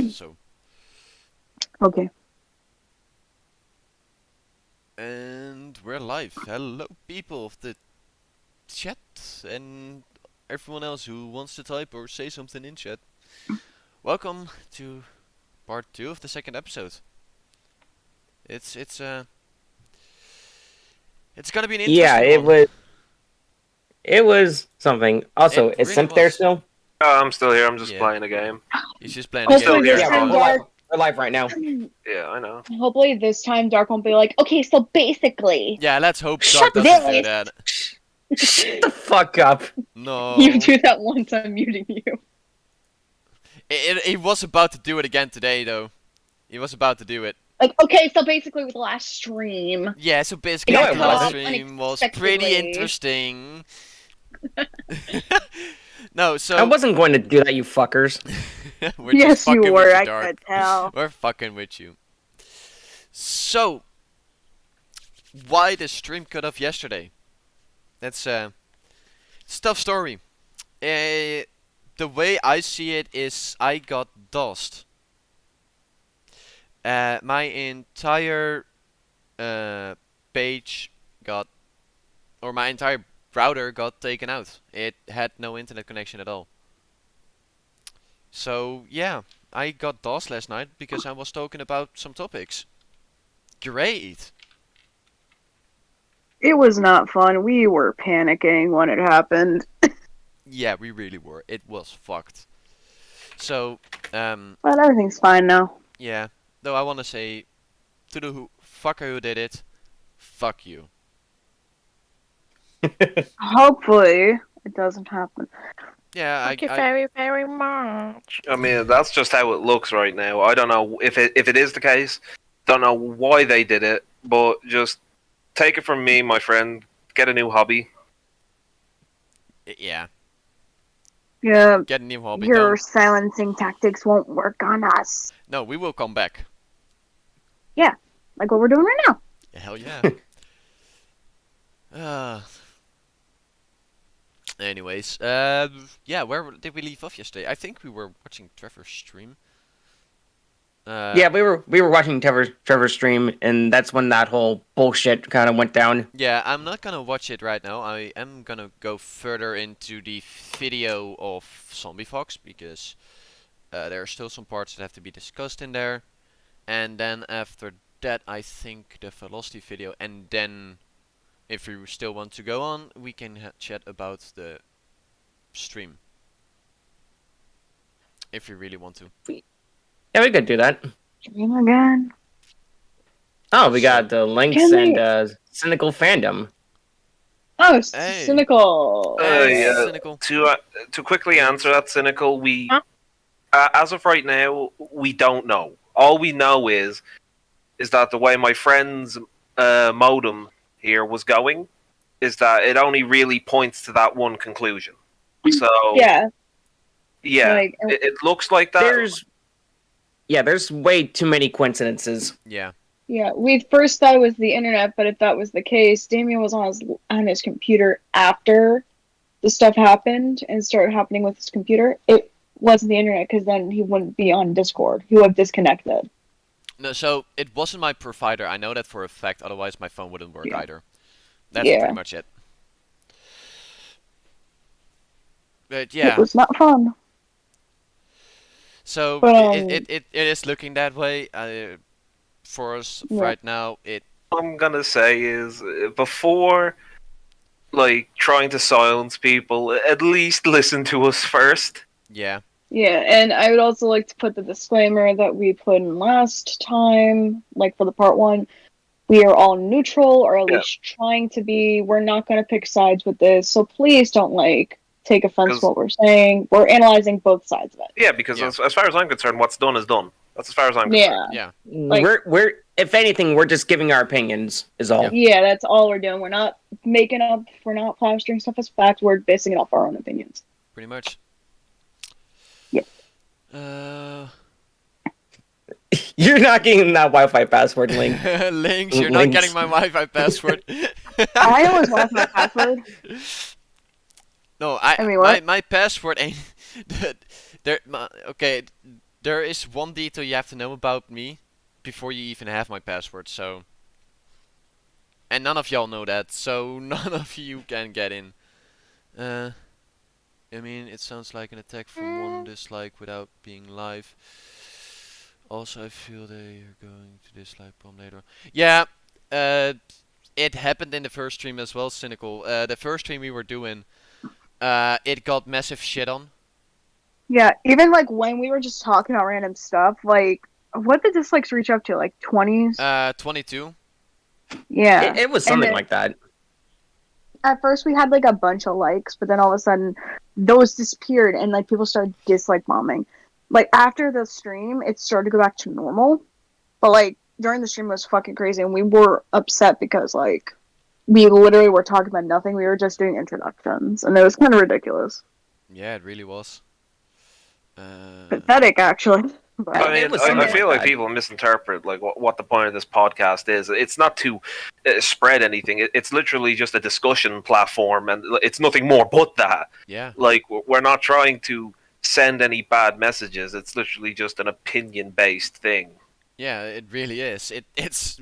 So. Okay. And we're live. Hello, people of the chat and everyone else who wants to type or say something in chat. Welcome to part 2 of the second episode. It's gonna be an Yeah, interesting one. it was something. It Also, is really Simp there was. still? Oh, I'm still here. I'm just Yeah, playing a game. he's just playing a Hopefully game. Still this here, Yeah, time, so we're live. Dark. We're live right now. yeah, I know. Hopefully this time, Dark won't be like, okay, so basically, Yeah, let's hope Shut Dark doesn't do this. that. Shut the fuck up. No. You do that once, I'm muting you. He was about to do it again today, though. He was about to do it. Like, okay, so basically with the last stream. Yeah, so basically No, the it last wasn't. stream was pretty Unexpectedly. interesting. No, so I wasn't going to do that, you fuckers. we're just Yes, you fucking were, with you, I Dark. could tell. We're fucking with you. So, why the stream cut off yesterday? That's it's a tough story. The way I see it is I got DOSed. My entire page got, or my entire router got taken out. It had no internet connection at all. So yeah, I got DOS last night because I was talking about some topics. Great. It was not fun. We were panicking when it happened. Yeah, we really were. It was fucked. So, But everything's fine now. yeah. Though I want to say, to the fucker who did it, fuck you. Hopefully, it doesn't happen. Yeah, Thank you I very, very much. I mean, that's just how it looks right now. I don't know if it is the case. Don't know why they did it, but just take it from me, my friend. Get a new hobby. yeah. Yeah, Get a new hobby. your Don't. silencing tactics won't work on us. No, we will come back. Like what we're doing right now. Hell yeah. Anyways, yeah, where did we leave off yesterday? I think we were watching Trevor's stream. Yeah, we were watching Trevor's stream, and that's when that whole bullshit kind of went down. Yeah, I'm not gonna watch it right now. I am gonna go further into the video of Zombie Fox because there are still some parts that have to be discussed in there. And then after that, I think the Velocity video, and then if we still want to go on, we can chat about the stream. If we really want to. Yeah, we could do that. Dream again. Oh, we got the links Can we- and cynical fandom. Oh, Hey. cynical. Yeah. Cynical. To quickly answer that, cynical. We Huh? as of right now, we don't know. All we know is that the way my friend's modem here was going is that it only really points to that one conclusion. So Yeah. yeah, Like, it looks like that. There's way too many coincidences. Yeah. yeah, we first thought it was the internet, but if that was the case, Damien was on his computer after the stuff happened and started happening with his computer. It wasn't the internet because then he wouldn't be on Discord. He would have disconnected. No, so it wasn't my provider. I know that for a fact. Otherwise, my phone wouldn't work Yeah. either. That's Yeah. pretty much it. But yeah, It was not fun. so But, it is looking that way. For us Yeah. right now, it What I'm gonna say is before like trying to silence people, at least listen to us first. yeah. Yeah, and I would also like to put the disclaimer that we put in last time, like for the part one, we are all neutral, or at Yeah. least trying to be. We're not going to pick sides with this, so please don't take offense to 'Cause- what we're saying. We're analyzing both sides of it. Yeah, because Yeah. as far as I'm concerned, what's done is done. That's as far as I'm concerned. Yeah, Yeah. Like- we're if anything, we're just giving our opinions. Is all. yeah, that's all we're doing. We're not making up. We're not plastering stuff as fact. We're basing it off our own opinions. Pretty much. Yeah. You're not getting that Wi-Fi password link. Links, you're not Links. getting my Wi-Fi password. I always want my password. No, I mean, what? my password ain't. Okay, there is one detail you have to know about me before you even have my password, so... And none of y'all know that, so none of you can get in. I mean, it sounds like an attack from one dislike without being live. Also, I feel they are going to dislike bomb later. Yeah, it happened in the first stream as well, Cynical. The first stream we were doing, it got massive shit on. Yeah, even like when we were just talking about random stuff, like what did dislikes reach up to? Like 20s? 22. Yeah. It was And something then- like that. At first we had like a bunch of likes, but then all of a sudden those disappeared and like people started dislike bombing. Like after the stream, it started to go back to normal. But like during the stream it was fucking crazy and we were upset because like we literally were talking about nothing. We were just doing introductions and it was kind of ridiculous. Yeah, it really was. Pathetic actually. But I mean, It was I something feel like like that. people misinterpret like what the point of this podcast is. It's not to spread anything. It's literally just a discussion platform, and it's nothing more but that. Yeah. Like we're not trying to send any bad messages. It's literally just an opinion-based thing. Yeah, it really is. It's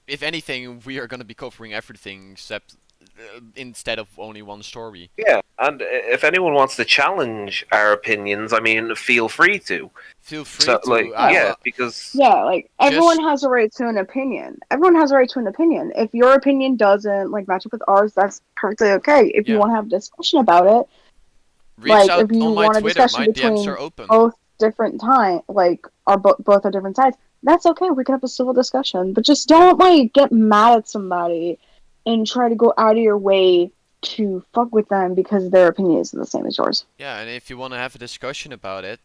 if anything, we are gonna be covering everything except instead of only one story. Yeah, and if anyone wants to challenge our opinions, I mean, feel free to. Feel free So, to. like, yeah, because yeah, like everyone has a right to an opinion. Everyone has a right to an opinion. If your opinion doesn't like match up with ours, that's perfectly okay. If Yeah. you want to have a discussion about it, Reach like, out if you on my want a Twitter. discussion My DMs between are open. both different time, like are both on different sides, that's okay. We can have a civil discussion, but just don't like get mad at somebody and try to go out of your way to fuck with them because their opinion isn't the same as yours. Yeah, and if you want to have a discussion about it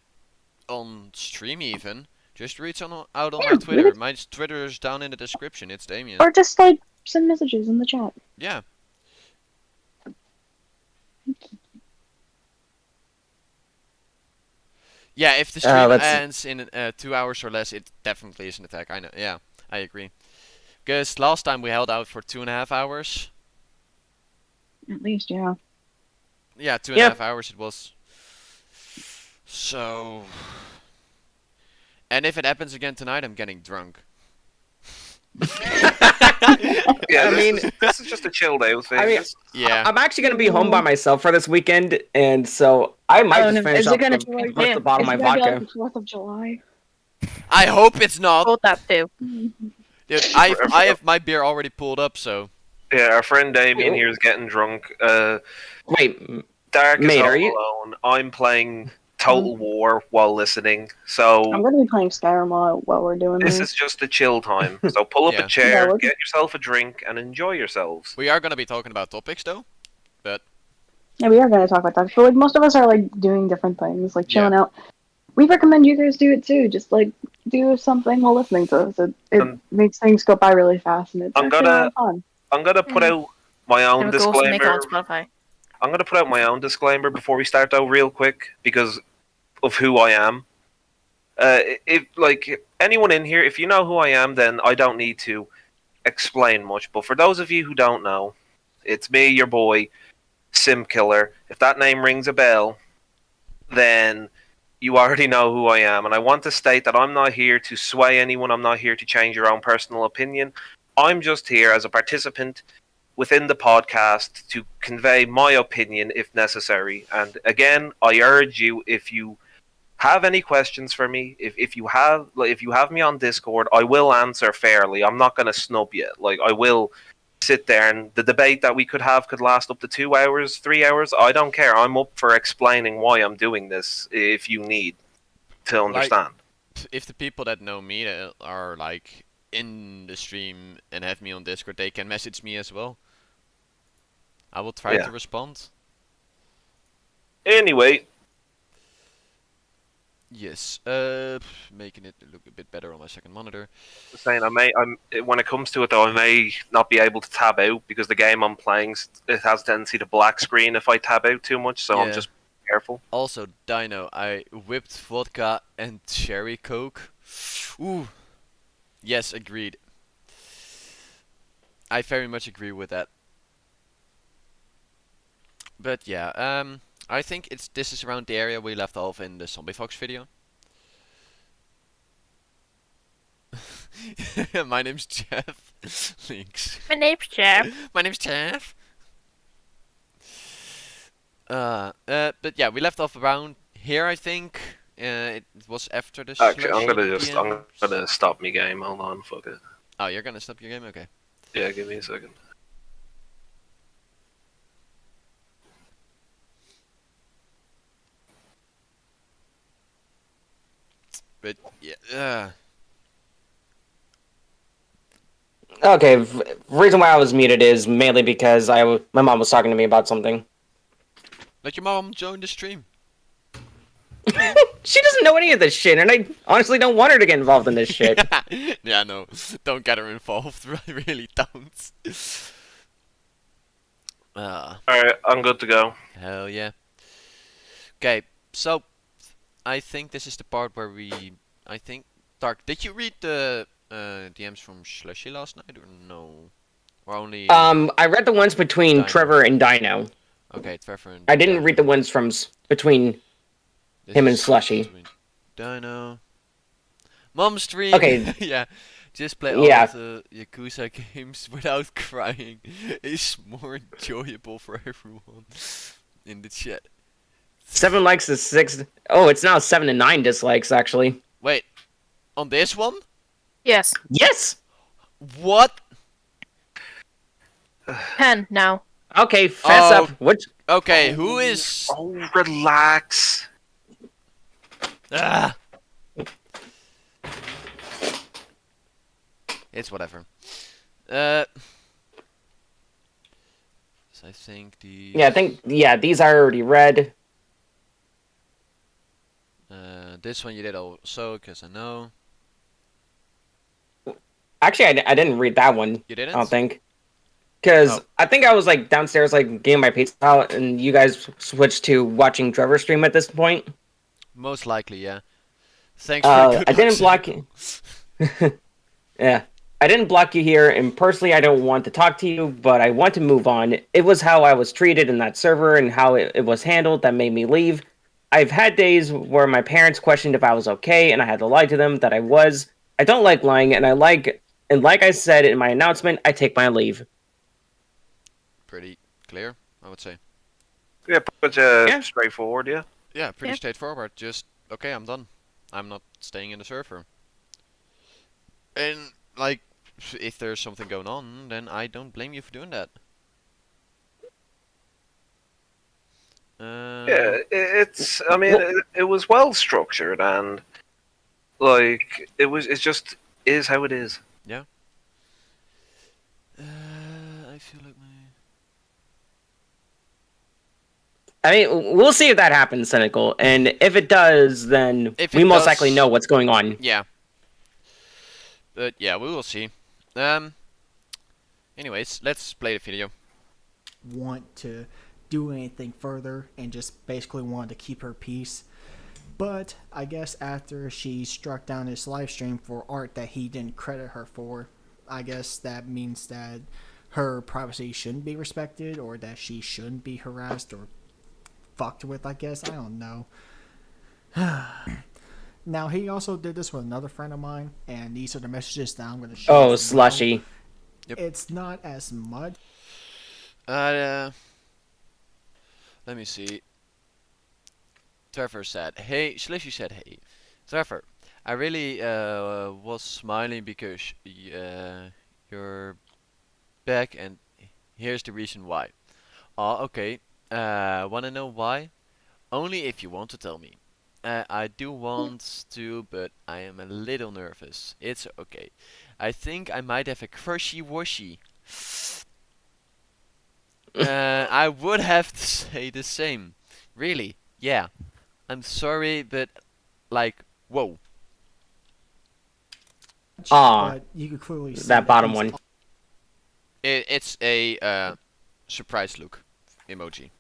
on stream, even just reach out on Yeah, my Twitter. really. My Twitter is down in the description. It's Damien. Or just like send messages in the chat. Yeah. Yeah, if the stream let's see. ends in 2 hours or less, it definitely is an attack. I know. Yeah, I agree. Because last time we held out for 2.5 hours. At least, yeah. Yeah, 2.5 hours it was. So. And if it happens again tonight, I'm getting drunk. yeah, I mean, this is just a chill day thing. I mean, Yeah. I'm actually gonna be home by myself for this weekend, and so I might just finish Is off it gonna the, be like with the bottle of my It's gonna be vodka. like the 4th of July. I hope it's not. Hold that too. Dude, I have my beer already pulled up, so. yeah, our friend Damien here is getting drunk. Wait, Dark is Mate, home are you- alone. I'm playing Total War while listening. So I'm gonna be playing Skyrim while we're doing this this. is just a chill time. So pull up Yeah. a chair, Yeah, get yourself a drink, and enjoy yourselves. We are gonna be talking about topics though. Yeah, we are gonna talk about that. But like most of us are like doing different things, like chilling out. We recommend you guys do it too. Just like do something while listening to us. It makes things go by really fast, and it's I'm actually gonna- a lot of fun. I'm gonna put out my own And we can also make it disclaimer. on Spotify. I'm gonna put out my own disclaimer before we start though, real quick, because of who I am. If like anyone in here, if you know who I am, then I don't need to explain much. But for those of you who don't know, it's me, your boy, Sim Killer. If that name rings a bell, then you already know who I am. And I want to state that I'm not here to sway anyone. I'm not here to change your own personal opinion. I'm just here as a participant within the podcast to convey my opinion if necessary. And again, I urge you, if you have any questions for me, if you have me on Discord, I will answer fairly. I'm not going to snub you. Like, I will sit there, and the debate that we could have could last up to 2 hours, 3 hours. I don't care. I'm up for explaining why I'm doing this if you need to understand. If the people that know me that are like in the stream and have me on Discord, they can message me as well. I will try to respond. Anyway, Yes. Making it look a bit better on my second monitor. saying when it comes to it though, I may not be able to tab out because the game I'm playing, it has a tendency to black screen if I tab out too much. So I'm Yeah. just careful. Also, Dino, I whipped vodka and cherry coke. Ooh. Yes, agreed. I very much agree with that. But yeah, I think this is around the area we left off in the Zombie Fox video. My name's Jeff. Links. My name's Jeff. My name's Jeff. But yeah, we left off around here, I think. It was after the Actually, I'm slushy gonna stop my game. Hold on, fuck it. Oh, you're gonna stop your game? Okay. Yeah, give me a second. But yeah, Okay, reason why I was muted is mainly because my mom was talking to me about something. let your mom join the stream. She doesn't know any of this shit, and I honestly don't want her to get involved in this shit. Yeah, no, don't get her involved. I really don't. Alright, I'm good to go. Hell yeah. Okay, so I think this is the part where I think Dark. Did you read the DMs from Slushy last night or no? Or only? I read the ones between Dino. Trevor and Dino. Okay, Trevor and I didn't Dino. read the ones from between This him and is Slushy. between Dino. Mom stream. Okay. Yeah. Just play all Yeah. of the Yakuza games without crying is more enjoyable for everyone in the chat. 7 likes is 6. Oh, it's now 7 to 9 dislikes, actually. Wait, on this one? Yes. Yes! What? 10 now. Okay, fess Oh. up. Which? Okay, who is? Oh, relax. Ah. It's whatever. So I think the. Yeah, these are already read. This one you did also, because I know. Actually, I didn't read that one. You didn't? I don't think. Because Oh. I think I was like downstairs, like getting my pizza out, and you guys switched to watching Trevor stream at this point. Most likely, yeah. Thanks for the good I didn't luck, block you. Yeah, I didn't block you here, and personally, I don't want to talk to you, but I want to move on. It was how I was treated in that server and how it was handled that made me leave. I've had days where my parents questioned if I was okay, and I had to lie to them that I was. I don't like lying, and like I said in my announcement, I take my leave. Pretty clear, I would say. Yeah, pretty Yeah. straightforward, yeah. Yeah, pretty Yeah. straightforward. Just, okay, I'm done. I'm not staying in the server. And, like, if there's something going on, then I don't blame you for doing that. Yeah, it's. I mean, it was well structured, and like it just is how it is. I feel like my... I mean, we'll see if that happens, Cynical, and if it does, then If we it most does- likely know what's going on. Yeah. But yeah, we will see. Anyways, let's play the video. Want to do anything further and just basically wanted to keep her peace. But I guess after she struck down his live stream for art that he didn't credit her for, I guess that means that her privacy shouldn't be respected, or that she shouldn't be harassed or fucked with, I guess. I don't know. Now, he also did this with another friend of mine, and these are the messages that I'm going to show Oh, you now. Slushy. Yep. It's not as much. Let me see. Trevor said, "Hey," Slushy said, "Hey, Trevor, I really was smiling because you're back, and here's the reason why." Oh, okay. Wanna know why? Only if you want to tell me. I do want to, but I am a little nervous. It's okay. I think I might have a crushy washy. I would have to say the same. Really? Yeah. I'm sorry, but like, whoa. Aw, But you could clearly see that bottom he's one. It's a surprise look emoji.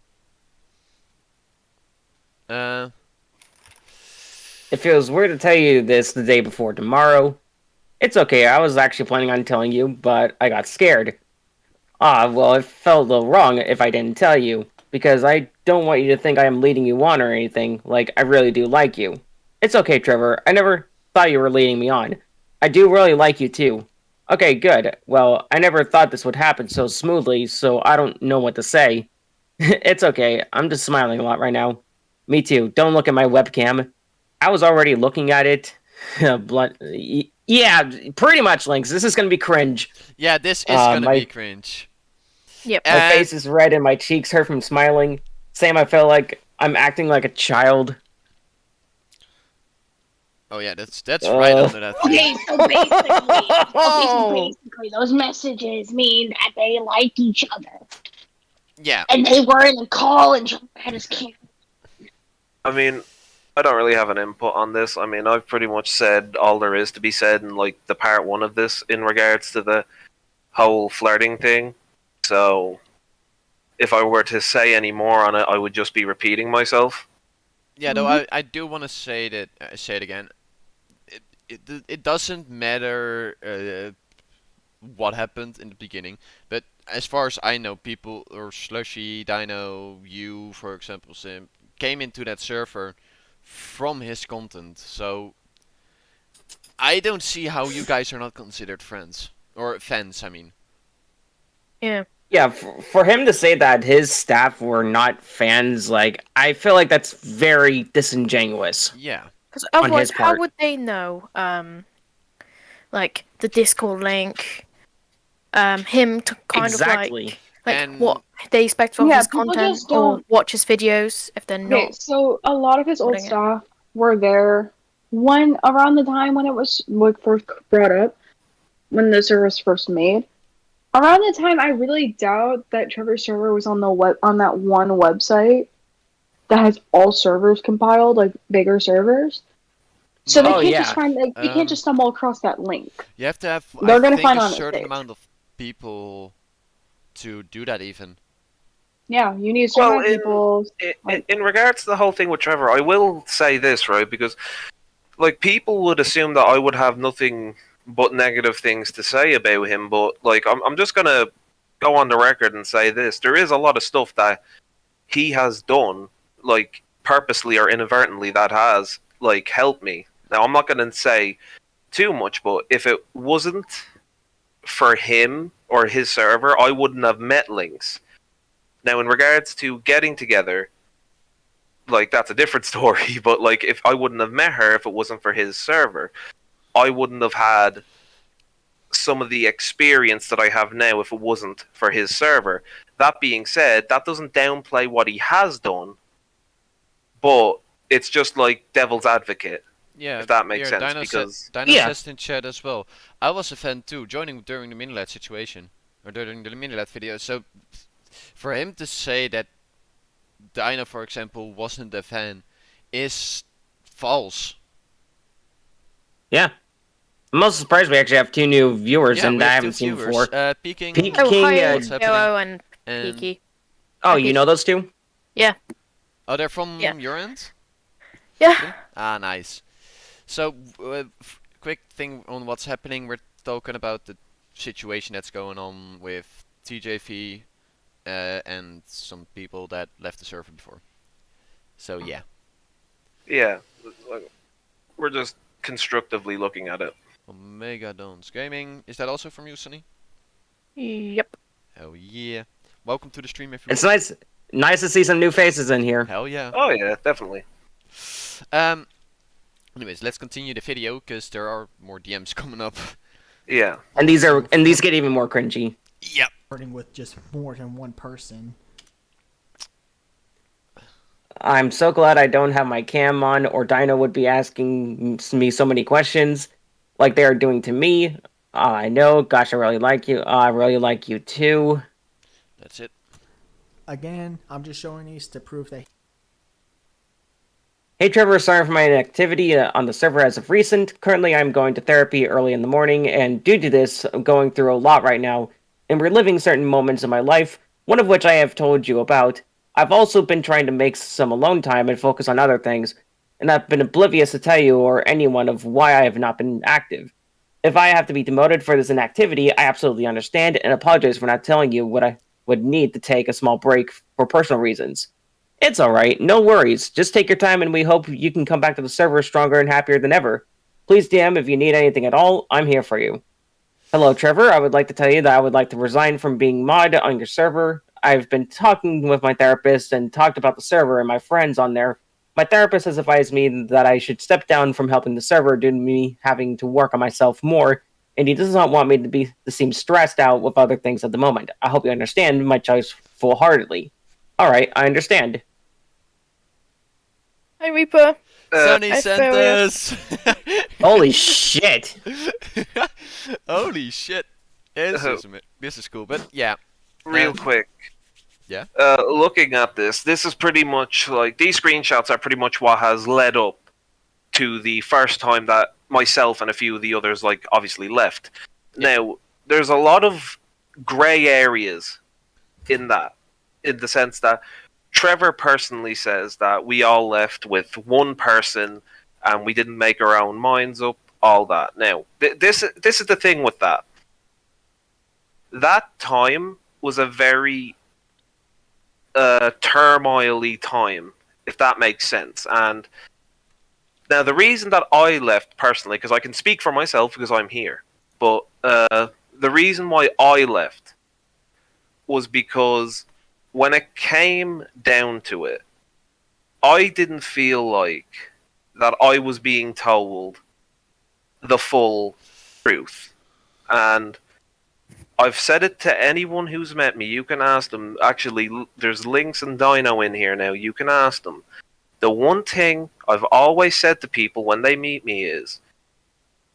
It feels weird to tell you this the day before tomorrow. It's okay, I was actually planning on telling you, but I got scared. Well, it felt a little wrong if I didn't tell you, because I don't want you to think I am leading you on or anything, like I really do like you. It's okay, Trevor, I never thought you were leading me on. I do really like you too. Okay, good. Well, I never thought this would happen so smoothly, so I don't know what to say. It's okay. I'm just smiling a lot right now. Me too. Don't look at my webcam. I was already looking at it. Yeah, pretty much, Lynx. This is gonna be cringe. Yeah, this is gonna my be cringe. Yep. my And face is red and my cheeks hurt from smiling. Sam, I feel like I'm acting like a child. oh yeah, that's right Uh. under that thing. Basically, those messages mean that they like each other, Yeah, and they were in a call and John had his camera. I mean, I don't really have an input on this. I mean, I've pretty much said all there is to be said in like the part one of this in regards to the whole flirting thing. So, if I were to say any more on it, I would just be repeating myself. yeah. Though I do want to say that say it again. It doesn't matter what happened in the beginning, but as far as I know, people or Slushy, Dino, you, for example, Sim, came into that server from his content. So I don't see how you guys are not considered friends or fans. I mean, Yeah. Yeah, for him to say that his staff were not fans, like, I feel like that's very disingenuous. yeah, Because On otherwise, his how part. would they know? Like the Discord link, him to kind Exactly. of like And- what they expect from Yeah, his people content just or don't- watch his videos if they're Okay, not. so a lot of his old putting it- staff were there around the time when it was like first brought up, when the server was first made. Around the time, I really doubt that Trevor's server was on that one website that has all servers compiled, like bigger servers. So they Oh, can't yeah. just find they can't just stumble across that link. you have to have They're I gonna think find a on his certain page. amount of people to do that even. Yeah, you need so Well, many people. In regards to the whole thing with Trevor, I will say this, right? Because, like, people would assume that I would have nothing but negative things to say about him, but, like, I'm just gonna go on the record and say this. There is a lot of stuff that he has done, like, purposely or inadvertently, that has, like, helped me. Now, I'm not gonna say too much, but if it wasn't for him or his server, I wouldn't have met Lynx. Now, in regards to getting together, like, that's a different story, but, like, if I wouldn't have met her if it wasn't for his server, I wouldn't have had some of the experience that I have now if it wasn't for his server. That being said, that doesn't downplay what he has done, but it's just like devil's advocate, Yeah, if that makes here, sense, Dino because... Dino Yeah. says in chat as well. I was a fan too, joining during the Minilat situation or during the Minilat video. So for him to say that Dino, for example, wasn't a fan is false. Yeah. I'm also surprised we actually have 2 new viewers Yeah, and we I have haven't two seen viewers. before. Peeking. Peek- Oh, King, hi, what's happening? Joe and And Peaky. Oh, Happy- you know those 2? oh, they're from Yeah. your end. Yeah. Ah, nice. So, quick thing on what's happening. We're talking about the situation that's going on with TJV and some people that left the server before. So yeah. Yeah, like, we're just constructively looking at it. Omega Dons Gaming. Is that also from you, Sunny? Yep. Hell yeah. Welcome to the stream, everyone. It's nice to see some new faces in here. Hell yeah. Oh yeah, definitely. Anyways, let's continue the video because there are more DMs coming up. Yeah. And these get even more cringy. Yep. Starting with just more than one person. I'm so glad I don't have my cam on, or Dino would be asking me so many questions, like they are doing to me. I know. Gosh, I really like you. I really like you too. That's it. Again, I'm just showing these to prove that Hey Trevor, sorry for my inactivity on the server as of recent. Currently, I'm going to therapy early in the morning, and due to this, I'm going through a lot right now and reliving certain moments in my life, one of which I have told you about. I've also been trying to make some alone time and focus on other things, and I've been oblivious to tell you or anyone of why I have not been active. If I have to be demoted for this inactivity, I absolutely understand and apologize for not telling you what I would need to take a small break for personal reasons. It's alright, no worries. Just take your time and we hope you can come back to the server stronger and happier than ever. Please DM if you need anything at all. I'm here for you. Hello, Trevor. I would like to tell you that I would like to resign from being mod on your server. I've been talking with my therapist and talked about the server and my friends on there. My therapist has advised me that I should step down from helping the server due to me having to work on myself more, and he does not want me to seem stressed out with other things at the moment. I hope you understand my choice full-heartedly. Alright, I understand. Hi, Reaper. Sonny I sent feel ya. us! Holy shit! Holy shit. Yeah, this is cool, but yeah. Real quick. Yeah? Looking at this is pretty much like these screenshots are pretty much what has led up to the first time that myself and a few of the others, like, obviously left. Yeah. Now, there's a lot of grey areas in that, in the sense that Trevor personally says that we all left with one person and we didn't make our own minds up, all that. Now, this is the thing with that. That time was a very turmoil-y time, if that makes sense. And now the reason that I left personally, because I can speak for myself because I'm here, but the reason why I left was because when it came down to it, I didn't feel like that I was being told the full truth. And I've said it to anyone who's met me. You can ask them. Actually, there's Lynx and Dino in here now. You can ask them. The one thing I've always said to people when they meet me is,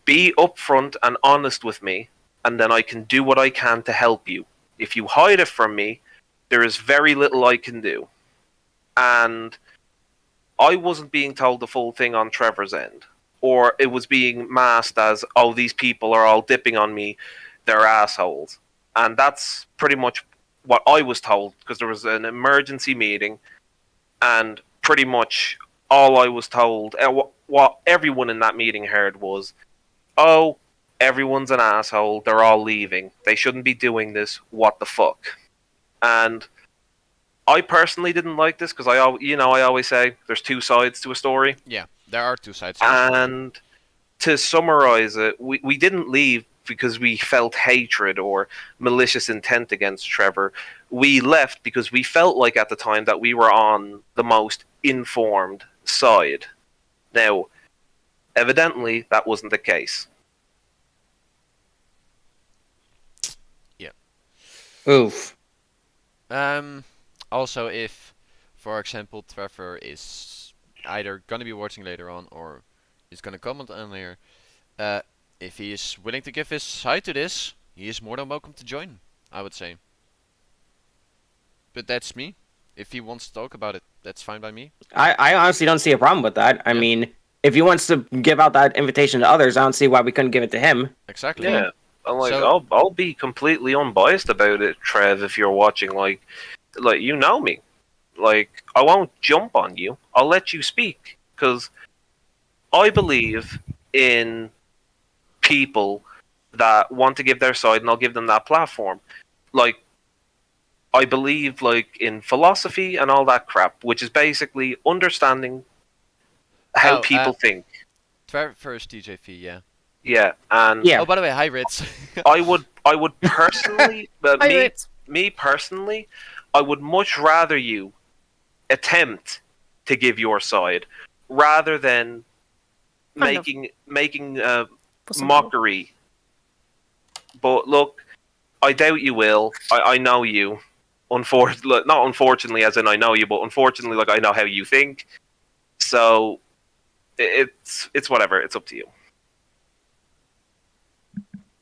be upfront and honest with me, and then I can do what I can to help you. If you hide it from me, there is very little I can do. And I wasn't being told the full thing on Trevor's end. Or it was being masked as, oh, these people are all dipping on me, they're assholes. And that's pretty much what I was told, because there was an emergency meeting, and pretty much all I was told, what everyone in that meeting heard was, oh, everyone's an asshole, they're all leaving, they shouldn't be doing this, what the fuck. And I personally didn't like this, because I always say there's two sides to a story. Yeah, there are two sides to the story. And to summarize it, we didn't leave because we felt hatred or malicious intent against Trevor. We left because we felt like at the time that we were on the most informed side. Now, evidently, that wasn't the case. Yeah. Oof. Also, if, for example, Trevor is either gonna be watching later on or is gonna comment on here, if he is willing to give his side to this, he is more than welcome to join, I would say. But that's me. If he wants to talk about it, that's fine by me. I honestly don't see a problem with that. I mean, if he wants to give out that invitation to others, I don't see why we couldn't give it to him. Exactly. Yeah. I'm like, So- I'll be completely unbiased about it, Trev, if you're watching. Like you know me. Like, I won't jump on you. I'll let you speak. Because I believe in people that want to give their side, and I'll give them that platform. Like, I believe, like, in philosophy and all that crap, which is basically understanding how Oh, people think. Trevor is TJ Fee, yeah. Yeah, and Yeah. Oh, by the way, hi Ritz. I would personally, Hi, Ritz. me personally, I would much rather you attempt to give your side rather than Kind of. making For some mockery. But look, I doubt you will. I know you. Not unfortunately, as in I know you, but unfortunately, like, I know how you think. So it's whatever. It's up to you.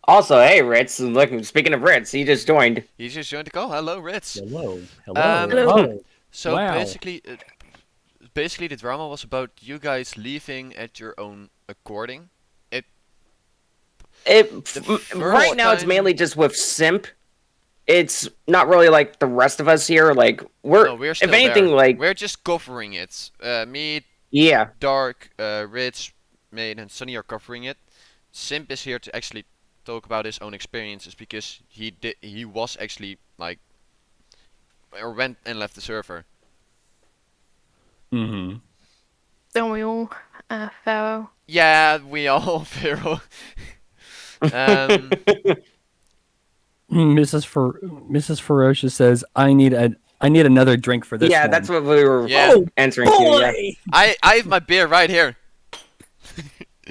Also, hey, Ritz, look, speaking of Ritz, he just joined. He just joined the call. Hello, Ritz. Hello. Hello. Hello. So Wow. basically, the drama was about you guys leaving at your own according. Right now, it's time- mainly just with Simp. It's not really like the rest of us here. Like We're still if anything, there. like We're just covering it. Me, yeah, Dark, Ritz, Maid, and Sunny are covering it. Simp is here to actually talk about his own experiences because he was actually like, or went and left the server. Mm-hmm. Don't we all? Pharaoh? Yeah, we all Pharaoh. um, Mrs. Ferocious says, I need another drink for this Yeah, one. that's what we were Yeah. answering to. Yeah. I have my beer right here.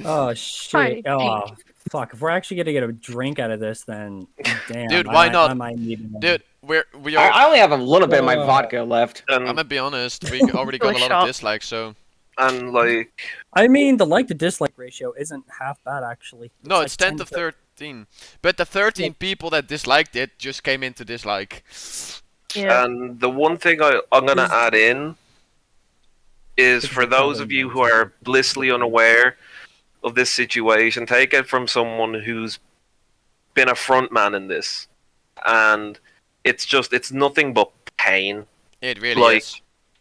Oh shit! Sorry, Oh fuck! If we're actually gonna get a drink out of this, then damn, Dude, why not? I might need one. Dude, we I are. only have a little bit of my vodka left. I'm And gonna be honest. We already got a lot Shot. of dislikes, so and like I mean, the like to dislike ratio isn't half bad actually. no, like it's 10 to 13. But the 13 people that disliked it just came into dislike. Yeah. and the one thing I'm gonna add in is for those of you who are blissfully unaware of this situation, take it from someone who's been a front man in this, and it's nothing but pain. It really Like, is.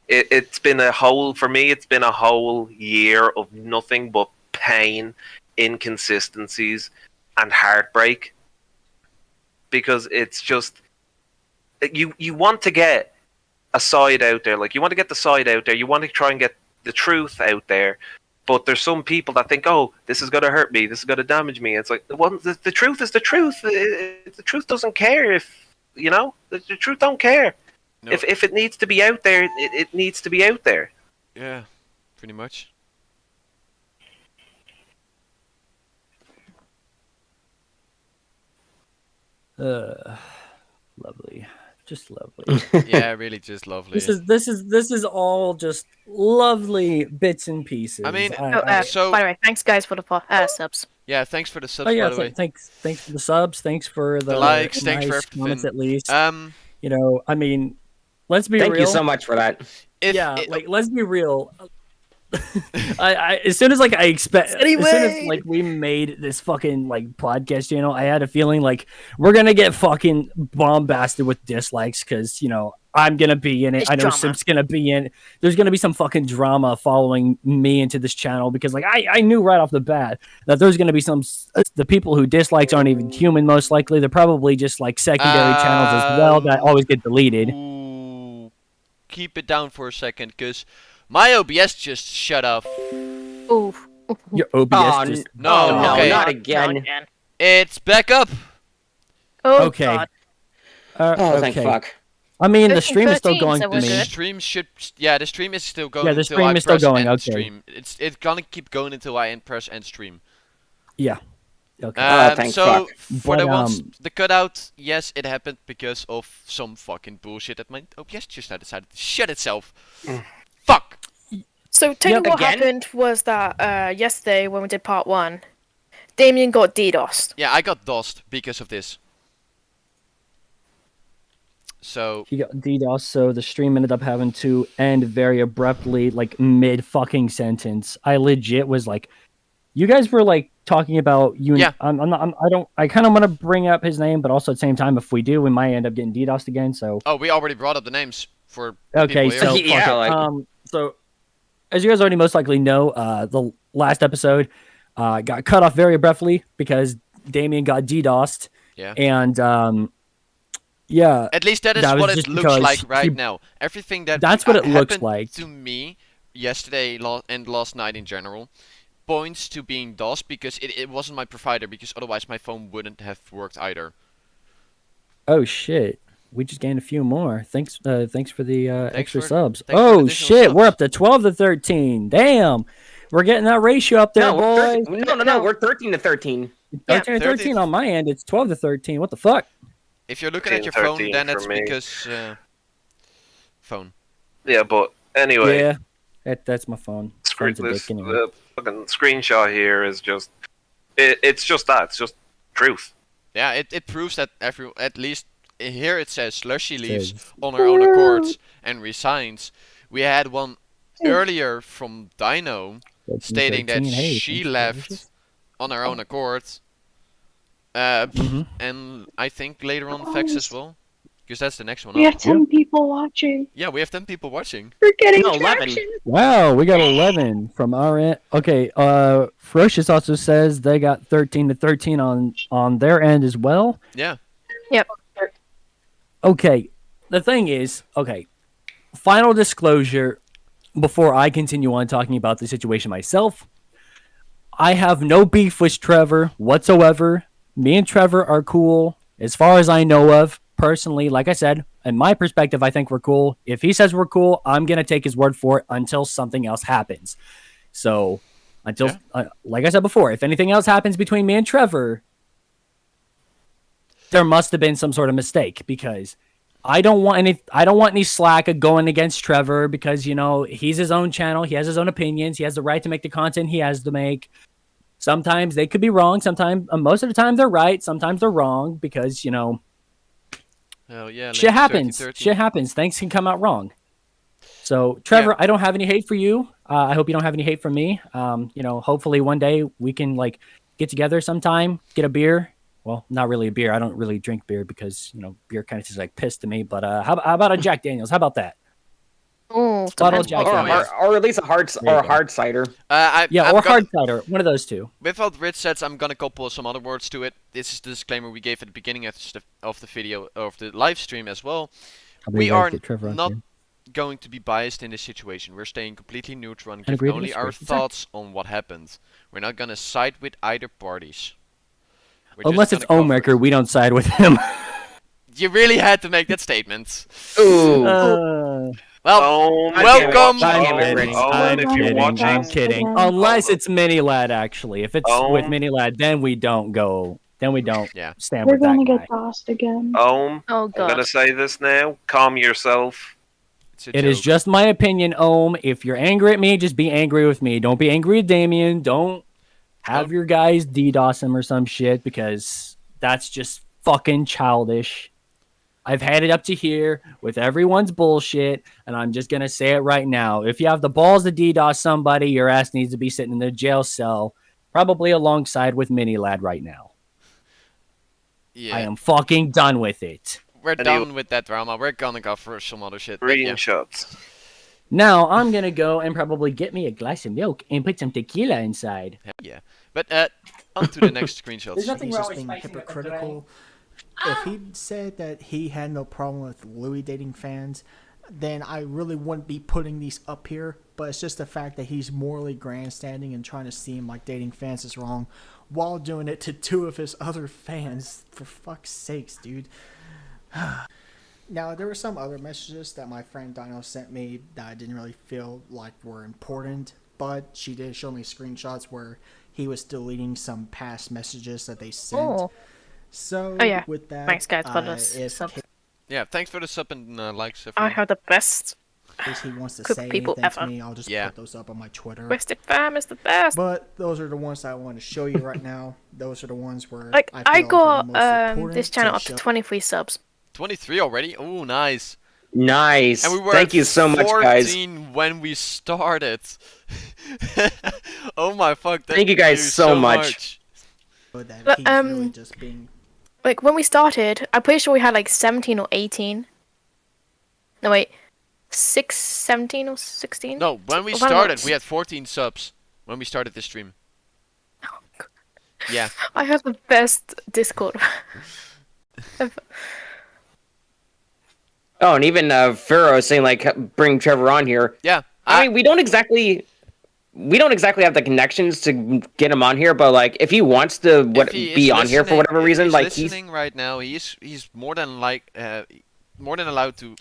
It's been a whole for me. It's been a whole year of nothing but pain, inconsistencies, and heartbreak. Because it's just you want to get a side out there, like you want to get the side out there. You want to try and get the truth out there. But there's some people that think, oh, this is going to hurt me. This is going to damage me. It's like, well, the truth is the truth. The truth doesn't care if, the truth don't care. No. If it needs to be out there, it needs to be out there. Yeah, pretty much. Lovely, just lovely. Yeah, really just lovely. This is all just lovely bits and pieces. I mean, So, by the way, thanks guys for the subs. Yeah, thanks for the subs, oh yeah, by the way. thanks for the subs. Thanks for the likes, nice thanks for comments everything. at least. I mean, let's be Thank real. you so much for that. Let's be real. As soon as we made this fucking podcast channel, I had a feeling like we're gonna get fucking bombasted with dislikes because I'm gonna be in it. It's I know drama. Sim's gonna be in. There's gonna be some fucking drama following me into this channel because I knew right off the bat that there's gonna be the people who dislikes aren't even human. Most likely, they're probably just secondary channels as well that always get deleted. Ooh, keep it down for a second, because my OBS just shut off. Ooh. Your OBS No, no, okay. not again. Not again. It's back up. Oh, Okay. God. Thank fuck. I mean, the stream is still 13, going so for we're The me. good. stream the stream is still going. Yeah, the until stream I is still press going, end okay. Stream. It's gonna keep going until I press end stream. Yeah. Okay. Thank So fuck. for the But, ones the cutout, yes, it happened because of some fucking bullshit that my OBS just now decided to shut itself. Fuck. So technically what Again? happened was that yesterday when we did part 1, Damien got DDoSed. Yeah, I got DOSed because of this. So He got DDoS, so the stream ended up having to end very abruptly, mid fucking sentence. I legit was like, you guys were talking about you. Yeah. I kind of want to bring up his name, but also at the same time, if we do, we might end up getting DDoSed again. So we already brought up the names for the okay, people so here. Yeah, fuck it. So as you guys already most likely know, the last episode got cut off very abruptly because Damien got DDoSed. Yeah. And yeah. At least that is That was what it just looks because like right he- now. Everything that That's what it looks happened like. to me yesterday and last night in general points to being DOS because it wasn't my provider, because otherwise my phone wouldn't have worked either. Oh shit. We just gained a few more. Thanks for the extra for- subs. thanks for the Oh additional shit, subs. we're up to 12 to 13. Damn. We're getting that ratio up there, No, boys. no, we're 13 to 13. 13 to 13 on my end. It's 12 to 13. What the fuck? If you're looking at your 13 phone, then for it's me. because phone. Yeah, but anyway, Yeah. That's my phone. Phone's a this dick anyway. fucking screenshot here is just it's just that. It's just truth. Yeah, it proves that at least here it says Slushy leaves Says- on her own accord and resigns. We had one earlier from Dino 13 to stating that 13. Hey, she thanks for the left wishes. on her own accord. Mhm. And I think later on Vex as well, because that's the next one We up. have 10 people watching. Yeah, we have 10 people watching. We're getting No, 11. traction. Wow, we got 11 from our end. Okay, Ferocious also says they got 13 to 13 on their end as well. Yeah. Okay, the thing is, final disclosure, before I continue on talking about the situation myself, I have no beef with Trevor whatsoever. Me and Trevor are cool as far as I know of. Personally, like I said, in my perspective, I think we're cool. If he says we're cool, I'm going to take his word for it until something else happens. So, like I said before, if anything else happens between me and Trevor, there must have been some sort of mistake, because I don't want any slack of going against Trevor, because, you know, he's his own channel. He has his own opinions. He has the right to make the content he has to make. Sometimes they could be wrong. Sometimes, most of the time they're right. Sometimes they're wrong, because, you know, Oh yeah, shit happens. Shit happens. Things can come out wrong. So, Trevor, I don't have any hate for you. I hope you don't have any hate for me. You know, hopefully one day we can like get together sometime, get a beer. Well, not really a beer. I don't really drink beer because, you know, beer kind of tastes like piss to me. But how about a Jack Daniels? How about that? Oh, Bottle of Jack Daniels. Or at least a hard cider. Hard cider. One of those two. With what Rich said, I'm gonna couple some other words to it. This is the disclaimer we gave at the beginning of the video, of the live stream as well. We are not going to be biased in this situation. We're staying completely neutral and giving only our thoughts on what happened. We're not gonna side with either parties. Unless it's Omrecker, we don't side with him. You really had to make that statement. Ooh. Well, welcome. I'm kidding. Unless it's Mini Lad, actually. If it's with Mini Lad, then we don't go. Then we don't stand We're with that gonna guy. get tossed again. Oh I'm god. gonna say this now. Calm yourself. It is just my opinion, Ohm. If you're angry at me, just be angry with me. Don't be angry at Damien. Don't have your guys DDoS him or some shit, because that's just fucking childish. I've had it up to here with everyone's bullshit, and I'm just going to say it right now. If you have the balls to DDoS somebody, your ass needs to be sitting in the jail cell, probably alongside with Mini Lad right now. Yeah. I am fucking done with it. We're done with that drama. We're gonna go for some other shit. Screenshots. Now I'm going to go and probably get me a glass of milk and put some tequila inside. Hell yeah. But on to the next screenshots. He's just being hypocritical. If he said that he had no problem with Louis dating fans, then I really wouldn't be putting these up here. But it's just the fact that he's morally grandstanding and trying to seem like dating fans is wrong while doing it to two of his other fans. For fuck's sakes, dude. Now, there were some other messages that my friend Dino sent me that I didn't really feel like were important, but she did show me screenshots where he was deleting some past messages that they sent. Oh. So, with that, thanks guys for the sub. Yeah, thanks for the sub and likes. I have the best in case he wants to cook say people anything ever. to me, I'll just put those up on my Twitter. Twisted Fam is the best. But those are the ones that I want to show you right now. Those are the ones where like I got this channel up to 23 subs. 23 already? Oh, nice. Nice. And we were Thank you so much, guys. 14 when we started. Oh my fuck! Thank you guys so much. But like when we started, I'm pretty sure we had like 17 or 18. No wait, 17 or 16. No, when we started, we had 14 subs when we started the stream. Oh, God. Yeah. I have the best Discord. Oh, and even Pharaoh is saying like, bring Trevor on here. Yeah. I mean, we don't exactly have the connections to get him on here, but like, if he wants to be on here for whatever reason, like he's listening right now, he's more than allowed to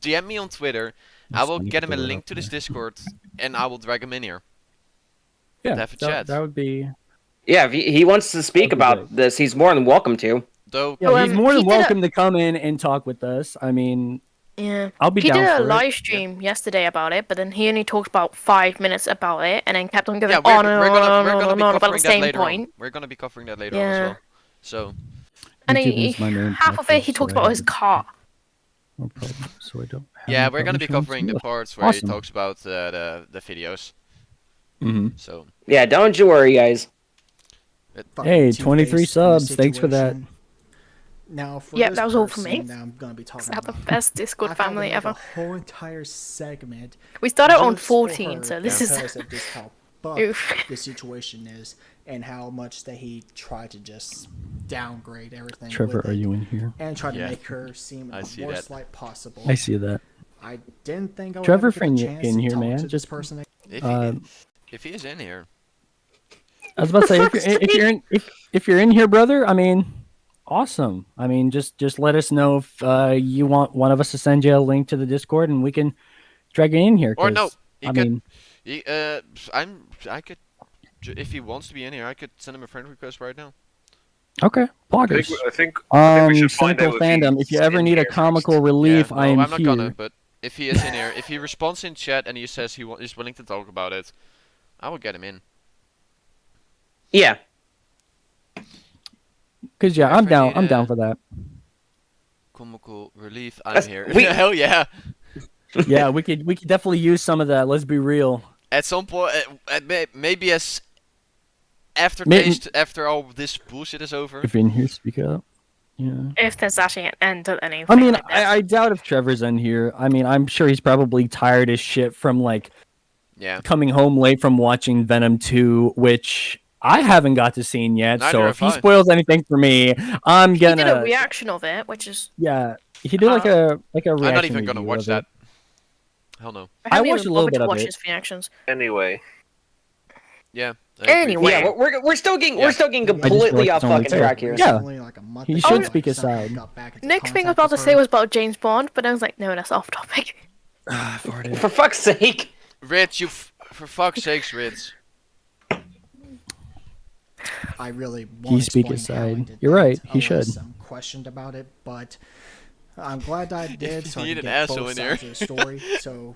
DM me on Twitter. I will get him a link to this Discord, and I will drag him in here. Yeah, have a chat. That would be. Yeah, if he wants to speak about this, he's more than welcome to. Though, yeah, he's more than welcome to come in and talk with us. I mean, yeah, I'll be down for it. He did a live stream yesterday about it, but then he only talked about 5 minutes about it, and then kept on going on and on about the same point. We're gonna be covering that later on as well. So, and half of it he talked about his car. No problem. So I don't. Yeah, we're gonna be covering the parts where he talks about the videos. So. Yeah, don't you worry, guys. Hey, 23 subs. Thanks for that. Now, for that was all for me. I'm gonna be talking about the best Discord family ever. A whole entire segment. We started on 14, so this is how fucked the situation is, and how much that he tried to just downgrade everything. Trevor, are you in here? And try to make her seem the worst light possible. I see that. I didn't think I would Trevor ever get in the chance to here, talk man. to this Just person. If he is in here. I was about to say, if you're in here, brother, I mean, awesome. I mean, just let us know if you want one of us to send you a link to the Discord, and we can drag you in here. Or no, I mean, I could, if he wants to be in here, I could send him a friend request right now. okay, bloggers. I think we should find Cynical out fandom. If you ever in need a here comical first. relief, Yeah, I am I'm not here. gonna, but if he is in here, if he responds in chat and he says he's willing to talk about it, I will get him in. Yeah. Cause yeah, I'm down. I'm down need for that. Comical relief, I'm That's- here. we- Hell yeah! Yeah, we could definitely use some of that. Let's be real. At some point, maybe as aftertaste after all this bullshit is over. If you're in here, speak up. Yeah. If there's actually an end to anything. I mean, like this. I doubt if Trevor's in here. I mean, I'm sure he's probably tired as shit from like Yeah. coming home late from watching Venom 2, which I haven't got to see yet. Neither So have if he I. spoils anything for me, I'm he gonna. did a reaction of it, which is. Yeah, he did like a reaction. I'm not even gonna review watch of that. it. Hell no. I haven't watched even a little bothered bit to of watch it. his reactions. Anyway, Yeah. I agree. Anyway. Yeah, we're still getting Yeah. completely off watched only fucking two. track here. Yeah. He He should speak aside. Next thing I was about to say was about James Bond, but I was like, no, that's off topic. For fuck's sake. Ritz, for fuck's sakes, Ritz. I really He won't speak explain how I aside. did You're that right, he unless should. I'm questioned about it, but I'm glad I did. you So I need can an get asshole both in here. sides of the story. So,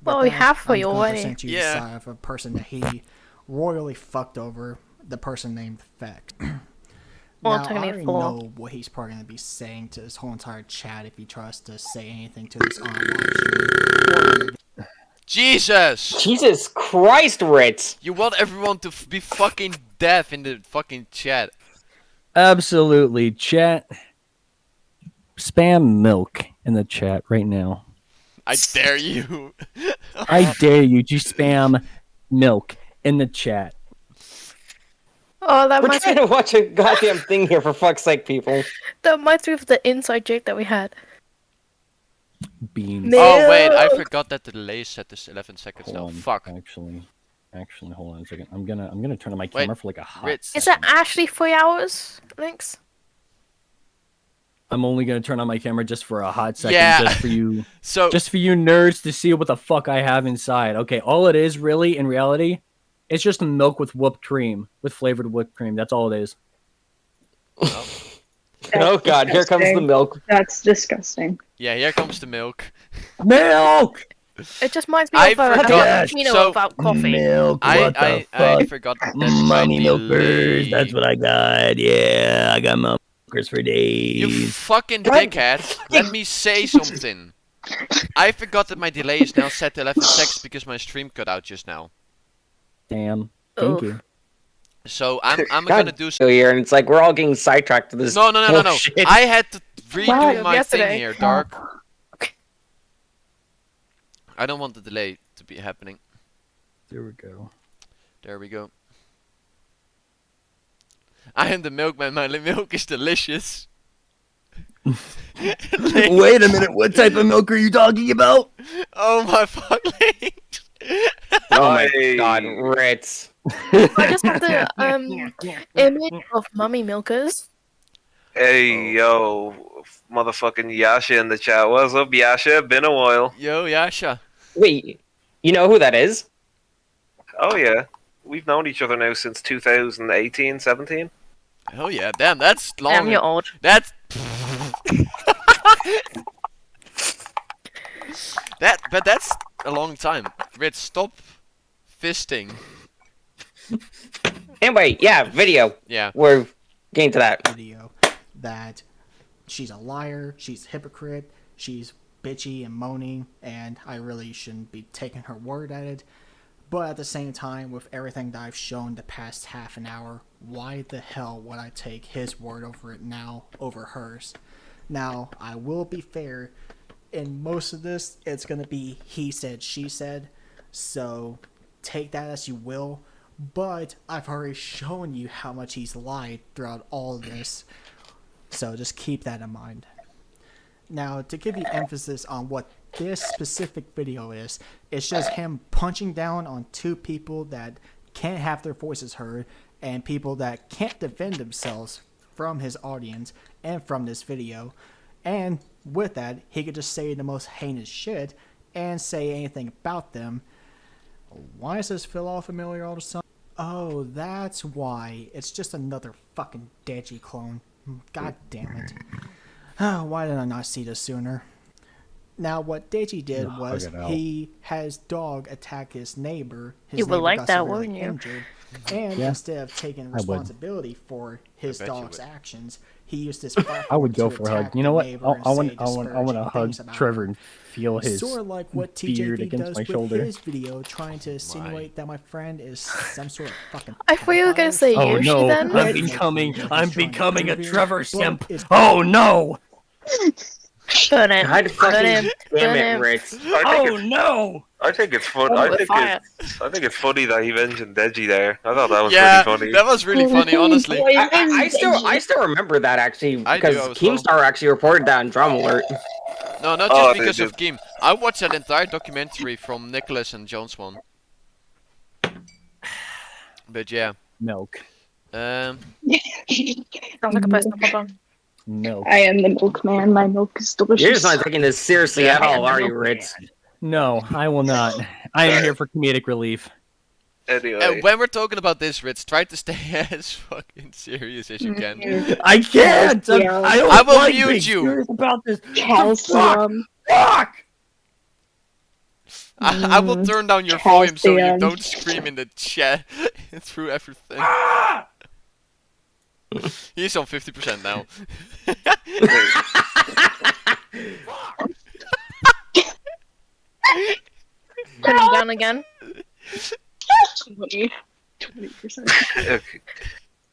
Well, with we that, have for I'm you gonna already. present you Yeah. the side of a person that he royally fucked over, the person named Feck. Well, Now, it took I me already four. know what he's probably going to be saying to his whole entire chat if he tries to say anything to this online stream. Jesus! Jesus Christ, Ritz. You want everyone to be fucking deaf in the fucking chat. Absolutely, chat. Spam milk in the chat right now. I dare you. I dare you to spam milk in the chat. Oh, that We're reminds trying me. to watch a goddamn thing here, for fuck's sake, people. That reminds me of the inside joke that we had. Beans. Milk. Oh wait, I forgot that the delay set is 11 seconds now. Hold on, Fuck. Actually, hold on a second. I'm gonna turn on my camera for like a hot. Ritz. Is that actually 3 hours, Links? I'm only gonna turn on my camera just for a hot second, Yeah. just for you, So just for you nerds to see what the fuck I have inside. Okay, all it is really, in reality, it's just milk with whipped cream, with flavored whipped cream. That's all it is. Oh god, here comes the milk. That's disgusting. yeah, here comes the milk. Milk. It just reminds me I of a forgot- cappuccino so- without coffee. Milk. I forgot that Money about milkers. delay. That's what I got. Yeah, I got milkers for You days. fucking God. dickhead. Let me say something. I forgot that my delay is now set to 11 seconds because my stream cut out just now. Damn. Thank Oof. you. So I'm God, gonna do so here, and it's like we're all getting sidetracked to this. No. bullshit. I had to redo Wow, my yesterday. thing here, Dark. I don't want the delay to be happening. There we go. There we go. I am the milkman. My milk is delicious. Wait a minute. What type of milk are you talking about? Oh my fuck legs. Oh my Hey. god, Ritz. I just have the image of mummy milkers. hey yo, motherfucking Yasha in the chat. What's up, Yasha? Been a while. Yo, Yasha. Wait, you know who that is? Oh yeah, we've known each other now since 2018, 17. Hell yeah, damn, that's long. Damn, you're old. That's but that's a long time. Ritz, stop fisting. Anyway, yeah, video. Yeah. We're getting to that. Video that she's a liar, she's a hypocrite, she's bitchy and moaning, and I really shouldn't be taking her word at it. But at the same time, with everything that I've shown the past half an hour, why the hell would I take his word over it now over hers? Now, I will be fair. In most of this, it's going to be he said, she said. So take that as you will. But I've already shown you how much he's lied throughout all of this. So just keep that in mind. Now, to give you emphasis on what this specific video is. It's just him punching down on two people that can't have their voices heard and people that can't defend themselves from his audience and from this video. And with that, he could just say the most heinous shit and say anything about them. Why does this feel all familiar all of a sudden? Oh, that's why. It's just another fucking Deji clone. God damn it. Oh, why did I not see this sooner? Now, what Deji did was he had his dog attack his neighbor. His You would neighbor like got that, severely wouldn't you? injured. And instead of taking I would. responsibility for his bet you dog's would. actions, he used his platform I would go to for a hug. attack You know the what? neighbor I and want say to disparaging hug things about Trevor him. and feel his Sort of like what beard TJV against does my with shoulder. his video, trying to insinuate that my friend is some sort of fucking. I thought you were gonna say Oh Yoshi no! then. I'm becoming a Trevor simp. Oh no! Burn it. God Burn fucking him. damn Burn it, him. Ritz. Oh no! I think it's fun. Oh, I with think fire. it's funny that he mentioned Deji there. I thought that was Yeah, pretty funny. that was really funny, honestly. I still remember that actually I do because as well. Keemstar actually reported that on Drum Alert. No, not Oh, just they because of did. Game. I watched that entire documentary from Nicholas and Jones one. But yeah. Milk. Sounds like a personal problem. Milk. I am the milkman. My milk is delicious. You're just not taking this seriously at all, are you, Ritz? No, I will not. I am here for comedic relief. Anyway, When we're talking about this, Ritz, try to stay as fucking serious as you can. I can't. Calcium. I don't I will like mute being you. serious about this. Calcium. Fuck! I will turn down your volume so you Calcium. don't scream in the chat through everything. He's on 50% now. Turn him down again. 20%. okay.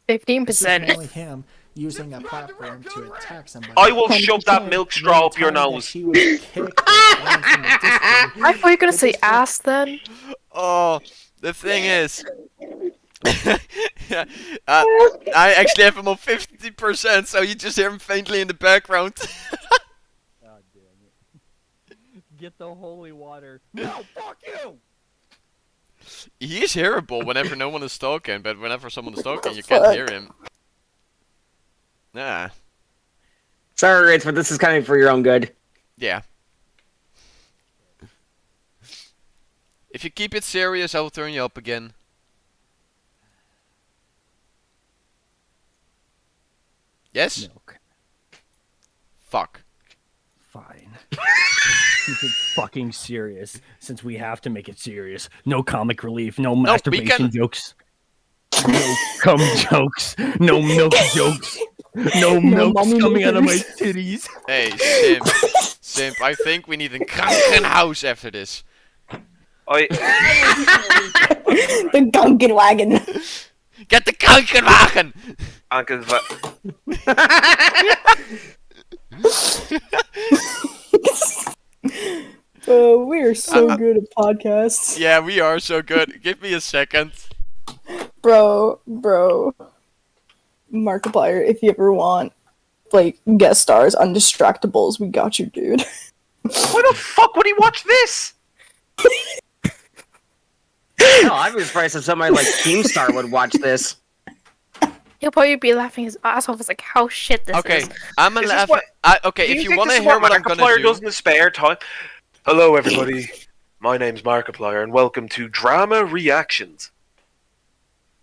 15%. Only him using a platform to attack somebody. I will shove that milk straw up your nose. She was kicked or banned from the Discord. I thought you were gonna say ass then. Oh, the thing is, I actually have him on 50%, so you just hear him faintly in the background. God damn it. Get the holy water. No, fuck you! He is hearable whenever no one is talking, but whenever someone is talking, you can't hear him. Nah, Sorry, Ritz, but this is coming for your own good. yeah. If you keep it serious, I will turn you up again. Yes? Milk. Fuck. Fine. Keep it fucking serious, since we have to make it serious. No comic relief, no masturbation jokes. No cum jokes. No milk jokes. No milk's coming out of my titties. Hey, Simp. Simp, I think we need a Krankenhaus after this. The Krankenwagen. Get the Krankenwagen! We are so good at podcasts. Yeah, we are so good. Give me a second. Bro. Markiplier, if you ever want, like, guest stars, Undistractables, we got you, dude. Why the fuck would he watch this? No, I'd be surprised if somebody like Keemstar would watch this. He'll probably be laughing his ass off. It's like, how shit this Okay, is. I'm gonna Is this laugh. what- Okay, Do you if you think want this to is hear what I'm gonna Markiplier do. does in his spare time? Hello, everybody. My name's Markiplier, and welcome to Drama Reactions.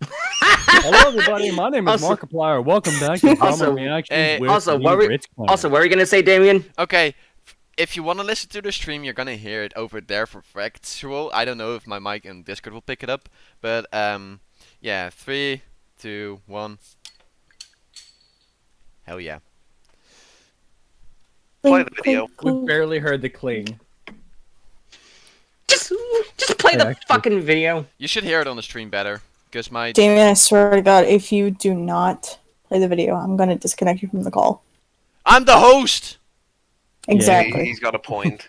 Hello, everybody. My name is Also- Markiplier. Welcome back to Drama Also- Reactions with also, me, what were- Ritz Clan. Also, what were you gonna say, Damien? Okay, if you want to listen to the stream, you're gonna hear it over there for factual. I don't know if my mic and Discord will pick it up, but yeah, 3, 2, 1. Hell yeah. Play the video. We barely heard the cling. Just play the Actually- fucking video. You should hear it on the stream better, because my Damien, I swear to God, if you do not play the video, I'm gonna disconnect you from the call. I'm the host. Exactly. He's got a point.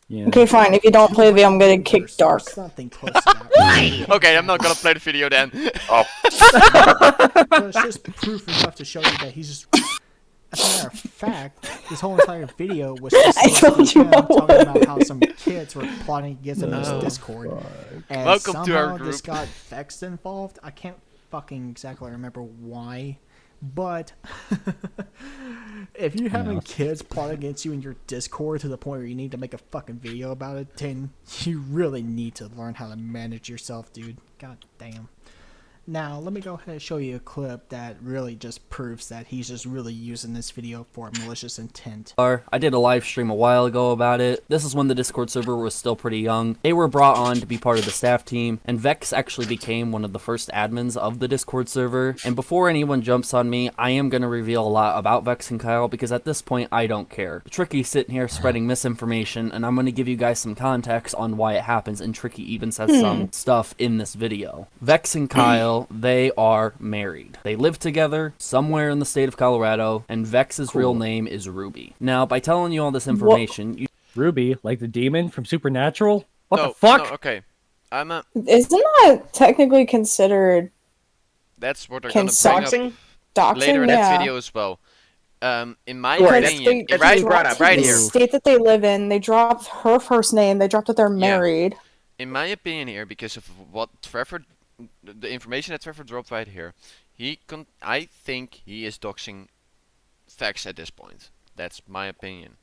Yeah. Okay, fine. If you don't play the video, I'm gonna kick There's Dark. something close to that. Okay, I'm not gonna play the video then. Oh, But it's just proof enough to show you that he's just As a matter of fact, this whole entire video was I told you him I talking would. about how some kids were plotting against him in his Discord. And Welcome to somehow our group. this got Vex involved. I can't fucking exactly remember why. But if you're having kids plot against you in your Discord to the point where you need to make a fucking video about it, then you really need to learn how to manage yourself, dude. God damn. Now, let me go ahead and show you a clip that really just proves that he's just really using this video for malicious intent. I did a live stream a while ago about it. This is when the Discord server was still pretty young. They were brought on to be part of the staff team, and Vex actually became one of the first admins of the Discord server. And before anyone jumps on me, I am going to reveal a lot about Vex and Kyle, because at this point, I don't care. Tricky's sitting here spreading misinformation, and I'm going to give you guys some context on why it happens, and Tricky even says some stuff in this video. Vex and Kyle, they are married. They live together somewhere in the state of Colorado, and Vex's real name is Ruby. Now, by telling you all this information, Ruby, like the demon from Supernatural? What No, the fuck? No, okay. Isn't that technically considered That's what they're gonna bring up Doxing? doxing? later in yeah. that video as well. In my Right, opinion, that's right, being brought up right the here. state that they live in, they dropped her first name, they dropped that they're married. In my opinion here, because of what Trevor, the information that Trevor dropped right here, I think he is doxing Vex at this point. That's my opinion.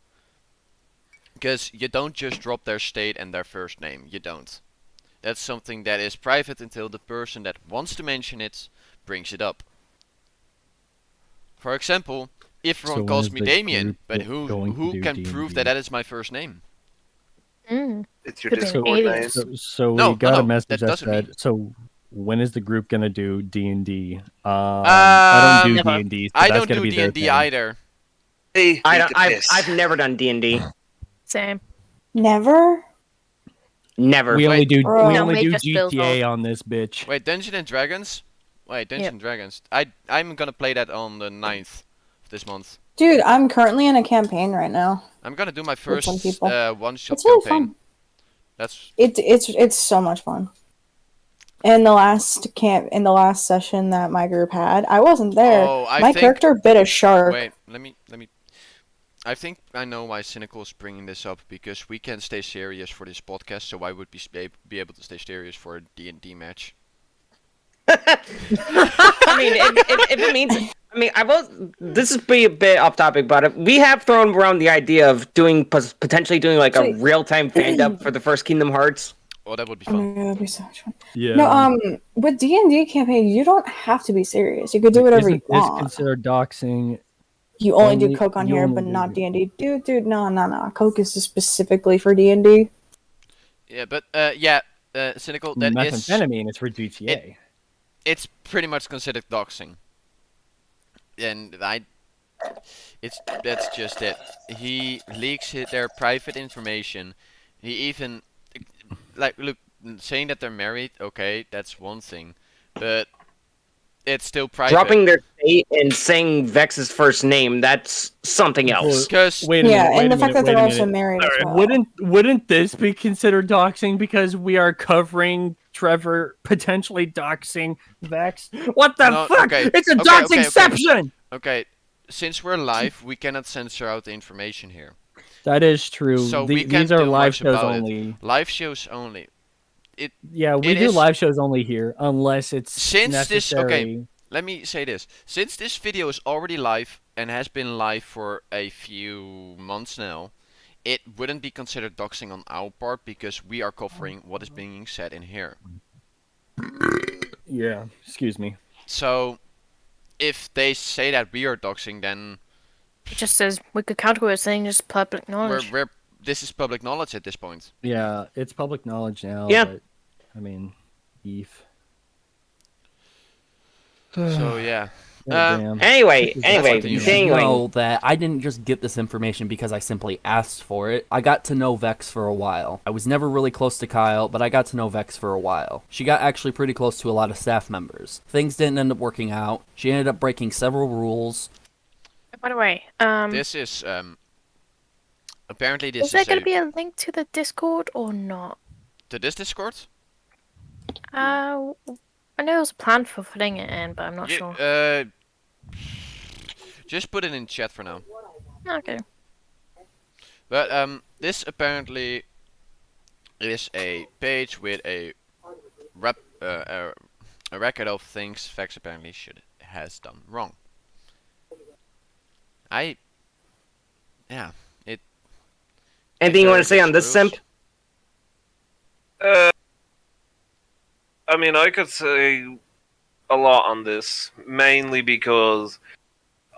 Because you don't just drop their state and their first name. You don't. That's something that is private until the person that wants to mention it brings it up. For example, if So everyone when calls is me the Damien, group but going who to do can prove that D&D? that is my first name? It's your Could be Discord aliens. name. So No, we got no, a message that that doesn't said, mean- so when is the group gonna do D&D? I don't do Never. D&D, so I that's don't gonna do be their D&D thing. either. Hey, I've never done D&D. Same. Never? We Never. Wait. only do Bro. we No, only we do just build GTA on this bitch. Wait, Dungeons and Dragons? Wait, Dungeons and Dragons. I'm gonna play that on the 9th of this month. Dude, I'm currently in a campaign right now. I'm gonna do my With some first people. one-shot It's really campaign. fun. That's It's so much fun. In the last session that my group had, I wasn't there. Oh, I my think- character bit a shark. Wait, let me. I think I know why Cynical is bringing this up, because we can stay serious for this podcast, so I would be able to stay serious for a D&D match. I mean, if it means, I mean, I will. This is be a bit off topic, but we have thrown around the idea of potentially doing like a Sweet. real-time fan-up for the first Kingdom Hearts. Oh, that would be Oh my fun. god, that'd be so much fun. Yeah. No, with D&D campaign, you don't have to be serious. You could do whatever you Isn't this want. considered doxing? You only do only- Coke on you here, only but do- not D&D. Dude, no. Coke is just specifically for D&D. Yeah, but Cynical. That is. Methamphetamine is for GTA. It's pretty much considered doxing. And that's just it. He leaks their private information. He even, look, saying that they're married, okay, that's one thing, but it's still private. Dropping their state and saying Vex's first name, that's something else. Because Wait a Yeah, minute, wait and a the fact minute, that wait they're a also minute. married as well. Wouldn't this be considered doxing because we are covering Trevor potentially doxing Vex? What the No, fuck? okay, It's a okay, dox okay, okay. exception. okay, since we're live, we cannot censor out the information here. That is true. So we can't these are do live much shows about it. only. Live shows only. Yeah, we It do is- live shows only here unless it's Since this- necessary. okay. Let me say this. Since this video is already live and has been live for a few months now, it wouldn't be considered doxing on our part because we are covering what is being said in here. Yeah, excuse me. So, if they say that we are doxing, then It just says we could counter it saying just public knowledge. this is public knowledge at this point. Yeah, it's public knowledge now. Yeah. But, I mean, beef. So yeah. Damn. Anyway, up to you. continuing. know that I didn't just get this information because I simply asked for it. I got to know Vex for a while. I was never really close to Kyle, but I got to know Vex for a while. She got actually pretty close to a lot of staff members. Things didn't end up working out. She ended up breaking several rules. By the way, This is apparently this is there is gonna be a link to the Discord or not? to this Discord. I know it was planned for putting it in, but I'm not You- sure. Just put it in chat for now. Okay. But this apparently is a page with a record of things Vex apparently has done wrong. Anything you want to say on this, rules. Simp? I mean, I could say a lot on this, mainly because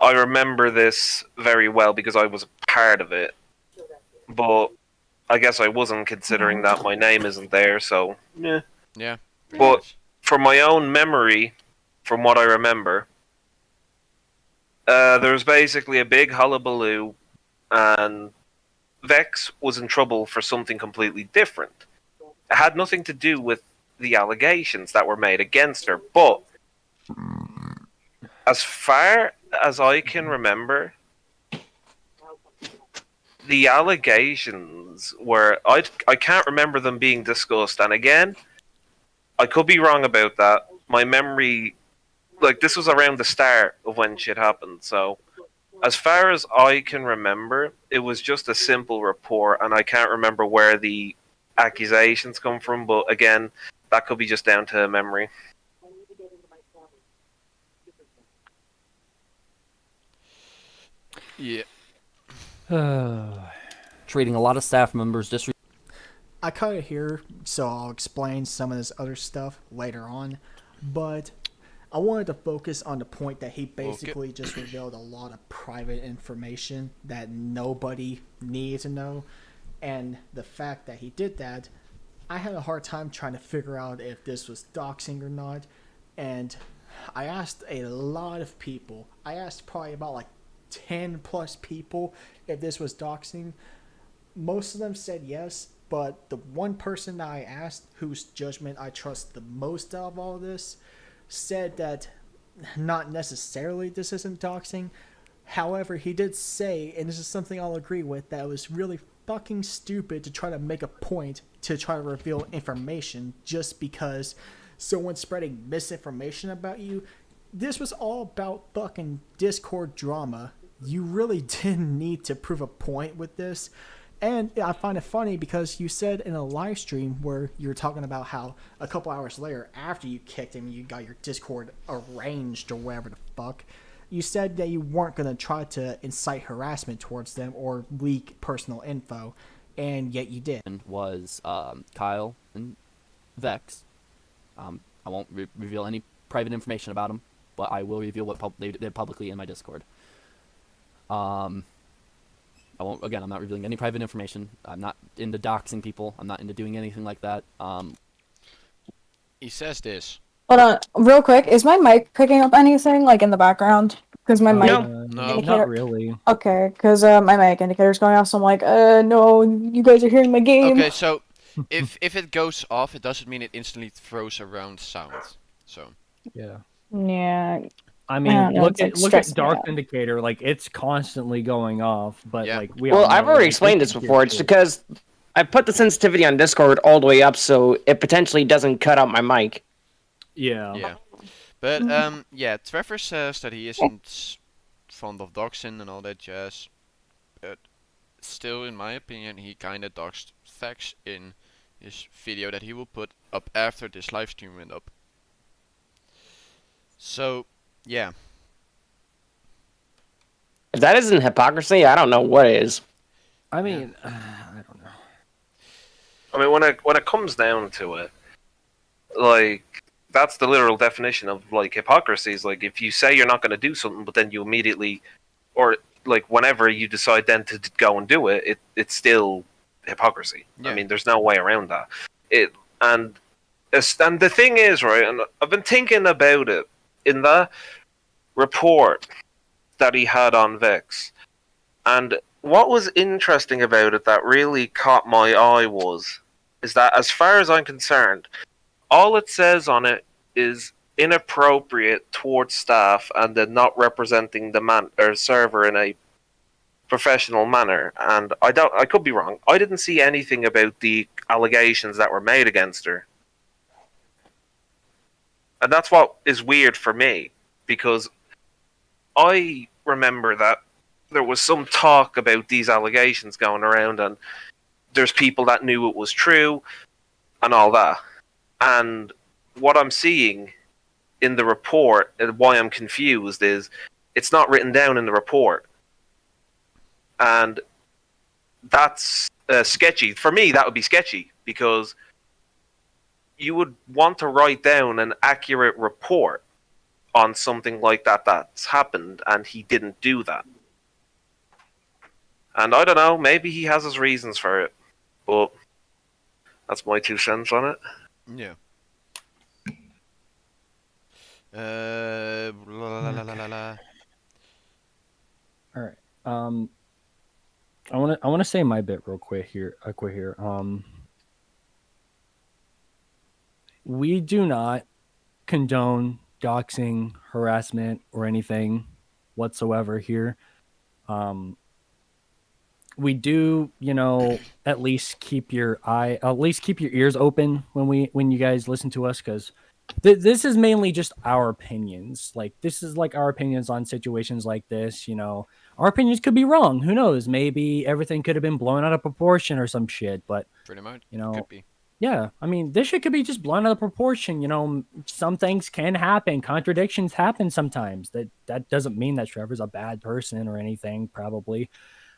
I remember this very well because I was a part of it. But I guess I wasn't, considering that my name isn't there, so yeah. Yeah. But from my own memory, from what I remember, there was basically a big hullabaloo, and Vex was in trouble for something completely different. It had nothing to do with the allegations that were made against her, but as far as I can remember, the allegations were... I can't remember them being discussed, and again, I could be wrong about that. My memory... Like, this was around the start of when shit happened, so... As far as I can remember, it was just a simple report, and I can't remember where the accusations come from, but again, that could be just down to memory. Yeah. Treating a lot of staff members I cut it here, so I'll explain some of this other stuff later on. But I wanted to focus on the point that he basically just revealed a lot of private information that nobody needed to know. And the fact that he did that, I had a hard time trying to figure out if this was doxing or not. And I asked a lot of people. I asked probably about like 10 plus people if this was doxing. Most of them said yes, but the one person that I asked, whose judgment I trust the most out of all this, said that not necessarily this isn't doxing. However, he did say, and this is something I'll agree with, that it was really fucking stupid to try to make a point to try to reveal information just because someone's spreading misinformation about you. This was all about fucking Discord drama. You really didn't need to prove a point with this. And I find it funny because you said in a live stream where you were talking about how a couple hours later, after you kicked him, you got your Discord arranged or whatever the fuck. You said that you weren't going to try to incite harassment towards them or leak personal info, and yet you did. was Kyle and Vex. I won't reveal any private information about them, but I will reveal what they did publicly in my Discord. I won't. Again, I'm not revealing any private information. I'm not into doxing people. I'm not into doing anything like that. He says this. Hold on, real quick. Is my mic picking up anything like in the background? Because my mic No. Not really. Okay, because my mic indicator's going off. So I'm like, no, you guys are hearing my game. Okay, so if it goes off, it doesn't mean it instantly throws around sound. So. Yeah. Yeah. I mean, look at Dark out. Indicator. Like, it's constantly going off, but Yeah. like we. Well, all know, I've already like, explained this before. It's because I put the sensitivity on Discord all the way up, so it potentially doesn't cut out my mic. Yeah. Yeah. But yeah, Trevor says that he isn't fond of doxing and all that jazz. But still, in my opinion, he kind of doxed Vex in his video that he will put up after this live stream went up. So, yeah. If that isn't hypocrisy, I don't know what is. I mean, I don't know. I mean, when it comes down to it, like, that's the literal definition of, like, hypocrisy. Is like, if you say you're not going to do something, but then you immediately, or like whenever you decide then to go and do it, it's still hypocrisy. Yeah. I mean, there's no way around that. And the thing is, right, and I've been thinking about it in the report that he had on Vex, and what was interesting about it that really caught my eye is that, as far as I'm concerned, all it says on it is inappropriate towards staff and then not representing the server in a professional manner. And I could be wrong. I didn't see anything about the allegations that were made against her. And that's what is weird for me, because I remember that there was some talk about these allegations going around, and there's people that knew it was true and all that. And what I'm seeing in the report, and why I'm confused, is it's not written down in the report. And that's sketchy. For me, that would be sketchy, because you would want to write down an accurate report on something like that that's happened, and he didn't do that. And I don't know, maybe he has his reasons for it, but that's my 2 cents on it. Yeah. La, la, la, la, la, la. All right. I want to say my bit real quick here. We do not condone doxing, harassment, or anything whatsoever here. We do, at least keep your ears open when you guys listen to us, because this is mainly just our opinions. Like, this is like our opinions on situations like this. Our opinions could be wrong. Who knows? Maybe everything could have been blown out of proportion or some shit. But Pretty much. Could be. Yeah, I mean, this shit could be just blown out of proportion. Some things can happen. Contradictions happen sometimes. That doesn't mean that Trevor's a bad person or anything, probably.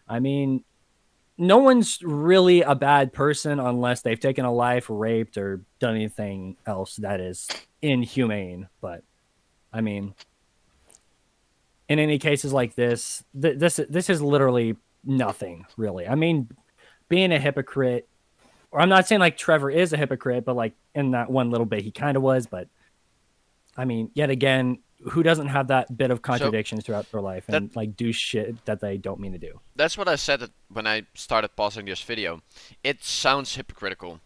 I mean, no one's really a bad person unless they've taken a life, raped, or done anything else that is inhumane. But, I mean, in any cases like this, this is literally nothing, really. I mean, being a hypocrite, or I'm not saying like Trevor is a hypocrite, but like in that one little bit, he kind of was. But I mean, yet again, who doesn't have that bit of contradictions throughout their life and like do shit that they don't mean to do? That's what I said when I started pausing this video. It sounds hypocritical.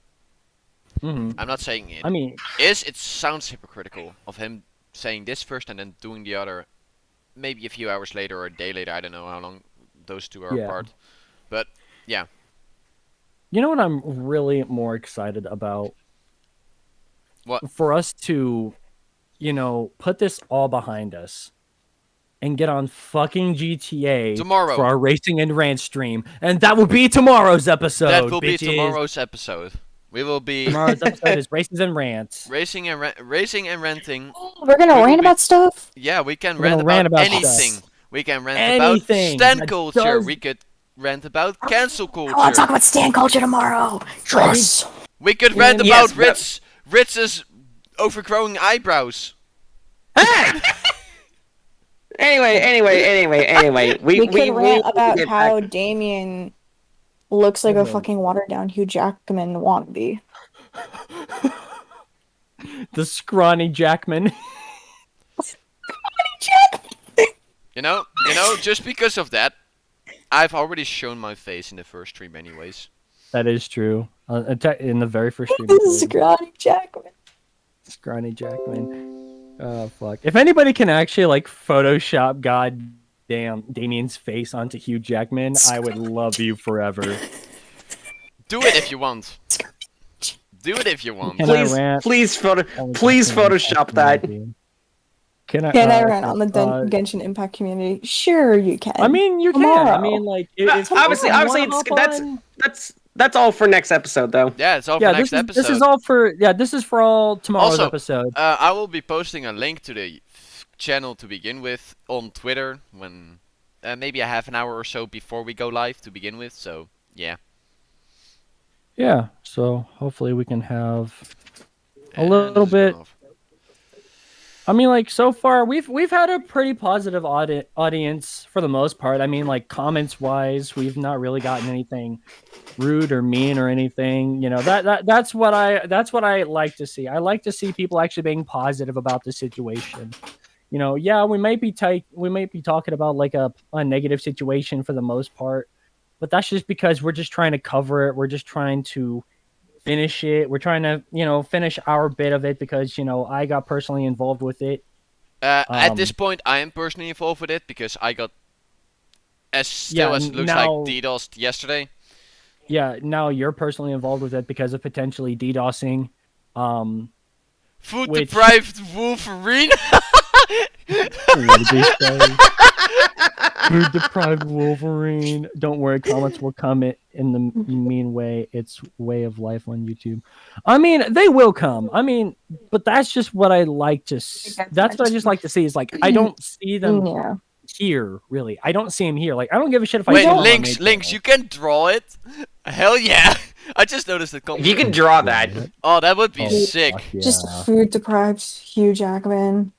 Mm-hmm. I'm not saying it. I mean, it sounds hypocritical of him saying this first and then doing the other, maybe a few hours later or a day later. I don't know how long those two are apart. But yeah. You know what I'm really more excited about? What? For us to, put this all behind us and get on fucking GTA tomorrow for our racing and rant stream. And that will be tomorrow's episode. That will be tomorrow's episode. We will be... Tomorrow's episode is races and rants. Racing and ranting. We're going to rant about stuff? Yeah, we can rant about anything. Stuff. We can rant about stan culture. We could rant about cancel culture. I want to talk about stan culture tomorrow. Yes. We could rant about Ritz's overgrowing eyebrows. Hey! Anyway. We could rant about how Damien looks like a fucking watered down Hugh Jackman wannabe. The scrawny Jackman. You know, just because of that, I've already shown my face in the first stream anyways. That is true. In the very first stream. Scrawny Jackman. Scrawny Jackman. Oh, fuck. If anybody can actually, like, Photoshop goddamn Damien's face onto Hugh Jackman, I would love you forever. Do it if you want. Do it if you want. Please Photoshop that. Can I rant on the Genshin Impact community? Sure, you can. I mean, you can. I mean, like, obviously, that's all for next episode, though. Yeah, it's all for next episode. This is for all tomorrow's episode. I will be posting a link to the channel to begin with on Twitter when maybe a half an hour or so before we go live to begin with. So yeah. Yeah. So hopefully we can have a little bit. I mean, like, so far we've had a pretty positive audience for the most part. I mean, like, comments wise, we've not really gotten anything rude or mean or anything. That's what I like to see. I like to see people actually being positive about the situation. Yeah, we might be talking about like a negative situation for the most part, but that's just because we're just trying to cover it. We're just trying to finish it. We're trying to, finish our bit of it because, I got personally involved with it. At this point, I am personally involved with it because I got, as it looks like, DDoSed yesterday. Yeah, now you're personally involved with it because of potentially DDoSing. Food deprived Wolverine. Food deprived Wolverine. Don't worry, comments will come in the mean way. It's way of life on YouTube. I mean, they will come. I mean, but that's just what I like to. That's what I just like to see. Is like I don't see them here really. I don't see them here. Like I don't give a shit if I Wait, see them on links, my you can draw it. Hell yeah! I just noticed it. If you can draw that. Oh, that would be sick. Yeah. Just food deprived Hugh Jackman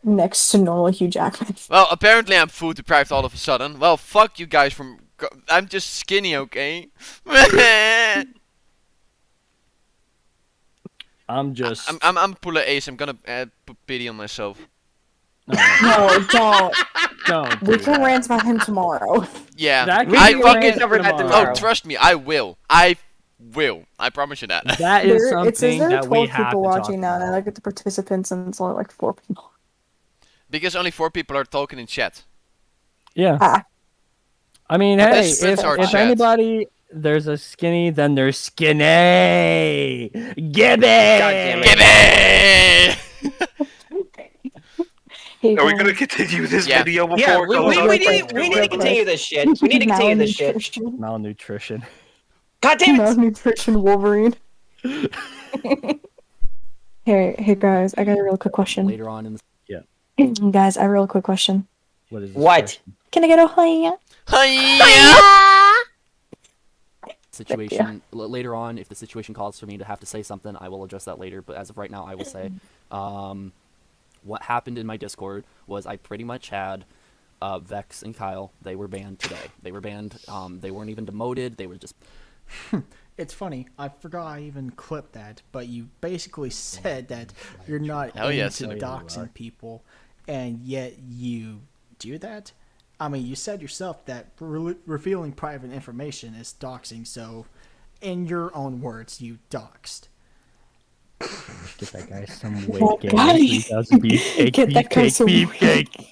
next to normal Hugh Jackman. Well, apparently I'm food deprived all of a sudden. Well, fuck you guys from. I'm just skinny, okay? I'm just. I'm Puller Ace. I'm gonna put pity on myself. No, don't. Don't. We can rant about him tomorrow. Yeah, That can I be fucking. cover that Oh, tomorrow. trust me, I will. I promise you that. That is It something says there are that we 12 have people to talk watching now, and I about. look at the participants, and it's only like 4 people. Because only 4 people are talking in chat. Yeah. Ah. I mean, But hey, this is our if chat. anybody, there's a skinny, then there's skinny. Gibby! God damn it. Give it! Hey, Are we guys. gonna continue this Yeah. video before Yeah, it goes on? we need to continue this shit. We need to continue this shit. Malnutrition. Malnutrition. God damn it! Malnutrition Wolverine. Hey guys, I got a real quick question. Later on in the Guys, I have a real quick question. What is this What? question? Can I get a hiya? Hiya! situation later on, if the situation calls for me to have to say something, I will address that later. But as of right now, I will say, what happened in my Discord was I pretty much had Vex and Kyle. They were banned today. They were banned. They weren't even demoted. They were just. It's funny. I forgot I even clipped that, but you basically said that you're not Hell yes. into doxing people, and yet you do that. I mean, you said yourself that revealing private information is doxing. So, in your own words, you doxed. Get that guy some That weight gain. guy- He does beefcake, Get that guy some beefcake.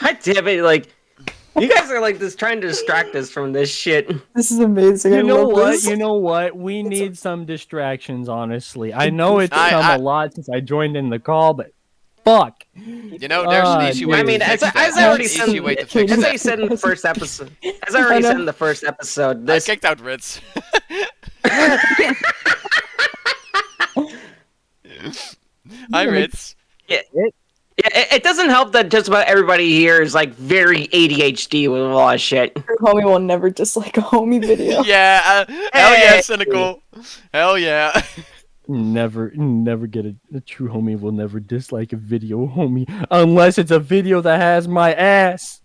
God damn it! Like, you guys are like just trying to distract us from this shit. This is amazing. I You know love what? this. You know what? We need some distractions, honestly. I know it's come a lot since I joined in the call, but fuck. You know, there's an easy way I mean, to as fix that. I already There's an easy way to said, fix as that. I said in the first episode, as I already said in the first episode, I this kicked out Ritz. Hi, Ritz. it doesn't help that just about everybody here is like very ADHD with a lot of shit. Your homie will never dislike a homie video. Yeah, hell yeah, cynical. Hell yeah. Never get a true homie will never dislike a video, homie, unless it's a video that has my ass.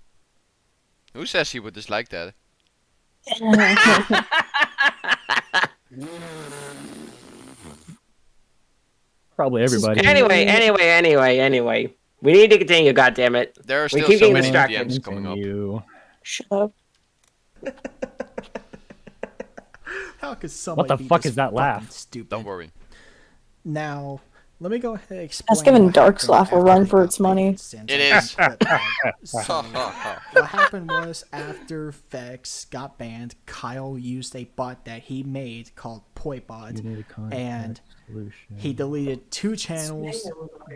Who says he would dislike that? Probably everybody. Anyway. We need to continue, goddammit. There are We still keep so getting many distracted. DMs coming up. You. Shut up. How could somebody the be fuck this is that fucking laugh? Stupid. Don't worry. Now, let me go ahead and explain. That's giving what Dark's happened laugh a after run I for got its money. banned since It I is. clipped that. So, what happened was after Vex got banned, Kyle used a bot that he made called PoiBot, and he deleted 2 channels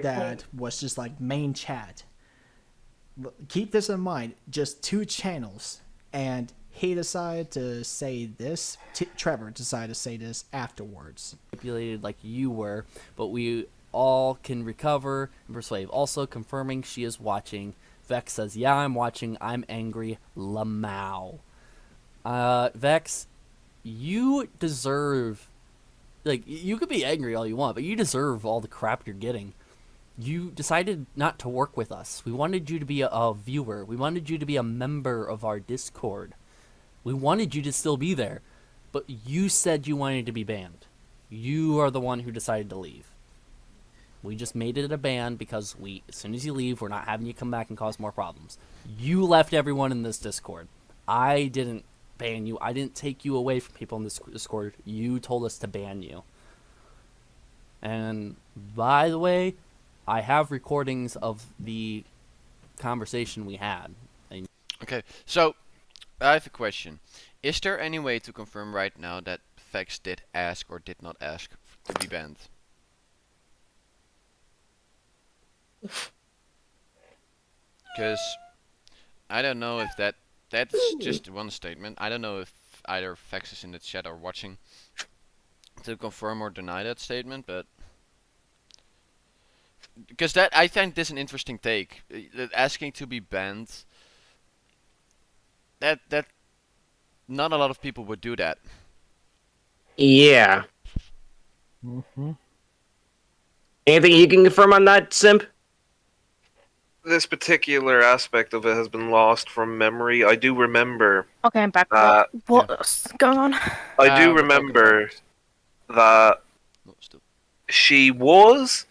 that was just like main chat. Keep this in mind, just 2 channels, and he decided to say this. Trevor decided to say this afterwards. Manipulated like you were, but we all can recover and persuade. Also confirming she is watching. Vex says, yeah, I'm watching. I'm angry. Lamau. Vex, you deserve... Like, you could be angry all you want, but you deserve all the crap you're getting. You decided not to work with us. We wanted you to be a viewer. We wanted you to be a member of our Discord. We wanted you to still be there. But you said you wanted to be banned. You are the one who decided to leave. We just made it a ban because as soon as you leave, we're not having you come back and cause more problems. You left everyone in this Discord. I didn't ban you. I didn't take you away from people in this Discord. You told us to ban you. And by the way, I have recordings of the conversation we had. Okay, so I have a question. Is there any way to confirm right now that Vex did ask or did not ask to be banned? Because I don't know if that's just one statement. I don't know if either Vexus in the chat are watching to confirm or deny that statement, but because I think this is an interesting take. That asking to be banned. That not a lot of people would do that. Yeah. Mm-hmm. Anything you can confirm on that, Simp? This particular aspect of it has been lost from memory. I do remember. Okay, I'm back. What's going on? I do We're talking remember about- that she was.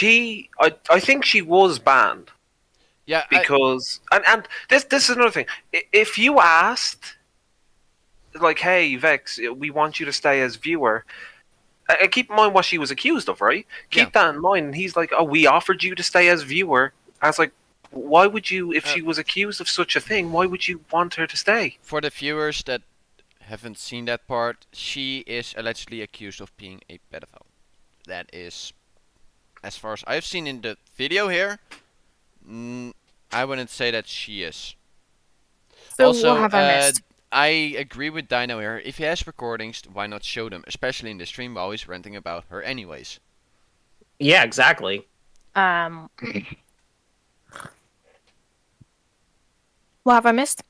I think she was banned. Yeah, Because and this is another thing. If you asked, like, hey Vex, we want you to stay as viewer. Keep in mind what she was accused of, right? Keep that in mind. And he's like, oh, we offered you to stay as viewer. I was like, why would you, if she was accused of such a thing, why would you want her to stay? For the viewers that haven't seen that part, she is allegedly accused of being a pedophile. That is, as far as I've seen in the video here, I wouldn't say that she is. So Also, what have I missed? I agree with Dino here. If he has recordings, why not show them? Especially in the stream while he's ranting about her anyways. Yeah, exactly. What have I missed?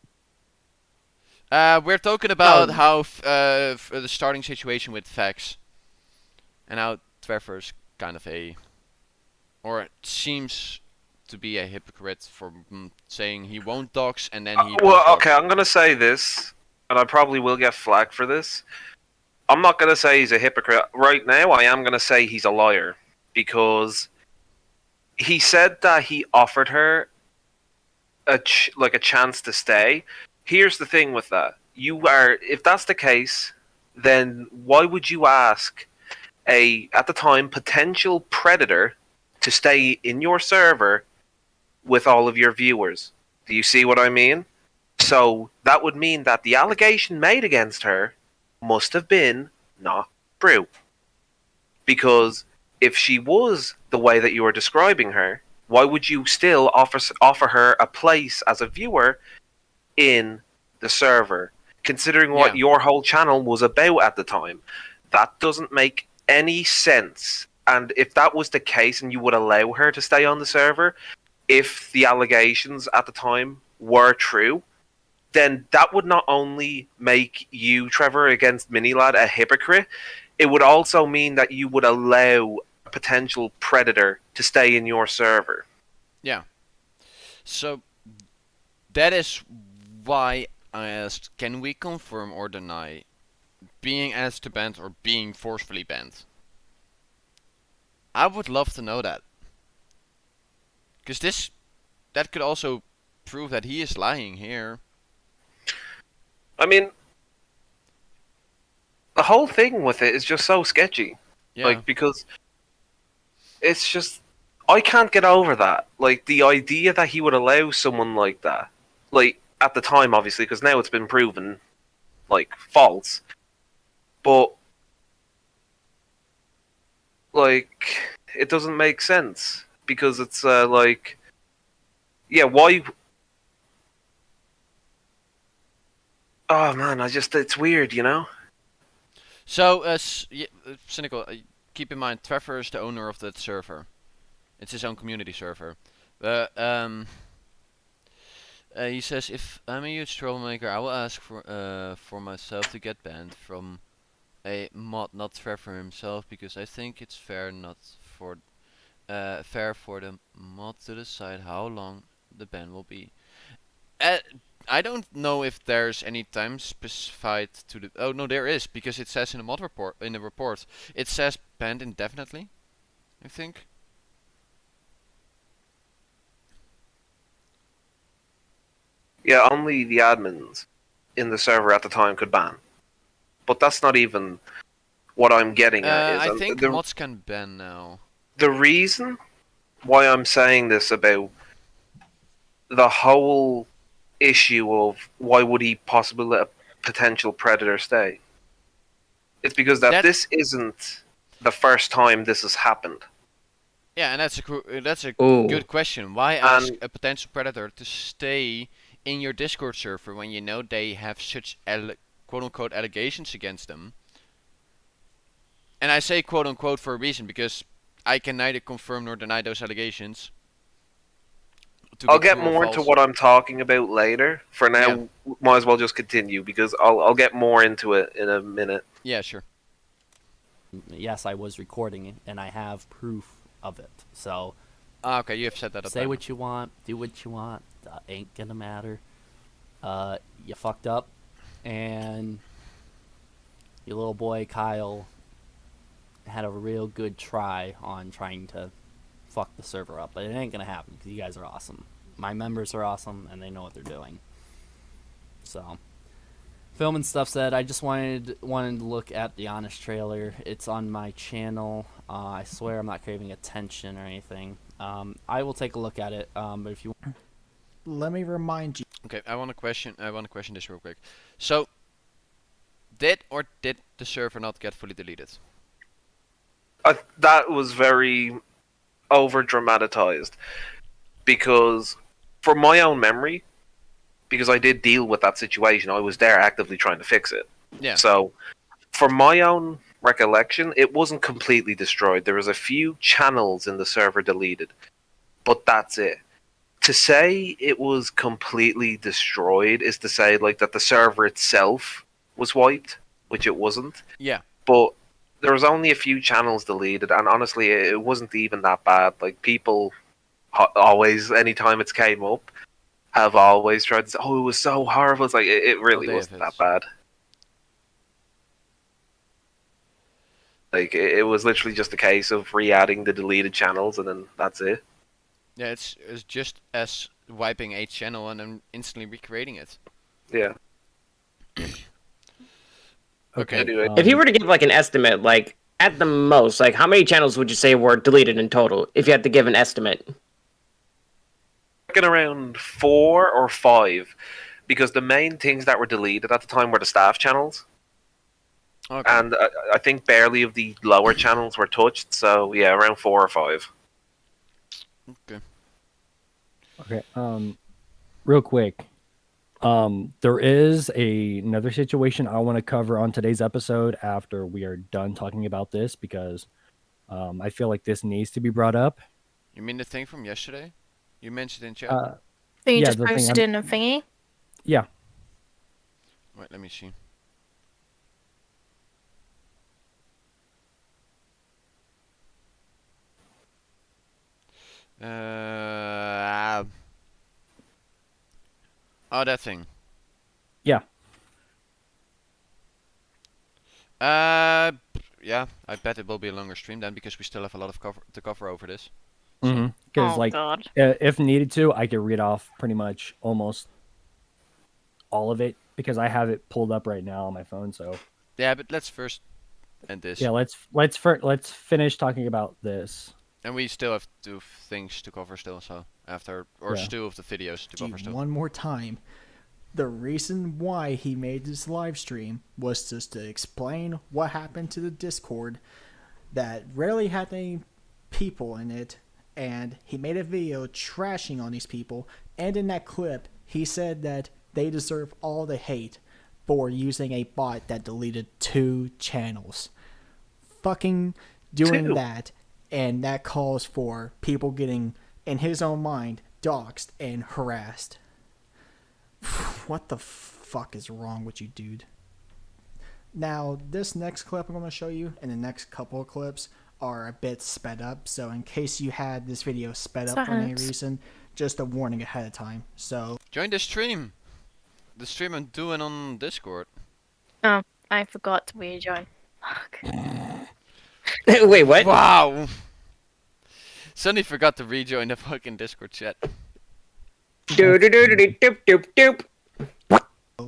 We're talking about how the starting situation with Vex. And how Trevor's kind of or it seems to be a hypocrite for saying he won't dox and then he well, does okay, dox. I'm gonna say this, and I probably will get flagged for this. I'm not gonna say he's a hypocrite right now. I am gonna say he's a liar because he said that he offered her a chance to stay. Here's the thing with that: if that's the case, then why would you ask at the time potential predator to stay in your server with all of your viewers? Do you see what I mean? So that would mean that the allegation made against her must have been not true. Because if she was the way that you are describing her, why would you still offer her a place as a viewer in the server, considering what your whole channel was about at the time? That doesn't make any sense. And if that was the case and you would allow her to stay on the server, if the allegations at the time were true, then that would not only make you, Trevor, against Minilad a hypocrite, it would also mean that you would allow a potential predator to stay in your server. Yeah. So that is why I asked, can we confirm or deny being asked to banned or being forcefully banned? I would love to know that. Because that could also prove that he is lying here. I mean, the whole thing with it is just so sketchy. Yeah. Like, because it's just, I can't get over that. Like, the idea that he would allow someone like that, like, at the time, obviously, because now it's been proven, like, false. But, like, it doesn't make sense. Because it's, like, yeah, why... Oh, man, it's weird, you know? So, Cynical, keep in mind, Trevor is the owner of that server. It's his own community server. He says, if I'm a huge troublemaker, I will ask for myself to get banned from a mod, not Trevor himself, because I think it's fair for the mod to decide how long the ban will be. I don't know if there's any time specified to the. Oh no, there is, because it says in the mod report. In the report, it says banned indefinitely, I think. Yeah, only the admins in the server at the time could ban. But that's not even what I'm getting at. I think mods can ban now. The reason why I'm saying this about the whole issue of why would he possibly let a potential predator stay, it's because that this isn't the first time this has happened. Yeah, and that's a Ooh. good question. Why ask a potential predator to stay in your Discord server when you know they have such quote-unquote allegations against them? And I say quote-unquote for a reason, because I can neither confirm nor deny those allegations. I'll get more into what I'm talking about later. For now, might as well just continue, because I'll get more into it in a minute. Yeah, sure. Yes, I was recording it, and I have proof of it. So, okay, you have set that up. Say what you want, do what you want. Ain't gonna matter. You fucked up, and your little boy Kyle had a real good try on trying to fuck the server up, but it ain't gonna happen because you guys are awesome. My members are awesome, and they know what they're doing. So, film and stuff said, I just wanted to look at the Honest trailer. It's on my channel. I swear I'm not craving attention or anything. I will take a look at it. But if you let me remind you. Okay, I want to question this real quick. So, did the server not get fully deleted? That was very over dramatized, because from my own memory, because I did deal with that situation, I was there actively trying to fix it. Yeah. So, from my own recollection, it wasn't completely destroyed. There was a few channels in the server deleted, but that's it. To say it was completely destroyed is to say like that the server itself was wiped, which it wasn't. Yeah. But there was only a few channels deleted, and honestly, it wasn't even that bad. Like, people always, anytime it's came up, have always tried to say, oh, it was so horrible. It's like, it really wasn't that bad. Like, it was literally just a case of re-adding the deleted channels, and then that's it. Yeah, it's just as wiping a channel and then instantly recreating it. Yeah. Okay. Anyway. If you were to give like an estimate, like at the most, like how many channels would you say were deleted in total? If you had to give an estimate, I reckon around 4 or 5, because the main things that were deleted at the time were the staff channels. Okay. And I think barely of the lower channels were touched. So yeah, around 4 or 5. Okay. Okay. Real quick. There is another situation I want to cover on today's episode after we are done talking about this, because I feel like this needs to be brought up. You mean the thing from yesterday? You mentioned in chat? So you just posted it in a thingy? Yeah. Wait, let me see. Oh, that thing. Yeah. Yeah, I bet it will be a longer stream then, because we still have a lot of to cover over this. Because God. If needed to, I could read off pretty much almost all of it, because I have it pulled up right now on my phone. So yeah, but let's first end this. Yeah, let's finish talking about this. And we still have 2 things to cover still, so after, or 2 of the videos to cover still. One more time. The reason why he made this live stream was just to explain what happened to the Discord that rarely had any people in it, and he made a video trashing on these people, and in that clip he said that they deserve all the hate for using a bot that deleted 2 channels. Fucking doing 2. that, and that calls for people getting, in his own mind, doxxed and harassed. What the fuck is wrong with you, dude? Now, this next clip I'm going to show you, and the next couple of clips, are a bit sped up. So in case you had this video sped up for any reason, just a warning ahead of time. So join the stream. The stream I'm doing on Discord. Oh, I forgot to rejoin. Fuck. Wait, what? Wow. Suddenly forgot to rejoin the fucking Discord chat. Doop doop doop doop doop.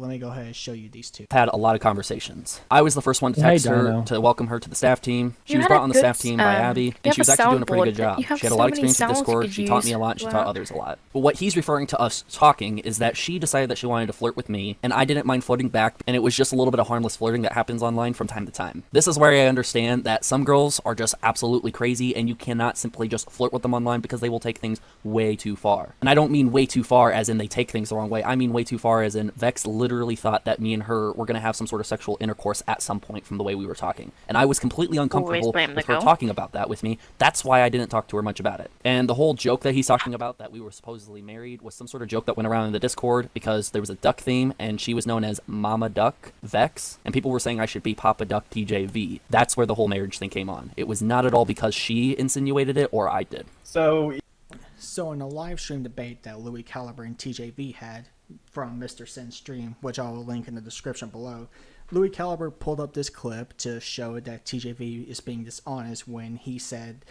let me go ahead and show you these two. Had a lot of conversations. I was the first one to text her to welcome her to the staff team. She was brought on the staff team by Abby, and she was actually doing a pretty good job. She had a lot of experience with Discord. She taught me a lot. She taught others a lot. But what he's referring to us talking is that she decided that she wanted to flirt with me, and I didn't mind flirting back, and it was just a little bit of harmless flirting that happens online from time to time. This is where I understand that some girls are just absolutely crazy, and you cannot simply just flirt with them online because they will take things way too far. And I don't mean way too far as in they take things the wrong way. I mean way too far as in Vex literally thought that me and her were going to have some sort of sexual intercourse at some point from the way we were talking. And I was completely uncomfortable with her talking about that with me. That's why I didn't talk to her much about it. And the whole joke that he's talking about, that we were supposedly married, was some sort of joke that went around in the Discord because there was a duck theme and she was known as Mama Duck Vex, and people were saying I should be Papa Duck TJV. That's where the whole marriage thing came on. It was not at all because she insinuated it or I did. So in a live stream debate that Louis Caliber and TJV had from Mr. Sin's stream, which I will link in the description below, Louis Caliber pulled up this clip to show that TJV is being dishonest when he said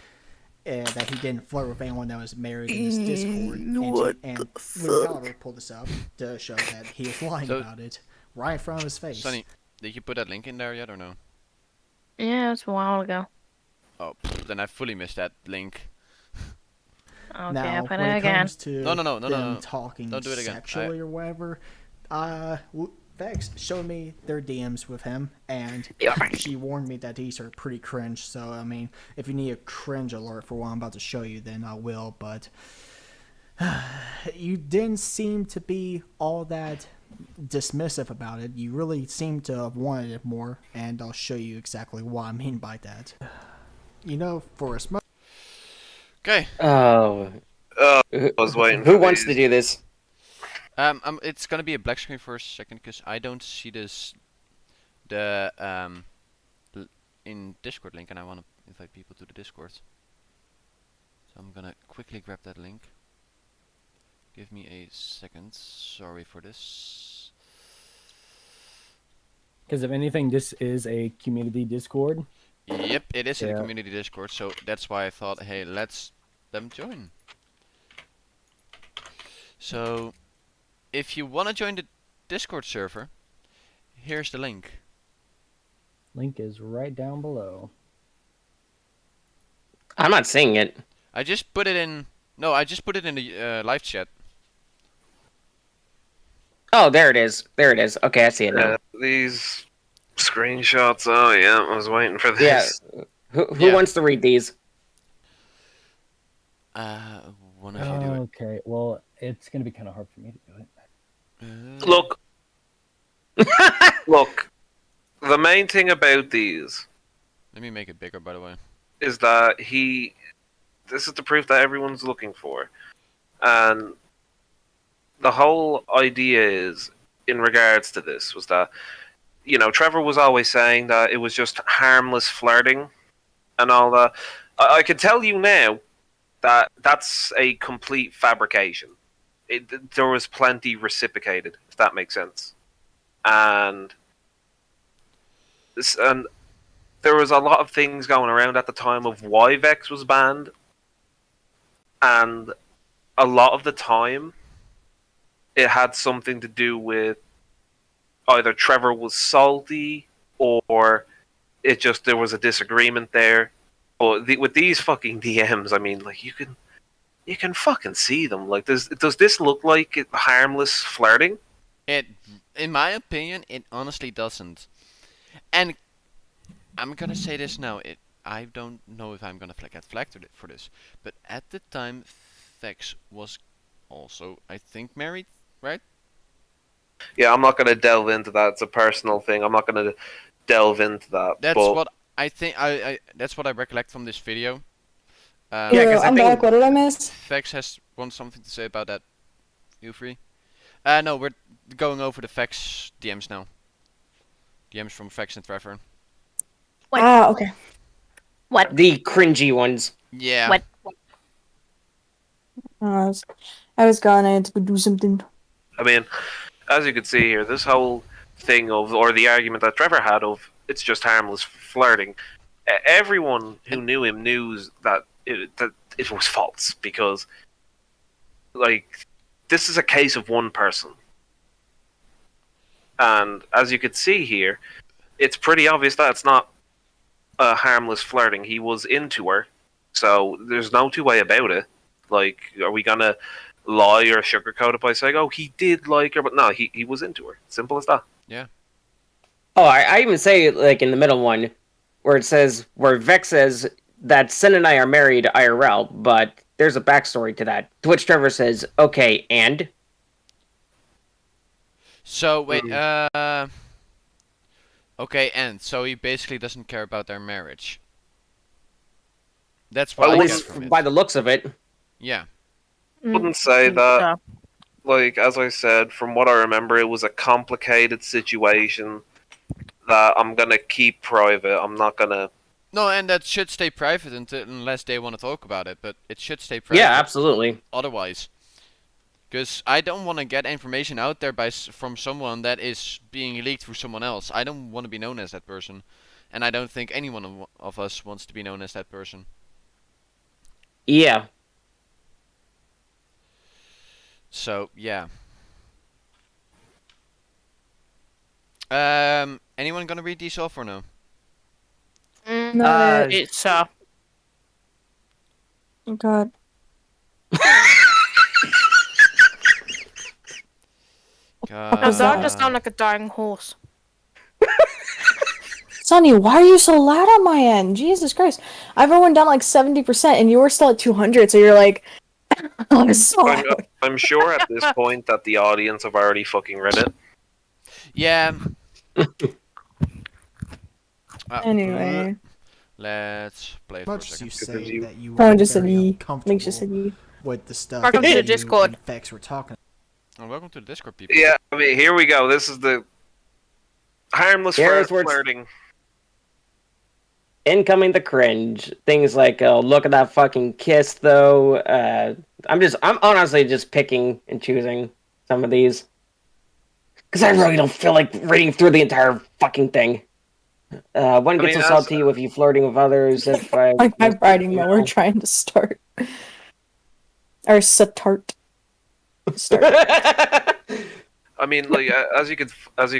that he didn't flirt with anyone that was married in his Discord. And Louis Caliber pulled this up to show that he is lying about it right in front of his face. Sonny, did you put that link in there yet or no? Yeah, it was a while ago. Oh, then I fully missed that link. Okay, now, I'll put when it again. Comes to no. talking Don't do it again. sexually or whatever, Vex showed me their DMs with him, and she warned me that these are pretty cringe. So, I mean, if you need a cringe alert for what I'm about to show you, then I will. But you didn't seem to be all that dismissive about it. You really seem to have wanted it more, and I'll show you exactly what I mean by that. You know, for a smoke. Okay. Oh. I was waiting. Who wants to do this? It's gonna be a black screen for a second because I don't see this in Discord link, and I want to invite people to the Discord. So I'm gonna quickly grab that link. Give me a second. Sorry for this. Because if anything, this is a community Discord. Yep, it is in the community Discord, so that's why I thought, hey, let's them join. So, if you want to join the Discord server, here's the link. Link is right down below. I'm not seeing it. I just put it in. No, I just put it in the live chat. Oh, there it is. There it is. Okay, I see it now. These screenshots. Oh yeah, I was waiting for this. Yeah. Who wants to read these? One of you do it. Okay, well, it's gonna be kind of hard for me to do it. Look. Look. The main thing about these. Let me make it bigger, by the way. Is that this is the proof that everyone's looking for. And the whole idea is, in regards to this, was that, you know, Trevor was always saying that it was just harmless flirting and all that. I can tell you now that that's a complete fabrication. There was plenty reciprocated, if that makes sense. And there was a lot of things going around at the time of why Vex was banned. And a lot of the time, it had something to do with either Trevor was salty or there was a disagreement there. But with these fucking DMs, I mean, like, you can fucking see them. Like, does this look like harmless flirting? In my opinion, it honestly doesn't. And I'm gonna say this now. I don't know if I'm gonna get flagged for this, but at the time, Vex was also, I think, married, right? Yeah, I'm not gonna delve into that. It's a personal thing. I'm not gonna delve into that. That's what I think. That's what I recollect from this video. Yeah, I'm back. What did I miss? Vex wants something to say about that. You free? No, we're going over the Vex DMs now. DMs from Vex and Trevor. What? Ah, okay. What? The cringy ones. Yeah. What? I was gone. I had to go do something. I mean, as you can see here, this whole thing or the argument that Trevor had of it's just harmless flirting, everyone who knew him knew that it was false, because, like, this is a case of one person. And as you could see here, it's pretty obvious that it's not a harmless flirting. He was into her, so there's no two way about it. Like, are we gonna lie or sugarcoat it by saying, "Oh, he did like her," but no, he was into her. Simple as that. Yeah. Oh, I even say, like, in the middle one, where it says, where Vex says that Sin and I are married IRL, but there's a backstory to that. To which Trevor says, okay, and? So, wait, okay, and so he basically doesn't care about their marriage. That's what At I get least from it. by the looks of it. Yeah. Wouldn't say that. Like, as I said, from what I remember, it was a complicated situation that I'm gonna keep private. I'm not gonna. No, and that should stay private unless they want to talk about it, but it should stay private. Yeah, absolutely. Otherwise. Because I don't want to get information out there from someone that is being leaked through someone else. I don't want to be known as that person. And I don't think anyone of us wants to be known as that person. Yeah. So, yeah. Anyone gonna read these off or no? No, It's oh God. Does that just sound like a dying horse? Sonny, why are you so loud on my end? Jesus Christ. I've went down like 70% and you were still at 200, so you're like, I'm so loud. I'm sure at this point that the audience have already fucking read it. Yeah. Anyway. Let's play for a Much as you second. say that you Oh, were just said very ye. uncomfortable Link just said ye. with the stuff Welcome to that the you Discord. and Vex were talking. Oh, welcome to the Discord, people. Yeah, I mean, here we go. This is the harmless Here's where it's- flirting. Incoming the cringe. Things like, look at that fucking kiss, though. I'm honestly just picking and choosing some of these. Because I really don't feel like reading through the entire fucking thing. One gets so salty with you flirting with others. If I Like my writing that we're trying to start. Or start. I mean, like as you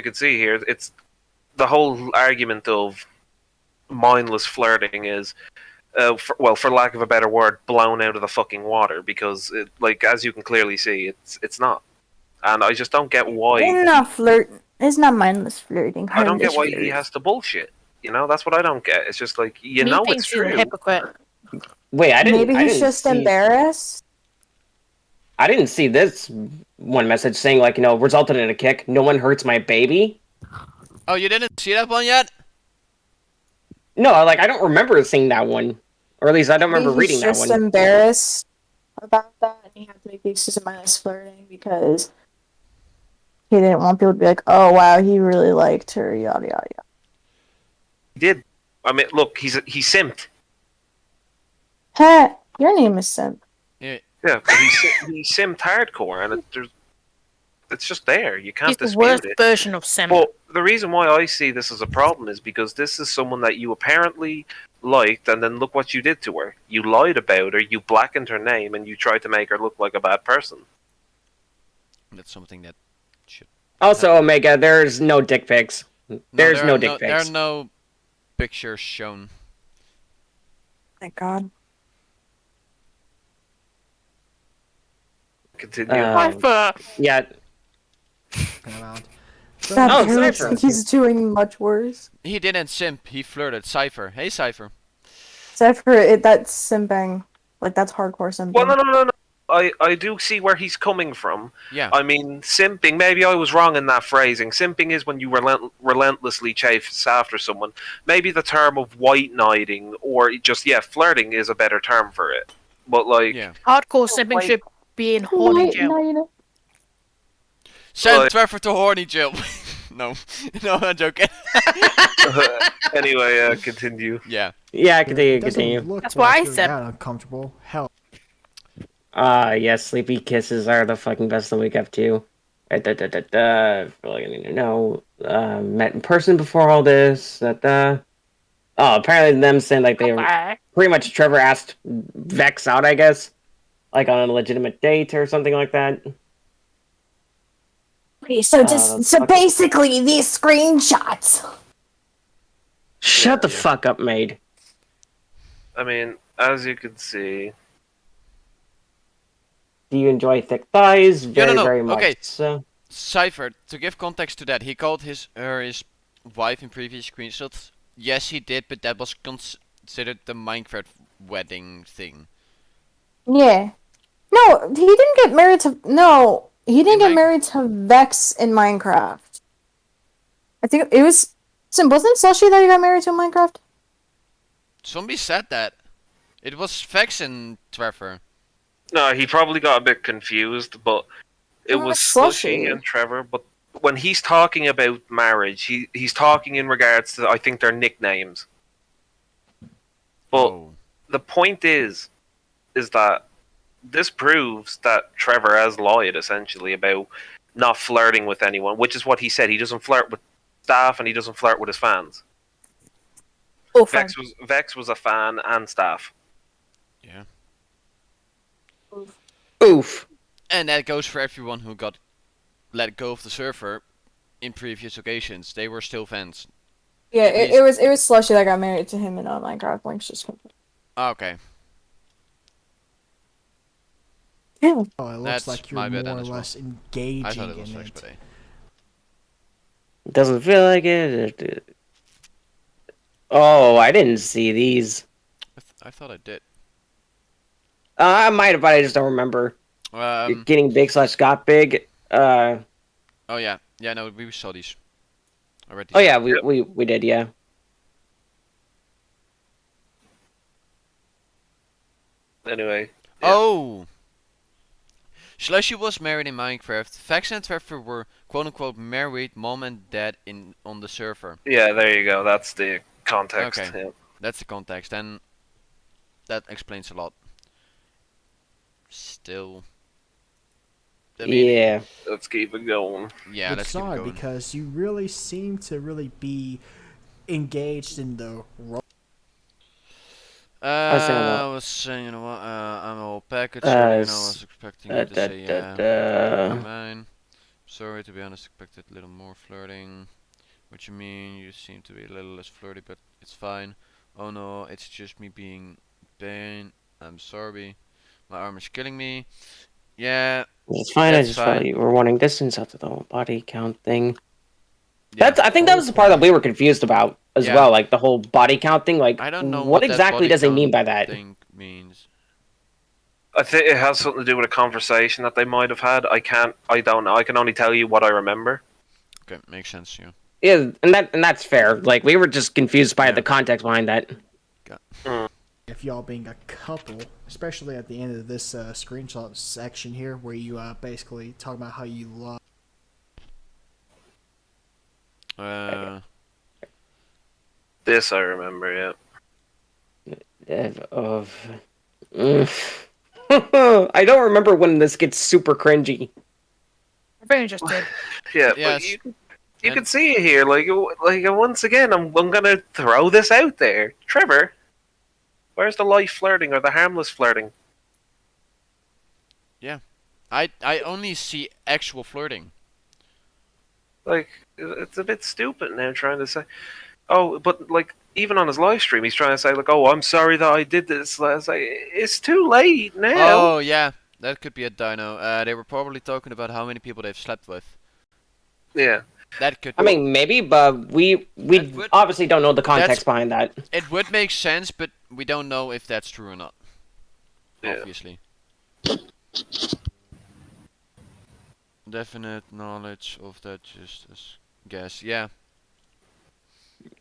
could see here, it's the whole argument of mindless flirting is, for lack of a better word, blown out of the fucking water because, like as you can clearly see, it's not, and I just don't get why. It's not flirting. It's not mindless flirting. I don't get why flirting. he has to bullshit. You know, that's what I don't get. It's just like He know thinks it's he's a true. hypocrite. Wait, Maybe I he's didn't just see, embarrassed. I didn't see this one message saying, like, resulted in a kick. No one hurts my baby. Oh, you didn't see that one yet? No, like, I don't remember seeing that one. Or at least I don't remember reading that He's one. just embarrassed about that, and he had to make the excuse of mindless flirting because he didn't want people to be like, "Oh wow, he really liked her." Yada yada yada. He did. I mean, look, he simped. Hey, your name is Simp. Yeah. Yeah, but he simped hardcore, and it's just there. You can't He's the dispute worst it. version of Sim. But the reason why I see this as a problem is because this is someone that you apparently liked, and then look what you did to her. You lied about her, you blackened her name, and you tried to make her look like a bad person. That's something that should... Also, Omega, there's no dick pics. There's no dick There are pics. no pictures shown. Thank God. Continue. Yeah. Around. That Oh, hurts. Cypher. He's doing much worse. He didn't simp, he flirted. Cypher. Hey, Cypher. Except for that's simping. Like that's hardcore simping. Well, no. I do see where he's coming from. Yeah. I mean, simping, maybe I was wrong in that phrasing. Simping is when you relentlessly chase after someone. Maybe the term of white knighting or just, flirting is a better term for it. But, like... Yeah. Hardcore simping should be in horny jail. No, you know. Send Trevor to horny jail. No, I'm joking. Anyway, continue. Yeah. Yeah, It continue. doesn't look That's like why I you're said- that uncomfortable. Hell, Yes, sleepy kisses are the fucking best to wake up to. I feel like I need to know. Met in person before all this. Oh, apparently them saying like they were Bye. pretty much Trevor asked Vex out, I guess. Like on a legitimate date or something like that. Okay, so basically these screenshots. Shut the fuck up, maid. I mean, as you can see. Do you enjoy thick thighs? Very, no. very much. Okay. So. Cypher, to give context to that, he called his wife in previous screenshots. Yes, he did, but that was considered the Minecraft wedding thing. Yeah. No, he didn't get married to. No, he didn't get married to Vex in Minecraft. I think it was. Wasn't it Slushy that he got married to in Minecraft? Somebody said that. It was Vex and Trevor. No, he probably got a bit confused, but it was Slushy and Trevor. But when he's talking about marriage, he's talking in regards to, I think, their nicknames. But the point is that this proves that Trevor has lied, essentially, about not flirting with anyone, which is what he said. He doesn't flirt with staff and he doesn't flirt with his fans. Oh, Vex was a fan and staff. Yeah. Oof. And that goes for everyone who got let go of the server in previous occasions. They were still fans. Yeah, it was Slushy that got married to him in Minecraft. Link's just okay. Yeah. Oh, it looks That's like you're more or less engaging I thought it was in Vex, it. but Doesn't feel like it. Oh, I didn't see these. I thought I did. I might have, but I just don't remember. Getting big / got big. Oh yeah, no, we saw these already. Oh yeah, we did, yeah. Anyway. Yeah. Oh. Slushy was married in Minecraft. Vex and Trevor were quote unquote married, mom and dad on the server. Yeah, there you go. That's the context. Okay, yeah. That's the context, and that explains a lot. Still. I mean, yeah. Let's keep it going. Yeah, let's keep it going. Because you really seem to really engaged in the role. I was saying, you know what? I'm all packaged. I was expecting you to say, yeah. Mine. Sorry, to be honest, expected a little more flirting. What you mean? You seem to be a little less flirty, but it's fine. Oh no, it's just me being pain. I'm sorry. My arm is killing me. Yeah. It's fine. I just thought you were wanting distance after the whole body count thing. Yeah. I think that was the part that we were confused about as well, like the whole body count thing. Like, I don't know what exactly does he mean by that? Means. I think it has something to do with a conversation that they might have had. I don't know. I can only tell you what I remember. Okay, makes sense, yeah. Yeah, and that's fair. Like, we were just confused by the context behind that. If y'all being a couple, especially at the end of this screenshot section here, where you basically talk about how you love. This I remember, yeah. I don't remember when this gets super cringy. I think I just did. Yeah, yes. But you can see it here. Like once again, I'm gonna throw this out there, Trevor. Where's the light flirting or the harmless flirting? Yeah, I only see actual flirting. Like, it's a bit stupid now trying to say, oh, but like even on his live stream, he's trying to say like, oh, I'm sorry that I did this. It's like, it's too late now. Oh yeah, that could be a dino. They were probably talking about how many people they've slept with. Yeah. That could. I mean, maybe, but we obviously don't know the context behind that. It would make sense, but we don't know if that's true or not. Yeah. Obviously. Definite knowledge of that, just as guess. Yeah.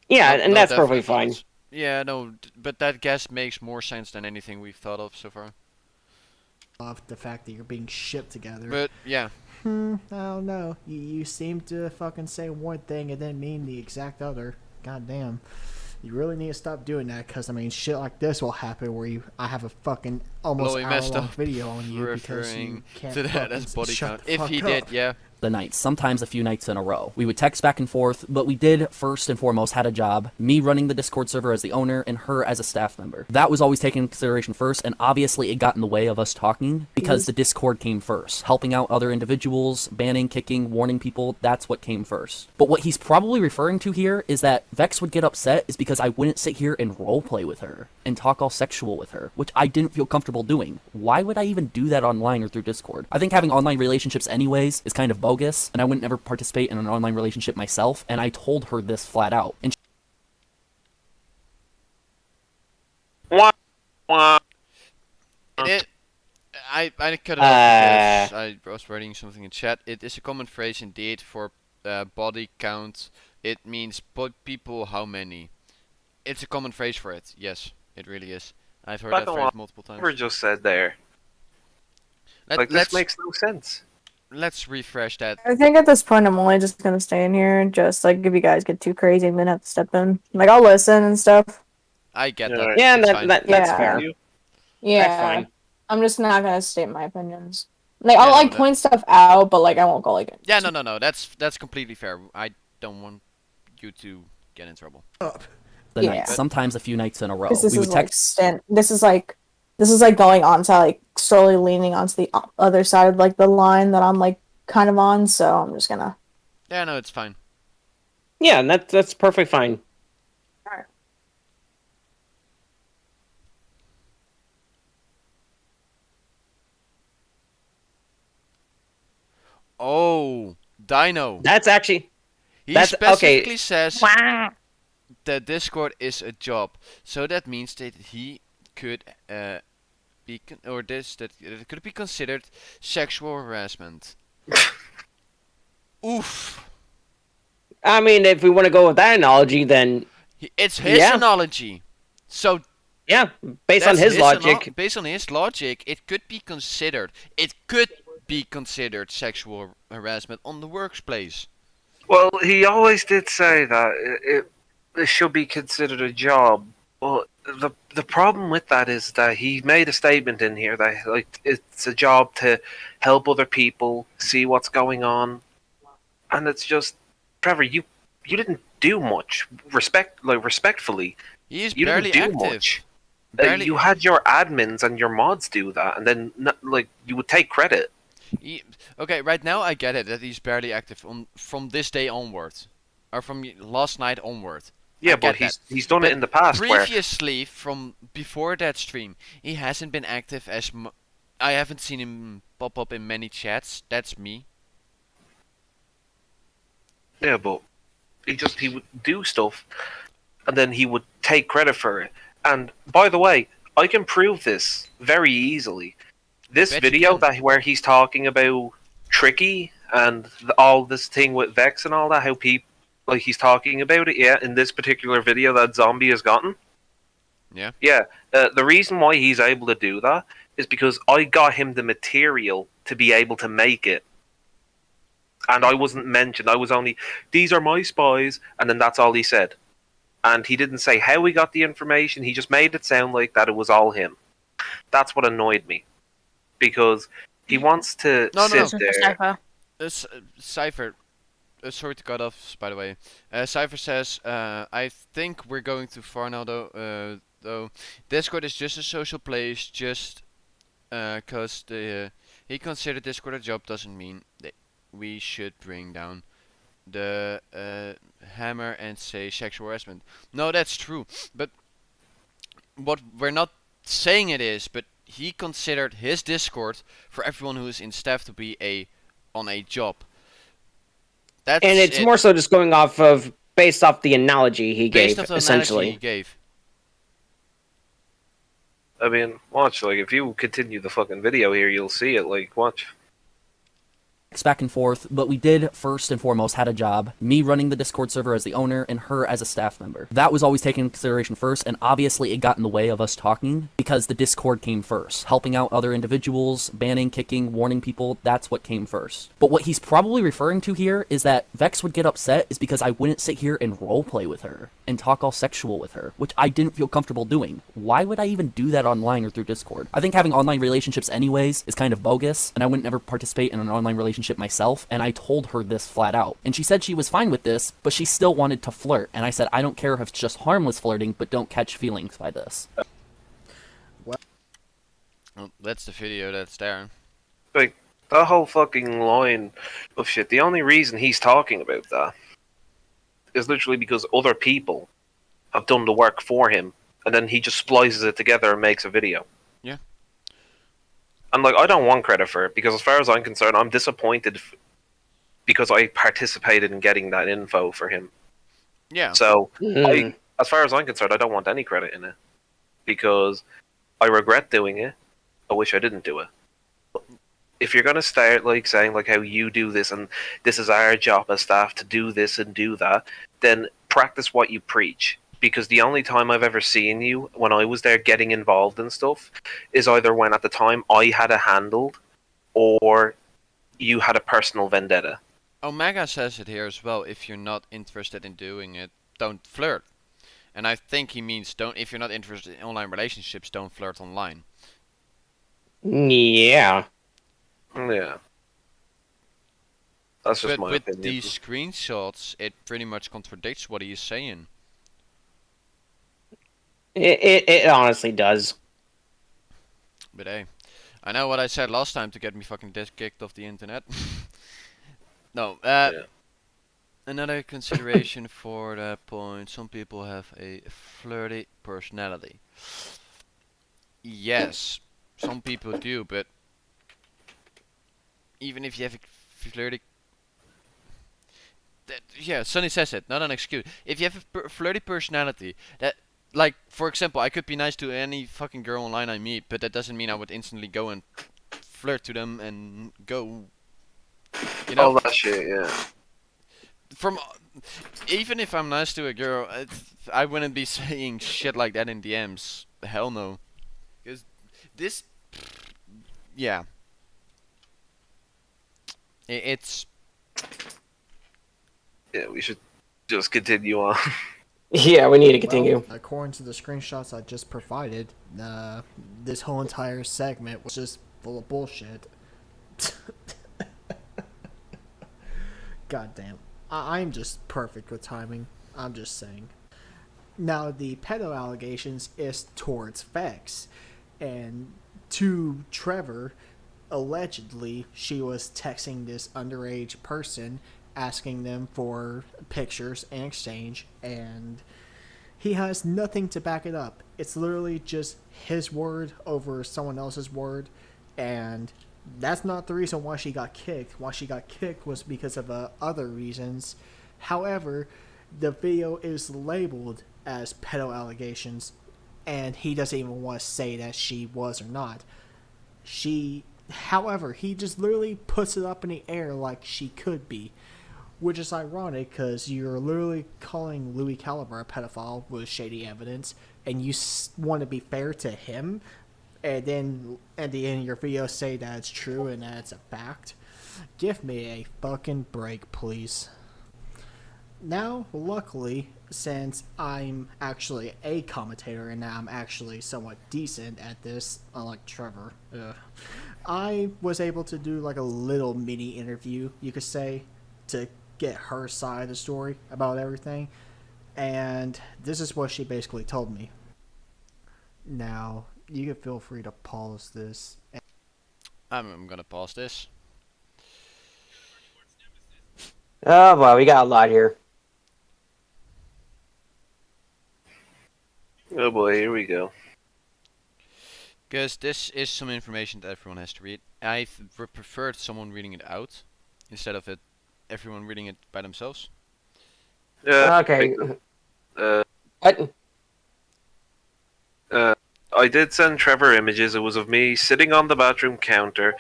Yeah, and that's perfectly fine. Knowledge. Yeah, no, but that guess makes more sense than anything we've thought of so far. Of the fact that you're being shipped together. But yeah. I don't know. You seem to fucking say one thing and then mean the exact other. God damn. You really need to stop doing that, because I mean, shit like this will happen where I have a fucking almost Blowing messed hour-long up video on you because you referring can't to that fucking as body shut count. the If fuck he up. did, yeah. The nights, sometimes a few nights in a row. We would text back and forth, but we did first and foremost had a job, me running the Discord server as the owner and her as a staff member. That was always taken into consideration first, and obviously it got in the way of us talking because the Discord came first. Helping out other individuals, banning, kicking, warning people, that's what came first. But what he's probably referring to here is that Vex would get upset is because I wouldn't sit here and roleplay with her and talk all sexual with her, which I didn't feel comfortable doing. Why would I even do that online or through Discord? I think having online relationships anyways is kind of bogus, and I wouldn't ever participate in an online relationship myself, and I told her this flat out. And Wah, wah. I cut it off because I was writing something in chat. It is a common phrase indeed for body count. It means people, how many. It's a common phrase for it. Yes, it really is. I've heard that phrase multiple times. Whatever just said there. This makes no sense. Let's refresh that. I think at this point I'm only just gonna stay in here and just like if you guys get too crazy, I'm gonna have to step in. Like I'll listen and stuff. I get Yeah, that. right. Yeah, It's fine. that's Yeah. fair. Yeah, That's fine. I'm just not gonna state my opinions. Like Yeah, I'll no, like that- point stuff out, but like I won't go like. Yeah, no. That's completely fair. I don't want you to get in trouble. Up. the Yeah. nights, sometimes a few nights in a row. This We is would like text. this is like going on to like slowly leaning onto the other side of like the line that I'm like kind of on. So I'm just gonna. Yeah, no, it's fine. Yeah, that's perfect fine. Oh, Dino. That's actually He that's- okay. specifically says that Discord is a job, so that means that he could be that it could be considered sexual harassment. Oof. I mean, if we want to go with that analogy, then It's his Yeah. analogy. So yeah, based on that's his logic, based on his logic, it could be considered. It could be considered sexual harassment on the workplace. Well, he always did say that it should be considered a job. Well, the problem with that is that he made a statement in here that like it's a job to help other people see what's going on, and it's just, Trevor, you didn't do much. Respectfully, He is you barely didn't do active. much. Barely. You had your admins and your mods do that, and then you would take credit. Okay, right now I get it that he's barely active from this day onward, or from last night onward. Yeah, I but get he's done But it in the past. Where Previously, from before that stream, he hasn't been active I haven't seen him pop up in many chats. That's me. yeah, but he would do stuff, and then he would take credit for it. And by the way, I can prove this very easily. This Bet you video can. where he's talking about Tricky and all this thing with Vex and all that, how people he's talking about it. Yeah, in this particular video that Zombie has gotten. Yeah. Yeah. The reason why he's able to do that is because I got him the material to be able to make it. And I wasn't mentioned. I was only, these are my spies, and then that's all he said. And he didn't say how he got the information. He just made it sound like that it was all him. That's what annoyed me. Because he wants to sit there. Cypher. Sorry to cut off, by the way. Cypher says, I think we're going too far now, though. Discord is just a social place, just because he considered Discord a job doesn't mean that we should bring down the hammer and say sexual harassment. No, that's true. But what we're not saying it is, but he considered his Discord for everyone who is in staff to be on a job. That's and it's it. more so just going based off the analogy he Based gave, off the essentially. analogy he gave. I mean, watch. If you continue the fucking video here, you'll see it. Watch. back and forth, but we did first and foremost had a job, me running the Discord server as the owner and her as a staff member. That was always taken into consideration first, and obviously it got in the way of us talking because the Discord came first. Helping out other individuals, banning, kicking, warning people, that's what came first. But what he's probably referring to here is that Vex would get upset is because I wouldn't sit here and roleplay with her and talk all sexual with her, which I didn't feel comfortable doing. Why would I even do that online or through Discord? I think having online relationships anyways is kind of bogus, and I wouldn't ever participate in an online relationship myself, and I told her this flat out. And she said she was fine with this, but she still wanted to flirt, and I said, I don't care if it's just harmless flirting, but don't catch feelings by this. Well, that's the video that's there. Like, that whole fucking line of shit, the only reason he's talking about that is literally because other people have done the work for him, and then he just splices it together and makes a video. Yeah. And, like, I don't want credit for it, because as far as I'm concerned, I'm disappointed because I participated in getting that info for him. Yeah. So, as far as I'm concerned, I don't want any credit in it, because I regret doing it. I wish I didn't do it. If you're going to start, like, saying, like, how you do this, and this is our job as staff to do this and do that, then practice what you preach. Because the only time I've ever seen you, when I was there getting involved in stuff, is either when at the time I had it handled, or you had a personal vendetta. Omega says it here as well, if you're not interested in doing it, don't flirt. And I think he means if you're not interested in online relationships, don't flirt online. Yeah. Yeah. That's just but my with opinion. these screenshots, it pretty much contradicts what he's saying. It honestly does. But hey, I know what I said last time to get me fucking kicked off the internet. No, another consideration for that point, some people have a flirty personality. Yes, some people do, but even if you have a flirty... yeah, Sonny says it, not an excuse. If you have a flirty personality, that... like, for example, I could be nice to any fucking girl online I meet, but that doesn't mean I would instantly go and flirt to them and go, you know? All that shit, yeah. Even if I'm nice to a girl, I wouldn't be saying shit like that in DMs. Hell no. Because this, yeah. It's... yeah, we should just continue on. Yeah, we need to continue. Well, according to the screenshots I just provided, this whole entire segment was just full of bullshit. God damn. I'm just perfect with timing. I'm just saying. Now, the pedo allegations is towards Vex. And to Trevor, allegedly, she was texting this underage person asking them for pictures in exchange, and he has nothing to back it up. It's literally just his word over someone else's word, and that's not the reason why she got kicked. Why she got kicked was because of other reasons. However, the video is labeled as pedo allegations, and he doesn't even want to say that she was or not. However, he just literally puts it up in the air like she could be. Which is ironic, because you're literally calling Louis Caliber a pedophile with shady evidence, and you want to be fair to him, and then at the end of your video say that it's true and that it's a fact. Give me a fucking break, please. Now, luckily, since I'm actually a commentator and now I'm actually somewhat decent at this, unlike Trevor, I was able to do like a little mini interview, you could say, to get her side of the story about everything, and this is what she basically told me. Now, you can feel free to pause this. I'm gonna pause this. Oh boy, we got a lot here. Oh boy, here we go. Because this is some information that everyone has to read. I preferred someone reading it out instead of everyone reading it by themselves. Yeah. Okay. What? I did send Trevor images. It was of me sitting on the bathroom counter,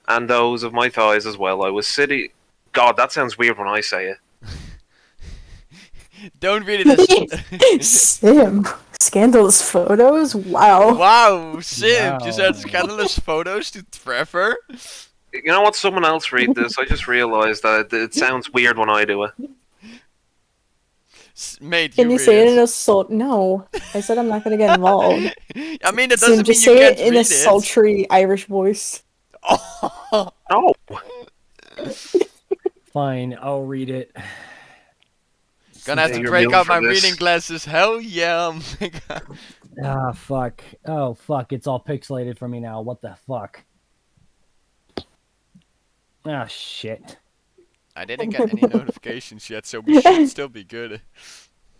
and those of my thighs as well. I was sitting. God, that sounds weird when I say it. Don't read it as... Sim. Scandalous photos? Wow. Wow, Sim, you said Wow. scandalous photos to Trevor? You know what? Someone else read this. I just realized that it sounds weird when I do it. Mate, Can you read say it it. in a No. I said I'm not gonna get involved. I mean, that Sim, doesn't mean just you say can't it in read a it. sultry Irish voice. Oh. No. Fine, I'll read it. Gonna have to You're break immune out for my this. reading glasses. Hell yeah. Oh my God. Ah, fuck. Oh, fuck. It's all pixelated for me now. What the fuck? Ah, shit. I didn't get any notifications yet, so we should still be good.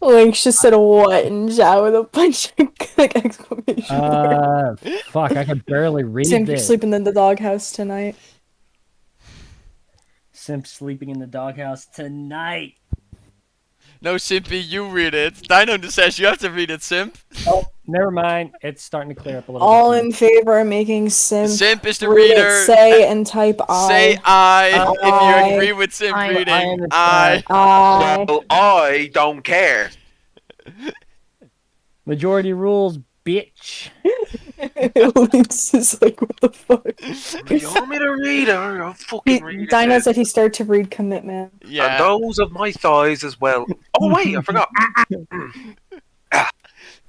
Link just said what in chat with a bunch of like exclamation marks. Fuck. I could barely read Sim, you're this. sleeping in the doghouse tonight. Simp sleeping in the doghouse tonight. No, Simpy, you read it. Dino says you have to read it, Simp. Oh, never mind. It's starting to clear up a little All bit. in favor of making Sim Simp is the read it, reader. say and type Say I. I if you agree with Simp I reading. understand. I. Well, I don't care. Majority rules, bitch. Link's is like, what the fuck? If you want me to read it, I'll fucking read it. Dino then. said he started to read Commitment. Yeah. And those of my thighs as well. Oh wait, I forgot.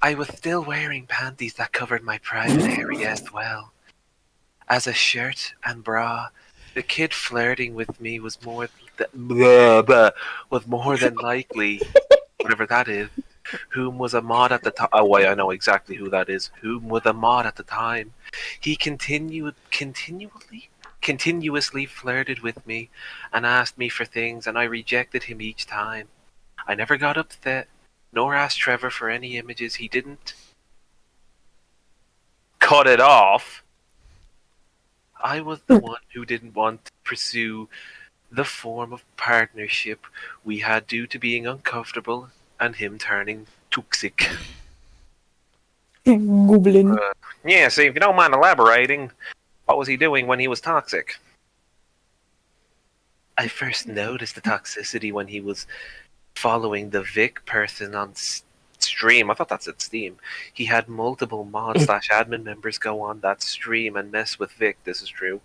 I was still wearing panties that covered my private area as well. As a shirt and bra, the kid flirting with me was more than likely, whatever that is. Whom was a mod at the time? Oh wait, I know exactly who that is. Whom was a mod at the time? He continuously flirted with me and asked me for things, and I rejected him each time. I never got upset, nor asked Trevor for any images. He didn't cut it off. I was the one who didn't want to pursue the form of partnership we had due to being uncomfortable and him turning toxic. Googling. Yeah, see, if you don't mind elaborating, what was he doing when he was toxic? I first noticed the toxicity when he was following the Vic person on stream. I thought that said Steam. He had multiple mod/admin members go on that stream and mess with Vic. This is true.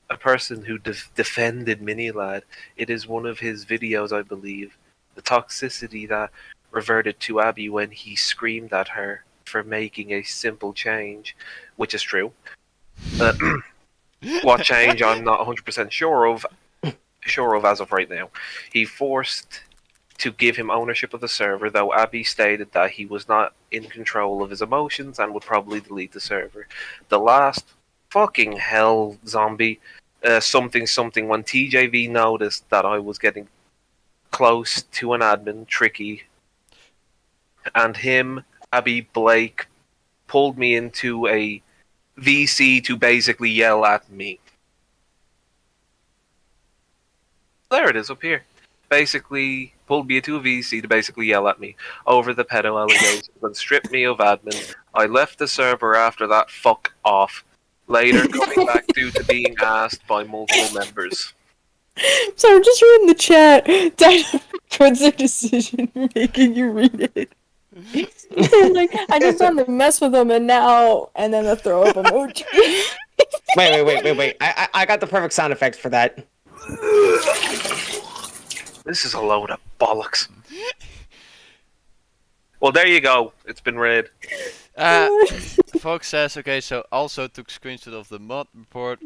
A person who defended Minilad. It is one of his videos, I believe. The toxicity that reverted to Abby when he screamed at her for making a simple change, which is true. What change I'm not 100% sure of as of right now. He forced to give him ownership of the server, though Abby stated that he was not in control of his emotions and would probably delete the server. The last fucking hell zombie something when TJV noticed that I was getting close to an admin, Tricky, and him, Abby, Blake, pulled me into a VC to basically yell at me. There it is up here. Basically pulled me into a VC to basically yell at me over the pedo allegations and stripped me of admin. I left the server after that. Fuck off. Later coming back due to being asked by multiple members. So I'm just reading the chat. Dino records their decision making you read it. Like, I just wanted to mess with him and then the throw up emoji. Wait. I got the perfect sound effects for that. This is a load of bollocks. Well, there you go. It's been read. Fox says, okay, so also took screenshot of the mod report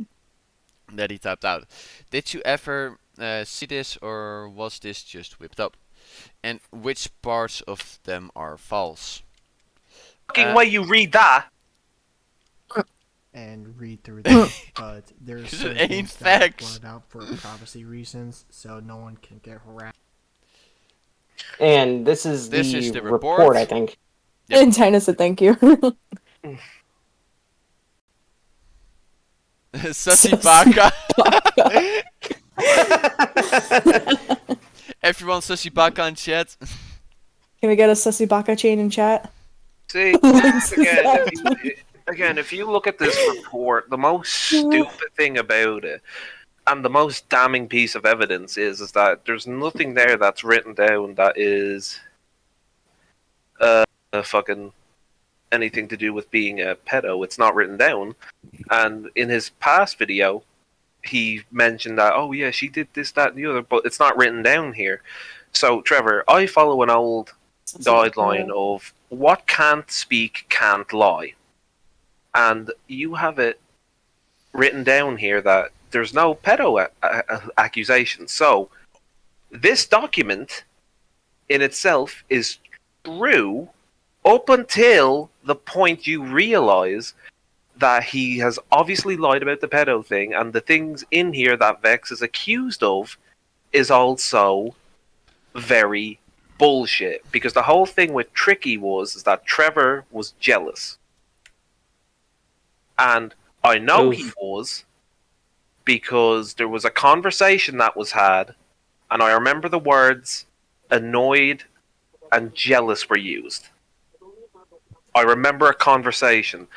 that he typed out. Did you ever see this, or was this just whipped up? And which parts of them are false? Fucking way you read that. And read through them, but there's 'Cause it certain ain't things that are facts. blurred out for privacy reasons, so no one can get harassed. And this is the report, I think. Yep. And China said thank you. Sussy Baka. Everyone Sussy Baka in chat. Can we get a Sussy Baka chain in chat? See, once again, Again, if you look at this report, the most stupid thing about it, and the most damning piece of evidence is that there's nothing there that's written down that is fucking anything to do with being a pedo. It's not written down. And in his past video, he mentioned that, oh yeah, she did this, that, and the other, but it's not written down here. So, Trevor, I follow an old guideline of what can't speak can't lie. And you have it written down here that there's no pedo accusation. So, this document in itself is true up until the point you realize that he has obviously lied about the pedo thing, and the things in here that Vex is accused of is also very bullshit. Because the whole thing with Tricky is that Trevor was jealous. And I know he was, because there was a conversation that was had, and I remember the words annoyed and jealous were used. I remember a conversation.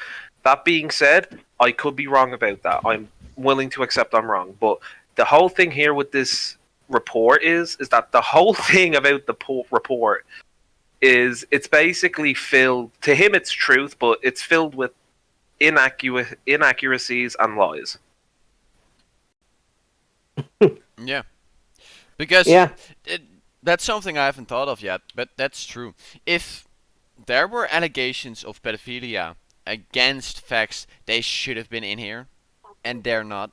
That being said, I could be wrong about that. I'm willing to accept I'm wrong. But the whole thing here with this report is that the whole thing about the report is it's basically filled, to him it's truth, but it's filled with inaccuracies and lies. Yeah. Because that's something I haven't thought of yet, but that's true. If there were allegations of pedophilia against Vex, they should have been in here, and they're not.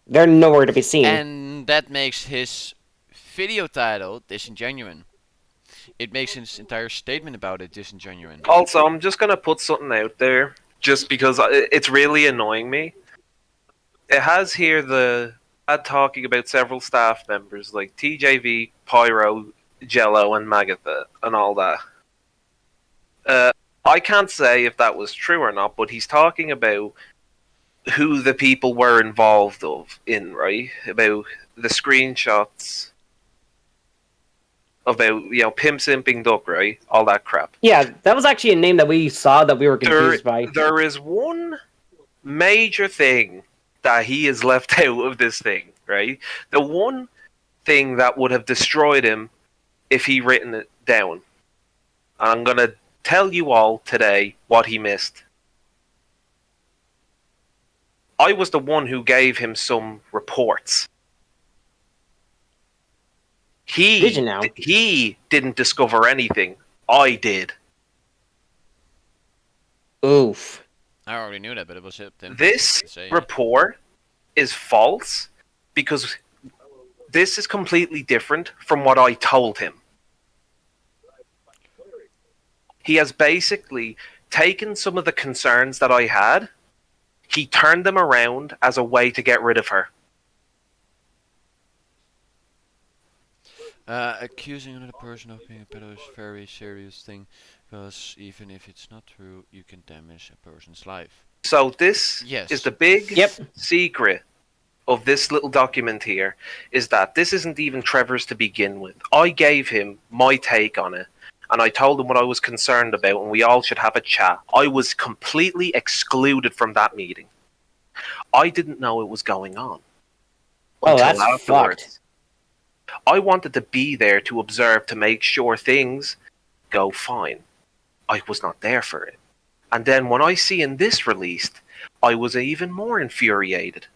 They're nowhere to be seen. And that makes his video title disingenuine. It makes his entire statement about it disingenuine. Also, I'm just going to put something out there, just because it's really annoying me. It has here the ad talking about several staff members, like TJV, Pyro, Jello, and Magatha, and all that. I can't say if that was true or not, but he's talking about who the people were involved in, right? About the screenshots, about, pimp simping duck, right? All that crap. Yeah, that was actually a name that we saw that we were confused by. There is one major thing that he has left out of this thing, right? The one thing that would have destroyed him if he written it down. And I'm going to tell you all today what he missed. I was the one who gave him some reports. He didn't discover anything. I did. Oof. I already knew that, but it was him. This report is false because this is completely different from what I told him. He has basically taken some of the concerns that I had, he turned them around as a way to get rid of her. Accusing another person of being a pedo is a very serious thing, because even if it's not true, you can damage a person's life. So this is the big secret of this little document here, is that this isn't even Trevor's to begin with. I gave him my take on it, and I told him what I was concerned about, and we all should have a chat. I was completely excluded from that meeting. I didn't know it was going on. Oh, that's fucked. I wanted to be there to observe, to make sure things go fine. I was not there for it. And then when I see in this released, I was even more infuriated.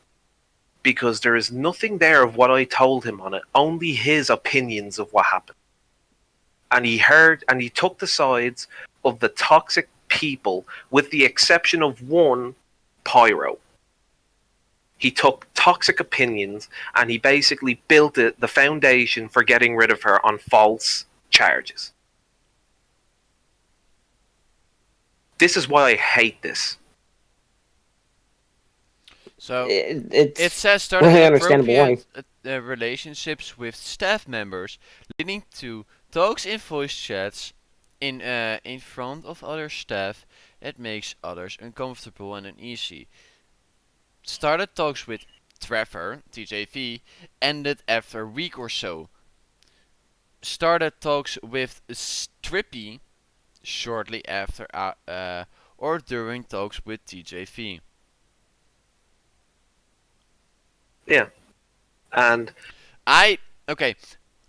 Because there is nothing there of what I told him on it, only his opinions of what happened. And he took the sides of the toxic people, with the exception of one, Pyro. He took toxic opinions and he basically built the foundation for getting rid of her on false charges. This is why I hate this. So it says starting inappropriate relationships with staff members, leading to talks in voice chats in front of other staff that makes others uncomfortable and uneasy. Started talks with Trevor, TJV, ended after a week or so. Started talks with Strippy shortly after or during talks with TJV. Yeah, and I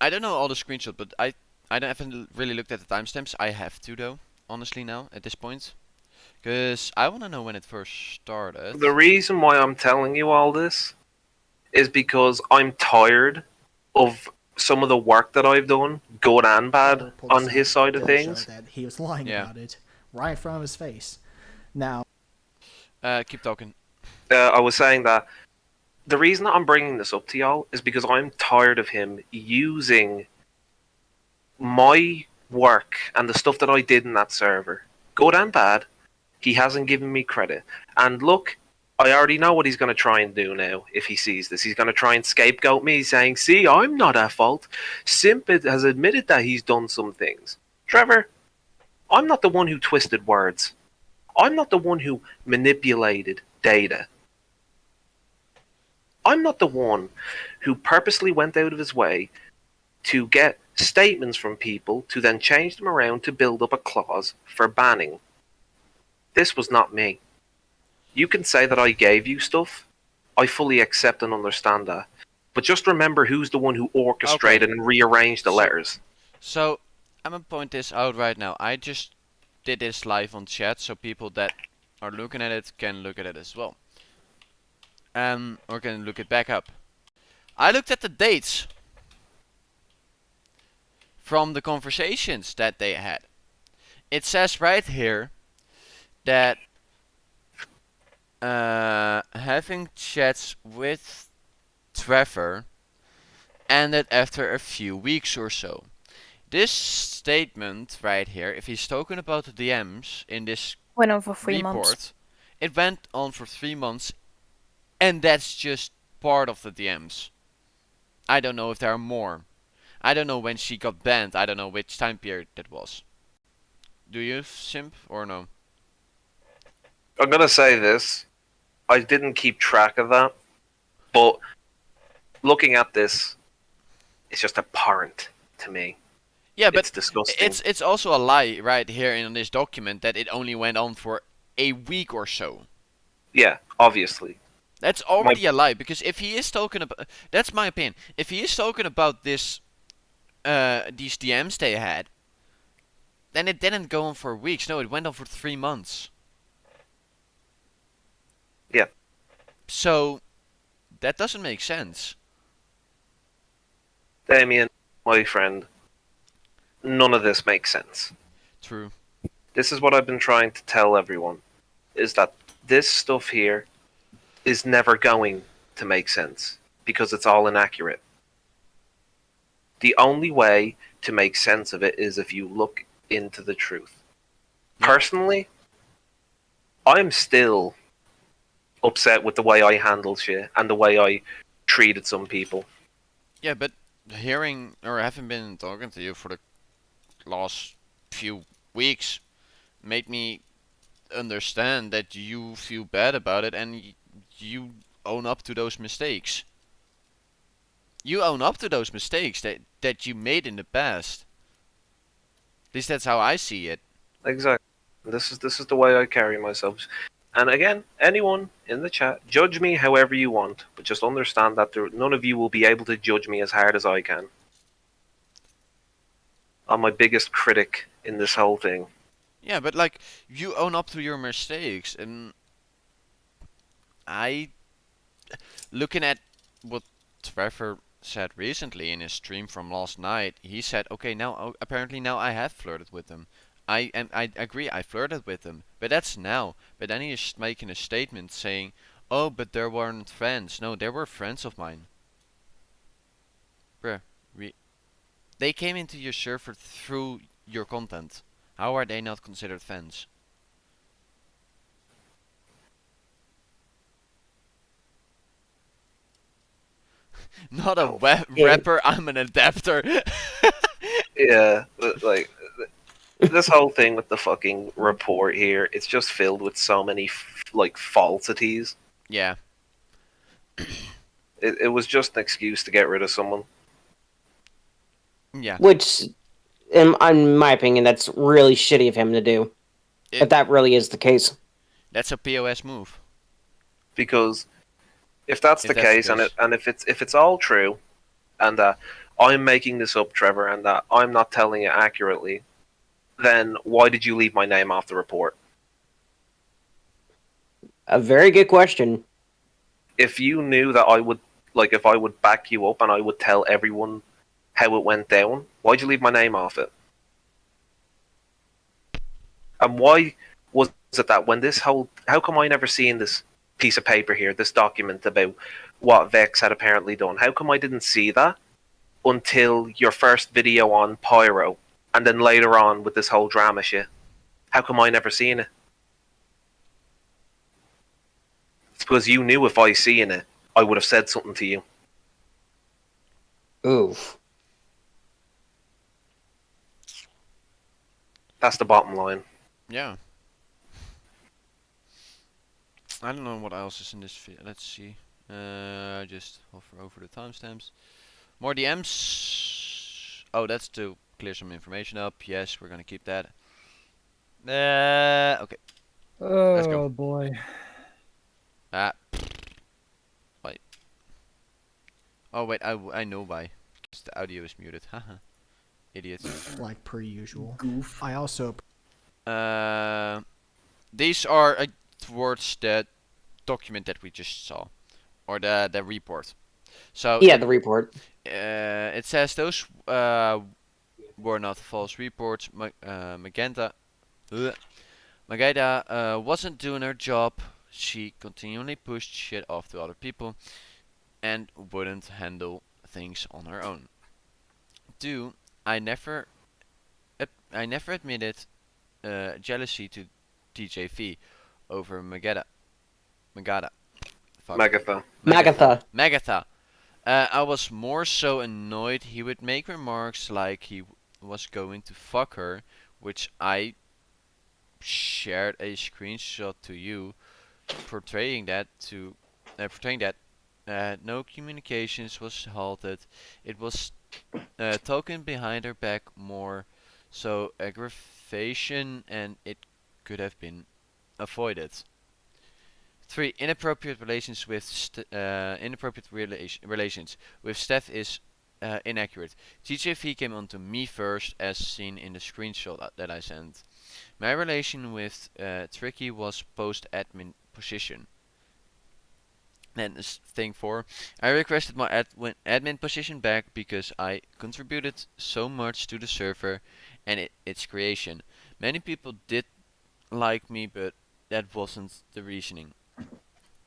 don't know all the screenshots, but I haven't really looked at the timestamps. I have to though, honestly now at this point, because I want to know when it first started. the reason why I'm telling you all this is because I'm tired of some of the work that I've done, good and bad, on his side of things. That he was lying about it right in front of his face. Now, keep talking. I was saying that the reason that I'm bringing this up to y'all is because I'm tired of him using my work and the stuff that I did in that server, good and bad. He hasn't given me credit. And look, I already know what he's going to try and do now if he sees this. He's going to try and scapegoat me, saying, see, I'm not at fault. Simp has admitted that he's done some things. Trevor, I'm not the one who twisted words. I'm not the one who manipulated data. I'm not the one who purposely went out of his way to get statements from people to then change them around to build up a clause for banning. This was not me. You can say that I gave you stuff. I fully accept and understand that. But just remember who's the one who orchestrated and rearranged the letters. So, I'm going to point this out right now. I just did this live on chat, so people that are looking at it can look at it as well. Or can look it back up. I looked at the dates from the conversations that they had. It says right here that having chats with Trevor ended after a few weeks or so. This statement right here, if he's talking about the DMs in this went on for 3 report, months. It went on for 3 months, and that's just part of the DMs. I don't know if there are more. I don't know when she got banned. I don't know which time period that was. Do you, Simp, or no? I'm going to say this. I didn't keep track of that. But looking at this, it's just abhorrent to me. Yeah, but it's disgusting. It's also a lie right here in this document that it only went on for a week or so. Yeah, obviously. That's already a lie, because if he is talking about... That's my opinion. If he is talking about this, these DMs they had, then it didn't go on for weeks. No, it went on for 3 months. Yeah. So, that doesn't make sense. Damien, my friend, none of this makes sense. True. This is what I've been trying to tell everyone, is that this stuff here is never going to make sense, because it's all inaccurate. The only way to make sense of it is if you look into the truth. Personally, I'm still upset with the way I handled shit and the way I treated some people. Yeah, but hearing or having been talking to you for the last few weeks made me understand that you feel bad about it and you own up to those mistakes. You own up to those mistakes that you made in the past. At least that's how I see it. Exactly. This is the way I carry myself. And again, anyone in the chat, judge me however you want, but just understand that none of you will be able to judge me as hard as I can. I'm my biggest critic in this whole thing. Yeah, but like, you own up to your mistakes, and looking at what Trevor said recently in his stream from last night, he said, okay, now apparently now I have flirted with them. I agree, I flirted with them, but that's now. But then he is making a statement saying, oh, but they weren't friends. No, they were friends of mine. Bruh, they came into your server through your content. How are they not considered fans? Not a rapper, I'm an adapter. Yeah, like, this whole thing with the fucking report here, it's just filled with so many, like, falsities. Yeah. It was just an excuse to get rid of someone. Yeah. Which, in my opinion, that's really shitty of him to do. If that really is the case. That's a POS move. Because if that's the case, and if it's all true, and I'm making this up, Trevor, and I'm not telling it accurately, then why did you leave my name off the report? A very good question. If you knew that if I would back you up and I would tell everyone how it went down, why'd you leave my name off it? And why was it that when how come I never seen this piece of paper here, this document about what Vex had apparently done? How come I didn't see that until your first video on Pyro, and then later on with this whole drama shit? How come I never seen it? It's because you knew if I seen it, I would have said something to you. Oof. That's the bottom line. Yeah. I don't know what else is in this video. Let's see. Just hover over the timestamps. More DMs. Oh, that's to clear some information up. Yes, we're gonna keep that. Okay. Let's go. Oh boy. Wait. Oh wait, I know why. Because the audio is muted. Haha. Idiots. Like per usual. Goof. I also These are towards the document that we just saw, or the report. So yeah, the report. It says those were not false reports. Magenta wasn't doing her job. She continually pushed shit off to other people and wouldn't handle things on her own. 2. I never admitted jealousy to DJV over Magada. Fuck. Magatha. I was more so annoyed he would make remarks like he was going to fuck her, which I shared a screenshot to you portraying that no communications was halted. It was talking behind her back more so aggravation, and it could have been avoided. 3. Inappropriate relations with relations with Steph is inaccurate. TJV came onto me first, as seen in the screenshot that I sent. My relation with Tricky was post-admin position. And thing 4, I requested my admin position back because I contributed so much to the server and its creation. Many people did like me, but that wasn't the reasoning.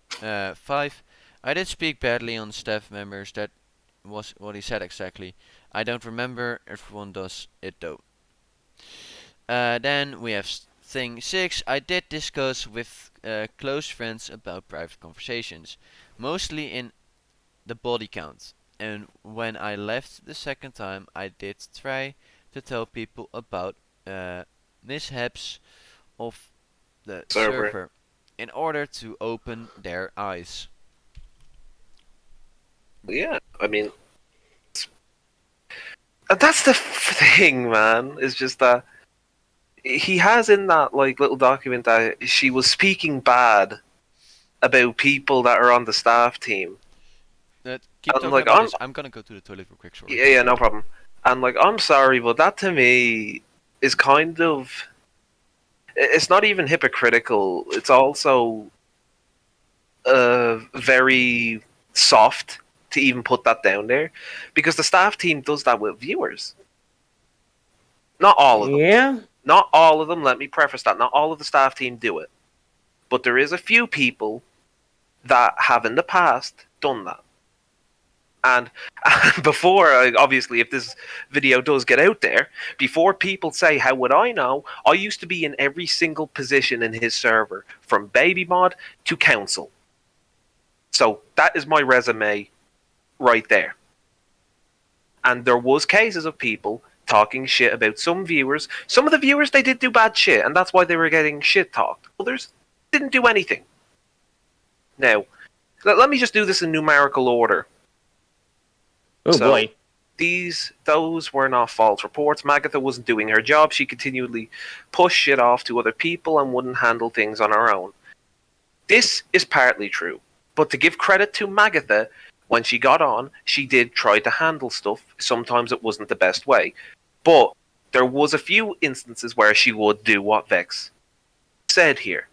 5. I did speak badly on staff members. That was what he said exactly. I don't remember. Everyone does it though. Then we have thing 6. I did discuss with close friends about private conversations, mostly in the body count. And when I left the second time, I did try to tell people about mishaps of the server in order to open their eyes. Yeah, I mean, that's the thing, man. It's just that he has in that little document that she was speaking bad about people that are on the staff team. Keep talking about this. I'm gonna go to the toilet real quick. Sorry. Yeah, no problem. And I'm sorry, but that to me is kind of. It's not even hypocritical. It's also very soft to even put that down there, because the staff team does that with viewers. Not all of them. Yeah. Not all of them. Let me preface that. Not all of the staff team do it, but there is a few people that have in the past done that. And before, obviously, if this video does get out there, before people say, how would I know? I used to be in every single position in his server, from baby mod to council. So that is my resume right there. And there was cases of people talking shit about some viewers. Some of the viewers, they did do bad shit, and that's why they were getting shit talked. Others didn't do anything. Now, let me just do this in numerical order. Oh boy. those were not false reports. Magatha wasn't doing her job. She continually pushed shit off to other people and wouldn't handle things on her own. This is partly true, but to give credit to Magatha, when she got on, she did try to handle stuff. Sometimes it wasn't the best way, but there was a few instances where she would do what Vex said here.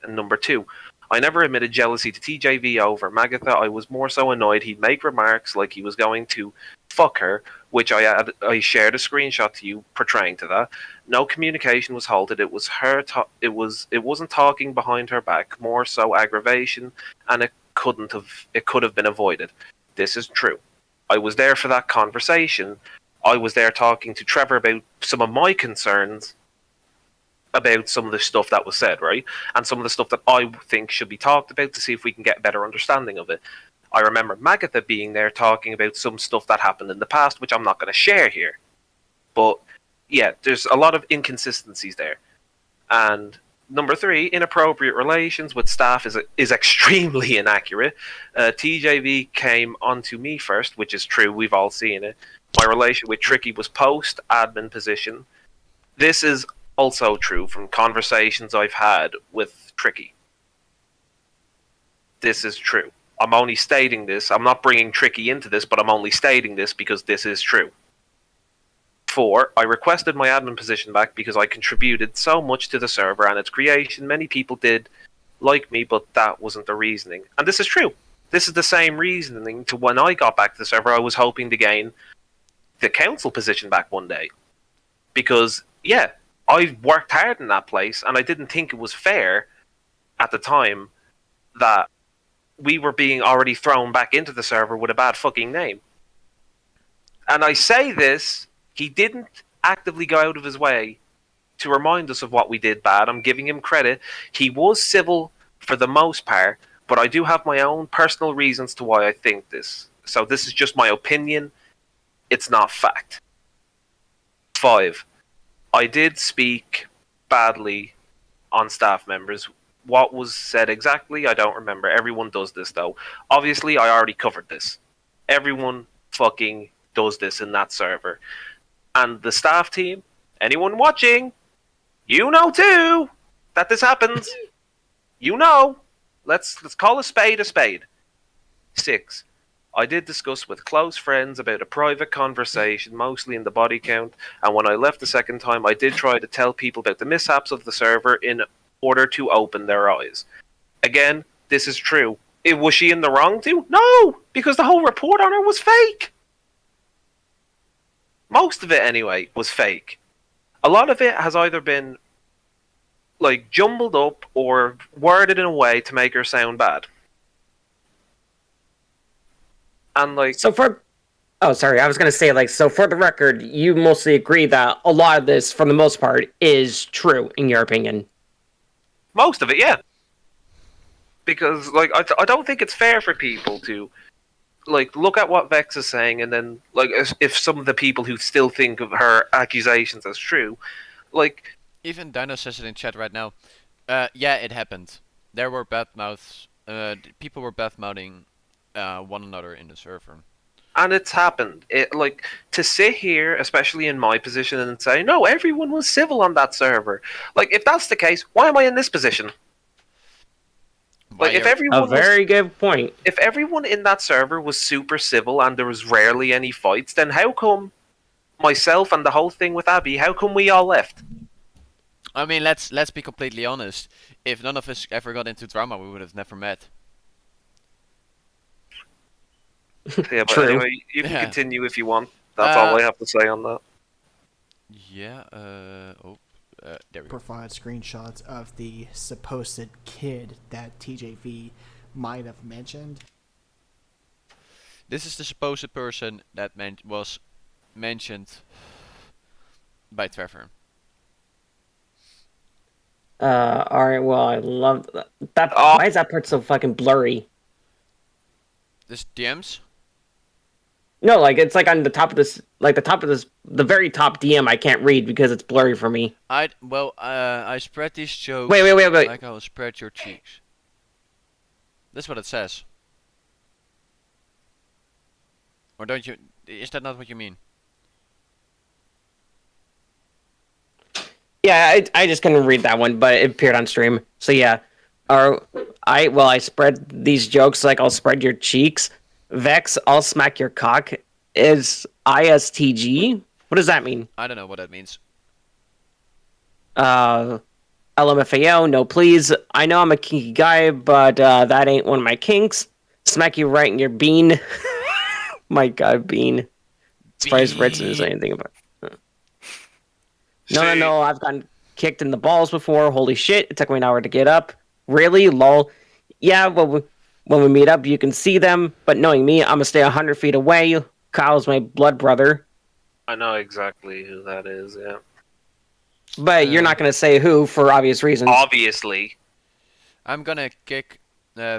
And number 2, I never admitted jealousy to TJV over Magatha. I was more so annoyed he'd make remarks like he was going to fuck her, which I shared a screenshot to you portraying to that. No communication was halted. It was her. It wasn't talking behind her back. More so aggravation, and it could have been avoided. This is true. I was there for that conversation. I was there talking to Trevor about some of my concerns about some of the stuff that was said, right? And some of the stuff that I think should be talked about to see if we can get a better understanding of it. I remember Magatha being there talking about some stuff that happened in the past, which I'm not going to share here. But yeah, there's a lot of inconsistencies there. And number 3, inappropriate relations with staff is extremely inaccurate. TJV came onto me first, which is true. We've all seen it. My relation with Tricky was post-admin position. This is also true from conversations I've had with Tricky. This is true. I'm only stating this. I'm not bringing Tricky into this, but I'm only stating this because this is true. 4, I requested my admin position back because I contributed so much to the server and its creation. Many people did like me, but that wasn't the reasoning. And this is true. This is the same reasoning to when I got back to the server. I was hoping to gain the council position back one day. Because, yeah, I worked hard in that place, and I didn't think it was fair at the time that we were being already thrown back into the server with a bad fucking name. And I say this, he didn't actively go out of his way to remind us of what we did bad. I'm giving him credit. He was civil for the most part, but I do have my own personal reasons to why I think this. So this is just my opinion. It's not fact. 5, I did speak badly on staff members. What was said exactly, I don't remember. Everyone does this, though. Obviously, I already covered this. Everyone fucking does this in that server. And the staff team, anyone watching, you know too that this happens. You know. Let's call a spade a spade. 6, I did discuss with close friends about a private conversation, mostly in the body count, and when I left the second time, I did try to tell people about the mishaps of the server in order to open their eyes. Again, this is true. Was she in the wrong too? No, because the whole report on her was fake. Most of it, anyway, was fake. A lot of it has either been like jumbled up or worded in a way to make her sound bad. And like, so for, oh sorry, I was gonna say, like, so for the record, you mostly agree that a lot of this, for the most part, is true in your opinion. Most of it, yeah. Because like, I don't think it's fair for people to like look at what Vex is saying, and then like if some of the people who still think of her accusations as true, like even Dino says it in chat right now. Yeah, it happened. There were bad mouths. People were bad mouthing one another in the server. And it's happened. It like to sit here, especially in my position, and say no, everyone was civil on that server. Like if that's the case, why am I in this position? Like if everyone a very good point. If everyone in that server was super civil and there was rarely any fights, then how come myself and the whole thing with Abby, how come we all left? I mean, let's be completely honest. If none of us ever got into drama, we would have never met. Yeah, but True. anyway, you can continue if you want. That's all I have to say on that. Yeah, there we go. Provide screenshots of the supposed kid that TJV might have mentioned. This is the supposed person that was mentioned by Trevor. Alright, well, I love that. Why is that part so fucking blurry? This DMs? No, like it's like on the top of this, the very top DM I can't read because it's blurry for me. I spread these jokes. Wait. Like I will spread your cheeks. That's what it says. Or don't you? Is that not what you mean? Yeah, I just couldn't read that one, but it appeared on stream. So yeah, I spread these jokes like I'll spread your cheeks. Vex, I'll smack your cock. Is ISTG? What does that mean? I don't know what that means. LMFAO, no please. I know I'm a kinky guy, but that ain't one of my kinks. Smack you right in your bean. My god, bean. Surprised Ritz didn't say anything about it. No, I've gotten kicked in the balls before. Holy shit, it took me an hour to get up. Really? Lol. Yeah, well, when we meet up, you can see them, but knowing me, I'm gonna stay 100 feet away. Kyle's my blood brother. I know exactly who that is, yeah. But you're not gonna say who for obvious reasons. Obviously. I'm gonna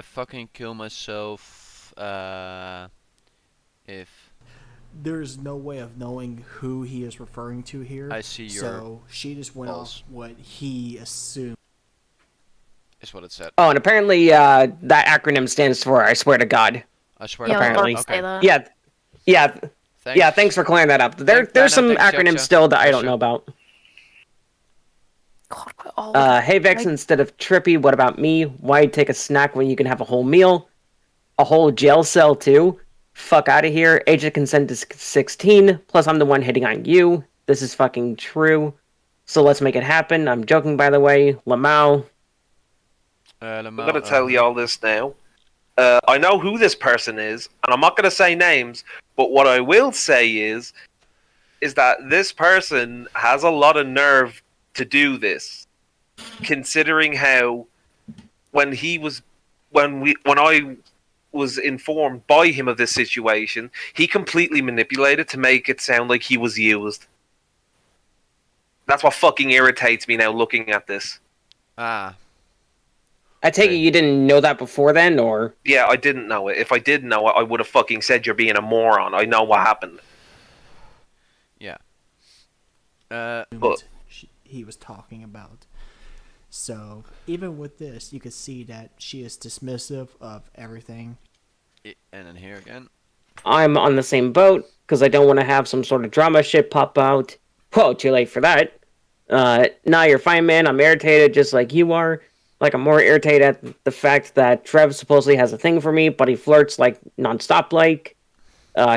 fucking kill myself, if... There's no way of knowing who he is referring to here. I see your So she just went off what he assumed. Is what it said. Oh, and apparently that acronym stands for I swear to God. I swear Yeah, to God. apparently. say that. Yeah. Thanks. Yeah, thanks for clearing that up. There's some acronyms still that I don't know about. God, Hey Vex, instead of trippy, what about me? Why take a snack when you can have a whole meal? A whole jail cell too? Fuck out of here. Age of consent is 16, plus I'm the one hitting on you. This is fucking true. So let's make it happen. I'm joking, by the way. Lamau. I'm gonna tell you all this now. I know who this person is, and I'm not gonna say names, but what I will say is that this person has a lot of nerve to do this, considering how when I was informed by him of this situation, he completely manipulated to make it sound like he was used. That's what fucking irritates me now looking at this. Ah. I take it you didn't know that before then, or? Yeah, I didn't know it. If I did know it, I would have fucking said you're being a moron. I know what happened. Yeah. But He was talking about. So even with this, you could see that she is dismissive of everything. And then here again. I'm on the same boat, because I don't want to have some sort of drama shit pop out. Whoa, too late for that. Nah, you're fine, man. I'm irritated just like you are. Like, I'm more irritated at the fact that Trev supposedly has a thing for me, but he flirts, like, non-stop, like.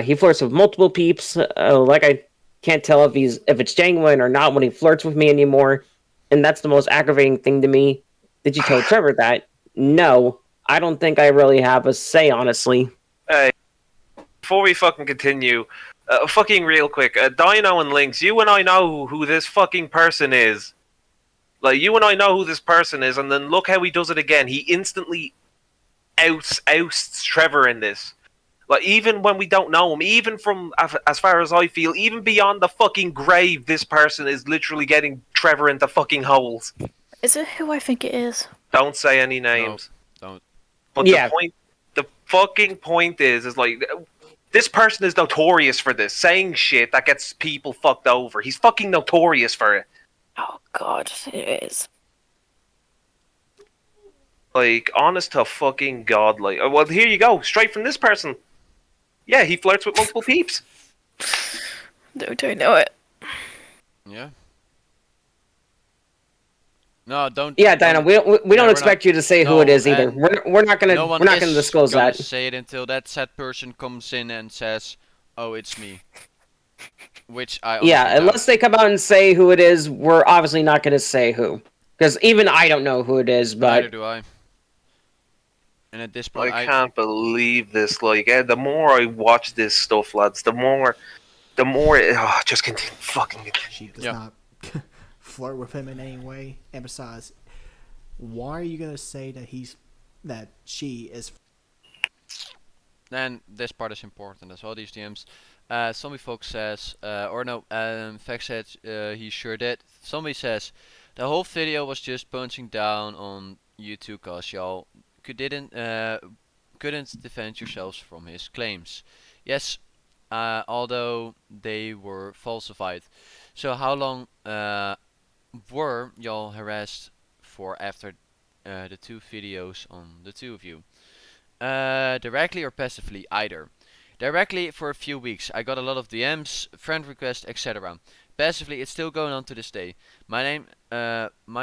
He flirts with multiple peeps. Like, I can't tell if it's genuine or not when he flirts with me anymore. And that's the most aggravating thing to me. Did you tell Trevor that? No. I don't think I really have a say, honestly. Hey, before we fucking continue, fucking real quick, Dino and Lynx, you and I know who this fucking person is. Like, you and I know who this person is, and then look how he does it again. He instantly ousts Trevor in this. Like, even when we don't know him, even from, as far as I feel, even beyond the fucking grave, this person is literally getting Trevor into fucking holes. Is it who I think it is? Don't say any names. No, don't. But yeah. the fucking point is like, this person is notorious for this, saying shit that gets people fucked over. He's fucking notorious for it. Oh God, it is. Like, honest to fucking God, like, well, here you go, straight from this person. Yeah, he flirts with multiple peeps. Don't I know it? Yeah. No, don't. Yeah, Dinah, we don't expect you to say who it is either. and We're not gonna disclose gonna that. say it until that said person comes in and says, "Oh, it's me." Which I Yeah, unless they come out and say who it is, we're obviously not gonna say who, because even I don't know who it is. But neither do I. And at this point, I can't believe this. Like, the more I watch this stuff, lads, the more just continue, fucking continue. She does not flirt with him in any way. And besides, why are you gonna say that she is? Then this part is important as well. These DMs. Zombie Fox says, Vex said he sure did. Zombie says, the whole video was just punching down on you two cause y'all couldn't defend yourselves from his claims. Yes, although they were falsified. So how long were y'all harassed for after the two videos on the two of you? Directly or passively, either. directly for a few weeks. I got a lot of DMs, friend requests, etc. Passively, it's still going on to this day. My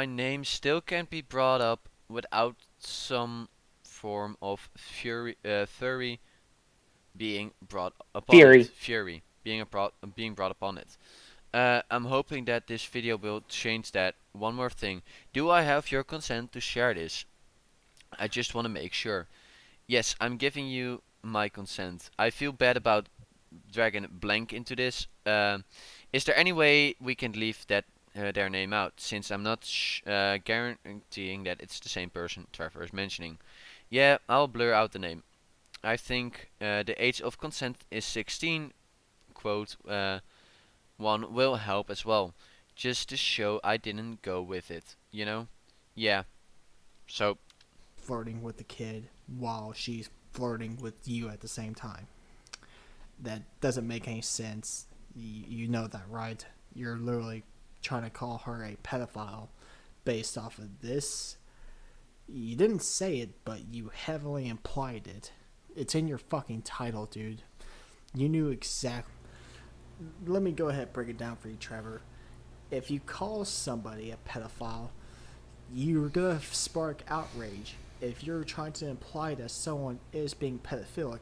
name still can't be brought up without some form of fury being brought upon Fury. it. Fury being brought upon it. I'm hoping that this video will change that. One more thing. Do I have your consent to share this? I just want to make sure. Yes, I'm giving you my consent. I feel bad about dragging blank into this. Is there any way we can leave that their name out, since I'm not guaranteeing that it's the same person Trevor is mentioning? Yeah, I'll blur out the name. I think the age of consent is 16. Quote, one will help as well, just to show I didn't go with it, you know? Yeah. So, Flirting with the kid while she's flirting with you at the same time. That doesn't make any sense. You know that, right? You're literally trying to call her a pedophile based off of this. You didn't say it, but you heavily implied it. It's in your fucking title, dude. You knew exactly. Let me go ahead and break it down for you, Trevor. If you call somebody a pedophile, you're gonna spark outrage. If you're trying to imply that someone is being pedophilic,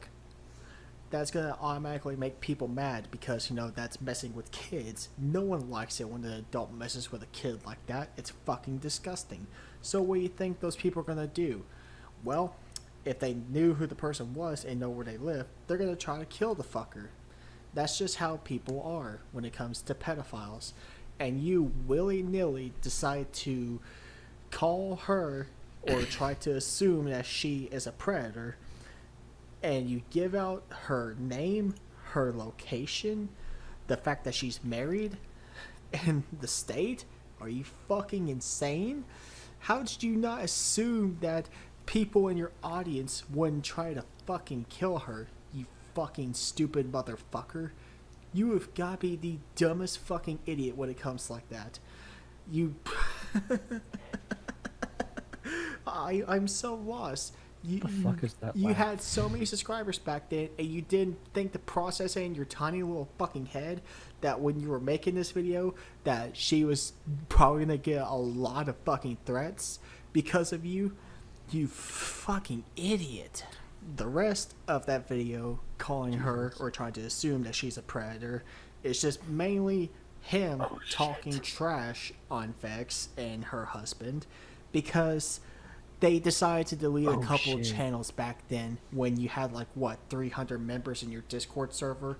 that's gonna automatically make people mad because, that's messing with kids. No one likes it when an adult messes with a kid like that. It's fucking disgusting. So what do you think those people are gonna do? Well, if they knew who the person was and know where they live, they're gonna try to kill the fucker. That's just how people are when it comes to pedophiles. And you willy-nilly decide to call her or try to assume that she is a predator, and you give out her name, her location, the fact that she's married, and the state. Are you fucking insane? How did you not assume that people in your audience wouldn't try to fucking kill her, you fucking stupid motherfucker? You have got to be the dumbest fucking idiot when it comes like that. You... I'm so lost. What the fuck is that? You had so many subscribers back then, and you didn't think to process it in your tiny little fucking head that when you were making this video, that she was probably gonna get a lot of fucking threats because of you. You fucking idiot. The rest of that video, calling her or trying to assume that she's a predator, is just mainly him talking trash on Vex and her husband, because they decided to delete a couple of channels back then when you had 300 members in your Discord server,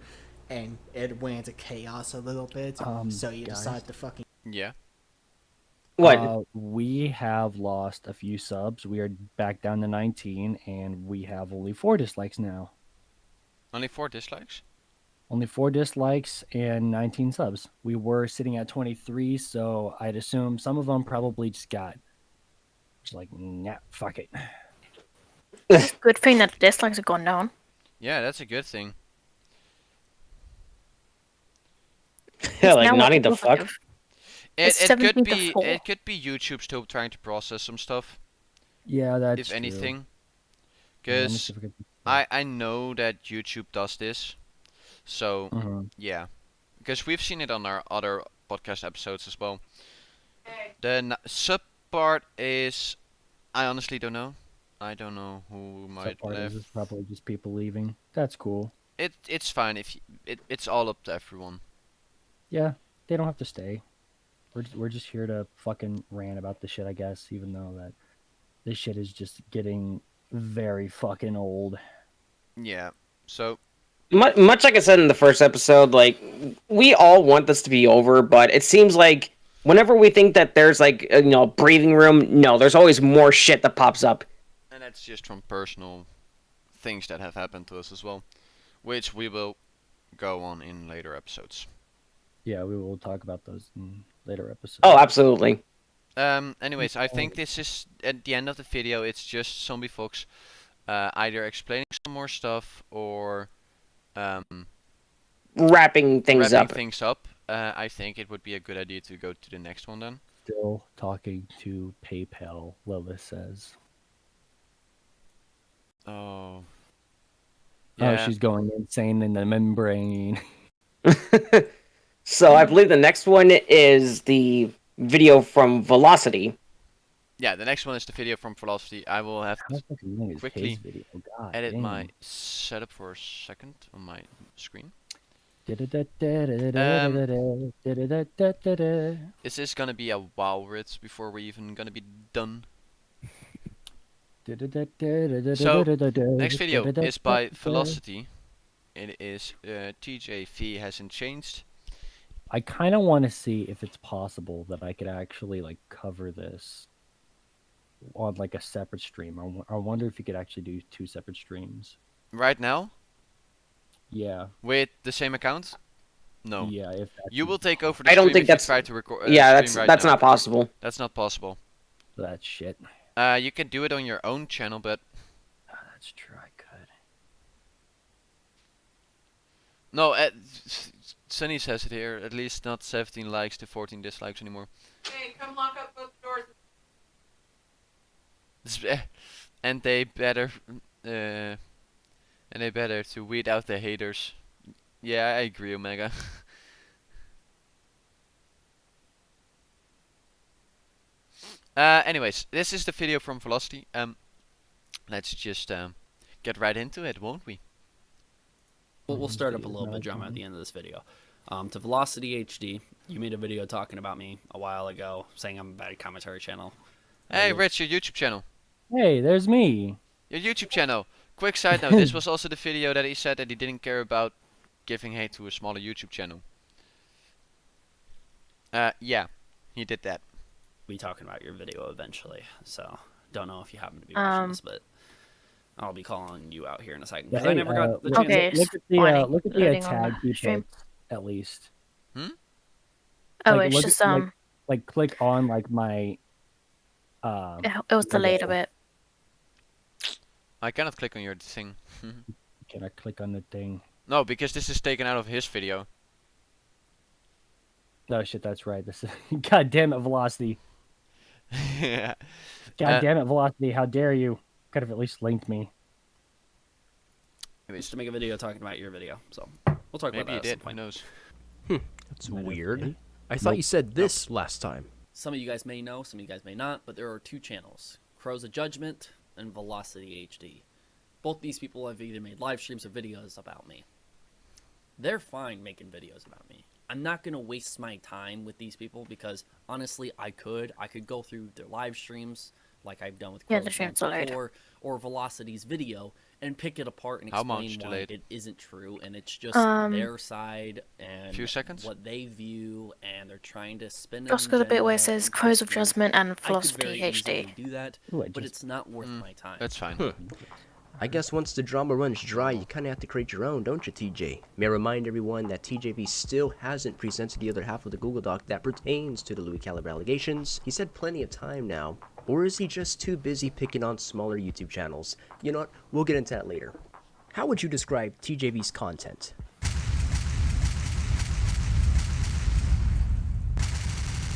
and it went into chaos a little bit. So you decided to fucking... yeah. What? We have lost a few subs. We are back down to 19, and we have only 4 dislikes now. Only 4 dislikes? Only 4 dislikes and 19 subs. We were sitting at 23, so I'd assume some of them probably just got nah, fuck it. It's a good thing that the dislikes have gone down. Yeah, that's a good thing. Yeah, nodding the fuck. It could be YouTube still trying to process some stuff. Yeah, that's if true. anything. Because I know that YouTube does this. So, yeah. Because we've seen it on our other podcast episodes as well. The sub part is... I honestly don't know. I don't know who might left. Is probably just people leaving. That's cool. It's fine if it's all up to everyone. Yeah, they don't have to stay. We're just here to fucking rant about the shit, I guess, even though that this shit is just getting very fucking old. Yeah. So much like I said in the first episode, we all want this to be over, but it seems like whenever we think that there's breathing room, no, there's always more shit that pops up. And that's just from personal things that have happened to us as well, which we will go on in later episodes. Yeah, we will talk about those in later episodes. Oh, absolutely. Anyways, I think this is at the end of the video. It's just Zombie Fox either explaining some more stuff or wrapping things up. I think it would be a good idea to go to the next one then. Still talking to PayPal, Lilith says. Oh. Oh, Yeah. she's going insane in the membrane. So I believe the next one is the video from Velocity. Yeah, the next one is the video from Velocity. I will have How to fucking long is quickly his video? God edit damn. my setup for a second on my screen. Is this gonna be a while, Ritz, before we're even gonna be done? So, next video is by Velocity. It is TJV hasn't changed. I kind of want to see if it's possible that I could actually like cover this on like a separate stream. I wonder if you could actually do 2 separate streams. Right now? Yeah. With the same account? No. Yeah. If You will take over the I don't stream think if you that's try to record. yeah, stream right that's now. not possible. That's not possible. that shit. You can do it on your own channel, but That's true. I could. no. Sunny says it here. At least not 17 likes to 14 dislikes anymore. Hey, come lock up both doors. And they better to weed out the haters. Yeah, I agree, Omega. Anyways, this is the video from Velocity. Let's just get right into it, won't we? We'll start up a little bit of drama at the end of this video. To Velocity HD, you made a video talking about me a while ago, saying I'm a bad commentary channel. Hey, Rich, your YouTube channel. Hey, there's me. Your YouTube channel. Quick side note, this was also the video that he said that he didn't care about giving hate to a smaller YouTube channel. Yeah, he did that. Be talking about your video eventually, so don't know if you happen to be watching this, but I'll be calling you out here in a second because I never got the chance. Okay, Look at the fine. look at the Loading on tag the you stream. picked, at least. Oh, Like, it's look just at, like click on like my it was delayed a bit. I cannot click on your thing. Can I click on the thing? No, because this is taken out of his video. Oh shit, that's right. This is God damn it, Velocity. Yeah. God damn it, Velocity. How dare you? Could have at least linked me. Just to make a video talking about your video, so we'll talk Maybe about you that. did. Who knows? That's weird. I thought you said this last time. Some of you guys may know, some of you guys may not, but there are 2 channels: Crows of Judgment and Velocity HD. Both these people have either made live streams or videos about me. They're fine making videos about me. I'm not going to waste my time with these people because, honestly, I could go through their live streams like I've done with Yeah, Crows the stream's delayed. or Velocity's video and pick it apart and How explain much why delayed? it isn't true and it's just their side and Few seconds? what they view, and they're trying to spin it. Just got the bit where it says Crows of Judgment and Philosophy HD. Do that, Ooh, but it's not worth my time. That's fine. I guess once the drama runs dry, you kind of have to create your own, don't you, TJ? May I remind everyone that TJV still hasn't presented the other half of the Google Doc that pertains to the Louis Caliber allegations. He said plenty of time now. Or is he just too busy picking on smaller YouTube channels? You know what? We'll get into that later. How would you describe TJV's content?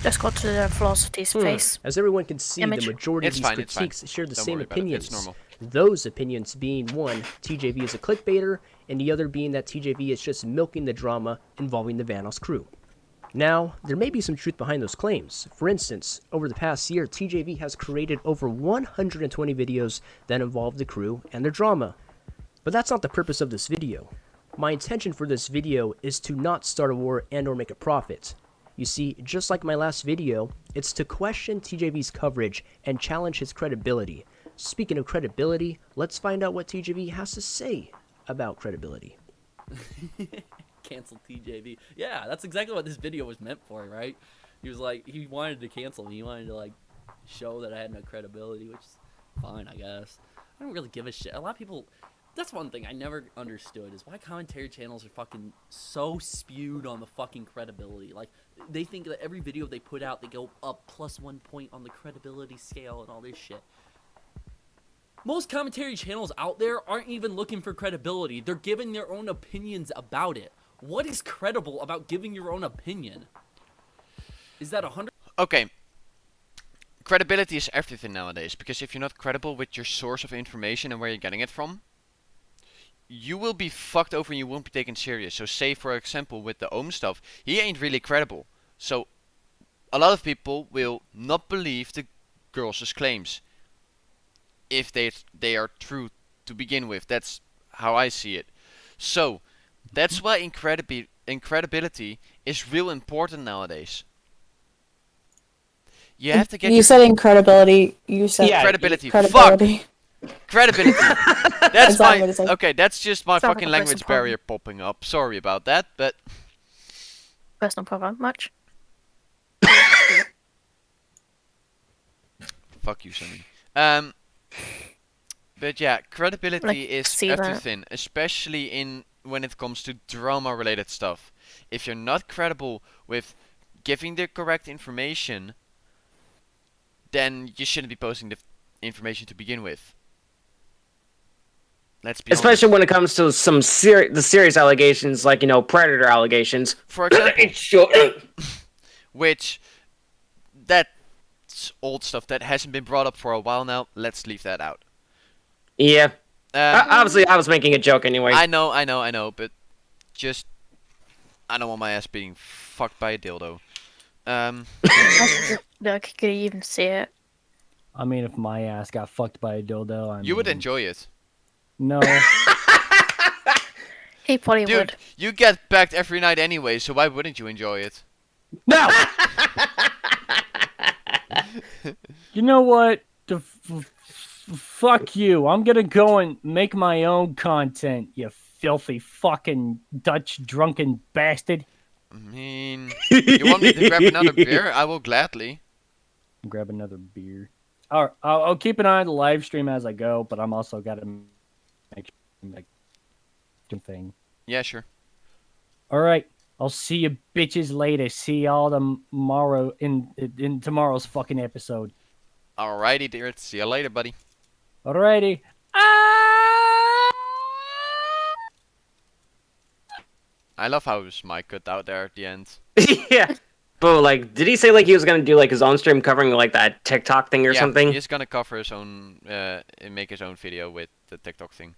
Just got to the Velocity's face. As everyone can see, Image. the majority It's of fine, these it's fine. critiques share the Don't same worry about it, opinions. it's normal. Those opinions being one, TJV is a clickbaiter, and the other being that TJV is just milking the drama involving the Vanos crew. Now, there may be some truth behind those claims. For instance, over the past year, TJV has created over 120 videos that involve the crew and their drama. But that's not the purpose of this video. My intention for this video is to not start a war and or make a profit. You see, just like my last video, it's to question TJV's coverage and challenge his credibility. Speaking of credibility, let's find out what TJV has to say about credibility. Cancel TJV. Yeah, that's exactly what this video was meant for, right? He was like, he wanted to cancel me. He wanted to, like, show that I had no credibility, which is fine, I guess. I don't really give a shit. A lot of people... That's one thing I never understood, is why commentary channels are fucking so spewed on the fucking credibility. Like, they think that every video they put out, they go up +1 point on the credibility scale and all this shit. Most commentary channels out there aren't even looking for credibility. They're giving their own opinions about it. What is credible about giving your own opinion? Is that 100? Okay. Credibility is everything nowadays, because if you're not credible with your source of information and where you're getting it from, you will be fucked over and you won't be taken serious. So say for example with the Ohm stuff, he ain't really credible. So a lot of people will not believe the girls' claims if they are true to begin with. That's how I see it. So that's why incredibility is real important nowadays. You have to get. You said incredibility. You said credibility. credibility. Fuck. Credibility. That's my. what it said. Okay, that's just my Sounds fucking like a language personal barrier popping up. Sorry about that, but Personal problem, much? fuck you, Sonny. But yeah, credibility Like, is see that. everything, especially when it comes to drama-related stuff. If you're not credible with giving the correct information, then you shouldn't be posting the information to begin with. Let's be Especially honest. when it comes to some serious allegations, like, you know, predator allegations. For example, Sure. which that's old stuff that hasn't been brought up for a while now. Let's leave that out. Yeah. Obviously, I was making a joke anyway. I know, but just I don't want my ass being fucked by a dildo. Look, could you even see it? I mean, if my ass got fucked by a dildo, You would mean, enjoy it. No. He probably Dude, would. you get backed every night anyway, so why wouldn't you enjoy it? No. You know what? Fuck you. I'm gonna go and make my own content, you filthy fucking Dutch drunken bastard. I mean, you want me to grab another beer? I will gladly. Grab another beer. Alright, I'll keep an eye on the live stream as I go, but I'm also gotta make like thing. Yeah, sure. Alright. I'll see you bitches later. See y'all tomorrow in tomorrow's fucking episode. Alrighty, dear. See you later, buddy. Alrighty. I love how his mic cut out there at the end. Yeah. But, like, did he say, like, he was gonna do, like, his own stream covering, like, that TikTok thing or Yeah, something? he's gonna cover his own, and make his own video with the TikTok thing.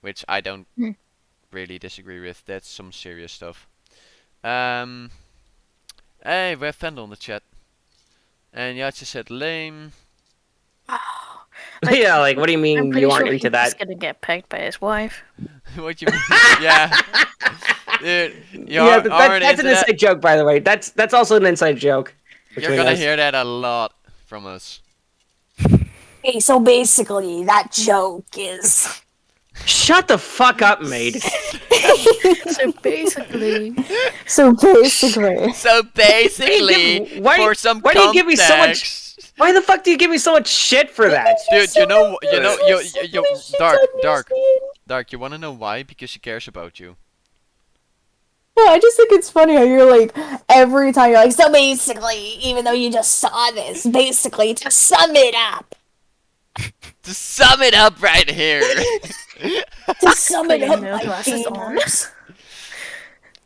Which I don't really disagree with. That's some serious stuff. Hey, we have Fendel in the chat. And Yacha said lame. Yeah, like, what do you I'm mean pretty you aren't sure into that? he's gonna get pegged by his wife. What you mean? Yeah. Dude, you Yeah, aren't that's into an that? inside joke, by the way. That's also an inside joke. You're between gonna us. hear that a lot from us. Okay, so basically, that joke is. Shut the fuck up, mate. So basically, So basically. So basically, Why for some do you give me so much? context- Why the fuck do you give me so much shit for that? Dude, you Dark, you wanna know why? Because she cares about you. No, I just think it's funny how you're like, every time you're like, so basically, even though you just saw this, basically, to sum it up. To sum it up right here. To sum it Put up, your my glasses on. gamers.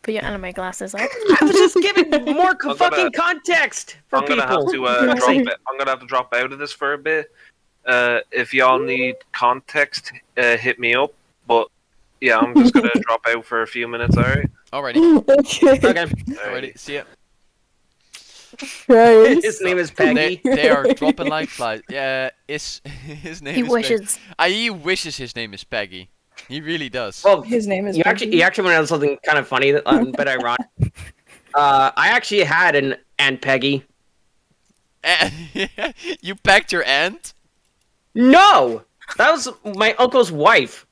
put your anime glasses up. I was just giving more gonna- fucking context for I'm gonna have people. to drop it. I'm gonna have to drop out of this for a bit. If y'all need context, hit me up. But yeah, I'm just gonna drop out for a few minutes. Alright. Alrighty. Okay. Okay. Alrighty. See ya. Christ. His name is Peggy. They are dropping like flies. Yeah, his name He is wishes. Peggy. He wishes his name is Peggy. He really does. Well, His name is. you actually want to know something kind of funny, but ironic. I actually had an Aunt Peggy. You pegged your aunt? No, that was my uncle's wife.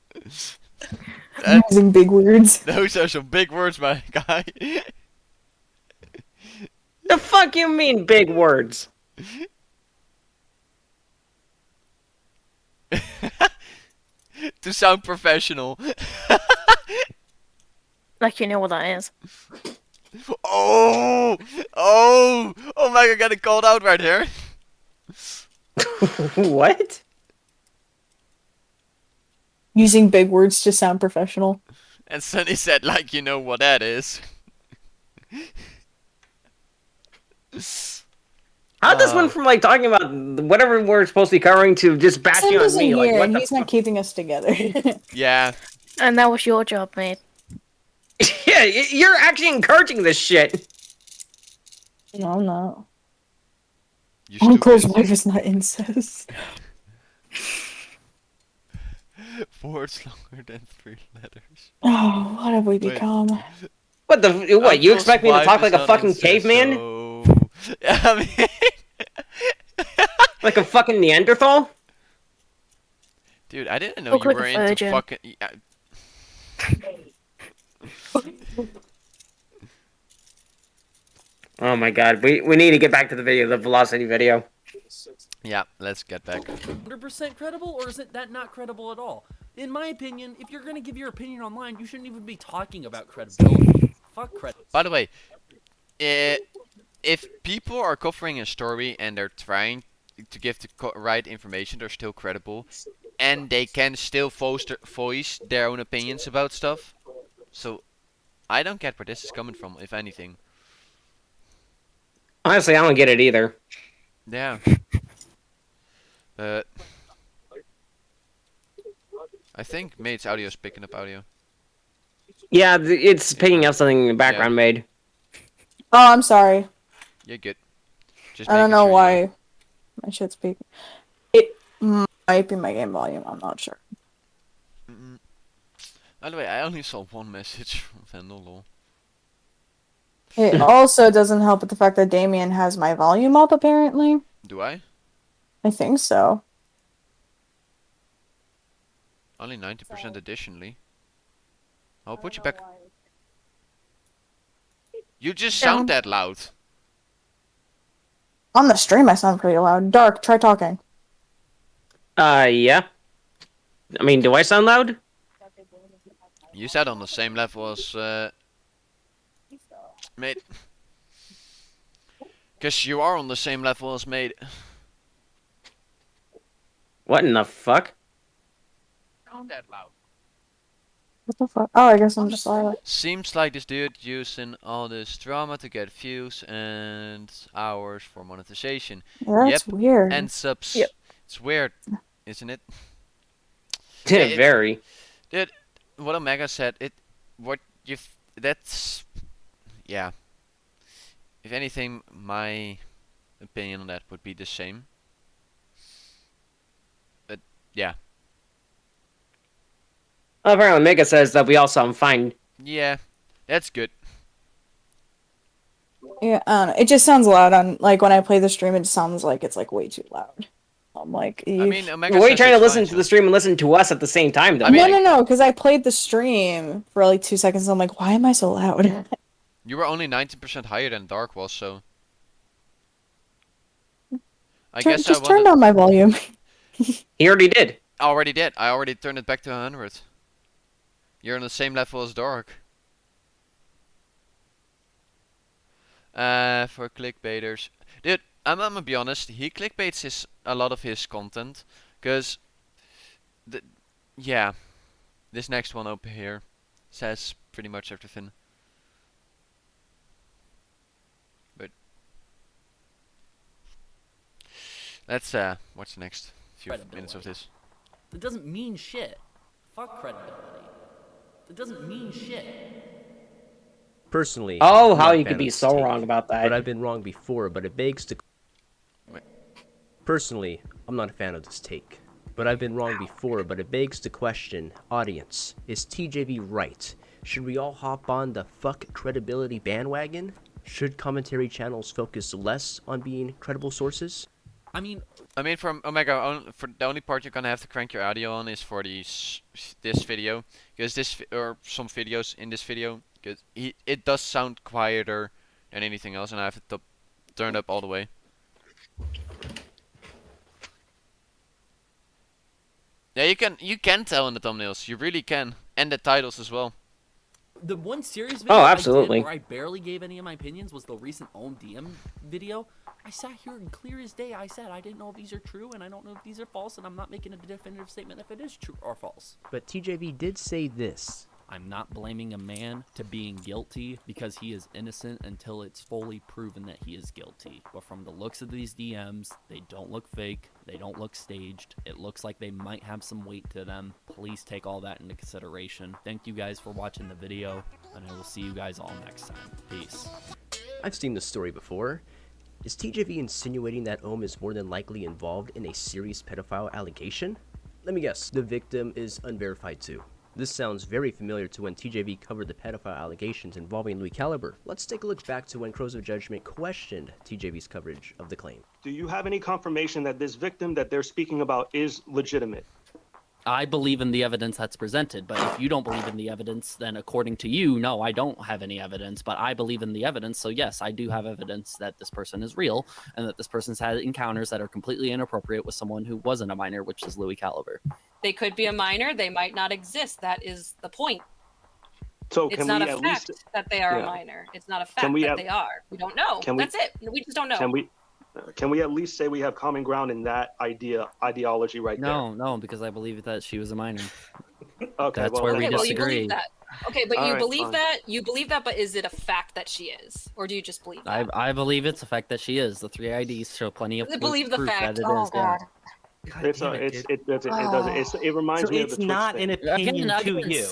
Using big words. Those are some big words, my guy. The fuck you mean big words? To sound professional. Like you know what that is. Oh my god, I got it called out right here. What? Using big words to sound professional. And Sunny said, like, you know what that is. How this went from like talking about whatever we're supposed to be covering to just bashing Sam on isn't me? Like, here, what and the he's not keeping us together. Yeah. And that was your job, mate. Yeah, you're actually encouraging this shit. No, I'm not. You Uncle's stupid. wife is not incest. Words longer than 3 letters. Oh, what have we Wait. become? What the? What? You Uncle's expect me to wife talk is like a not fucking incest, caveman? so... I mean... Like a fucking Neanderthal? Dude, I didn't know Look you like were a into virgin. fucking... Oh my god, we need to get back to the video, the velocity video. Yeah, let's get back. 100% credible, or is it that not credible at all? In my opinion, if you're gonna give your opinion online, you shouldn't even be talking about credibility. Fuck credit. By the way, if people are covering a story and they're trying to give the right information, they're still credible, and they can still voice their own opinions about stuff. So, I don't get where this is coming from, if anything. Honestly, I don't get it either. Yeah. But I think Mate's audio is picking up audio. Yeah, it's picking up something in the background made. Oh, I'm sorry. You're good. Just I don't making know sure why my shit's speaking. It might be my game volume. I'm not sure. By the way, I only saw one message from Vandal. Lol. It also doesn't help with the fact that Damien has my volume up, apparently. Do I? I think so. Only 90% additionally. I'll put you back. You just sound that loud. On the stream, I sound pretty loud. Dark, try talking. Yeah. I mean, do I sound loud? You said on the same level as, Mate. Because you are on the same level as Mate. What in the fuck? Sound that loud. What the fuck? Oh, I guess I'm just loud. Seems like this dude using all this drama to get views and hours for monetization. Yeah, that's weird. And subs. Yep. It's weird, isn't it? Very. Dude, what Omega said, that's, yeah. If anything, my opinion on that would be the same. But, yeah. Apparently, Mega says that we all sound fine. Yeah, that's good. Yeah, I don't know. It just sounds loud on, like, when I play the stream, it sounds like it's, like, way too loud. I'm like, I mean, Omega we're says trying to it's listen fine, to so. the stream and listen to us at the same time, though. I mean, no, because I played the stream for, like, 2 seconds, and I'm like, why am I so loud? You were only 19% higher than Dark was, so. I guess just turn down my volume. He already did. I already did. I already turned it back to 100. You're on the same level as Dark. For clickbaiters. Dude, I'm gonna be honest, he clickbaits a lot of his content. Because, yeah, this next one over here says pretty much everything. But, let's watch the next few minutes of this. That doesn't mean shit. Fuck credibility. That doesn't mean shit. Personally, Oh, I'm how not a you fan could be of this so take, wrong about that. But I've been wrong before, but it begs to... Wait. Personally, I'm not a fan of this take. But I've been wrong before, but it begs to question, audience, is TJV right? Should we all hop on the fuck credibility bandwagon? Should commentary channels focus less on being credible sources? I mean, from Omega, for the only part you're gonna have to crank your audio on is for this video, because or some videos in this video, because it does sound quieter than anything else, and I have it turned up all the way. Yeah, you can tell in the thumbnails, you really can, and the titles as well. the one serious video absolutely. I did where I barely gave any of my opinions was the recent Own DM video. I sat here and clear as day I said I didn't know if these are true and I don't know if these are false, and I'm not making a definitive statement if it is true or false. But TJV did say this. I'm not blaming a man to being guilty because he is innocent until it's fully proven that he is guilty. But from the looks of these DMs, they don't look fake. They don't look staged. It looks like they might have some weight to them. Please take all that into consideration. Thank you guys for watching the video, and I will see you guys all next time. Peace. I've seen this story before. Is TJV insinuating that Ohm is more than likely involved in a serious pedophile allegation? Let me guess, the victim is unverified too. This sounds very familiar to when TJV covered the pedophile allegations involving Louis Caliber. Let's take a look back to when Crows of Judgment questioned TJV's coverage of the claim. Do you have any confirmation that this victim that they're speaking about is legitimate? I believe in the evidence that's presented, but if you don't believe in the evidence, then according to you, no, I don't have any evidence, but I believe in the evidence, so yes, I do have evidence that this person is real, and that this person's had encounters that are completely inappropriate with someone who wasn't a minor, which is Louis Caliber. They could be a minor. They might not exist. That is the point. So It's can not we a at fact least that they are yeah. a minor. It's not a fact Can we that at- they are. We don't know. Can we- That's it. We just don't know. can we at least say we have common ground in that ideology right No, because I believe that she was a minor. there? Okay, That's well, where then- we Okay, well, you disagree. believe that. Okay, but All you right, believe fine. that. You believe that, but is it a fact that she is, or do you just believe that? I believe it's a fact that she is. The 3 IDs show plenty of Believe the proof fact. that it Oh, is. Yeah. God It's damn it doesn't. It reminds So me of it's the Twitch not thing. an opinion to you.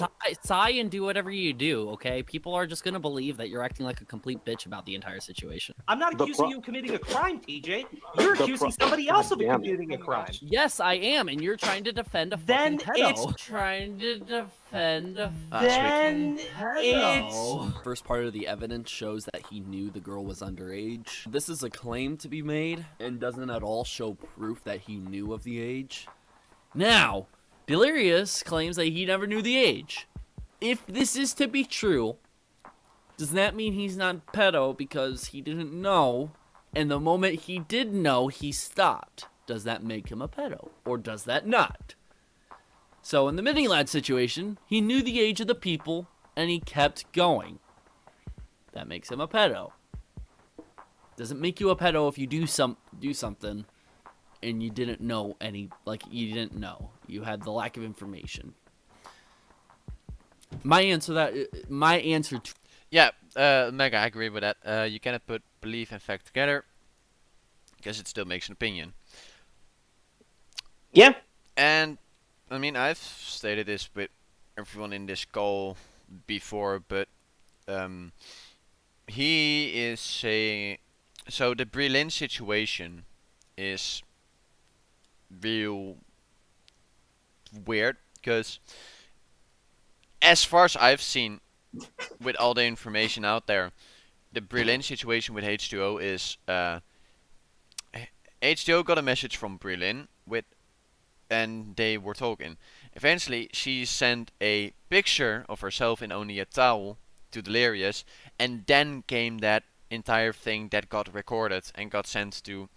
Sigh and do whatever you do, okay? People are just gonna believe that you're acting like a complete bitch about the entire situation. I'm not The accusing pro- you of committing a crime, TJ. You're The accusing pro- somebody else of God damn it. committing a crime. Yes, I am, and you're trying to defend a Then fucking pedo. it's- trying to defend a Then pedo. First part of the evidence shows that he knew the girl was underage. This is a claim to be made and doesn't at all show proof that he knew of the age. Now, Delirious claims that he never knew the age. If this is to be true, does that mean he's not pedo because he didn't know, and the moment he did know, he stopped? Does that make him a pedo, or does that not? So in the mini lad situation, he knew the age of the people, and he kept going. That makes him a pedo. Doesn't make you a pedo if you do something and you didn't know you didn't know. You had the lack of information. My answer to Yeah, Mega, I agree with that. You cannot put belief and fact together because it still makes an opinion. Yeah. And I mean, I've stated this with everyone in this call before, but he is saying, so the Brilin situation is real weird because as far as I've seen with all the information out there, the Brilin situation with H2O is H2O got a message from Brilin and they were talking. Eventually she sent a picture of herself in only a towel to Delirious, and then came that entire thing that got recorded and got sent to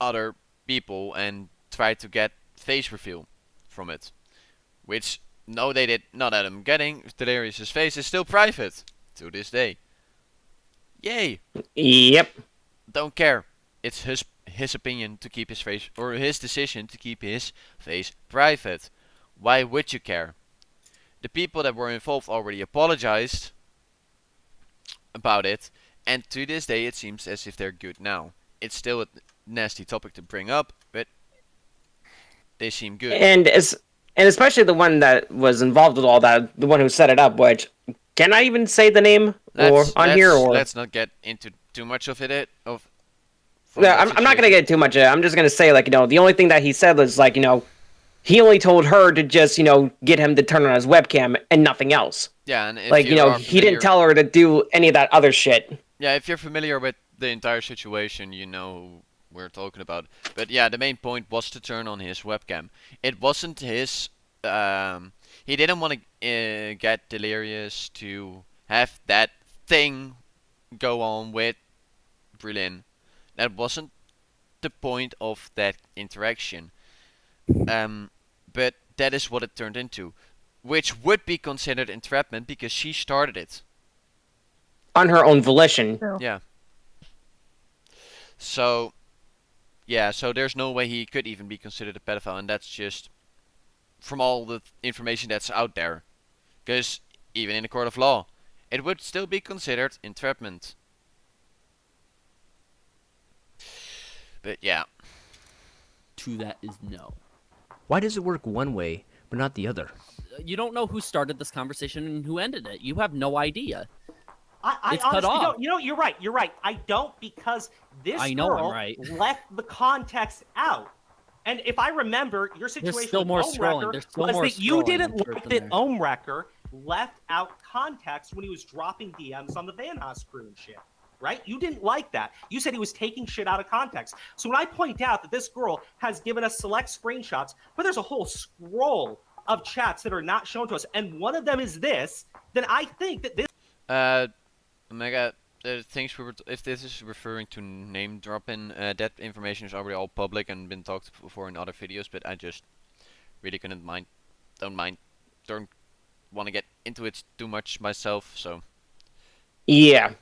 other people and tried to get face reveal from it, which no, they did not let him getting. Delirious's face is still private to this day. Yay! Yep. Don't care. It's his opinion to keep his face, or his decision to keep his face private. Why would you care? The people that were involved already apologized about it, and to this day it seems as if they're good now. It's still a nasty topic to bring up, but they seem good. And especially the one that was involved with all that, the one who set it up, which, can I even say the name here? Or Let's not get into too much of it. Yeah, I'm not gonna get too much. I'm just gonna say, the only thing that he said was he only told her to just get him to turn on his webcam and nothing else. Yeah, and if he didn't tell her to do any of that other shit. Yeah, if you're familiar with the entire situation, you know who we're talking about. But yeah, the main point was to turn on his webcam. It wasn't his. He didn't want to get Delirious to have that thing go on with Brilin. That wasn't the point of that interaction. But that is what it turned into, which would be considered entrapment because she started it on her own volition. Yeah. So, yeah, so there's no way he could even be considered a pedophile, and that's just from all the information that's out there. Because even in the court of law, it would still be considered entrapment. But yeah. To that is no. Why does it work one way but not the other? You don't know who started this conversation and who ended it. You have no idea. I It's cut honestly off. don't. You know, you're right. You're right. I don't, because this I know I'm girl right. left the context out. And if I remember, your situation still with more Ohm scrolling. Wrecker There's still was more that you scrolling didn't and like truth in that there. Ohm Wrecker left out context when he was dropping DMs on the Van Haas crew and shit. Right? You didn't like that. You said he was taking shit out of context. So when I point out that this girl has given us select screenshots, but there's a whole scroll of chats that are not shown to us, and one of them is this, then I think that this. Omega, the things if this is referring to name dropping, that information is already all public and been talked before in other videos, but I just really don't want to get into it too much myself, so. Yeah.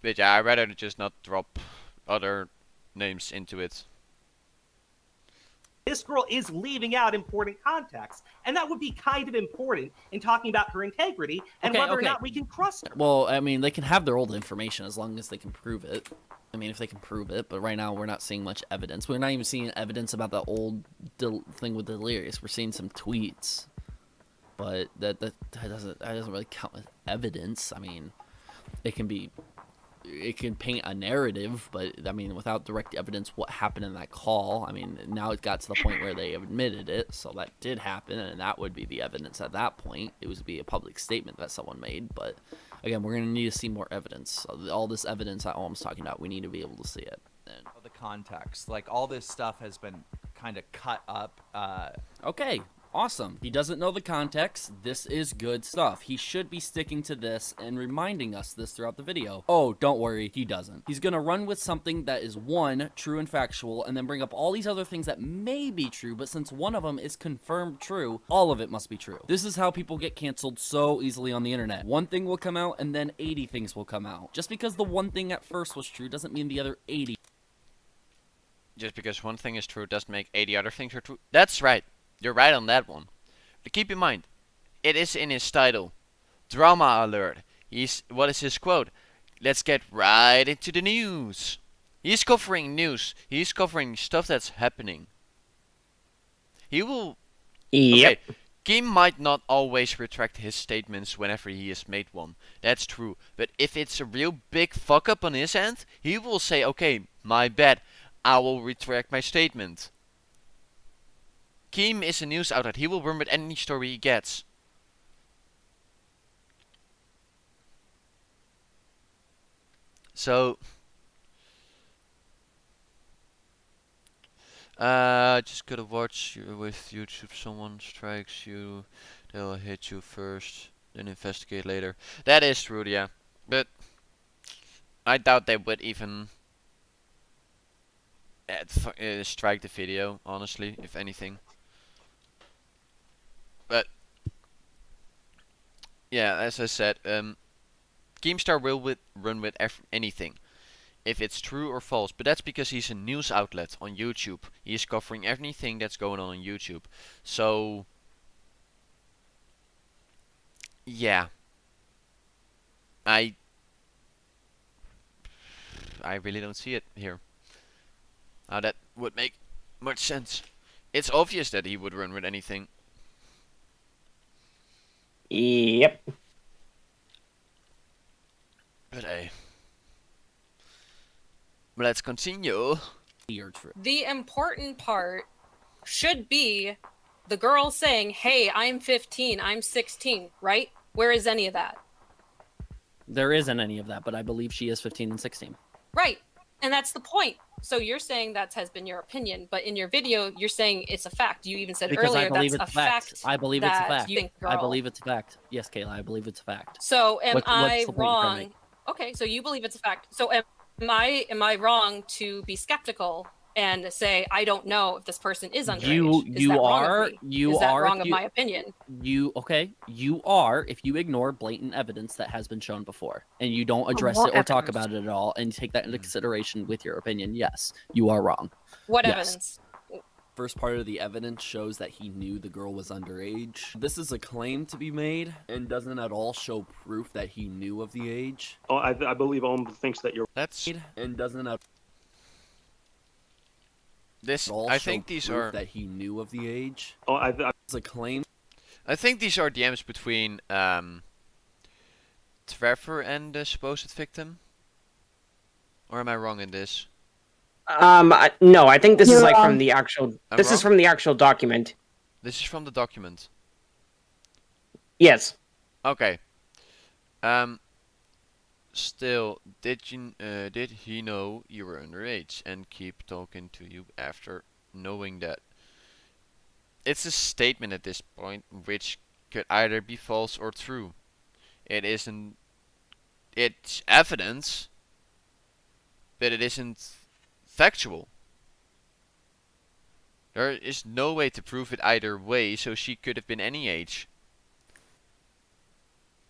But yeah, I'd rather just not drop other names into it. This girl is leaving out important context, and that would be kind of important in talking about her integrity and Okay, whether or okay. not we can trust her. Well, I mean, they can have their old information as long as they can prove it. I mean, if they can prove it, but right now we're not seeing much evidence. We're not even seeing evidence about the old thing with Delirious. We're seeing some tweets, but that doesn't really count as evidence. I mean, it can paint a narrative, but I mean, without direct evidence what happened in that call, I mean, now it got to the point where they admitted it, so that did happen, and that would be the evidence at that point. It would be a public statement that someone made, but again, we're going to need to see more evidence. All this evidence that Alm's talking about, we need to be able to see it. And The context, like all this stuff has been kind of cut up. Okay, awesome. He doesn't know the context. This is good stuff. He should be sticking to this and reminding us this throughout the video. Oh, don't worry, he doesn't. He's gonna run with something that is, one, true and factual, and then bring up all these other things that may be true, but since one of them is confirmed true, all of it must be true. This is how people get canceled so easily on the internet. One thing will come out, and then 80 things will come out. Just because the one thing at first was true doesn't mean the other 80. Just because one thing is true doesn't make 80 other things are true. That's right. You're right on that one. But keep in mind, it is in his title. Drama alert. What is his quote? Let's get right into the news. He's covering news. He's covering stuff that's happening. He will... Yep. Okay, Kim might not always retract his statements whenever he has made one. That's true. But if it's a real big fuck up on his end, he will say, okay, my bad. I will retract my statement. Keem is a news outlet. He will run with any story he gets. So, just gotta watch with YouTube. Someone strikes you, they'll hit you first, then investigate later. That is true, yeah. But I doubt they would even strike the video, honestly, if anything. But yeah, as I said, Keemstar will run with anything, if it's true or false. But that's because he's a news outlet on YouTube. He's covering everything that's going on YouTube. So yeah, I really don't see it here. How that would make much sense. It's obvious that he would run with anything. Yep. But let's continue. The important part should be the girl saying, hey, I'm 15, I'm 16, right? Where is any of that? There isn't any of that, but I believe she is 15 and 16. Right. And that's the point. So you're saying that has been your opinion, but in your video, you're saying it's a fact. You even said Because earlier I believe that's it's a fact. I believe it's a that fact. you think, I girl. believe it's a fact. Yes, Kayla, I believe it's a fact. So am What's I the point you're trying to wrong? Okay, so you believe it's a fact. So am I wrong to be skeptical and say I don't know if this person is underage? Is that wrong of me? Is that wrong of my opinion? You are if you ignore blatant evidence that has been shown before and you don't address What it or talk evidence? about it at all and take that into consideration with your opinion. Yes, you are wrong. What Yes. evidence? First part of the evidence shows that he knew the girl was underage. This is a claim to be made and doesn't at all show proof that he knew of the age. Oh, I believe Ohm thinks that you're. That's and doesn't at this. all I show think these proof are that he knew of the age. Oh, It's a claim. I think these are DMs between Trevor and the supposed victim. Or am I wrong in this? No, I think this You're is like wrong. from the actual. I'm This is wrong? from the actual document. This is from the document. Yes. Okay. Still, did he know you were underage and keep talking to you after knowing that? It's a statement at this point which could either be false or true. It isn't. It's evidence, but it isn't factual. There is no way to prove it either way, so she could have been any age.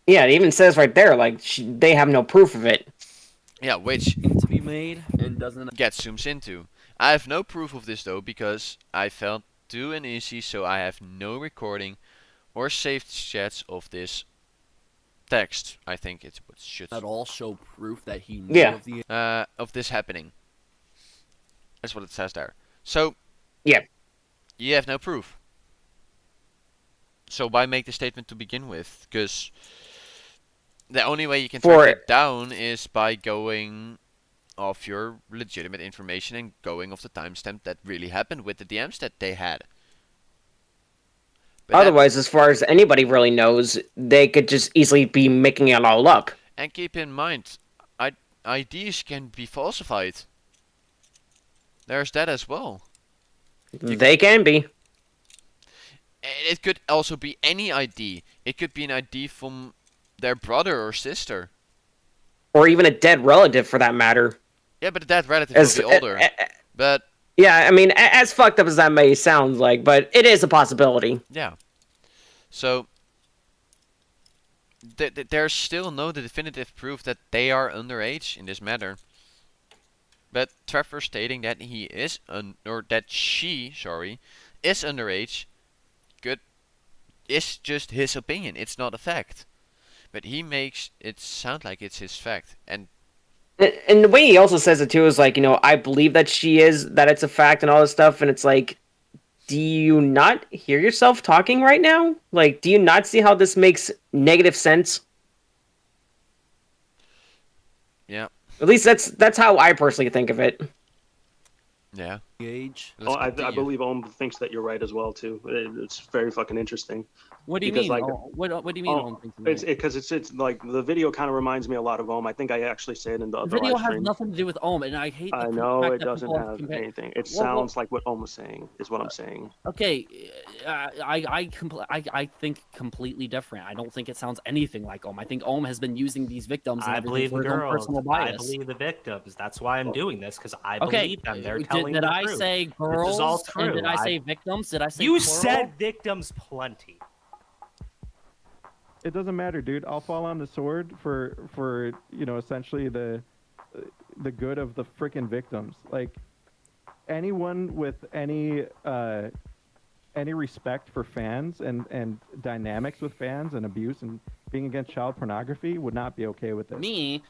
Yeah, it even says right there, like, they have no proof of it. Yeah, which to be made and doesn't get zooms into. I have no proof of this though, because I felt too uneasy, so I have no recording or saved chats of this text. I think it's what should at all show proof that he knew of this happening. That's what it says there. So yeah, you have no proof. So why make the statement to begin with? Because the only way you can track it down is by going off your legitimate information and going off the timestamp that really happened with the DMs that they had. But otherwise, as far as anybody really knows, they could just easily be making it all up. And keep in mind, IDs can be falsified. There's that as well. They can be. It could also be any ID. It could be an ID from their brother or sister. Or even a dead relative, for that matter. Yeah, but a dead relative will be older. But yeah, I mean, as fucked up as that may sound like, but it is a possibility. Yeah. So there's still no definitive proof that they are underage in this matter. But Trevor stating that he is or that she, sorry, is underage, is just his opinion. It's not a fact. But he makes it sound like it's his fact. And the way he also says it too is like, you know, I believe that she is, that it's a fact and all this stuff, and it's like, do you not hear yourself talking right now? Like, do you not see how this makes negative sense? Yeah. At least that's how I personally think of it. Yeah. Age. Oh, I believe Ohm thinks that you're right as well too. It's very fucking interesting. What do you mean? Like, what do you mean? It's because it's like the video kind of reminds me a lot of Ohm. I think I actually say it in the other video live has stream. nothing to do with Ohm, and I hate. I know it doesn't have anything. It sounds like what Ohm was saying is what I'm saying. Okay, I think completely different. I don't think it sounds anything like Ohm. I think Ohm has been using these victims. I believe the for his own girls. personal bias. I believe the victims. That's why I'm doing this, because I believe them. They're telling did the I truth. say girls? This is all true. And did I say victims? Did I say you plural? said victims plenty. It doesn't matter, dude. I'll fall on the sword for you know, essentially the good of the freaking victims. Like, anyone with any respect for fans and dynamics with fans and abuse and being against child pornography would not be okay with this. Me,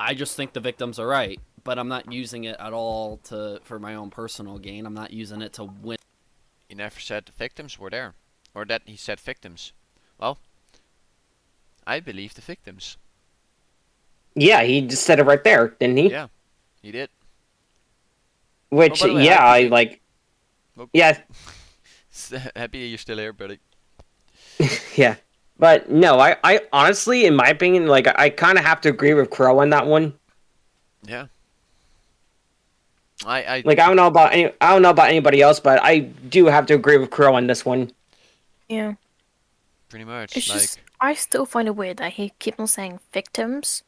I just think the victims are right, but I'm not using it at all for my own personal gain. I'm not using it to win. He never said the victims were there, or that he said victims. Well, I believe the victims. Yeah, he just said it right there, didn't he? Yeah, he did. Which, oh, way, yeah, I like. Oh. Yeah. Happy you're still here, buddy. Yeah. But no, I honestly, in my opinion, like, I kind of have to agree with Crow on that one. Yeah. I don't know about anybody else, but I do have to agree with Crow on this one. Yeah. Pretty much. It's like, just, I still find it weird that he keeps on saying victims.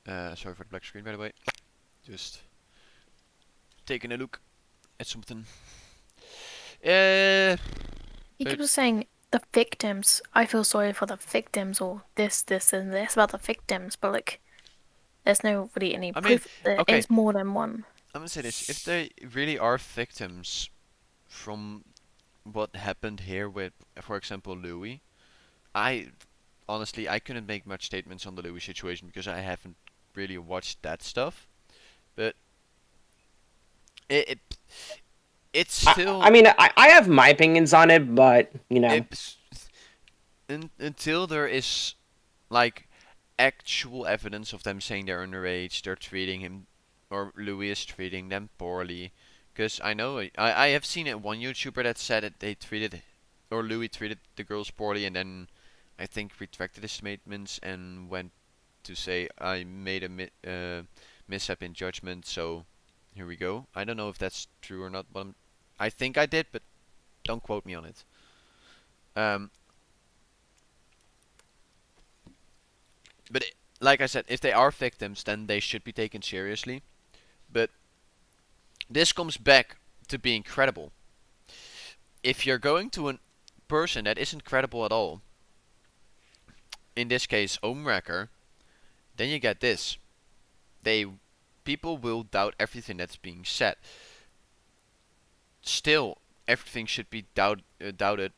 Sorry for the black screen, by the way. Just taking a look at something. He keeps on saying the victims. I feel sorry for the victims, or this, and this about the victims, but like, there's no really any proof that it's more than one. I'm gonna say this: if they really are victims from what happened here with, for example, Louis, I honestly I couldn't make much statements on the Louis situation because I haven't really watched that stuff. But it it's still. I mean, I have my opinions on it, but you know, until there is like actual evidence of them saying they're underage, they're treating him, or Louis is treating them poorly. Because I know I have seen it one YouTuber that said that they treated, or Louis treated the girls poorly, and then I think retracted his statements and went to say I made a mishap in judgment. So here we go. I don't know if that's true or not, but I think I did, but don't quote me on it. But like I said, if they are victims, then they should be taken seriously. But this comes back to being credible. If you're going to a person that isn't credible at all, in this case Omewrecker, then you get this. People will doubt everything that's being said. Still, everything should be doubted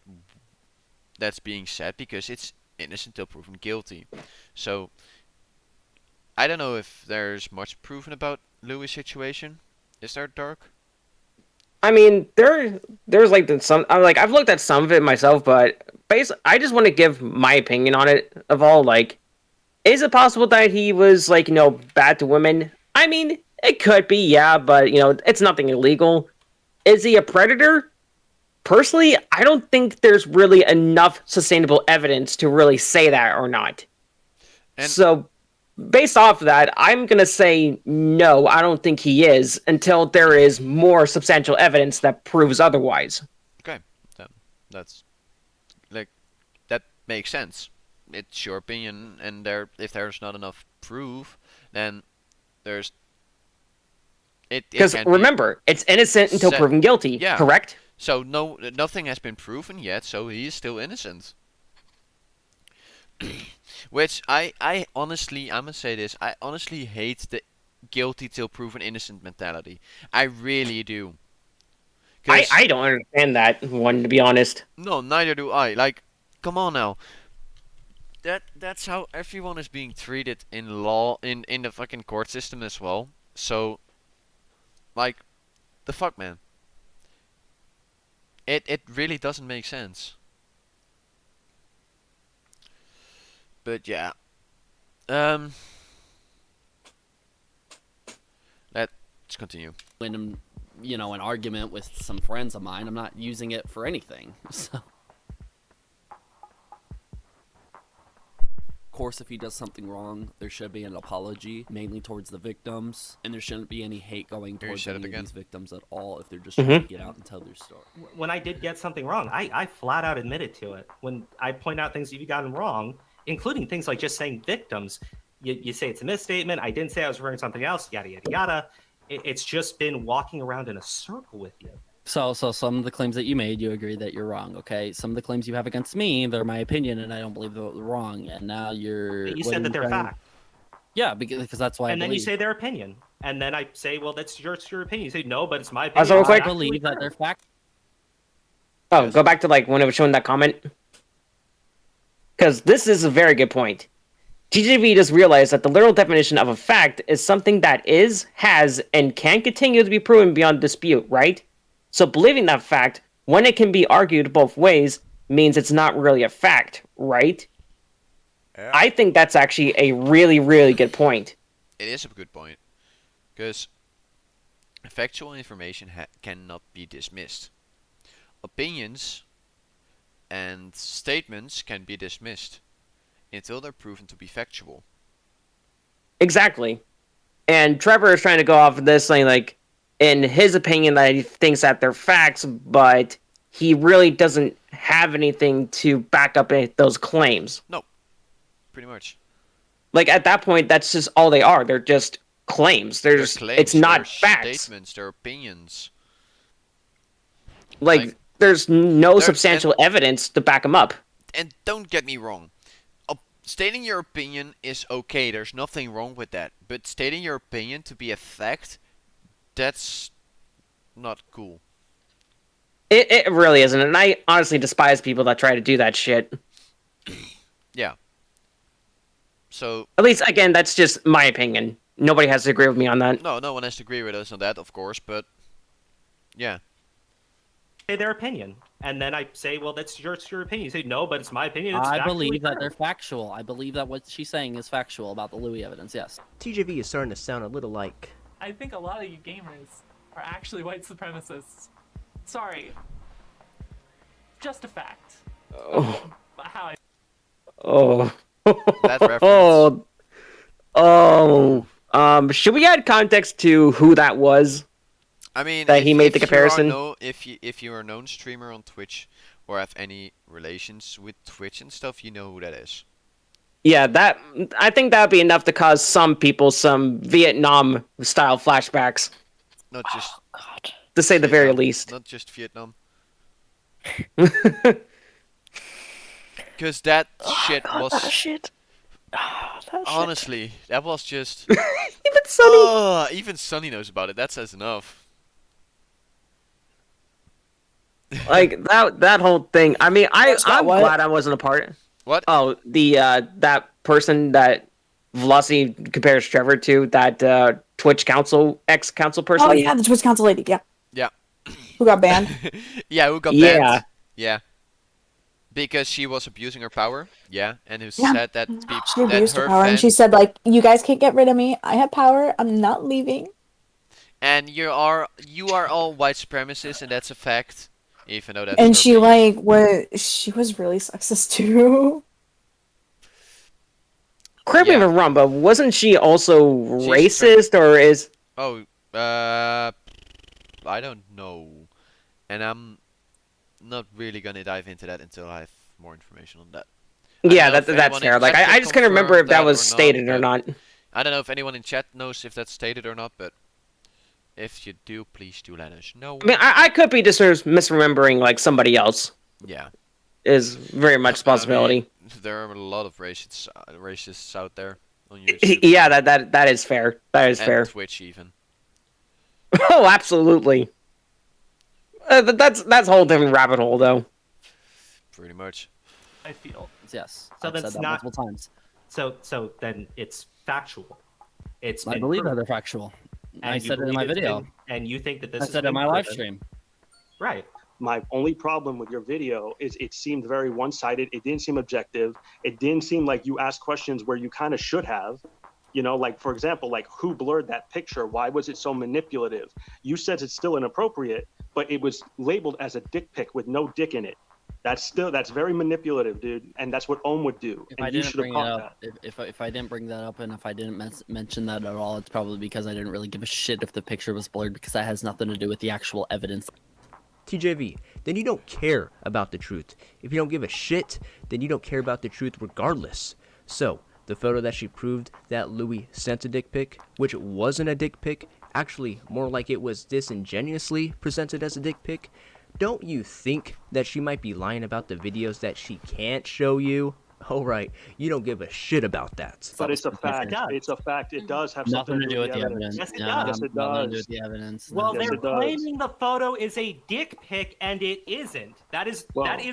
that's being said because it's innocent till proven guilty. So I don't know if there's much proven about Louis' situation. Is there, Dark? I mean, there's like some. I've looked at some of it myself, but I just want to give my opinion on it. Of all, like, is it possible that he was like bad to women? I mean, it could be, yeah, but it's nothing illegal. Is he a predator? Personally, I don't think there's really enough sustainable evidence to really say that or not. So, based off of that, I'm going to say no, I don't think he is until there is more substantial evidence that proves otherwise. Okay, that's like that makes sense. It's your opinion, and if there's not enough proof, then there's because remember, it's innocent until proven guilty. Yeah. Correct. So nothing has been proven yet, so he is still innocent. Which I honestly, I'm gonna say this, I honestly hate the guilty till proven innocent mentality. I really do. I don't understand that one, to be honest. No, neither do I. Like, come on now. That's how everyone is being treated in law, in the fucking court system as well. So, like, the fuck, man. It really doesn't make sense. But yeah. Let's continue. When I'm, an argument with some friends of mine, I'm not using it for anything. So. Of course, if he does something wrong, there should be an apology, mainly towards the victims, and there shouldn't be any hate going towards any of these victims at all if they're just trying to get out and tell their story. When I did get something wrong, I flat out admitted to it. When I point out things you've gotten wrong, including things like just saying victims, you say it's a misstatement, I didn't say I was referring to something else, yada, yada, yada. It's just been walking around in a circle with you. So some of the claims that you made, you agree that you're wrong, okay? Some of the claims you have against me, they're my opinion, and I don't believe they're wrong. And now You said that they're fact. Yeah, because that's why. And then you say their opinion, and then I say, well, that's your opinion. You say no, but it's my opinion. Also, quick, I believe that they're fact. Oh, go back to when I was showing that comment, because this is a very good point. TJV just realized that the literal definition of a fact is something that is, has, and can continue to be proven beyond dispute, right? So believing that fact, when it can be argued both ways, means it's not really a fact, right? Yeah. I think that's actually a really, really good point. It is a good point. Because factual information cannot be dismissed. Opinions and statements can be dismissed until they're proven to be factual. Exactly. And Trevor is trying to go off of this, saying, in his opinion, that he thinks that they're facts, but he really doesn't have anything to back up those claims. No, pretty much. At that point, that's just all they are. They're just claims. It's not facts. Statements, they're opinions. There's no substantial evidence to back them up. And don't get me wrong. Stating your opinion is okay. There's nothing wrong with that. But stating your opinion to be a fact, that's not cool. It really isn't, and I honestly despise people that try to do that shit. Yeah. So at least again, that's just my opinion. Nobody has to agree with me on that. no one has to agree with us on that, of course, but yeah. Say their opinion, and then I say, well, that's your opinion. You say no, but it's my opinion. It's I believe that true. they're factual. I believe that what she's saying is factual about the Louis evidence. Yes. TJV is starting to sound a little like. I think a lot of you gamers are actually white supremacists. Sorry. Just a fact. Oh. How I... Oh. That reference. Should we add context to who that was? I mean, that he made the comparison. If you are a known streamer on Twitch or have any relations with Twitch and stuff, you know who that is. Yeah, I think that would be enough to cause some people some Vietnam style flashbacks. Not just to say the very least. Not just Vietnam. Because that shit was honestly, that was just even Sonny. Even Sonny knows about it. That says enough. Like that whole thing. I mean, I'm glad I wasn't a part. What? Oh, the that person that Velocity compares Trevor to, that Twitch ex-council person. Oh yeah, the Twitch council lady. Yeah. Yeah. Who got banned? Yeah, who got banned? Yeah. Because she was abusing her power. Yeah, and who said that she abused her power, and she said like, "You guys can't get rid of me. I have power. I'm not leaving." And you are all white supremacists, and that's a fact. Even though that's and she she was really sexist too. Correct me if I'm wrong, but wasn't she also racist, or is? Oh, I don't know, and I'm not really gonna dive into that until I have more information on that. Yeah, that's fair. Like I just couldn't remember if that was stated or not. I don't know if anyone in chat knows if that's stated or not, but if you do, please do let us know. I mean, I could be just misremembering like somebody else. Yeah, is very much a possibility. I mean, there are a lot of racists out there on YouTube. Yeah, that is fair. That is fair. Twitch even. Oh, absolutely. That's a whole different rabbit hole, though. Pretty much. I feel. Yes. So I've that's said that not multiple times. So then it's factual. I believe that they're factual. I said it in my video. And you think that this I said it in my live stream. Right. My only problem with your video is it seemed very one-sided. It didn't seem objective. It didn't seem like you asked questions where you kind of should have. You know, like, for example, like, who blurred that picture? Why was it so manipulative? You said it's still inappropriate, but it was labeled as a dick pic with no dick in it. That's very manipulative, dude, and that's what Ohm would do. If I didn't bring it up, if I didn't bring that up, and if I didn't mention that at all, it's probably because I didn't really give a shit if the picture was blurred, because that has nothing to do with the actual evidence. TJV, then you don't care about the truth. If you don't give a shit, then you don't care about the truth regardless. So, the photo that she proved that Louis sent a dick pic, which wasn't a dick pic, actually more like it was disingenuously presented as a dick pic, don't you think that she might be lying about the videos that she can't show you? Oh, right. You don't give a shit about that. But it's a fact. It's a fact. It does have nothing something to do with the evidence. Yes, it does. Yes, it Nothing to do does. with the evidence. Well, Yes, they're it does. claiming the photo is a dick pic, and it isn't. That is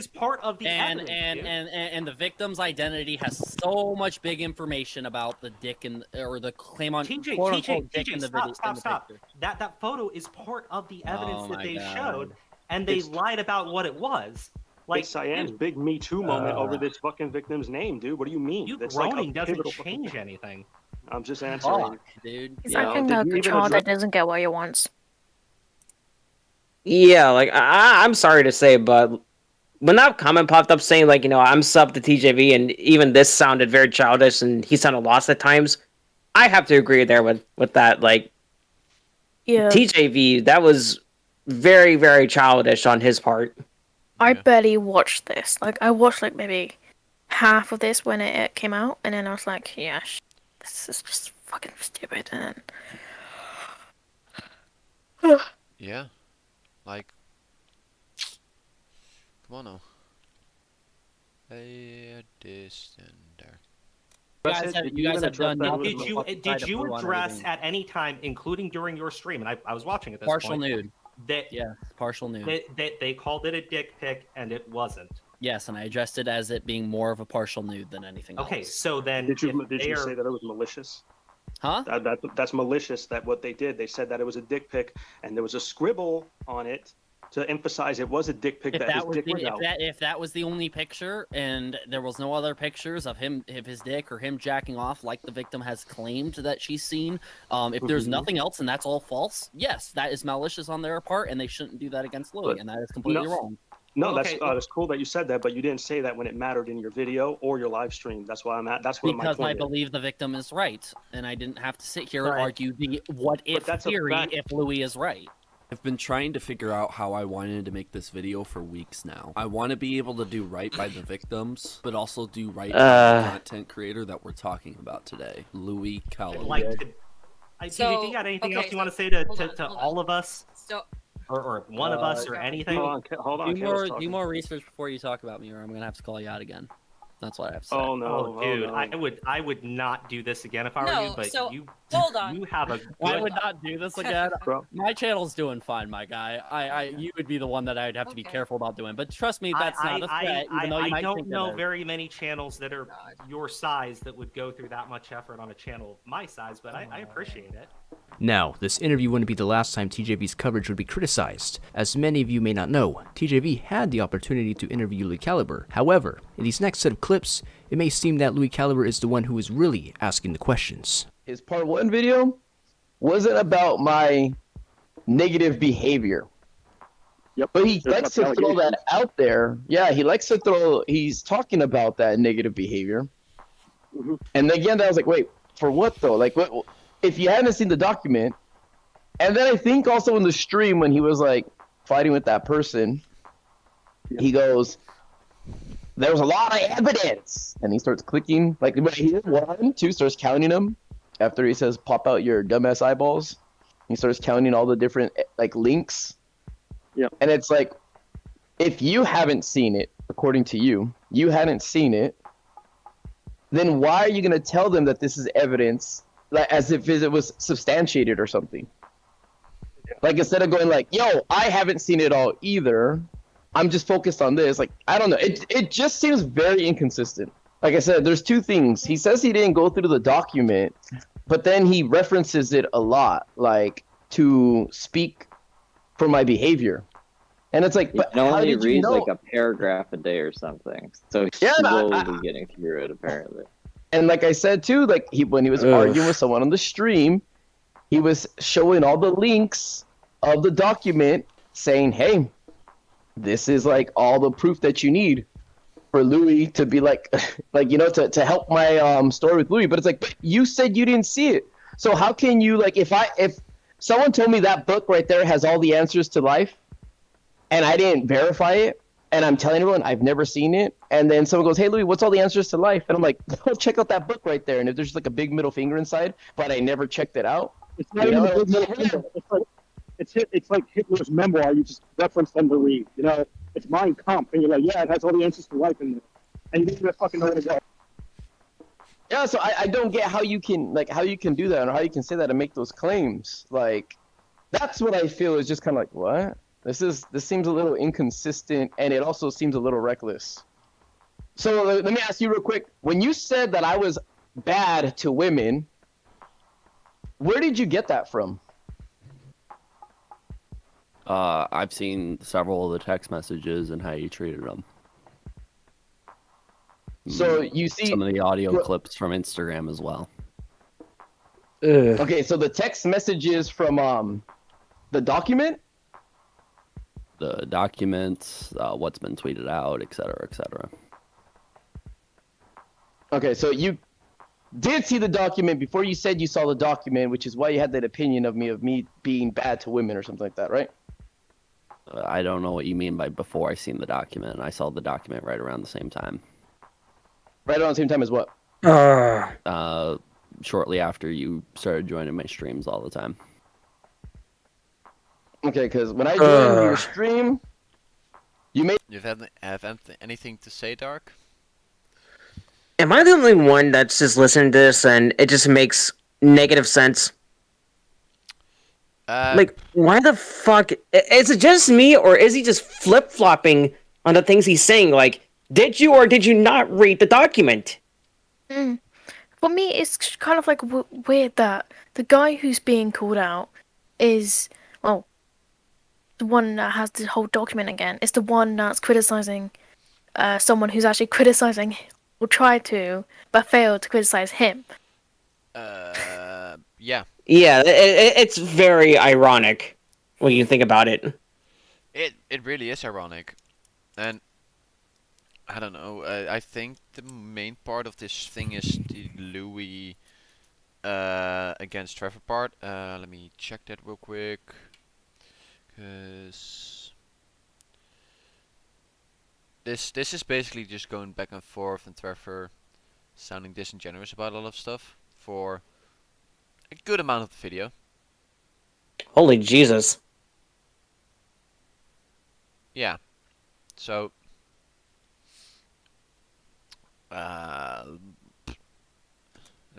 part of the evidence. And the victim's identity has so much big information about the dick or the claim on quote unquote dick in the video. Stop. That photo is part of the evidence that they showed, and they lied about what it was. Like it's Cyan's big Me Too moment over this fucking victim's name, dude. What do you mean? You That's groaning like doesn't change anything. I'm just answering. Fuck, dude. He's acting like a child that doesn't get what he wants. Yeah, like I'm sorry to say, but when that comment popped up saying like, you know, I'm sub to TJV, and even this sounded very childish, and he sounded lost at times, I have to agree there with that. Like, yeah, TJV, that was very, very childish on his part. I barely watched this. Like, I watched like maybe half of this when it came out, and then I was like, yeah, this is just fucking stupid. And then yeah, like, come on now. Hey, this and there. Did you address at any time, including during your stream, and I was watching at this partial point, nude? Partial nude. They called it a dick pic, and it wasn't. Yes, and I addressed it as it being more of a partial nude than anything else. Okay, so then did you say that it was malicious? Huh? That's malicious. That what they did. They said that it was a dick pic, and there was a scribble on it to emphasize it was a dick pic. If that was the only picture, and there was no other pictures of his dick or him jacking off, like the victim has claimed that she's seen, if there's nothing else and that's all false, yes, that is malicious on their part, and they shouldn't do that against Louis, and that is completely wrong. No, that's cool that you said that, but you didn't say that when it mattered in your video or your live stream. That's why I'm at. That's what my point is. Because I believe the victim is right, and I didn't have to sit here and argue the what if theory if Louis is right. I've been trying to figure out how I wanted to make this video for weeks now. I want to be able to do right by the victims, but also do right by the content creator that we're talking about today, Louis Caliber. Do you got anything else you want to say to all of us? Or one of us or anything? Hold on. Do more research before you talk about me, or I'm gonna have to call you out again. That's what I have to say. Oh no, dude! No. I would not do this again if I were you. But hold on. You have a. I would not do this again. My channel's doing fine, my guy. You would be the one that I'd have to be careful about doing. But trust me, that's not a threat. Even though you might don't know very many channels that are your size that would go through that much effort on a channel my size. But I appreciate it. Now, this interview wouldn't be the last time TJV's coverage would be criticized. As many of you may not know, TJV had the opportunity to interview Louis Caliber. However, in these next set of clips, it may seem that Louis Caliber is the one who is really asking the questions. His part 1 video wasn't about my negative behavior. Yep. But he likes to throw that out there. Yeah, he's talking about that negative behavior. Mm-hmm. And again, I was like, wait, for what though? Like, what? If you hadn't seen the document, and then I think also in the stream when he was like fighting with that person, he goes, "There was a lot of evidence," and he starts clicking like he did 1, 2, starts counting them. After he says, "Pop out your dumbass eyeballs," he starts counting all the different like links. Yeah, and it's like, if you haven't seen it, according to you hadn't seen it, then why are you gonna tell them that this is evidence? Like as if it was substantiated or something. Like instead of going like, "Yo, I haven't seen it all either. I'm just focused on this." Like I don't know. It just seems very inconsistent. Like I said, there's 2 things. He says he didn't go through the document, but then he references it a lot, like to speak for my behavior. And it's like, but how did you know? Like a paragraph a day or something. So he's slowly getting through it apparently. And like I said too, like when he was arguing with someone on the stream, he was showing all the links of the document saying, "Hey, this is like all the proof that you need for Louis to be like to help my story with Louis." But it's like, but you said you didn't see it. So how can you like if someone told me that book right there has all the answers to life and I didn't verify it, and I'm telling everyone I've never seen it, and then someone goes, "Hey Louis, what's all the answers to life?" And I'm like, "Go check out that book right there." And if there's like a big middle finger inside, but I never checked it out. It's not even a big middle finger. It's like Hitler's memoir. You just reference them to read. You know, it's Mein Kampf, and you're like, yeah, it has all the answers to life in there, and you didn't even fucking know where to go. Yeah, so I don't get how you can do that or how you can say that and make those claims. Like, that's what I feel is just kind of like, what? This seems a little inconsistent, and it also seems a little reckless. So let me ask you real quick. When you said that I was bad to women, where did you get that from? I've seen several of the text messages and how you treated them. So you see some of the audio clips from Instagram as well. Okay, so the text messages from the document? The documents, what's been tweeted out, etc., etc. Okay, so you did see the document before you said you saw the document, which is why you had that opinion of me being bad to women or something like that, right? I don't know what you mean by before I seen the document. I saw the document right around the same time. Right around the same time as what? Shortly after you started joining my streams all the time. Okay, because when I joined your stream, you made... You have anything to say, Dark? Am I the only one that's just listening to this and it just makes negative sense? Like, why the fuck? Is it just me, or is he just flip-flopping on the things he's saying? Like, did you or did you not read the document? For me, it's kind of like weird that the guy who's being called out is, well, the one that has the whole document again. Is the one that's criticizing someone who's actually criticizing or tried to, but failed to criticize him. Yeah. Yeah, it's very ironic when you think about it. It really is ironic, and I don't know. I think the main part of this thing is the Louis against Trevor part. Let me check that real quick, cause this is basically just going back and forth, and Trevor sounding disingenuous about a lot of stuff for a good amount of the video. Holy Jesus. Yeah. So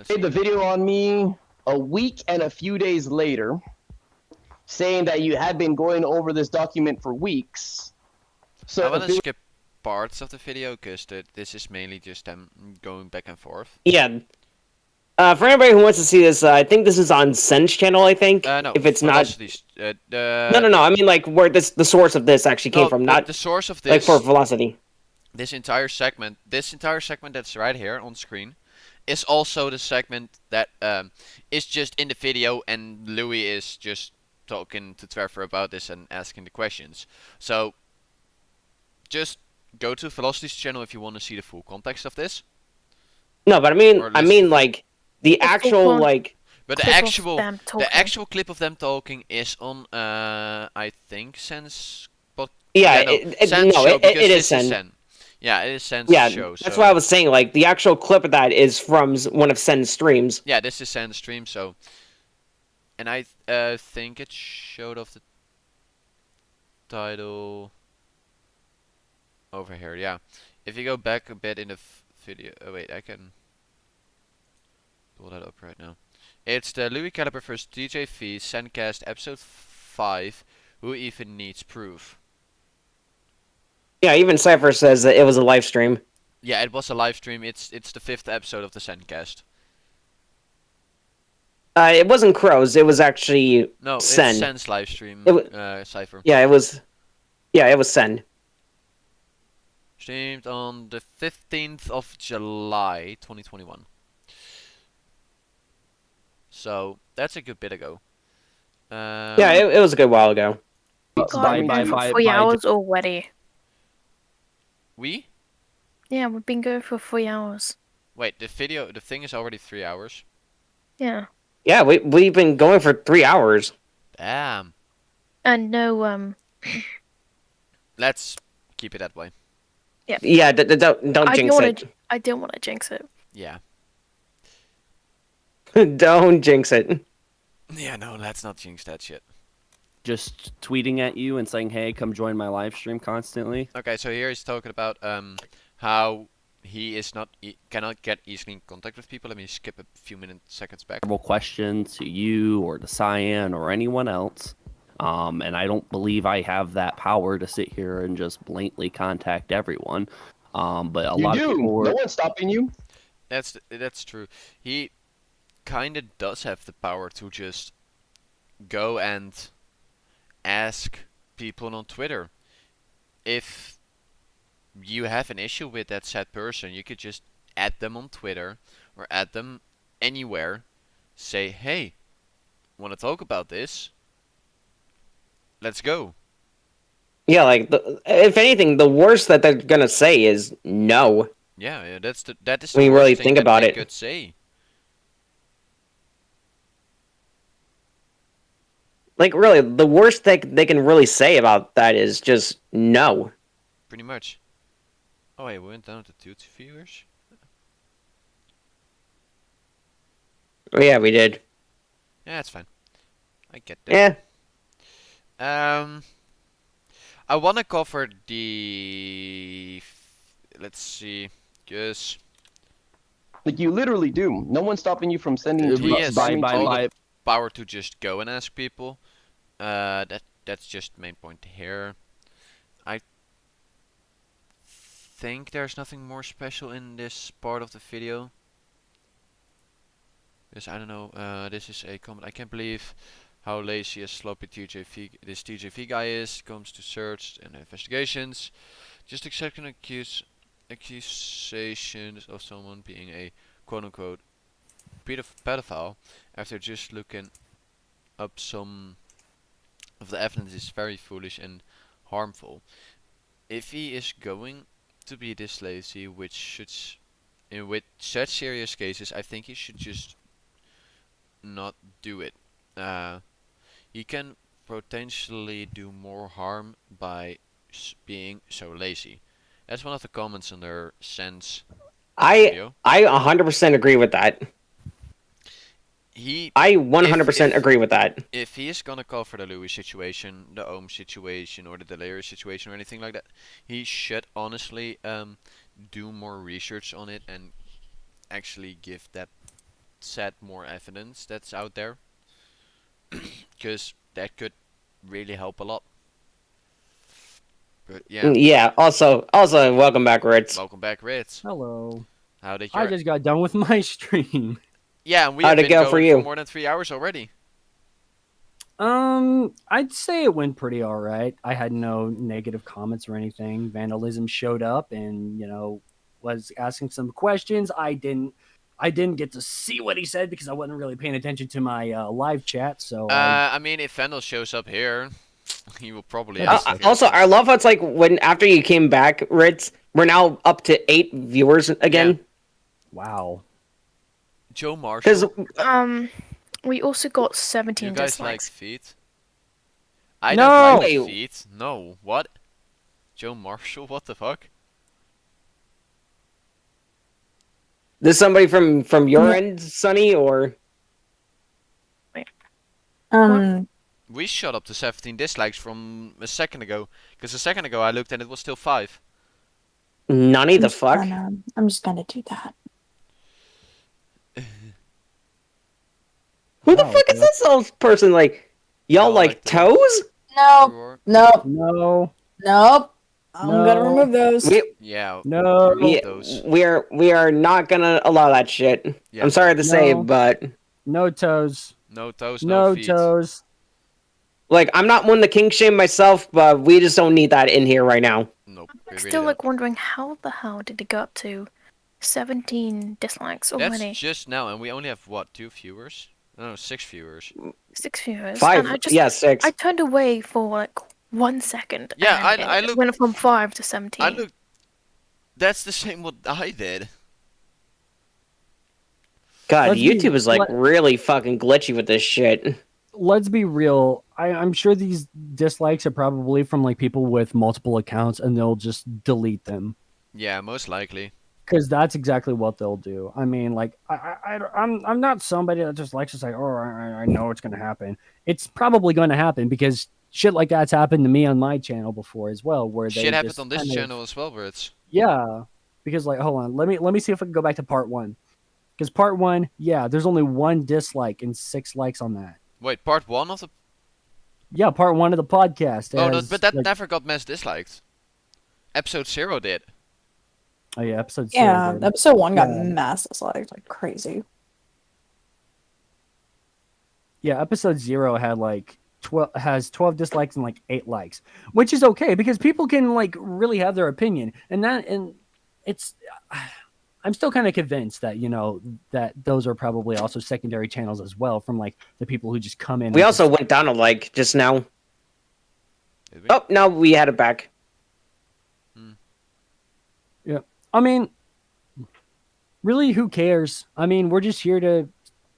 made the video on me a week and a few days later, saying that you had been going over this document for weeks. So I want to skip parts of the video because this is mainly just them going back and forth. Yeah. For anybody who wants to see this, I think this is on Sen's channel, I think. No, if it's not... No. I mean, like, where the source of this actually came from, not... The source of this... Like, for Velocity. This entire segment that's right here on screen is also the segment that is just in the video, and Louis is just talking to Trevor about this and asking the questions. So, just go to Velocity's channel if you want to see the full context of this. No, but I mean, like... The actual, like... But the actual clip of them talking is on, I think, Sen's... Yeah, it is Sen. Yeah, it is Sen's show. That's why I was saying, like, the actual clip of that is from one of Sen's streams. Yeah, this is Sen's stream, so... And I think it showed off the title... over here, yeah. If you go back a bit in the video... Oh, wait, I can... pull that up right now. It's the Louis Caliber vs DJ V Sendcast episode 5. Who even needs proof? Yeah, even Cypher says that it was a live stream. Yeah, it was a live stream. It's the 5th episode of the Sendcast. It wasn't Crow's. It was actually Sen. It's Sen's live stream. Cypher. Yeah, it was. Yeah, it was Sen. Streamed on the 15th of July, 2021. So that's a good bit ago. Yeah, it was a good while ago. For 3 hours already. We? Yeah, we've been going for 3 hours. Wait, the thing is already 3 hours. Yeah. Yeah, we've been going for 3 hours. Damn. And no Let's keep it that way. Yeah. Yeah, don't jinx it. I don't want to jinx it. Yeah. Don't jinx it. Yeah, no, let's not jinx that shit. Just tweeting at you and saying, "Hey, come join my live stream" constantly. Okay, so here he's talking about how he is cannot get easily in contact with people. Let me skip a few seconds back. Question to you or to Cyan or anyone else, and I don't believe I have that power to sit here and just blatantly contact everyone. But a lot of people. No one's stopping you. That's true. He kind of does have the power to just go and ask people on Twitter. If you have an issue with that said person, you could just add them on Twitter or add them anywhere. Say, hey, want to talk about this? Let's go. Yeah, like, if anything, the worst that they're gonna say is no. Yeah, that is when you the really worst think thing about that they it. could say. Like, really, the worst they can really say about that is just no. Pretty much. Oh, wait, we went down to 2 viewers? Oh, yeah, we did. Yeah, that's fine. I get that. Yeah. I want to cover the... Let's see. Because Like you literally do. No one's stopping you from sending He has by all the power to just go and ask people. That's just main point here. I think there's nothing more special in this part of the video. Because I don't know, this is a comment. I can't believe how lazy and sloppy this TJV guy is. Comes to search and investigations. Just accepting accusations of someone being a quote-unquote pedophile after just looking up some of the evidence is very foolish and harmful. If he is going to be this lazy, with such serious cases, I think he should just not do it. He can potentially do more harm by being so lazy. That's one of the comments on their sense video. I 100% agree with that. I 100% agree with that. If he is gonna call for the Louis situation, the Ohm situation, or the Delirious situation, or anything like that, he should honestly do more research on it and actually give that set more evidence that's out there, because that could really help a lot. But yeah. Yeah. Also, welcome back, Ritz. Welcome back, Ritz. Hello. How did I just got done with my stream. Yeah, and we How'd have it been go going for you? for more than 3 hours already. I'd say it went pretty alright. I had no negative comments or anything. Vandalism showed up and, was asking some questions. I didn't get to see what he said because I wasn't really paying attention to my live chat. So I mean, if Vandal shows up here, he will probably. Also, I love how it's like when after you came back, Ritz, we're now up to 8 viewers again. Wow. Joe Marshall. We also got 17 You guys like dislikes. feet? I No! don't like feet. No. What? Joe Marshall? What the fuck? This somebody from your end, Sonny, or? We shot up to 17 dislikes from a second ago. Because a second ago I looked and it was still 5. Nani the fuck? I'm just gonna do that. Who the fuck is this person? Like, y'all like toes? Nope. No. Nope. I'm gonna remove those. Yeah. No. We are not gonna allow that shit. Yeah, I'm sorry to say, but no toes. No toes, no feet. toes. Like, I'm not one to kink shame myself, but we just don't need that in here right now. Nope. I'm still wondering how the hell did it go up to 17 dislikes already? That's just now, and we only have what, 2 viewers? No, 6 viewers. 6 viewers. 5. And Yeah, 6. I turned away for like 1 second. Yeah, and I it looked. went from 5 to 17. I looked. That's the same what I did. God, YouTube is like really fucking glitchy with this shit. Let's be real. I'm sure these dislikes are probably from like people with multiple accounts, and they'll just delete them. Yeah, most likely. Because that's exactly what they'll do. I mean, like, I'm not somebody that just likes to say, oh, I know it's going to happen. It's probably going to happen because shit like that's happened to me on my channel before as well. Where Shit happened on this channel as well, Brits. Yeah, because like, hold on, let me see if I can go back to part 1. Because part 1, yeah, there's only 1 dislike and 6 likes on that. Wait, part 1 of the? Yeah, part 1 of the podcast. Oh, no, but that never got mass disliked. Episode 0 did. Oh yeah, episode 0. Yeah, did. episode 1 got mass dislikes like crazy. Yeah, episode 0 had like 12 dislikes and like 8 likes, which is okay because people can like really have their opinion, and it's. I'm still kind of convinced that that those are probably also secondary channels as well from like the people who just come in. We also went down a like just now. Oh, no, we had it back. Yeah, I mean, really, who cares? I mean, we're just here to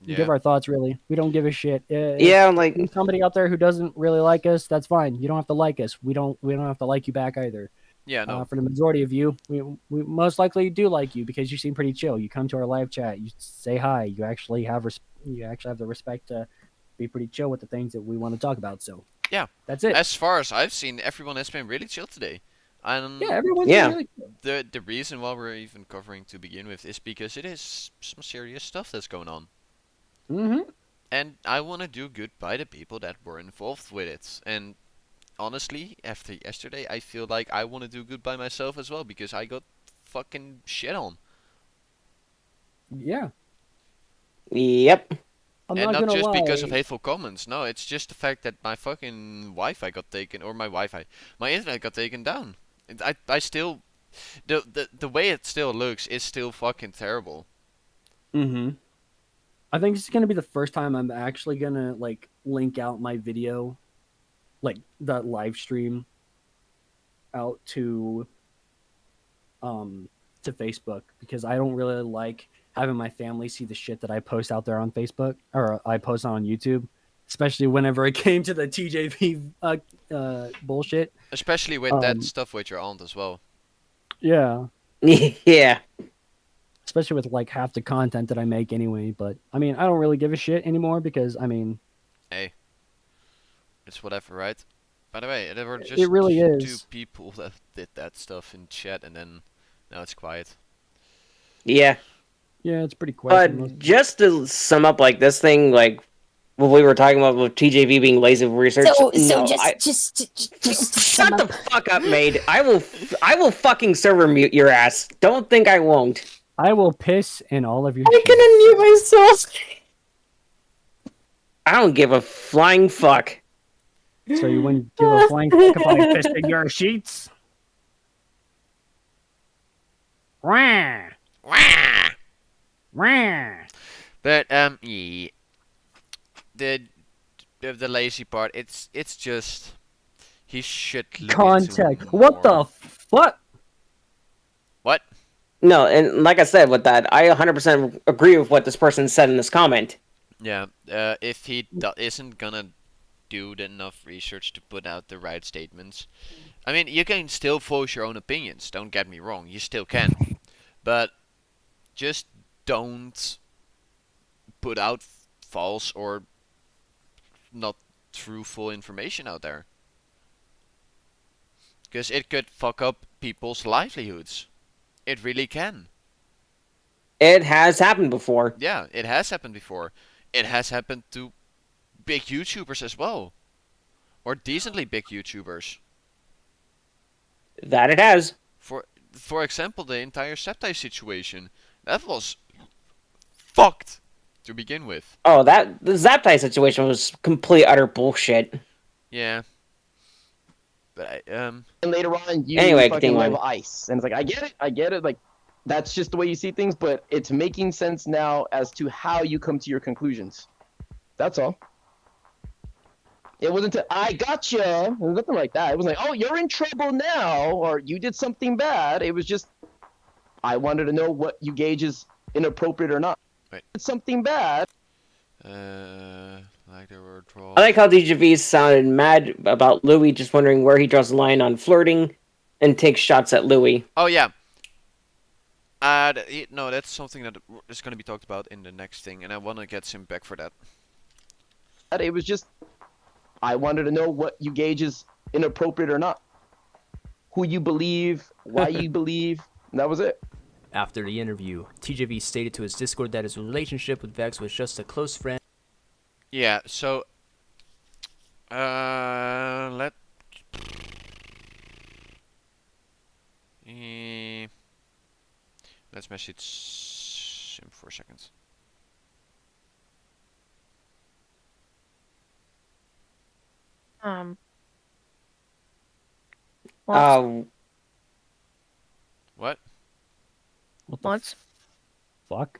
give our thoughts. Really, we don't give a shit. Yeah, like somebody out there who doesn't really like us, that's fine. You don't have to like us. We don't have to like you back either. Yeah, no. For the majority of you, we most likely do like you because you seem pretty chill. You come to our live chat, you say hi. You actually have the respect to be pretty chill with the things that we want to talk about. So yeah, that's it. As far as I've seen, everyone has been really chill today. And Yeah, everyone's really cool. The reason why we're even covering to begin with is because it is some serious stuff that's going on. Mm-hmm. And I want to do good by the people that were involved with it. And honestly, after yesterday, I feel like I want to do good by myself as well because I got fucking shit on. Yeah. Yep. I'm and not not just gonna because of lie. hateful comments. No, it's just the fact that my fucking Wi-Fi got taken, or my internet got taken down. I still, the way it still looks is still fucking terrible. Mm-hmm. I think this is gonna be the first time I'm actually gonna like link out my video, like that live stream, out to Facebook, because I don't really like having my family see the shit that I post out there on Facebook or I post on YouTube, especially whenever it came to the TJV bullshit. Especially with that stuff with your aunt as well. Yeah. Yeah. Especially with like half the content that I make anyway. But I mean, I don't really give a shit anymore because I mean, hey, it's whatever, right? By the way, there were just it really two is. people that did that stuff in chat, and then now it's quiet. Yeah. Yeah, it's pretty quiet. But just to sum up, like this thing, like what we were talking about with TJV being lazy with research. Just shut the fuck up, maid. I will fucking server mute your ass. Don't think I won't. I will piss in all of your. I can unmute myself. I don't give a flying fuck. So you wouldn't give a flying fuck if I pissed in your sheets? Wah. Wah. Wah. But yeah, the lazy part, it's just he should look Contact. into What the fuck? What? No, and like I said with that, I 100% agree with what this person said in this comment. Yeah, if he isn't gonna do enough research to put out the right statements, I mean, you can still voice your own opinions. Don't get me wrong, you still can, but just don't put out false or not truthful information out there, because it could fuck up people's livelihoods. It really can. It has happened before. Yeah, it has happened before. It has happened to big YouTubers as well, or decently big YouTubers. That it has. For example, the entire Septai situation, that was fucked to begin with. Oh, the Zaptai situation was complete utter bullshit. Yeah. But And later on, you anyway, fucking live ice, and it's like I get it, like that's just the way you see things, but it's making sense now as to how you come to your conclusions. That's all. It wasn't I gotcha. It was nothing like that. It was like, oh, you're in trouble now, or you did something bad. It was just, I wanted to know what you gauge is inappropriate or not. Wait. It's something bad. Like there were trolls. I like how DJV sounded mad about Louis, just wondering where he draws the line on flirting and takes shots at Louis. Oh yeah. No, that's something that is going to be talked about in the next thing, and I want to get him back for that. It was just, I wanted to know what you gauge is inappropriate or not. Who you believe, why you believe, and that was it. After the interview, TJV stated to his Discord that his relationship with Vex was just a close friend. Yeah, so let's message him for a second. What? What? What? Fuck.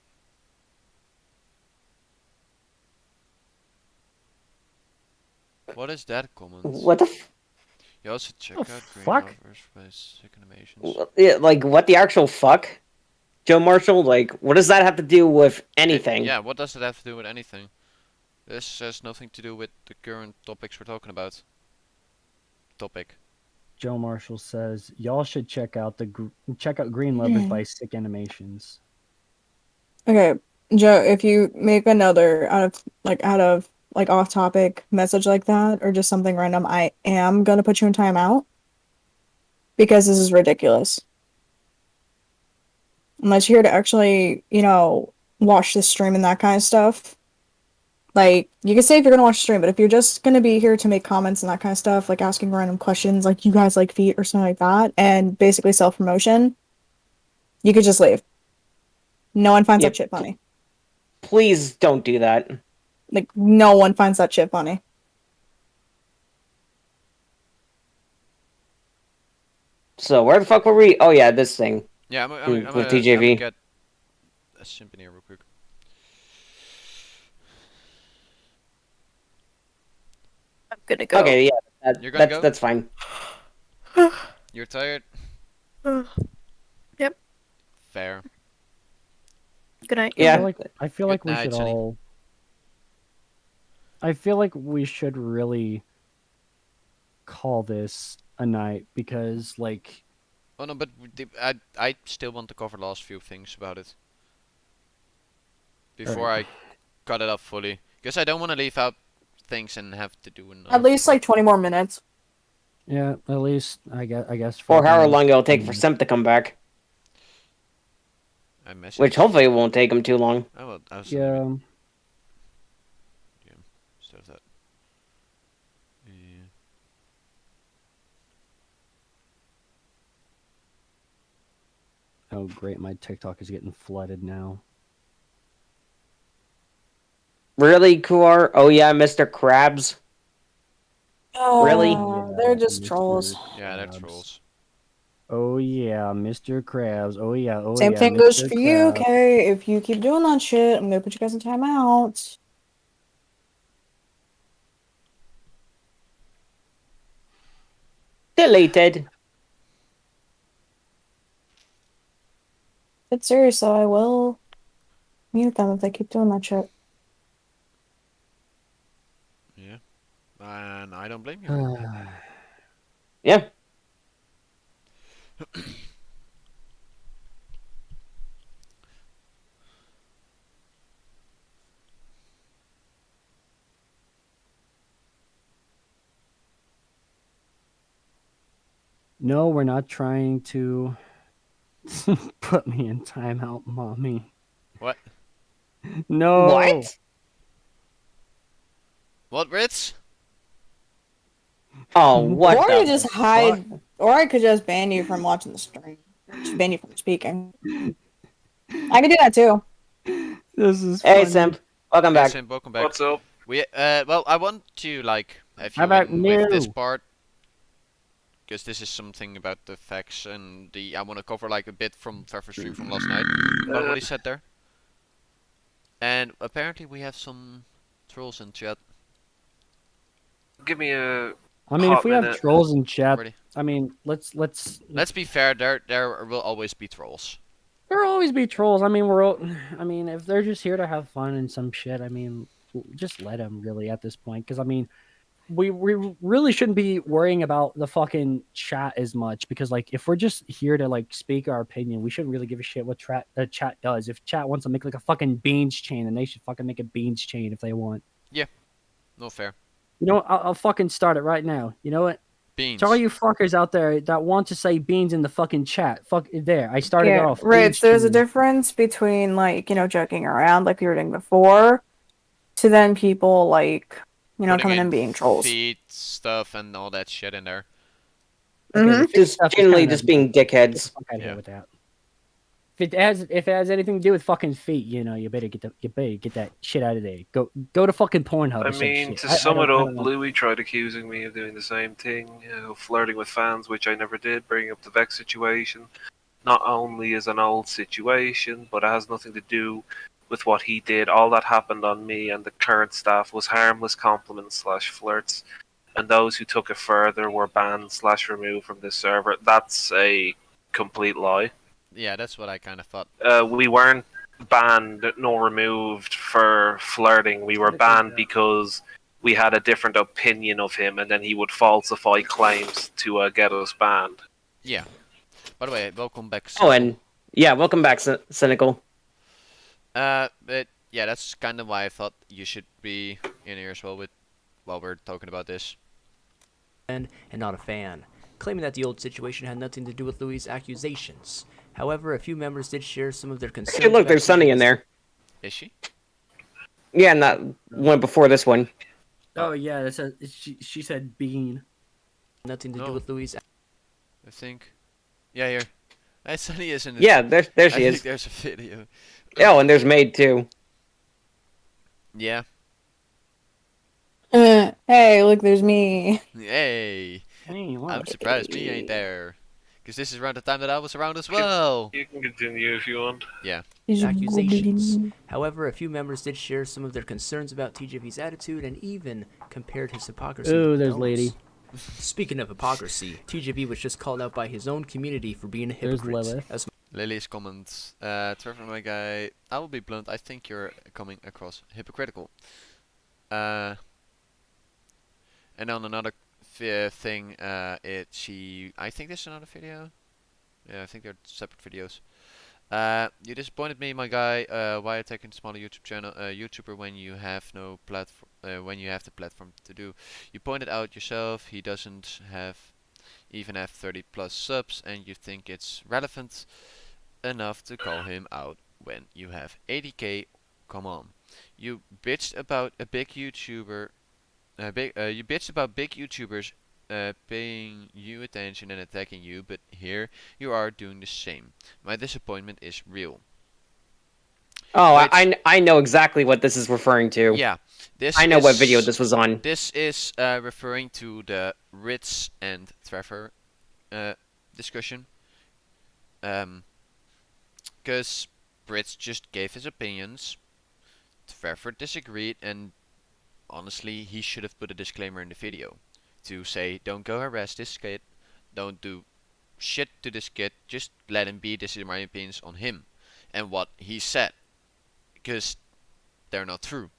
What is that comment? What the You also check Oh, out Green fuck? Lovers by Sick Animations. Yeah, like, what the actual fuck? Joe Marshall, like, what does that have to do with anything? Yeah, what does it have to do with anything? This has nothing to do with the current topics we're talking about. Topic. Joe Marshall says y'all should check out Green Lovers by Sick Animations. Okay, Joe, if you make another out of off topic message like that or just something random, I am gonna put you in timeout. because this is ridiculous. Unless you're here to actually, watch the stream and that kind of stuff. Like, you can say if you're gonna watch the stream, but if you're just gonna be here to make comments and that kind of stuff, like asking random questions, like you guys like feet or something like that, and basically self-promotion, you could just leave. No one finds that shit funny. Please don't do that. Like, no one finds that shit funny. So where the fuck were we? Oh yeah, this thing. Yeah, I'm with gonna TJV. get a simp in here real quick. I'm gonna go. Okay, yeah, You're gonna go? that's fine. You're tired? Yep. Fair. Good night. Yeah. I feel like we Good should night, Sunny. all. I feel like we should really call this a night because, like. Oh no, but I still want to cover the last few things about it before I cut it up fully, because I don't want to leave out things and have to do another. At least like 20 more minutes. Yeah, at least I guess. Or however long it'll take for Simp to come back. I messaged. Which hopefully it won't take him too long. Oh, well, Yeah. Instead of that. Yeah. Oh great, my TikTok is getting flooded now. Really, Kuar? Oh yeah, Mr. Krabs. Really? They're just trolls. Yeah, they're trolls. Oh yeah, Mr. Krabs. Oh yeah, oh Same yeah. thing goes Mr. for you, Krabs. okay? If you keep doing that shit, I'm gonna put you guys in timeout. Deleted. It's serious though, I will mute them if they keep doing that shit. Yeah. And I don't blame you. Yeah. No, we're not trying to put me in timeout, mommy. What? No. What? What, Ritz? Oh, what Or the you just hide, or I could just ban you from watching the stream. Just ban you from speaking. I could do that too. This is Hey, funny. Simp. Welcome Hey, back. Simp, welcome back. What's up? We well, I want to like have How you about in with this new? part, because this is something about the facts and the. I want to cover like a bit from Trevor stream from last night about what he said there. And apparently we have some trolls in chat. Give me a. I mean, hot if we have minute. trolls in chat, Ready? I mean, let's Let's be fair. There will always be trolls. There'll always be trolls. I mean, I mean, if they're just here to have fun and some shit, I mean, just let them really at this point. Because I mean, we really shouldn't be worrying about the fucking chat as much. Because like, if we're just here to like speak our opinion, we shouldn't really give a shit what the chat does. If chat wants to make like a fucking beans chain, then they should fucking make a beans chain if they want. Yeah. No fair. You know what? I'll fucking start it right now. You know what? Beans. To all you fuckers out there that want to say beans in the fucking chat, fuck it there. I started it Yeah, off. right. Beans There's a chain. difference between like, joking around like we were doing before to then people like, Putting coming in being trolls. feet stuff and all that shit in there. Just generally just being dickheads. Fuck out of here with that. If it has anything to do with fucking feet, you better get that shit out of there. Go to fucking Pornhub. I or some mean, shit. to I sum don't- it I up, don't know. Louis tried accusing me of doing the same thing, flirting with fans, which I never did, bringing up the Vex situation. Not only is an old situation, but it has nothing to do with what he did. All that happened on me and the current staff was harmless compliments / flirts, and those who took it further were banned / removed from this server. That's a complete lie. Yeah, that's what I kind of thought. We weren't banned nor removed for flirting. We were banned because we had a different opinion of him, and then he would falsify claims to get us banned. Yeah. By the way, welcome back. Oh, and yeah, welcome back, Cynical. But yeah, that's kind of why I thought you should be in here as well while we're talking about this. And not a fan. claiming that the old situation had nothing to do with Louis' accusations. However, a few members did share some of their concerns. Hey, look, there's Sunny in there. Is she? Yeah, and that one before this one. Oh yeah, she said bean. Nothing to do with Louis. I think. Yeah, here. Sunny is in. Yeah, there she I is. think there's a video. Oh, and there's Maid too. Yeah. Hey, look, there's me. Hey. I'm surprised me ain't there. Because this is around the time that I was around as well. You can continue if you want. Yeah. Accusations. However, a few members did share some of their concerns about TJV's attitude and even compared his hypocrisy. Ooh, to there's Noah's. Lady. Speaking of hypocrisy, TJV was just called out by his own community for being a hypocrite. Lilith. Lily's comments. Trevor, my guy, I will be blunt. I think you're coming across hypocritical. And on another thing, I think this is another video. Yeah, I think they're separate videos. You disappointed me, my guy. Why attacking smaller YouTuber when you have no platform? When you have the platform to do? You pointed out yourself. He doesn't even have 30+ subs, and you think it's relevant enough to call him out when you have 80k. Come on. You bitched about a big YouTuber. You bitched about big YouTubers paying you attention and attacking you, but here you are doing the same. My disappointment is real. Oh, I know exactly what this is referring to. Yeah, I know what video this was on. This is referring to the Ritz and Trevor discussion. Because Ritz just gave his opinions, Trevor disagreed, and honestly, he should have put a disclaimer in the video to say, don't go harass this kid, don't do shit to this kid, just let him be. This is my opinions on him and what he said, because they're not true.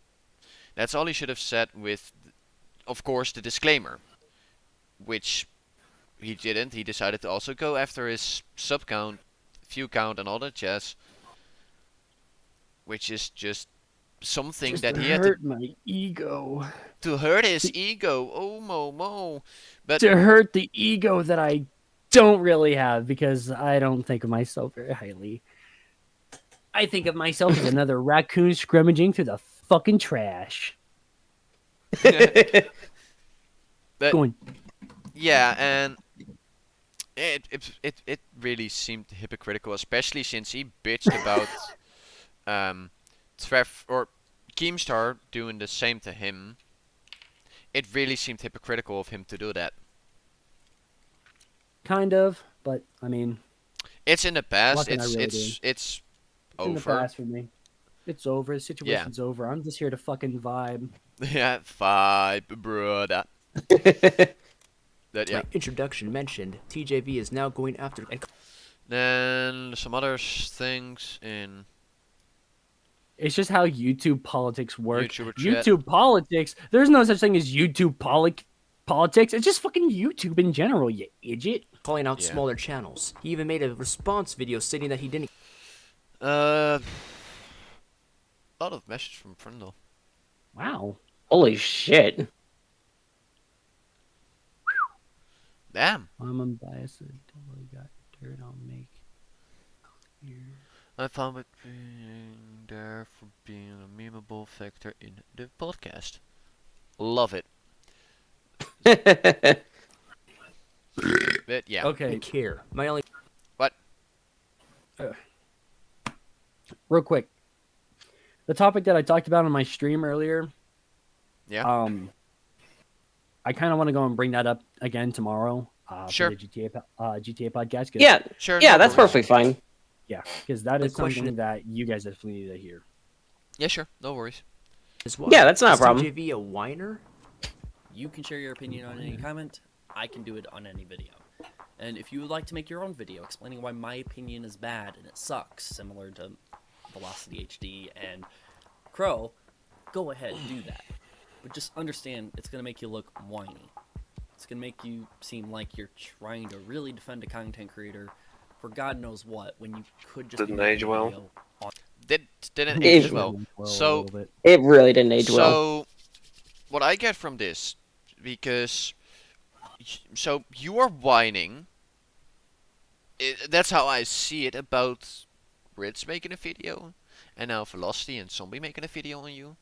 That's all he should have said, with, of course, the disclaimer, which he didn't. He decided to also go after his sub count, view count, and all that jazz, which is just something Just that to he had hurt my ego. to hurt his ego. Oh, Momo. But To hurt the ego that I don't really have, because I don't think of myself very highly. I think of myself as another raccoon scrimmaging through the fucking trash. but, Go on. yeah, and it really seemed hypocritical, especially since he bitched about Trev or Keemstar doing the same to him. It really seemed hypocritical of him to do that. Kind of, but I mean, It's in the past. what can I really It's do? it's In the over. past for me. It's over. The situation's over. I'm just here to fucking vibe. Yeah, vibe, brother. That, yeah. My introduction mentioned, TJV is now going after. Then some other things in It's just how YouTube politics work. YouTuber chat. YouTube politics. There's no such thing as YouTube politics. It's just fucking YouTube in general, you idiot. Calling out Yeah. smaller channels. He even made a response video stating that he didn't. A lot of messages from Frindle. Wow. Holy shit. Damn. I'm unbiased. I totally got dirt. I'll make clear. I found it being there for being a memeable factor in the podcast. Love it. But yeah. Okay. care. My only. What? Real quick. The topic that I talked about on my stream earlier. Yeah. I kind of want to go and bring that up again tomorrow. Sure. For the GTA podcast. 'cause- Yeah, Sure. yeah, no that's worries. perfectly fine. Yeah, because that The is question- something that you guys definitely need to hear. Yeah, sure. No worries. As well. Yeah, that's not a Is problem. TJV a whiner? You can share your opinion on any comment. I can do it on any video. And if you would like to make your own video explaining why my opinion is bad and it sucks, similar to Velocity HD and Crow, go ahead, do that. But just understand, it's going to make you look whiny. It's going to make you seem like you're trying to really defend a content creator for God knows what, when you could just Didn't be making age a well. video on- Didn't It- age well. a So little bit. It really didn't age well. So what I get from this, because so you are whining. That's how I see it about Ritz making a video, and now Velocity and Zombie making a video on you.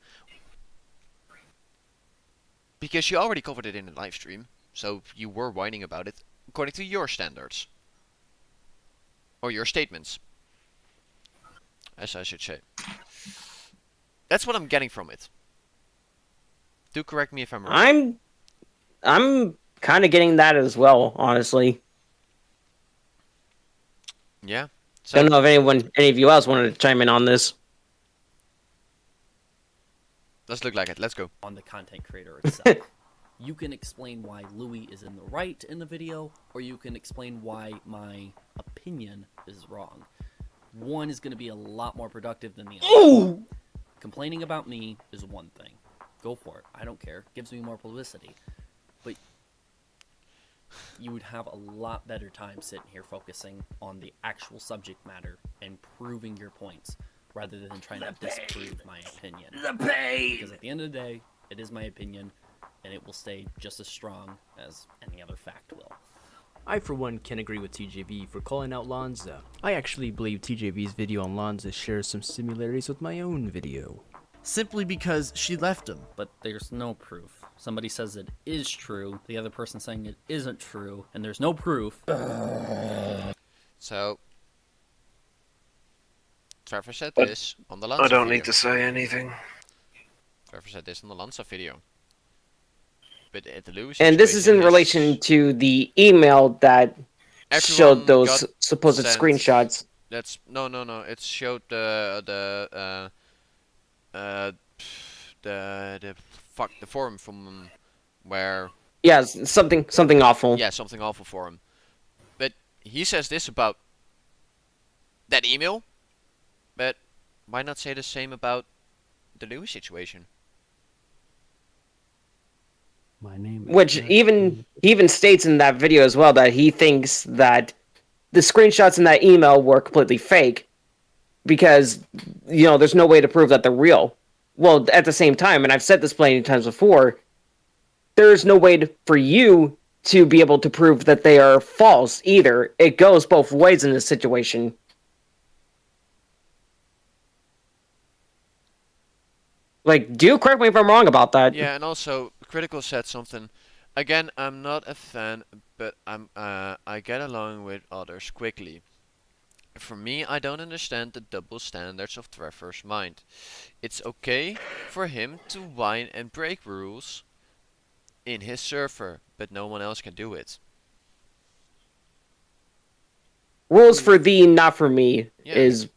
Because you already covered it in a live stream, so you were whining about it according to your standards. Or your statements. As I should say. That's what I'm getting from it. Do correct me if I'm wrong. I'm kind of getting that as well, honestly. Yeah. So, don't know if any of you else wanted to chime in on this. Let's look like it. Let's go. On the content creator itself. You can explain why Louis is in the right in the video, or you can explain why my opinion is wrong. One is going to be a lot more productive than the other. Ooh! Complaining about me is one thing. Go for it. I don't care. Gives me more publicity. But you would have a lot better time sitting here focusing on the actual subject matter and proving your points, rather than trying to disprove my opinion. Because at the end of the day, it is my opinion, and it will stay just as strong as any other fact will. I, for one, can agree with TJV for calling out Lanza. I actually believe TJV's video on Lanza shares some similarities with my own video. Simply because she left him. But there's no proof. Somebody says it is true, the other person saying it isn't true, and there's no proof. So, Trevor said this on the Lanza I don't video. need to say anything. Trevor said this on the Lanza video. But at the Lewis And this is in situation, relation to the email that showed those got supposed sent- screenshots. That's no. It showed the forum from where. Yeah, something awful. Yeah, something awful forum. But he says this about that email. But why not say the same about the Lewis situation? My name. Which he even states in that video as well that he thinks that the screenshots in that email were completely fake because, there's no way to prove that they're real. Well, at the same time, and I've said this plenty of times before, there's no way for you to be able to prove that they are false either. It goes both ways in this situation. Like, do correct me if I'm wrong about that. Yeah, and also Critical said something. Again, I'm not a fan, but I get along with others quickly. For me, I don't understand the double standards of Trevor's mind. It's okay for him to whine and break rules in his server, but no one else can do it. Rules for thee, not for me, Yeah, is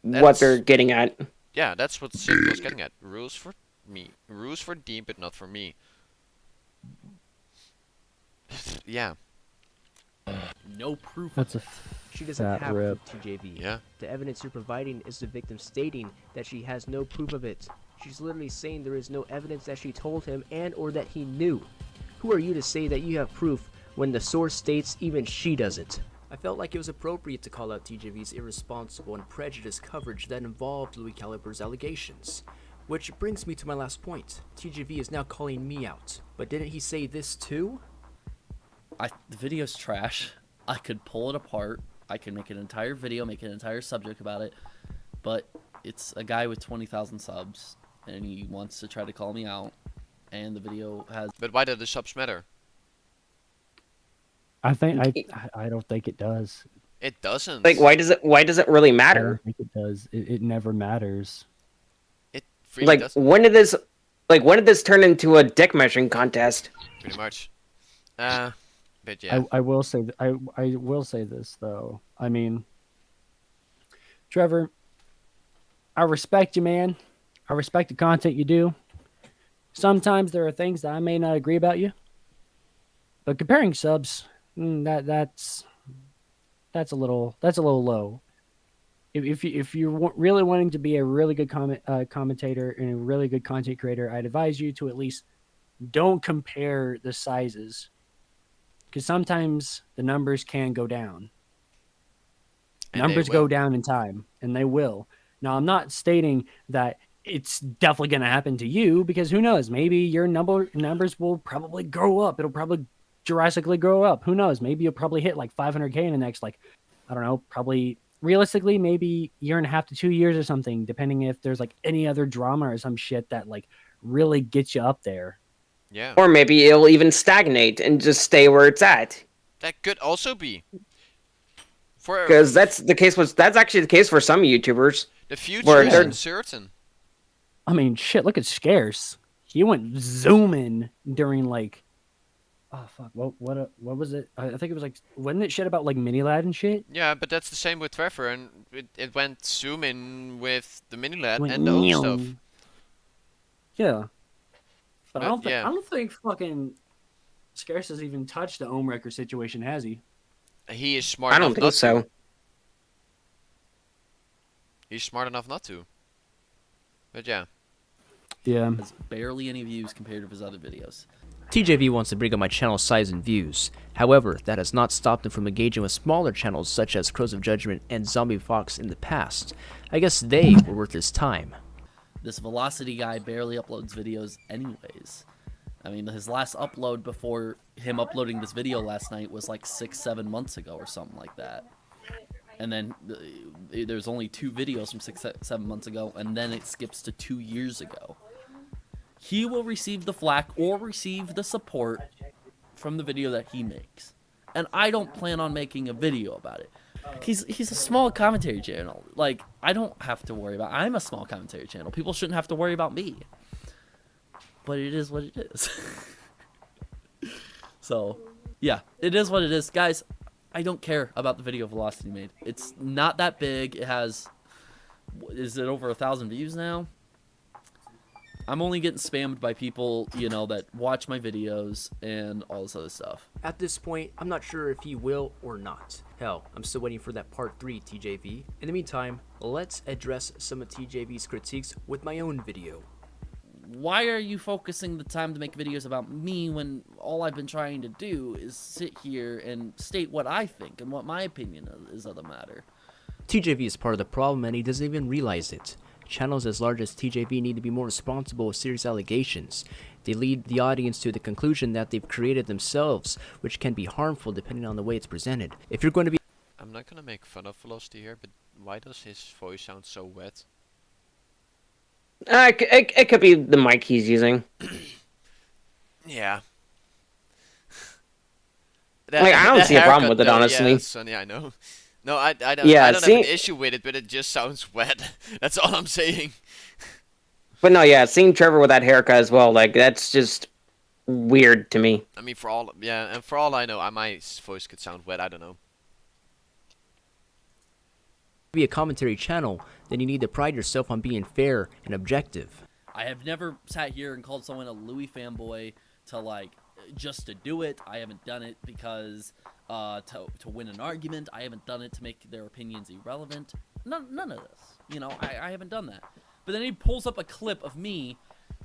what that's- they're getting at. Yeah, that's what Sid was getting at. Rules for me. Rules for thee, but not for me. Yeah. No proof. That's a She doesn't fat have rip. proof, TJV. Yeah. The evidence you're providing is the victim stating that she has no proof of it. She's literally saying there is no evidence that she told him and or that he knew. Who are you to say that you have proof when the source states even she doesn't? I felt like it was appropriate to call out TJV's irresponsible and prejudiced coverage that involved Louis Caliber's allegations. Which brings me to my last point. TJV is now calling me out. But didn't he say this too? The video's trash. I could pull it apart. I could make an entire video, make an entire subject about it. But it's a guy with 20,000 subs, and he wants to try to call me out. And the video has... But why do the subs matter? I don't think it does. It doesn't. Like, why does it really I matter? don't think it does. It never matters. It really Like, doesn't. when did this turn into a dick measuring contest? Pretty much. But yeah. I will say I will say this though. I mean, Trevor, I respect you, man. I respect the content you do. Sometimes there are things that I may not agree about you, but comparing subs, that's a little low. If you're really wanting to be a really good commentator and a really good content creator, I'd advise you to at least don't compare the sizes. Because sometimes the numbers can go down. Numbers go down in time, and they will. Now, I'm not stating that it's definitely going to happen to you, because who knows? Maybe your numbers will probably grow up. It'll probably drastically grow up. Who knows? Maybe you'll probably hit like 500K in the next, like, I don't know, probably realistically, maybe year and a half to 2 years or something, depending if there's like any other drama or some shit that like really gets you up there. Yeah. Or maybe it'll even stagnate and just stay where it's at. That could also be. Because that's actually the case for some YouTubers. The future is uncertain. I mean, shit, look at Scarce. He went zooming during like, oh fuck, what was it? I think it was like, wasn't it shit about like mini lad and shit? Yeah, but that's the same with Trevor, and it went zoom in with the mini lad Went and the old stuff. Yeah, but I yeah. don't think fucking Scarce has even touched the Ohm Wrecker situation, has he? He is smart. I don't think so. To. He's smart enough not to. But yeah. Yeah. Has barely any views compared to his other videos. TJV wants to bring up my channel's size and views. However, that has not stopped him from engaging with smaller channels such as Crows of Judgment and Zombie Fox in the past. I guess they were worth his time. This Velocity guy barely uploads videos anyways. I mean, his last upload before him uploading this video last night was like 6-7 months ago or something like that. And then there's only 2 videos from 6-7 months ago, and then it skips to 2 years ago. He will receive the flack or receive the support from the video that he makes. And I don't plan on making a video about it. He's a small commentary channel. Like, I don't have to worry about... I'm a small commentary channel. People shouldn't have to worry about me. But it is what it is. So, yeah, it is what it is. Guys, I don't care about the video Velocity made. It's not that big. It has... Is it over 1,000 views now? I'm only getting spammed by people, you know, that watch my videos and all this other stuff. At this point, I'm not sure if he will or not. Hell, I'm still waiting for that part 3 TJV. In the meantime, let's address some of TJV's critiques with my own video. Why are you focusing the time to make videos about me when all I've been trying to do is sit here and state what I think and what my opinion is of the matter? TJV is part of the problem and he doesn't even realize it. Channels as large as TJV need to be more responsible with serious allegations. They lead the audience to the conclusion that they've created themselves, which can be harmful depending on the way it's presented. If you're going to be... I'm not gonna make fun of Velocity here, but why does his voice sound so wet? It could be the mic he's using. Yeah. I don't see a problem with it, honestly. Yeah, Sonny, I know. No, I don't. Yeah, I don't have an issue with it, but it just sounds wet. That's all I'm saying. But no, yeah, seeing Trevor with that haircut as well, like that's just weird to me. I mean, for all I know, my voice could sound wet. I don't know. Be a commentary channel, then you need to pride yourself on being fair and objective. I have never sat here and called someone a Louis fanboy to like just to do it. I haven't done it because to win an argument. I haven't done it to make their opinions irrelevant. None of this. You know, I haven't done that. But then he pulls up a clip of me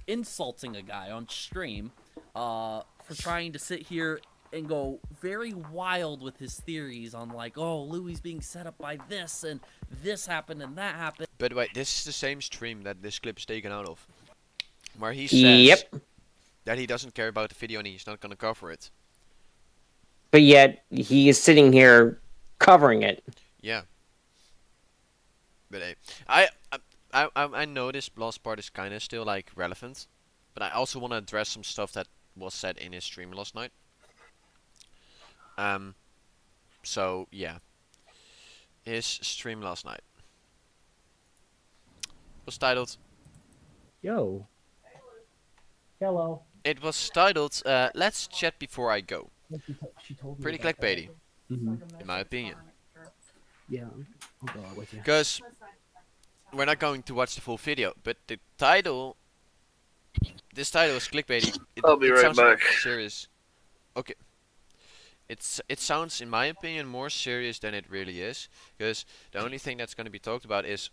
insulting a guy on stream for trying to sit here and go very wild with his theories on like, oh, Louis being set up by this and this happened and that happened. By the way, this is the same stream that this clip is taken out of, where he says that he doesn't care about the video and he's not gonna cover it. But yet he is sitting here covering it. Yeah. But I know this last part is kind of still like relevant, but I also want to address some stuff that was said in his stream last night. So yeah, his stream last night was titled. Yo. Hello. It was titled "Let's Chat Before I Go." Pretty clickbaity, in my opinion. Yeah. I'll go out with you. Because we're not going to watch the full video, but the title. This title is clickbaity. I'll be right sounds back. Serious. Okay. It sounds, in my opinion, more serious than it really is, because the only thing that's going to be talked about is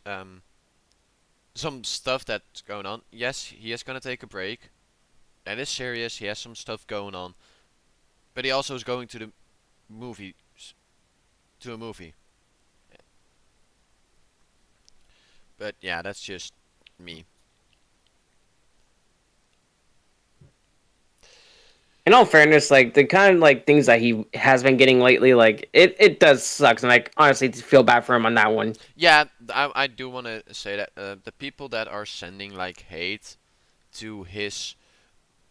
some stuff that's going on. Yes, he is going to take a break. That is serious. He has some stuff going on, but he also is going to the movie. To a movie. But yeah, that's just me. in all fairness, like the kind of like things that he has been getting lately, like it does suck, and I honestly feel bad for him on that one. Yeah, I do want to say that the people that are sending like hate to his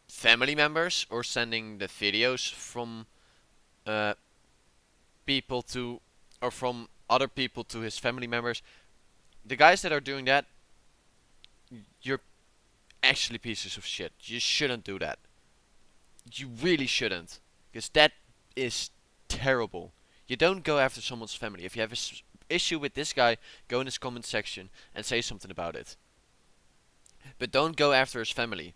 family members or sending the videos from people to or from other people to his family members, the guys that are doing that, you're actually pieces of shit. You shouldn't do that. You really shouldn't, because that is terrible. You don't go after someone's family. If you have an issue with this guy, go in his comment section and say something about it. But don't go after his family.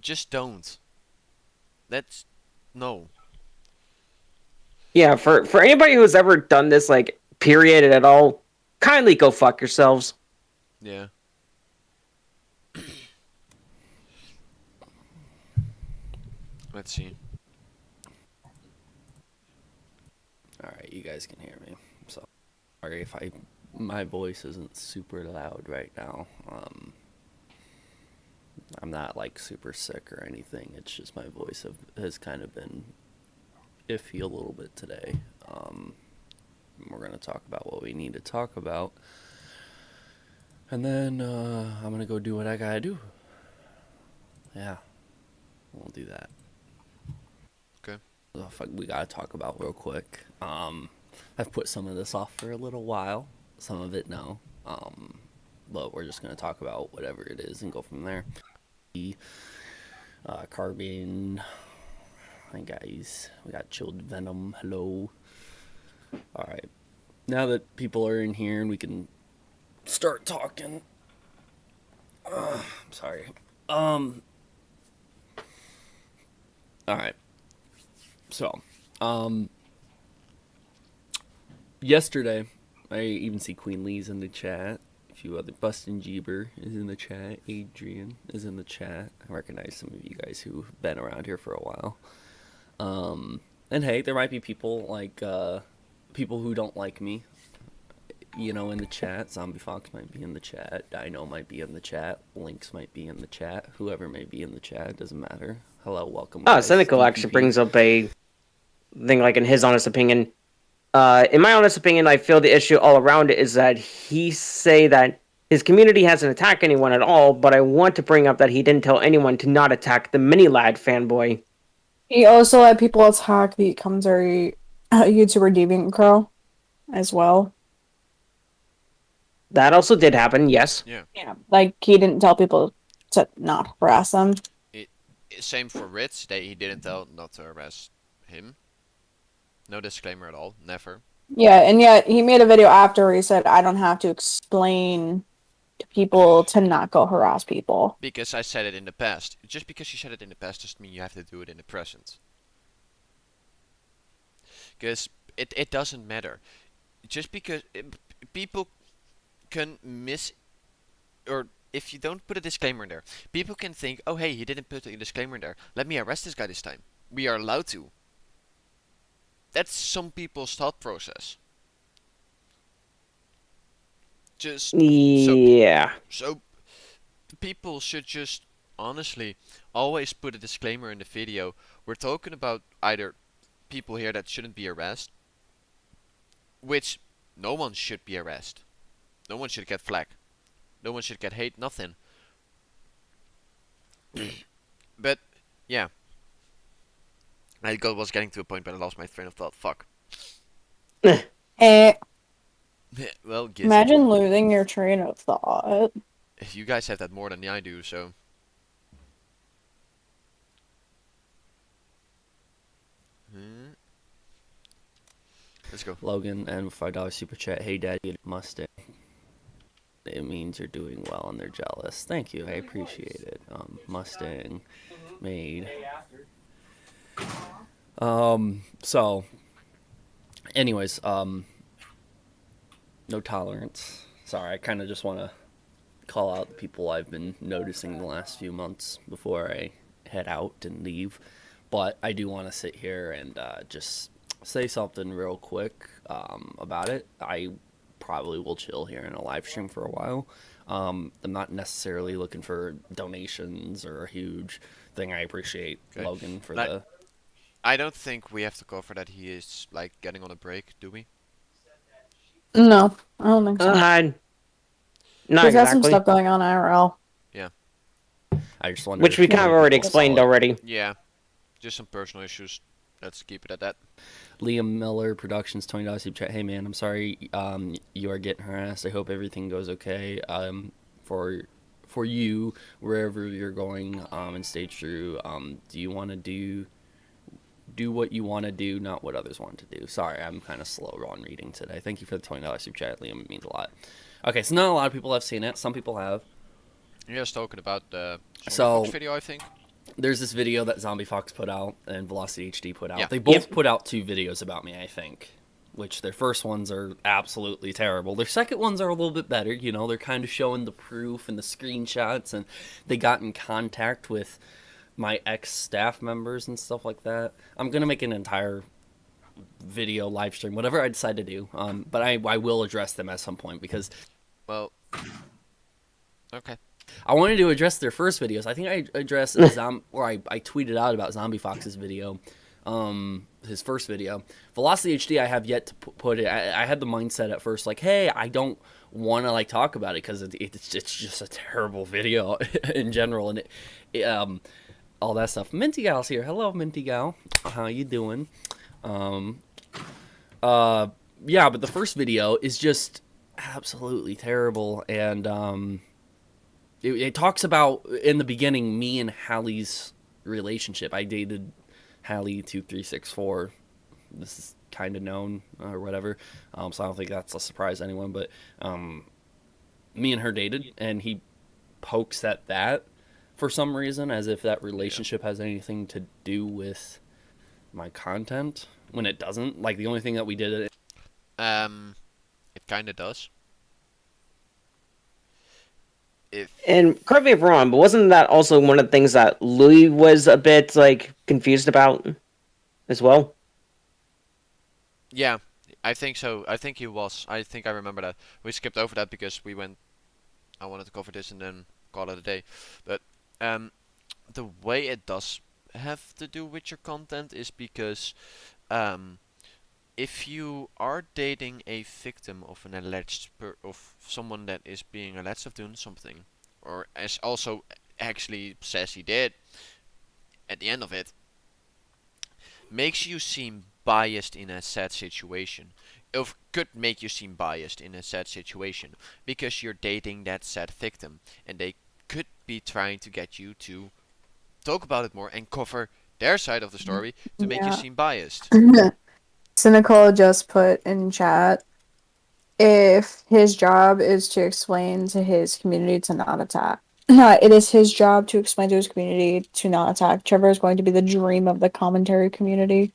Just don't. That's no. Yeah, for anybody who's ever done this, like, period at all, kindly go fuck yourselves. Yeah. Let's see. Alright, you guys can hear me. So sorry if my voice isn't super loud right now. I'm not like super sick or anything. It's just my voice has kind of been iffy a little bit today. We're gonna talk about what we need to talk about. And then I'm gonna go do what I gotta do. Yeah. We'll do that. Okay. We gotta talk about real quick. I've put some of this off for a little while. Some of it no. But we're just gonna talk about whatever it is and go from there. Carbine. Hi guys. We got Chilled Venom. Hello. Alright. Now that people are in here and we can start talking. I'm sorry. Alright. So, yesterday, I even see Queen Lee's in the chat. A few other, Bustin' Jeeber is in the chat. Adrian is in the chat. I recognize some of you guys who've been around here for a while. And hey, there might be people like, people who don't like me, you know, in the chat. Zombie Fox might be in the chat. Dino might be in the chat. Lynx might be in the chat. Whoever may be in the chat, doesn't matter. Hello, welcome. Guys. Cynical actually brings up a thing, like, in his honest opinion. In my honest opinion, I feel the issue all around is that he say that his community hasn't attacked anyone at all, but I want to bring up that he didn't tell anyone to not attack the Mini-Lad fanboy. He also let people attack the commentary YouTuber Deviant Crow as well. That also did happen, yes. Yeah, like, he didn't tell people to not harass them. Same for Ritz. He didn't tell not to harass him. No disclaimer at all. Never. Yeah, and yet he made a video after where he said, I don't have to explain to people to not go harass people. Because I said it in the past. Just because you said it in the past doesn't mean you have to do it in the present. Because it doesn't matter. Just because people can or if you don't put a disclaimer in there, people can think, oh hey, he didn't put a disclaimer in there. Let me arrest this guy this time. We are allowed to. That's some people's thought process. Just yeah. So people should just honestly always put a disclaimer in the video. We're talking about either people here that shouldn't be arrested, which no one should be arrested. No one should get flagged. No one should get hate. Nothing. But yeah. I was getting to a point, but I lost my train of thought. Fuck. Well, imagine losing your train of thought. You guys have that more than I do, so. Let's go. Logan and $5 super chat. Hey, Daddy Mustang. It means you're doing well and they're jealous. Thank you. I appreciate it. Mustang made. So, anyways, no tolerance. Sorry, I kind of just want to call out the people I've been noticing the last few months before I head out and leave. But I do want to sit here and just say something real quick about it. I probably will chill here in a live stream for a while. I'm not necessarily looking for donations or a huge thing. I appreciate Logan for the... I don't think we have to cover that he is, like, getting on a break, do we? No, I don't think so. Not He's got some exactly. stuff going on IRL. Yeah. I just wondered Which we kind of already explained already. Yeah. Just some personal issues. Let's keep it at that. Liam Miller Productions, $20 super chat. Hey man, I'm sorry you are getting harassed. I hope everything goes okay. For you, wherever you're going, and stay true. Do you want to do what you want to do, not what others want to do? Sorry, I'm kind of slow on reading today. Thank you for the $20 super chat, Liam. It means a lot. Okay, so not a lot of people have seen it. Some people have. You're just talking about the So, video, I think. There's this video that Zombie Fox put out and Velocity HD put out. Yeah. They both put out 2 videos about me, I think. Which their first ones are absolutely terrible. Their second ones are a little bit better. You know, they're kind of showing the proof and the screenshots, and they got in contact with my ex-staff members and stuff like that. I'm going to make an entire video live stream, whatever I decide to do. But I will address them at some point because... Well, okay. I wanted to address their first videos. I think I addressed I tweeted out about Zombie Fox's video, his first video. Velocity HD, I have yet to put it. I had the mindset at first, like, hey, I don't want to like talk about it because it's just a terrible video in general, and all that stuff. Minty Gal's here. Hello, Minty Gal. How you doing? Yeah, but the first video is just absolutely terrible, and it talks about, in the beginning, me and Hallie's relationship. I dated Hallie2364. This is kind of known or whatever, so I don't think that's a surprise to anyone, but me and her dated, and he pokes at that for some reason, as if that relationship has anything to do with my content, when it doesn't. Like, the only thing that we did... It kind of does. And correct me if I'm wrong, but wasn't that also one of the things that Louis was a bit, like, confused about as well? Yeah, I think so. I think he was. I think I remember that. We skipped over that because I wanted to cover this and then call it a day. But the way it does have to do with your content is because if you are dating a victim of an alleged of someone that is being alleged of doing something, or as also actually says he did at the end of it, makes you seem biased in a sad situation. It could make you seem biased in a sad situation because you're dating that sad victim, and they could be trying to get you to talk about it more and cover their side of the story to make you seem biased. Cynical just put in chat, if his job is to explain to his community to not attack. It is his job to explain to his community to not attack. Trevor is going to be the dream of the commentary community.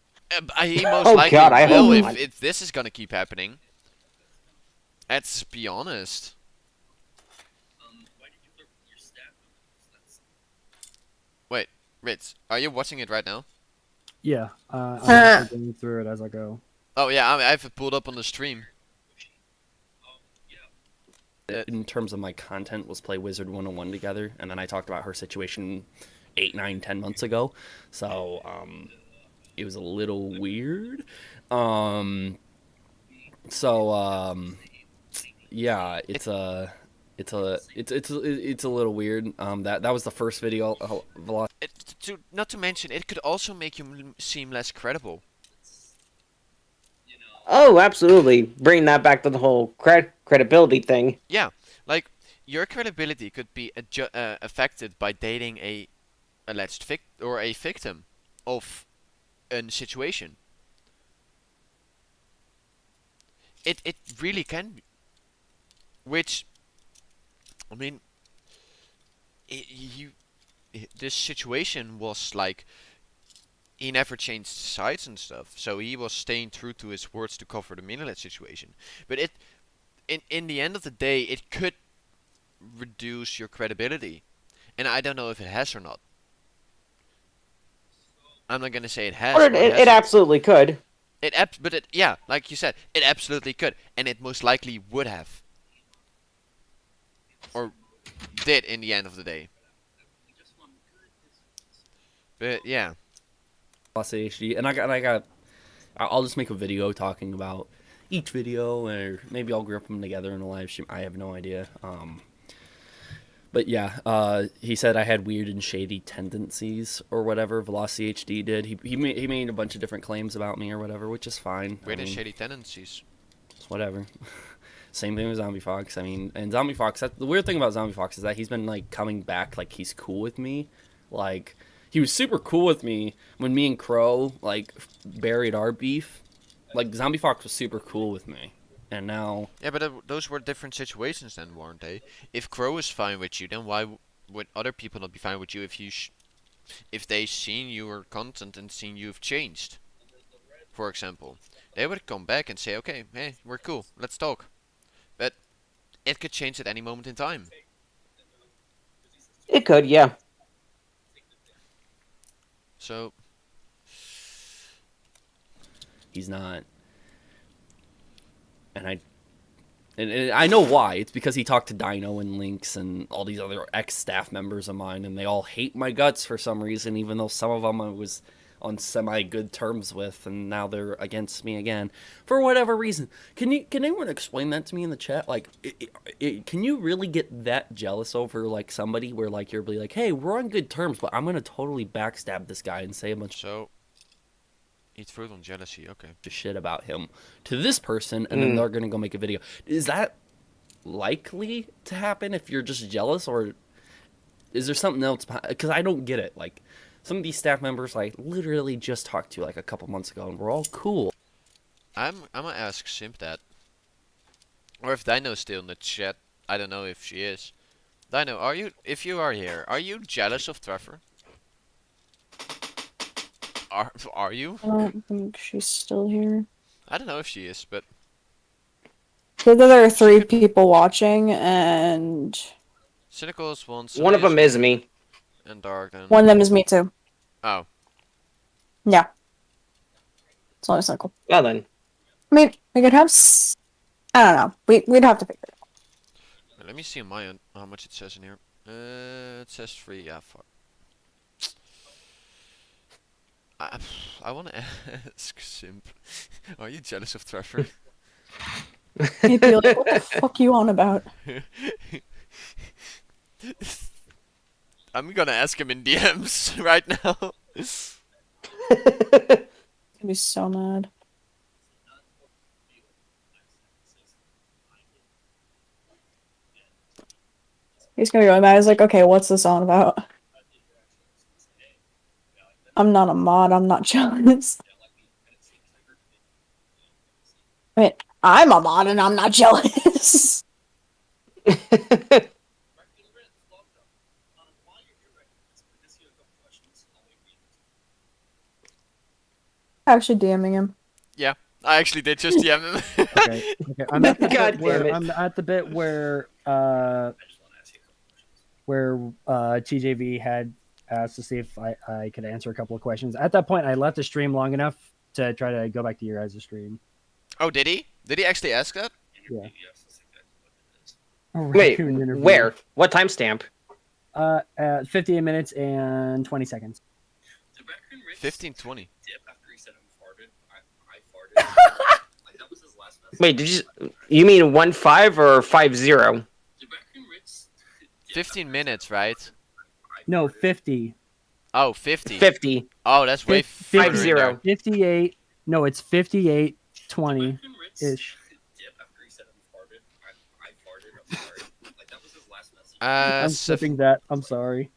He most likely will if this is gonna keep happening. Let's be honest. Wait, Ritz, are you watching it right now? Yeah, I'm actually going through it as I go. Oh yeah, I have it pulled up on the stream. In terms of my content, was play Wizard 101 together, and then I talked about her situation 8, 9, 10 months ago. So it was a little weird. Yeah, it's a little weird. That was the first video. Not to mention, it could also make you seem less credible. Oh, absolutely. Bring that back to the whole credibility thing. Yeah, like, your credibility could be affected by dating a alleged a victim of a situation. It really can be. Which, I mean, this situation was like, he never changed sides and stuff, so he was staying true to his words to cover the Minalet situation. But in the end of the day, it could reduce your credibility, and I don't know if it has or not. I'm not gonna say it has. Or it absolutely could. Yeah, like you said, it absolutely could, and it most likely would have, or did in the end of the day. But yeah. HD, and I'll just make a video talking about each video, or maybe I'll group them together in a live stream. I have no idea. But yeah, he said I had weird and shady tendencies or whatever. Velocity HD did. He made a bunch of different claims about me or whatever, which is fine. Weird and shady tendencies. Whatever. Same thing with Zombie Fox. I mean, and Zombie Fox. The weird thing about Zombie Fox is that he's been like coming back, like he's cool with me, like. He was super cool with me when me and Crow, like, buried our beef. Like, Zombie Fox was super cool with me. And now... Yeah, but those were different situations then, weren't they? If Crow is fine with you, then why would other people not be fine with you if they seen your content and seen you've changed? For example. They would come back and say, okay, hey, we're cool, let's talk. But it could change at any moment in time. It could, yeah. So he's not, and I know why. It's because he talked to Dino and Lynx and all these other ex-staff members of mine, and they all hate my guts for some reason, even though some of them I was on semi-good terms with, and now they're against me again for whatever reason. Can anyone explain that to me in the chat? Like, can you really get that jealous over like somebody where like you're like, hey, we're on good terms, but I'm gonna totally backstab this guy and say a bunch of eat fruit on jealousy, okay, shit about him to this person, and then they're gonna go make a video. Is that likely to happen if you're just jealous, or is there something else? Because I don't get it. Like, some of these staff members I literally just talked to like a couple months ago, and we're all cool. I'm gonna ask Simp that, or if Dino's still in the chat. I don't know if she is. Dino, if you are here, are you jealous of Trevor? Are you? I don't think she's still here. I don't know if she is, but So there are 3 people watching, and Cynical is one. One of them is me. And Dark. And... one of them is me too. Oh. Yeah. It's only Cynical. Well then. I mean, we could have. I don't know. We'd have to figure it out. Let me see on my end how much it says in here. It says 3. Yeah, fuck. I want to ask Simp, are you jealous of Trevor? He'd be like, what the fuck are you on about? I'm gonna ask him in DMs right now. He'd be so mad. He's gonna go mad. He's like, okay, what's this on about? I'm not a mod, I'm not jealous. I mean, I'm a mod and I'm not jealous. Actually DMing him. Yeah, I actually did just DM him. Okay. I'm at the bit where TJV had asked to see if I could answer a couple of questions. At that point, I left the stream long enough to try to go back to your guys' stream. Oh, did he? Did he actually ask that? Yeah. Wait, where? What timestamp? 58 minutes and 20 seconds. 15:20. Wait, you mean 1-5 or 5-0? 15 minutes, right? No, 50. Oh, 50. 50. Oh, that's way 5-0. 58. No, it's 58, 20-ish. I'm skipping that. I'm sorry.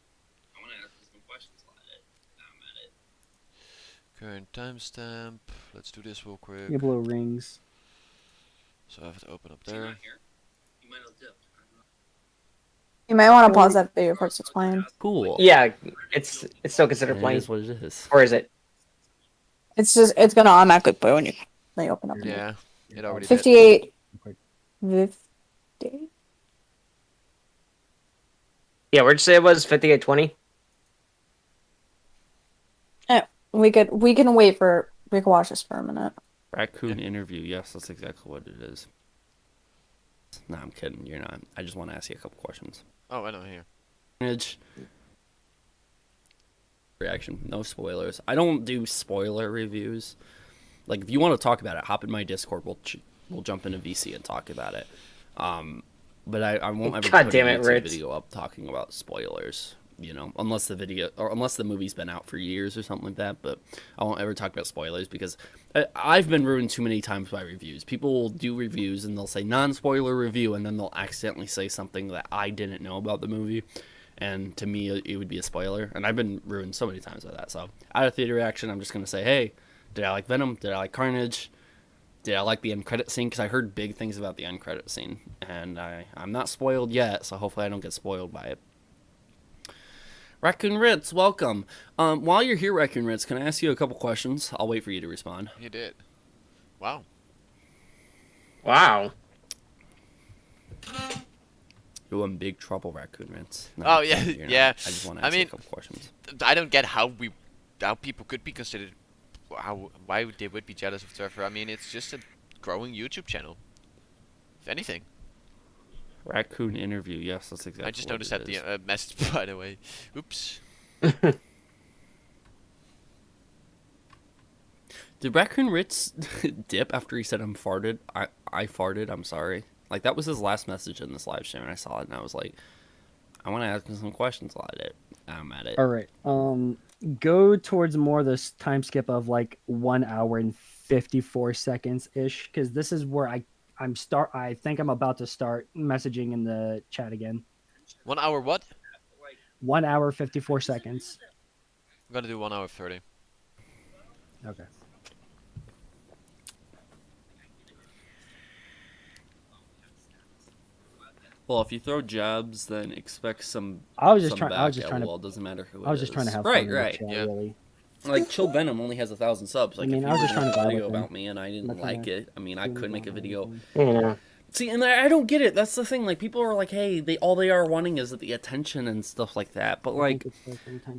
Current timestamp. Let's do this real quick. You blow rings. So I have to open up there. You might want to pause that video first. It's playing. Cool. Yeah, it's still considered playing. It is what it is. Or is it? It's gonna automatically play when you open up. Yeah, it already 58. did. 50. Yeah, where'd you say it was? 58-20? We can wait for. We can watch this for a minute. Raccoon interview. Yes, that's exactly what it is. No, I'm kidding. You're not. I just want to ask you a couple questions. Oh, I know here. Reaction. No spoilers. I don't do spoiler reviews. Like, if you want to talk about it, hop in my Discord. We'll jump into VC and talk about it. But I won't ever God put damn a it, YouTube Ritz. video up talking about spoilers. You know, unless the movie's been out for years or something like that. But I won't ever talk about spoilers because I've been ruined too many times by reviews. People will do reviews and they'll say non-spoiler review, and then they'll accidentally say something that I didn't know about the movie, and to me it would be a spoiler. And I've been ruined so many times by that. So out of theater reaction, I'm just gonna say, hey, did I like Venom? Did I like Carnage? Did I like the end credit scene? Because I heard big things about the end credit scene, and I'm not spoiled yet, so hopefully I don't get spoiled by it. Raccoon Ritz, welcome. While you're here, Raccoon Ritz, can I ask you a couple questions? I'll wait for you to respond. You did. Wow. Wow. You're in big trouble, Raccoon Ritz. No, Oh yeah, you're not. yeah. I just want to ask you a couple questions. I don't get how people could be considered. Why they would be jealous of Trevor. I mean, it's just a growing YouTube channel. If anything. Raccoon interview. Yes, that's exactly. I just what noticed it that is. the message, by the way. Oops. Did Raccoon Ritz dip after he said I'm farted? I farted. I'm sorry. Like, that was his last message in this live stream, and I saw it, and I was like, I want to ask him some questions about it. I'm at it. All right. Go towards more this time skip of like 1 hour and 54 seconds ish, because this is where I think I'm about to start messaging in the chat again. 1 hour what? 1 hour 54 seconds. I'm gonna do 1 hour 30. Okay. Well, if you throw jabs, then expect some. I was just some trying. I was back just at trying to. will. It doesn't matter who. I was it just trying to is. have right, fun in the right. chat, Yeah. really. Like, Chill Venom only has 1,000 subs. Like, I mean, if I was you just were trying to doing a vibe video with him. about me and I didn't Nothing like to it, I mean, I could make a video. Yeah. See, and I don't get it. That's the thing. Like, people are like, hey, all they are wanting is the attention and stuff like that. But, like,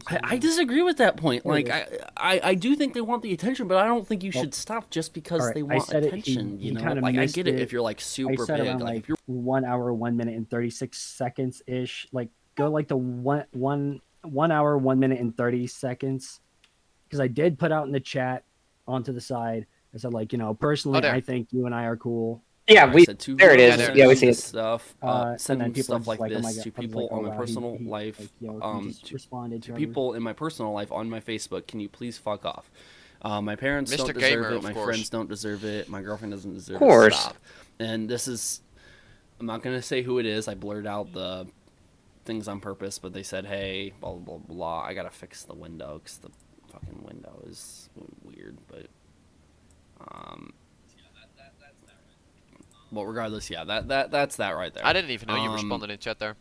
I disagree with that point. Like, I do think they want the attention, but I don't think you should stop just because they want attention. You know, like, I get it if you're, like, super I said big. around, Like, if you're 1 hour, 1 minute and 36 seconds ish. Like, go like the 1 hour, 1 minute and 30 seconds. Because I did put out in the chat onto the side. I said, like, you know, personally, I think you and I are cool. Yeah, there it is. Yeah, we see it. Stuff. And Sending then people are stuff just like oh my this God. to I was people like, on oh, my wow, personal he life. like, yo, he just responded to to people in my personal life on my Facebook. Can you please fuck off? My parents Mr. don't deserve Gamer, it. of My course. friends don't deserve it. My girlfriend doesn't deserve Of course. it. Stop. And this is. I'm not gonna say who it is. I blurred out the things on purpose, but they said, "Hey, blah blah blah." I gotta fix the window because the fucking window is weird. But well, regardless, yeah, that's that right there. I didn't even know you responded in chat there.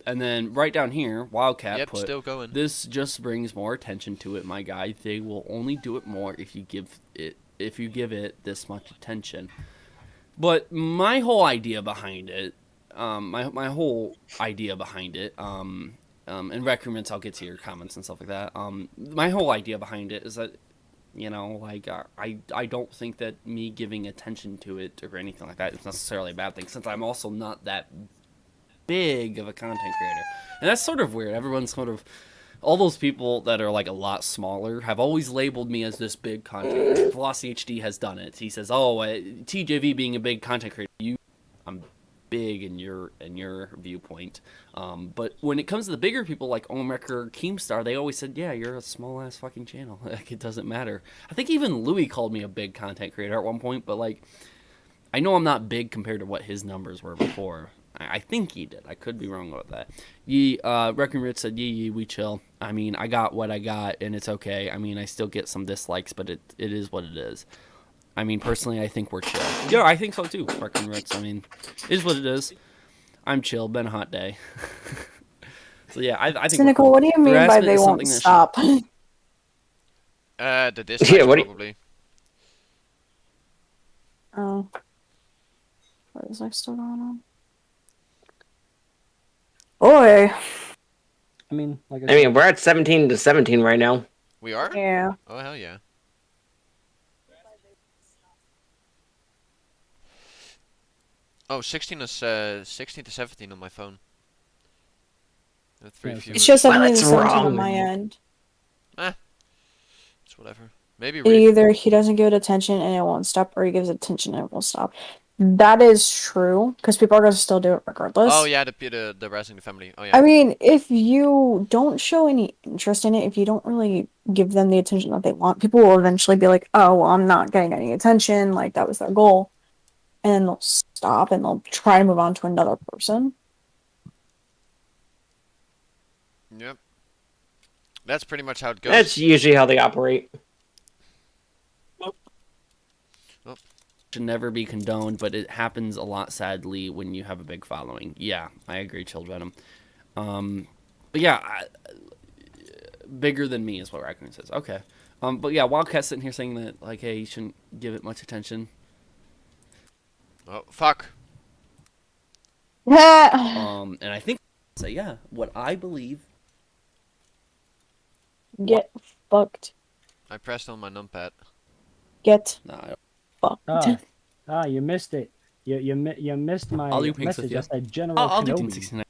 And then right down here, Wildcat put, still going. This just brings more attention to it, my guy. They will only do it more if you give it this much attention. But my whole idea behind it, my whole idea behind it, and recruitments, I'll get to your comments and stuff like that. My whole idea behind it is that, you know, like, I don't think that me giving attention to it or anything like that is necessarily a bad thing, since I'm also not that big of a content creator. And that's sort of weird. Everyone's sort of, all those people that are like a lot smaller have always labeled me as this big content creator. Velocity HD has done it. He says, oh, TJV being a big content creator, I'm big in your viewpoint. But when it comes to the bigger people like Omrek or Keemstar, they always said, yeah, you're a small ass fucking channel. Like, it doesn't matter. I think even Louis called me a big content creator at one point, but like, I know I'm not big compared to what his numbers were before. I think he did. I could be wrong about that. Wrecking Rich said, yee, we chill. I mean, I got what I got, and it's okay. I mean, I still get some dislikes, but it is what it is. I mean, personally, I think we're chill. Yeah, I think so too, Wrecking Rich. I mean, it is what it is. I'm chill. Been a hot day. So yeah, I think Cynical, what do you mean by they won't stop? The dislikes probably. Oh. What is that still going on? Boy. I mean, like I mean, we're at 17-17 right now. We are? Yeah. Oh hell yeah. Oh, 16 is 16 to 17 on my phone. Three viewers. It's just 17 to that's 17 on wrong. my end. It's whatever. Maybe Either he doesn't give it attention and it won't stop, or he gives it attention and it won't stop. That is true, because people are going to still do it regardless. Oh yeah, the Rising the Family. Oh yeah. I mean, if you don't show any interest in it, if you don't really give them the attention that they want, people will eventually be like, oh, well, I'm not getting any attention, like that was their goal. And then they'll stop and they'll try to move on to another person. Yep. That's pretty much how it goes. That's usually how they operate. Should never be condoned, but it happens a lot, sadly, when you have a big following. Yeah, I agree, Chilled Venom. But yeah, bigger than me is what Raccoon says. Okay. But yeah, Wildcat's sitting here saying that, like, hey, you shouldn't give it much attention. Oh, fuck. And I think, so yeah, what I believe. Get fucked. I pressed on my numpad. Get fucked. You missed it. You missed my I'll do pink message. with you. I said General I'll do Kenobi. pink 69.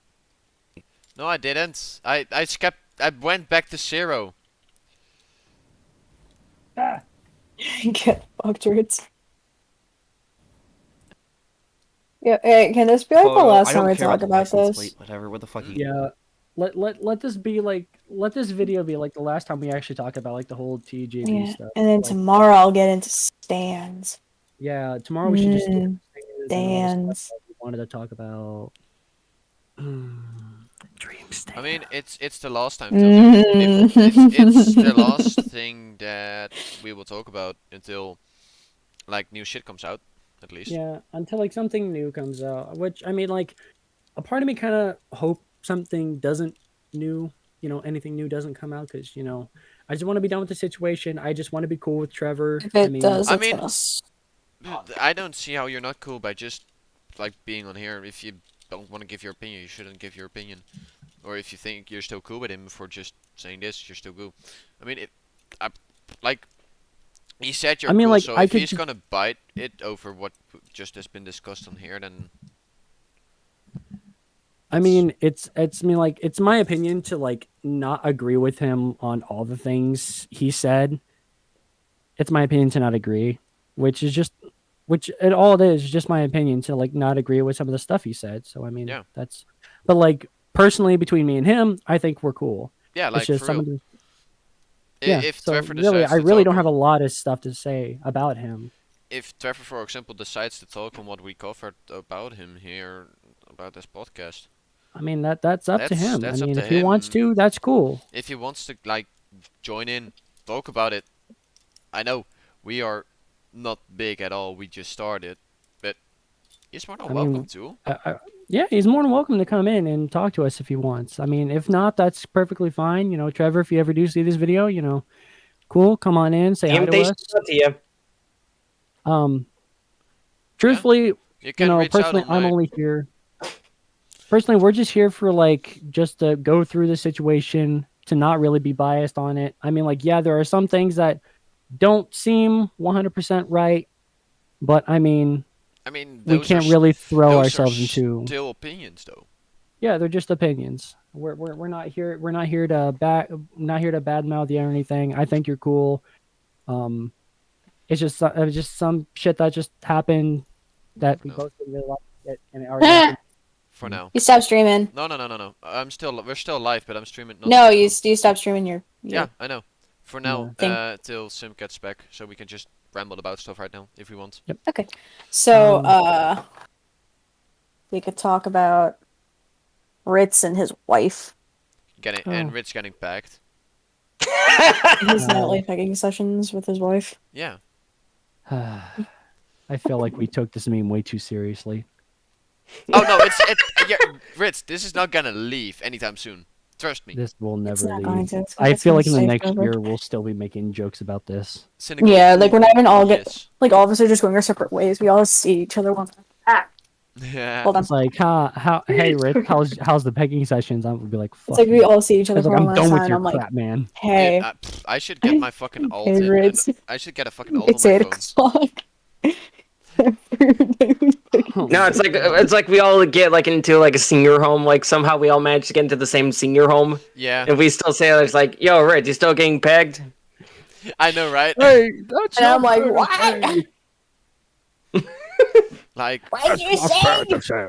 No, I didn't. I went back to 0. Get fucked, Roots. Yeah, hey, can this be like the last time we talk about this? Plate, whatever. What the fuck? Yeah. Let this be like, let this video be like the last time we actually talk about like the whole TJV Yeah, stuff. and then Like, tomorrow I'll get into stands. yeah, tomorrow we should just do stands. we wanted to talk about. Dream stand. I mean, it's the last time. It's the last thing that we will talk about until like new shit comes out, at least. Yeah, until like something new comes out. Which I mean, like, a part of me kind of hope something doesn't new. Anything new doesn't come out because I just want to be done with the situation. I just want to be cool with Trevor. If it does, I it's mean, gonna I don't see how you're not cool by just like being on here. If you don't want to give your opinion, you shouldn't give your opinion. Or if you think you're still cool with him for just saying this, you're still cool. I mean, like he said you're cool, so if he's gonna bite it over what just has been discussed on here, then I mean, it's my opinion to like not agree with him on all the things he said. It's my opinion to not agree, all it is just my opinion to like not agree with some of the stuff he said. So I mean, yeah. But like personally between me and him, I think we're cool. Yeah, like it's just for real. If so Trevor really, decides I to really talk don't have a lot of stuff to say about him. If Trevor, for example, decides to talk on what we covered about him here, about this podcast, I mean that's up to him. That's I mean, up if to he him. wants to, that's cool. If he wants to like join in, talk about it. I know we are not big at all. We just started, but he's more than welcome to. Yeah, he's more than welcome to come in and talk to us if he wants. I mean, if not, that's perfectly fine. Trevor, if you ever do see this video, cool, come on in, say hi to us. To you. Truthfully, reach personally, out on I'm my- only here. Personally, we're just here for like just to go through the situation, to not really be biased on it. I mean, like, yeah, there are some things that don't seem 100% right, but I mean, we can't really throw ourselves into still opinions, though. Yeah, they're just opinions. We're not here. We're not here to badmouth you or anything. I think you're cool. It's just some shit that just happened that we both didn't really like it, and it already happened. For now. You stop streaming. No. We're still live, but I'm streaming. No, you stop streaming your. Yeah, I know. For now, till Sim gets back, so we can just ramble about stuff right now if we want. Yep. Okay. So, we could talk about Ritz and his wife. And Ritz getting packed. His nightly pegging sessions with his wife. Yeah. I feel like we took this meme way too seriously. Oh no, yeah, Ritz, this is not gonna leave anytime soon. Trust me. This will never not going leave. to. It's I feel like in the safe next forever. year we'll still be making jokes about this. Cynical. Yeah, like we're not even all Yes. like all of us are just going our separate ways. We all see each other once. Yeah. Hold on. It's like, hey, Rick, how's the pegging sessions? I would be like, fuck. It's like we all see each other It's for like, one I'm last done with time. your I'm like, crap, man. hey, I should get my fucking alt. Hey, Ritz. I should get a fucking alt on it's my 8 phone. o'clock. For your nightly pegging No, it's like we all get like into like a senior home. Like somehow we all manage to get into the same senior home. Yeah. And we still say it's like, "Yo, Rich, you still getting pegged?" I know, right? Hey, that's And I'm not like, fair to what? say. Like, What'd you Not fair say? to say.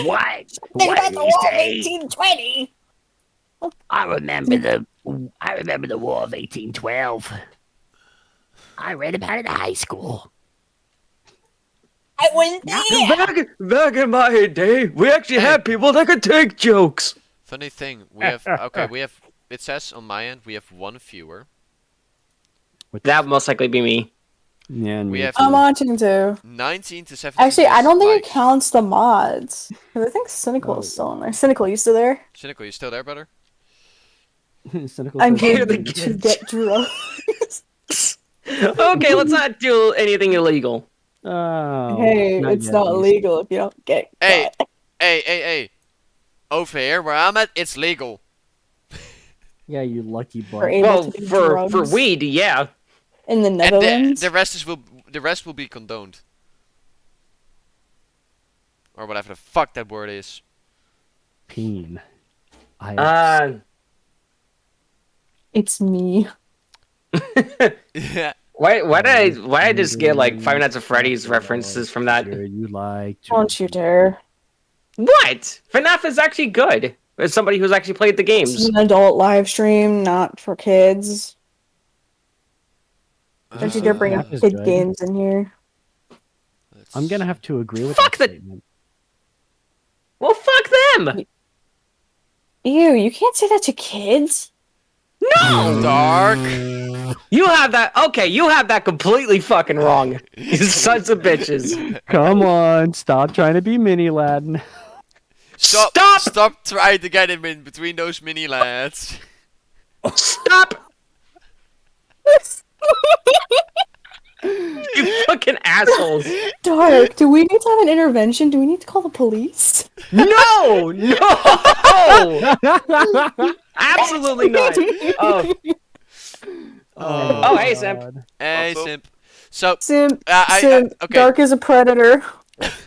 What? Think What about did the he War of say? 1820. I remember the War of 1812. I read about it in high school. I wasn't there. Back in my day, we actually had people that could take jokes. funny thing, we have it says on my end we have 1 viewer. That would most likely be me. Yeah, We have I'm watching too. 19 to 17. Actually, I don't think it likes. counts the mods. 'Cause I think Cynical is still in there. Cynical, you still there? Cynical, you still there, brother? Cynical I'm says here something. to get drunk. Okay, let's not do anything illegal. Oh, Hey, it's yet, not at least. illegal if you don't get Hey, caught. hey. Over here where I'm at, it's legal. Yeah, you lucky We're butt. able Well, to do for drugs weed, yeah. in the And Netherlands. the rest will be condoned. Or whatever the fuck that word is. Peen. It's me. Yeah. Why did I just get like Five Nights at Freddy's references from that? Sure, you like. Don't you dare. What? FNAF is actually good. As somebody who's actually played the This is games. an adult live stream, not for kids. Don't you dare bring FNAF up is kid good. games in here. I'm gonna have to agree with Fuck that the- statement. Well, fuck them. Ew, you can't say that to kids. No. Dark. You have that. Okay, you have that completely fucking wrong. You sons of bitches. Come on, stop trying to be mini Latin. Stop trying to get him in between those mini lads. Stop. You fucking assholes. Dark, do we need to have an intervention? Do we need to call the police? No! Absolutely not. Oh, hey, Simp. Hey, Simp. So, Simp, okay. Dark is a predator.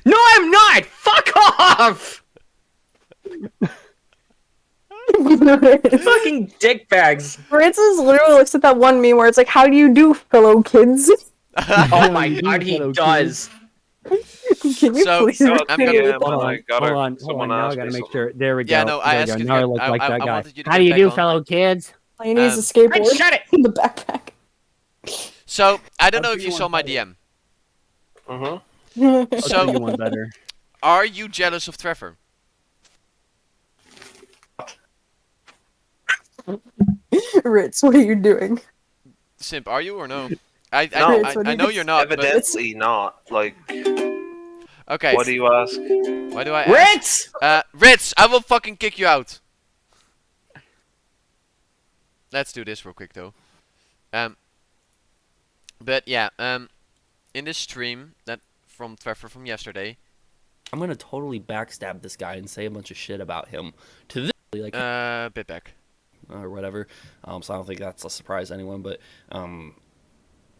No, I'm not! Fuck off! Fucking dickbags. Francis literally looks at that one meme where it's like, how do you do, fellow kids? Oh my god, he does. Can you So, please I'm gonna- Yeah, Hold man, on, I gotta, hold on. someone Now I asked gotta me make something. sure. There we go. Yeah, no, I There we asked go. you Now I to look get- like that I guy. wanted you to How get do you back do, on. fellow kids? All you need is a skateboard Shut it! in the backpack. So, I don't know if you saw my DM. Mhm. I'll So, do you one better. are you jealous of Trevor? Ritz, what are you doing? Simp, are you or no? No. I know you're not, but... Evidently not. Like, Okay. what do you ask? Why do I ask? Ritz! Ritz, I will fucking kick you out. Let's do this real quick though. But yeah, in this stream that from Trevor from yesterday. I'm gonna totally backstab this guy and say a bunch of shit about him to this like bit back. Or whatever. So I don't think that's a surprise to anyone, but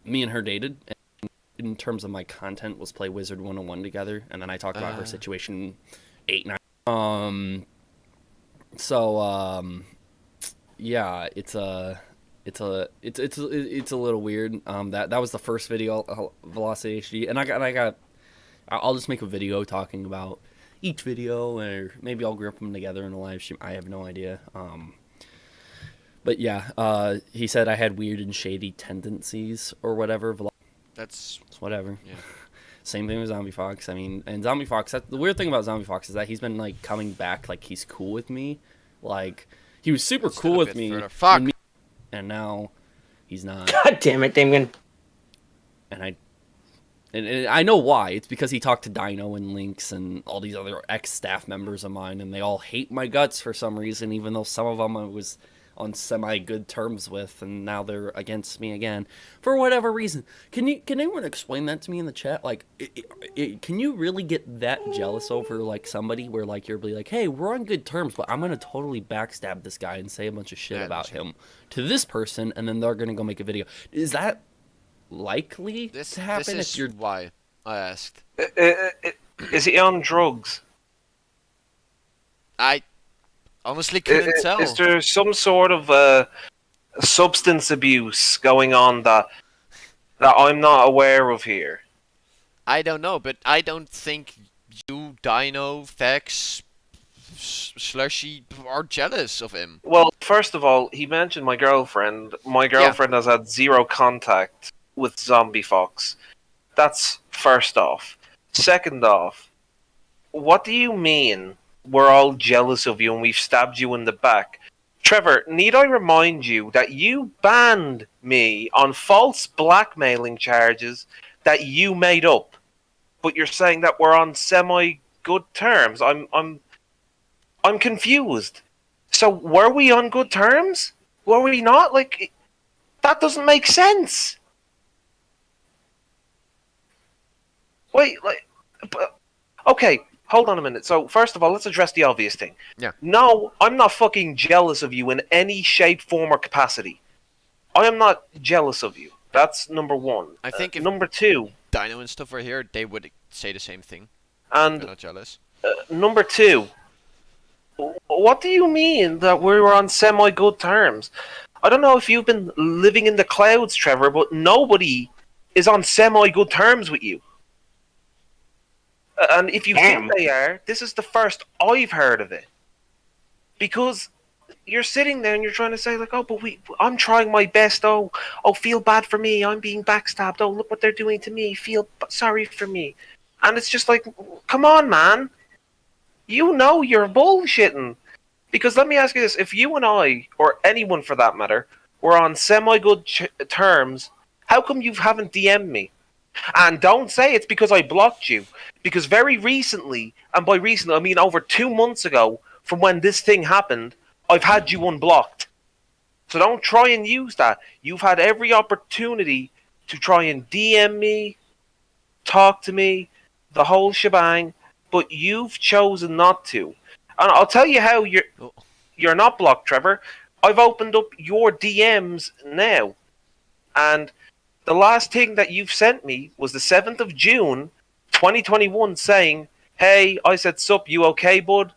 me and her dated. And in terms of my content, was play Wizard 101 together, and then I talked about her situation 8-9. Yeah, it's a little weird. That was the first video, Velocity HD, and I'll just make a video talking about each video, or maybe I'll group them together in a live stream. I have no idea. But yeah, he said I had weird and shady tendencies or whatever. It's whatever. Yeah. Same thing with Zombie Fox. I mean, and Zombie Fox, the weird thing about Zombie Fox is that he's been like coming back, like he's cool with me. Like he was super cool with me. Fuck. And now he's not. God damn it, Damien. And I know why. It's because he talked to Dino and Lynx and all these other ex-staff members of mine, and they all hate my guts for some reason, even though some of them I was on semi-good terms with, and now they're against me again for whatever reason. Can anyone explain that to me in the chat? Like, can you really get that jealous over like somebody where like you're like, hey, we're on good terms, but I'm gonna totally backstab this guy and say a bunch of shit about him to this person, and then they're gonna go make a video? Is that likely to happen? This is why. I asked. Is he on drugs? I honestly couldn't tell. Is there some sort of substance abuse going on that I'm not aware of here? I don't know, but I don't think you, Dino, Vex, Slushy are jealous of him. Well, first of all, he mentioned my girlfriend. My girlfriend has had zero contact with Zombie Fox. That's first off. Second off, what do you mean we're all jealous of you and we've stabbed you in the back? Trevor, need I remind you that you banned me on false blackmailing charges that you made up? But you're saying that we're on semi-good terms. I'm confused. So were we on good terms? Were we not? Like, that doesn't make sense. Wait, like, okay, hold on a minute. So first of all, let's address the obvious thing. Yeah. No, I'm not fucking jealous of you in any shape, form, or capacity. I am not jealous of you. That's number one. I think if number two, Dino and stuff were here, they would say the same thing. and They're not jealous. number two, what do you mean that we were on semi-good terms? I don't know if you've been living in the clouds, Trevor, but nobody is on semi-good terms with you. And if you think they are, this is the first I've heard of it. Because you're sitting there and you're trying to say, like, oh, but I'm trying my best. Oh, feel bad for me. I'm being backstabbed. Oh, look what they're doing to me. Feel sorry for me. And it's just like, come on, man. You know you're bullshitting. Because let me ask you this. If you and I, or anyone for that matter, were on semi-good terms, how come you haven't DM'd me? And don't say it's because I blocked you. Because very recently, and by recently I mean over 2 months ago, from when this thing happened, I've had you unblocked. So don't try and use that. You've had every opportunity to try and DM me, talk to me, the whole shebang, but you've chosen not to. And I'll tell you how you're not blocked, Trevor. I've opened up your DMs now, and the last thing that you've sent me was the 7th of June, 2021, saying, hey, I said, sup, you okay, bud?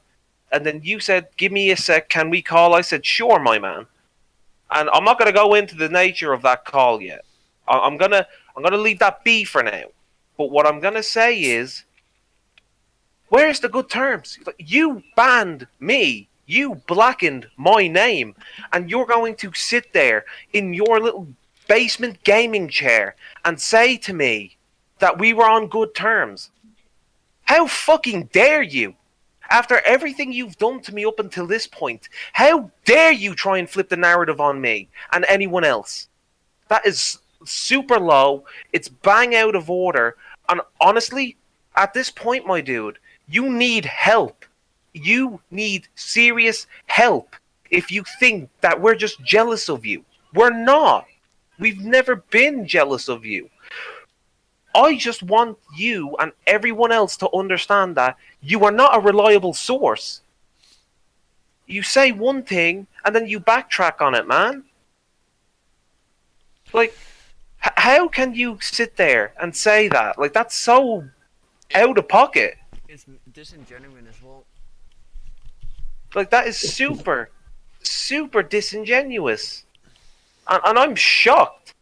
And then you said, give me a sec, can we call? I said, sure, my man. And I'm not going to go into the nature of that call yet. I'm gonna leave that be for now. But what I'm going to say is, where's the good terms? You banned me. You blackened my name. And you're going to sit there in your little basement gaming chair and say to me that we were on good terms. How fucking dare you? After everything you've done to me up until this point, how dare you try and flip the narrative on me and anyone else? That is super low. It's bang out of order. And honestly, at this point, my dude, you need help. You need serious help if you think that we're just jealous of you. We're not. We've never been jealous of you. I just want you and everyone else to understand that you are not a reliable source. You say one thing and then you backtrack on it, man. Like, how can you sit there and say that? Like, that's so out of pocket. It's disingenuous as well. Like, that is super, super disingenuous. And I'm shocked.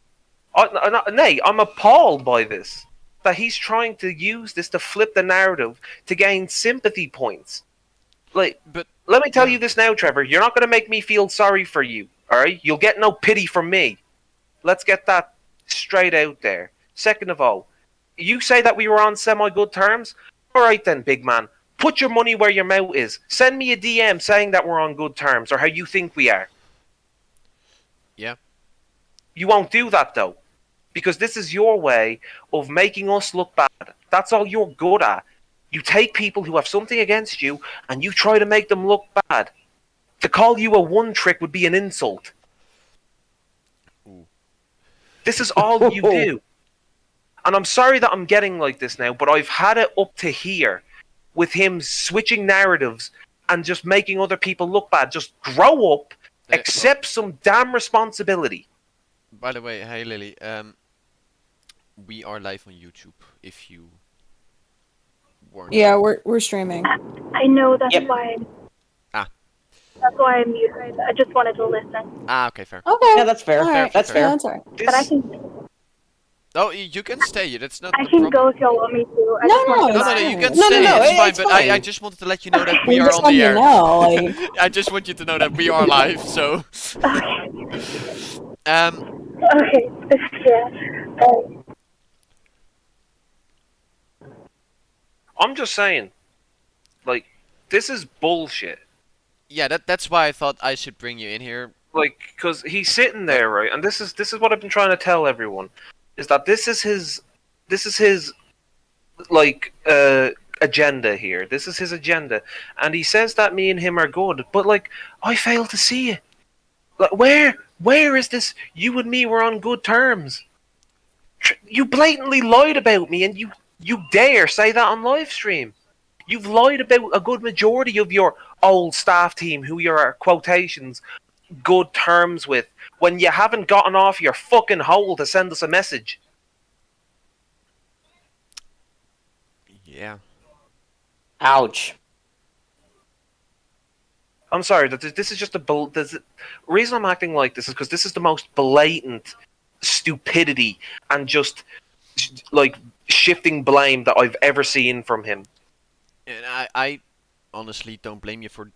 I'm appalled by this. That he's trying to use this to flip the narrative to gain sympathy points. Like, but let me tell you this now, Trevor. You're not going to make me feel sorry for you, alright? You'll get no pity from me. Let's get that straight out there. Second of all, you say that we were on semi-good terms? Alright then, big man. Put your money where your mouth is. Send me a DM saying that we're on good terms, or how you think we are. Yeah. You won't do that, though. Because this is your way of making us look bad. That's all you're good at. You take people who have something against you, and you try to make them look bad. To call you a one-trick would be an insult. Ooh. This is all you do. And I'm sorry that I'm getting like this now, but I've had it up to here with him switching narratives and just making other people look bad. Just grow up, accept some damn responsibility. By the way, hey Lily, we are live on YouTube. If you weren't. Yeah, we're streaming. I know that's why. Ah. That's why I'm muted. I just wanted to listen. Ah, okay, fair. Okay. Yeah, that's fair. All right. That's fair. Yeah, that's all right. But I can. Oh, you can stay. That's not I the can problem. go if y'all want me to. I No, just wanted to No, know. you can No, stay. no, it's fine. it's But fine. I just wanted to let you know that we We are just on want the you air. to know, like. I just want you to know that we are live. So. Okay. Yeah. I'm just saying, like, this is bullshit. Yeah, that's why I thought I should bring you in here. Like, because he's sitting there, right? And this is what I've been trying to tell everyone, is that this is his like agenda here. This is his agenda, and he says that me and him are good, but like I fail to see it. Like, where is this? You and me were on good terms. You blatantly lied about me, and you dare say that on live stream. You've lied about a good majority of your old staff team, who you're quotations good terms with, when you haven't gotten off your fucking hole to send us a message. Yeah. Ouch. I'm sorry, this is just the reason I'm acting like this is because this is the most blatant stupidity and just like shifting blame that I've ever seen from him. And I honestly don't blame you for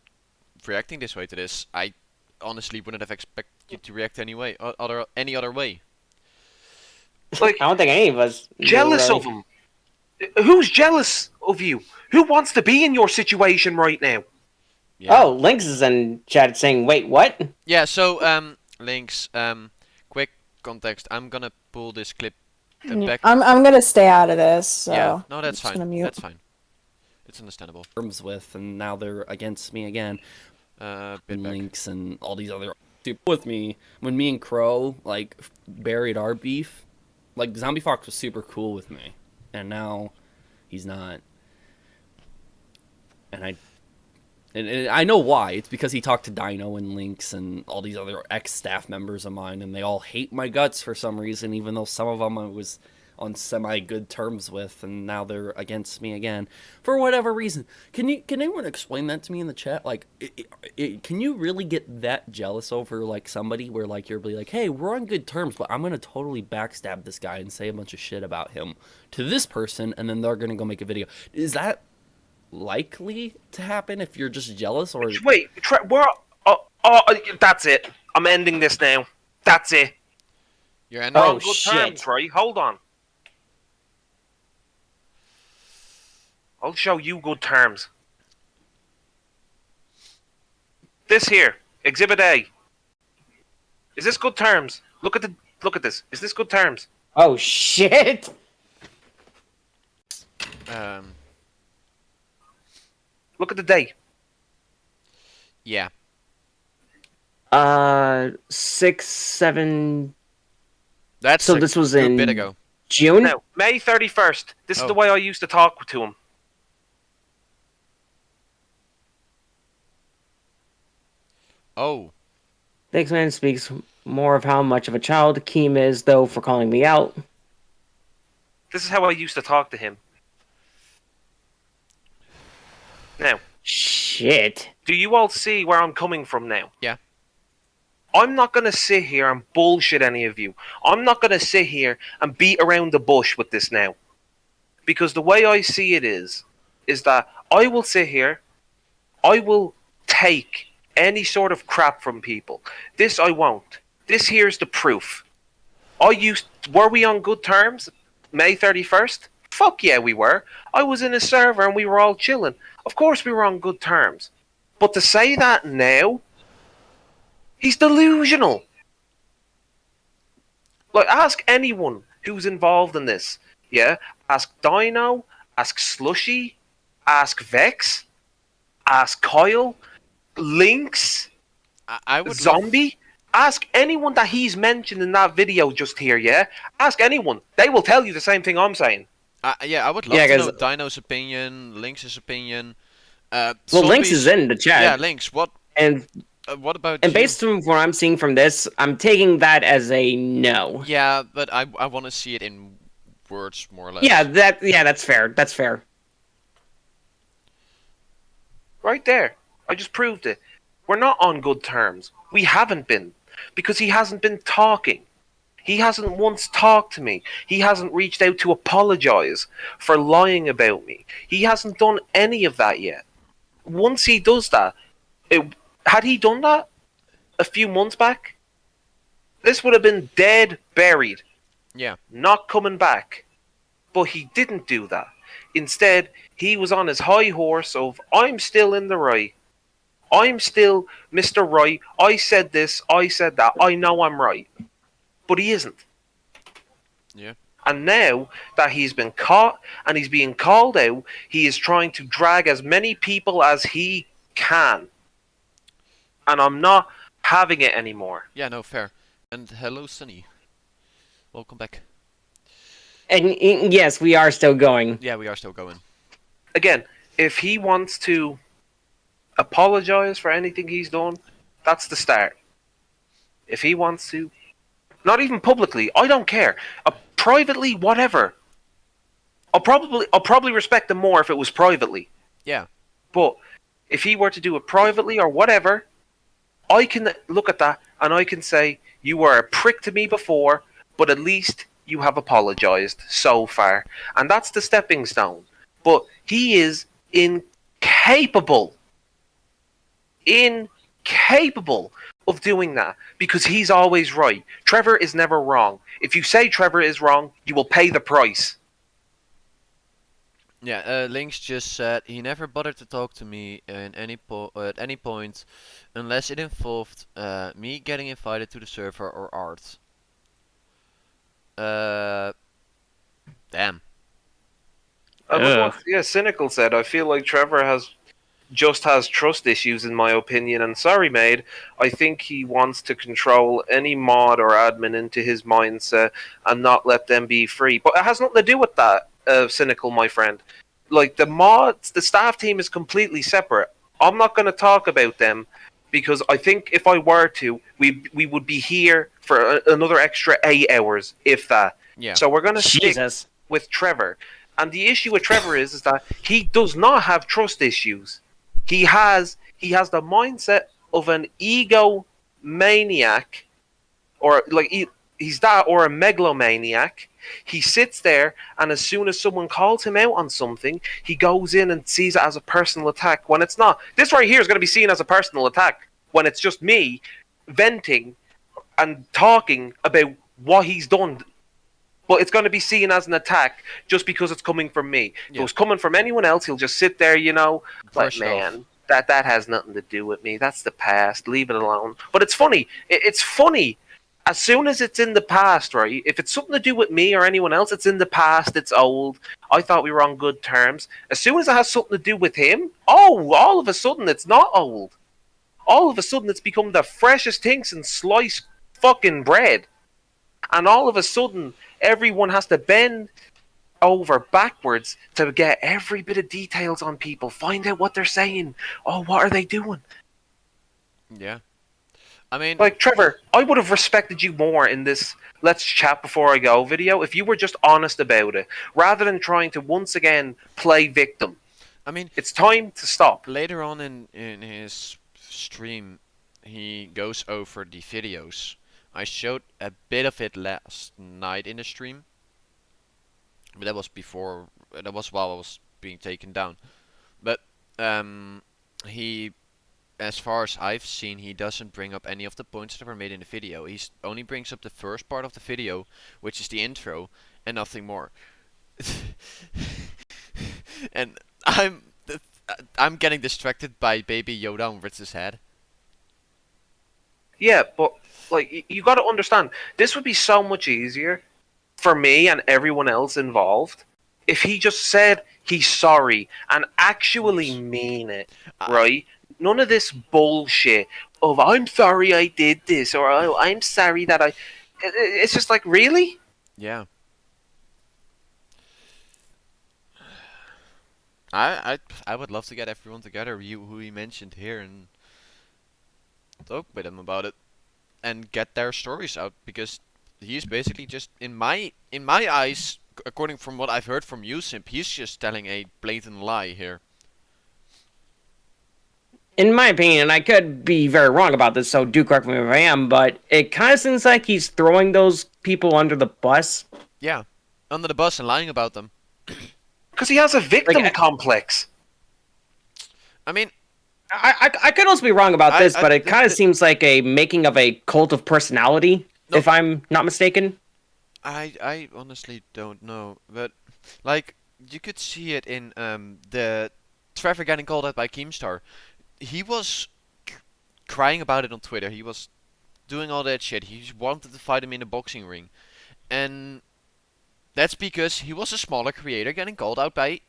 reacting this way to this. I honestly wouldn't have expected you to react any other way. Like, I don't think any of us jealous really. of him. Who's jealous of you? Who wants to be in your situation right now? Yeah. Oh, Lynx is in chat saying, "Wait, what?" Yeah. So Lynx, quick context. I'm gonna pull this clip back. I'm gonna stay out of this. So Yeah. No, I'm that's just gonna fine. mute. That's fine. It's understandable. Terms with, and now they're against me again. Bit and back. Lynx and all these other people with me. When me and Crow like buried our beef, like Zombie Fox was super cool with me, and now he's not. And I know why. It's because he talked to Dino and Lynx and all these other ex-staff members of mine, and they all hate my guts for some reason, even though some of them I was on semi-good terms with, and now they're against me again for whatever reason. Can anyone explain that to me in the chat? Like, can you really get that jealous over like somebody where like you're like, hey, we're on good terms, but I'm gonna totally backstab this guy and say a bunch of shit about him to this person, and then they're gonna go make a video? Is that likely to happen if you're just jealous? Or Wait, we're that's it. I'm ending this now. That's it. You're ending. We're on good terms, right? Hold on. I'll show you good terms. This here, Exhibit A. Is this good terms? Look at this. Is this good terms? Oh shit! Look at the date. Yeah. 6, 7. That's so. a This was good in bit ago. June. No, May 31st. This is the way I used to talk to him. Oh. The X-Man speaks more of how much of a child Keem is, though, for calling me out. This is how I used to talk to him. Now. Shit. Do you all see where I'm coming from now? Yeah. I'm not going to sit here and bullshit any of you. I'm not going to sit here and beat around the bush with this now. Because the way I see it is that I will sit here, I will take any sort of crap from people. This I won't. This here's the proof. Were we on good terms? May 31st? Fuck yeah, we were. I was in a server and we were all chilling. Of course we were on good terms. But to say that now, he's delusional. Like, ask anyone who's involved in this. Yeah? Ask Dino, ask Slushy, ask Vex, ask Kyle, Lynx, I would Zombie. Ask anyone that he's mentioned in that video just here, yeah? Ask anyone. They will tell you the same thing I'm saying. Yeah, I would love to know Dino's opinion, Lynx's opinion. Well, Lynx is in the chat. Yeah, Lynx. What about And you? based on what I'm seeing from this, I'm taking that as a no. Yeah, but I want to see it in words, more or less. Yeah, that's fair. That's fair. Right there. I just proved it. We're not on good terms. We haven't been. Because he hasn't been talking. He hasn't once talked to me. He hasn't reached out to apologize for lying about me. He hasn't done any of that yet. Once he does that, had he done that a few months back, this would have been dead, buried. Yeah. Not coming back. But he didn't do that. Instead, he was on his high horse of, I'm still in the right. I'm still Mr. Right. I said this, I said that. I know I'm right. But he isn't. Yeah. And now that he's been caught and he's being called out, he is trying to drag as many people as he can. And I'm not having it anymore. Yeah, no, fair. And hello, Sunny. Welcome back. And yes, we are still going. Yeah, we are still going. Again, if he wants to apologize for anything he's done, that's the start. If he wants to, not even publicly, I don't care. Privately, whatever. I'll probably respect him more if it was privately. Yeah. But if he were to do it privately or whatever, I can look at that and I can say, you were a prick to me before, but at least you have apologized so far. And that's the stepping stone. But he is incapable of doing that because he's always right. Trevor is never wrong. If you say Trevor is wrong, you will pay the price. Yeah, Lynx just said he never bothered to talk to me at any point unless it involved me getting invited to the server or art. Damn. Cynical said, I feel like Trevor has trust issues in my opinion, and sorry maid, I think he wants to control any mod or admin into his mindset and not let them be free. But it has nothing to do with that, Cynical, my friend. Like, the mods, the staff team is completely separate. I'm not going to talk about them because I think if I were to, we would be here for another extra 8 hours, if that. Yeah. So we're going to stick with Trevor. And the issue with Trevor is that he does not have trust issues. He has the mindset of an egomaniac, or like he's that, or a megalomaniac. He sits there, and as soon as someone calls him out on something, he goes in and sees it as a personal attack when it's not. This right here is going to be seen as a personal attack when it's just me venting and talking about what he's done. But it's going to be seen as an attack just because it's coming from me. If it was coming from anyone else, he'll just sit there, like, man, that has nothing to do with me. That's the past. Leave it alone. But it's funny. It's funny. As soon as it's in the past, right? If it's something to do with me or anyone else, it's in the past. It's old. I thought we were on good terms. As soon as it has something to do with him, all of a sudden it's not old. All of a sudden it's become the freshest thing since sliced fucking bread. And all of a sudden, everyone has to bend over backwards to get every bit of details on people, find out what they're saying. Oh, what are they doing? Yeah. I mean, like, Trevor, I would have respected you more in this let's chat before I go video if you were just honest about it, rather than trying to once again play victim. I mean, it's time to stop. Later on in his stream, he goes over the videos. I showed a bit of it last night in the stream, but that was while I was being taken down. But he, as far as I've seen, he doesn't bring up any of the points that were made in the video. He only brings up the first part of the video, which is the intro, and nothing more. And I'm getting distracted by Baby Yoda on Ritz's head. Yeah, but like, you got to understand, this would be so much easier for me and everyone else involved if he just said he's sorry and actually mean it, right? None of this bullshit of I'm sorry I did this, or oh, I'm sorry that I. It's just like, really? Yeah. I would love to get everyone together who he mentioned here and talk with them about it and get their stories out, because he's basically just in my eyes according from what I've heard from you, Simp, he's just telling a blatant lie here. In my opinion, I could be very wrong about this, so do correct me if I am, but it kind of seems like he's throwing those people under the bus. Yeah, under the bus and lying about them. Because he has a victim complex. I mean, I could also be wrong about this, but it kind of seems like a making of a cult of personality, if I'm not mistaken. I honestly don't know, but like you could see it in the Trevor getting called out by Keemstar. He was crying about it on Twitter. He was doing all that shit. He wanted to fight him in a boxing ring, and that's because he was a smaller creator getting called out by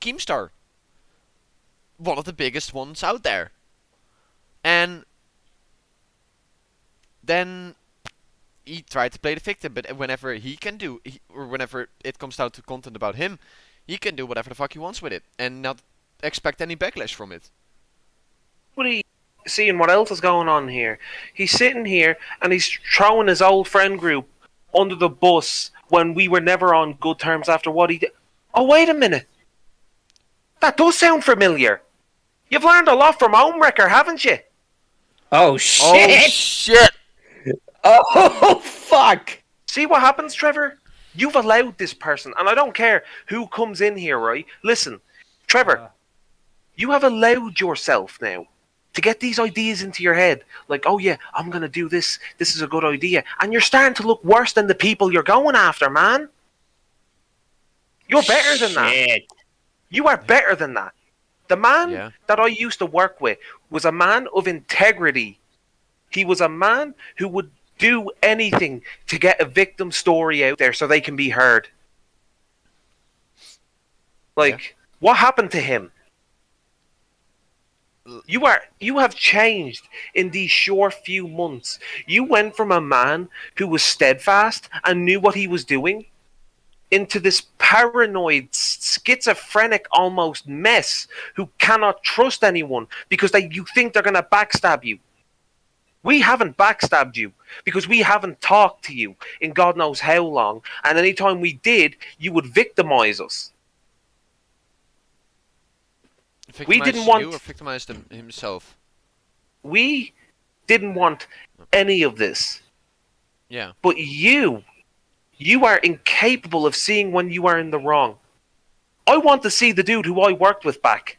Keemstar, one of the biggest ones out there. And then he tried to play the victim, but whenever he can do, or whenever it comes down to content about him, he can do whatever the fuck he wants with it and not expect any backlash from it. Seeing what else is going on here. He's sitting here and he's throwing his old friend group under the bus when we were never on good terms after what he did. Oh, wait a minute. That does sound familiar. You've learned a lot from Homewrecker, haven't you? Oh, shit! Oh, shit! Oh, fuck! See what happens, Trevor? You've allowed this person, and I don't care who comes in here, right? Listen, Trevor, you have allowed yourself now to get these ideas into your head. Like, oh yeah, I'm going to do this. This is a good idea. And you're starting to look worse than the people you're going after, man. You're better than that. You are better than that. The man that I used to work with was a man of integrity. He was a man who would do anything to get a victim story out there so they can be heard. Like, what happened to him? You have changed in these short few months. You went from a man who was steadfast and knew what he was doing into this paranoid, schizophrenic almost mess who cannot trust anyone because you think they're going to backstab you. We haven't backstabbed you because we haven't talked to you in God knows how long, and anytime we did, you would victimize us. We didn't want you or victimized himself. We didn't want any of this. Yeah. But you are incapable of seeing when you are in the wrong. I want to see the dude who I worked with back.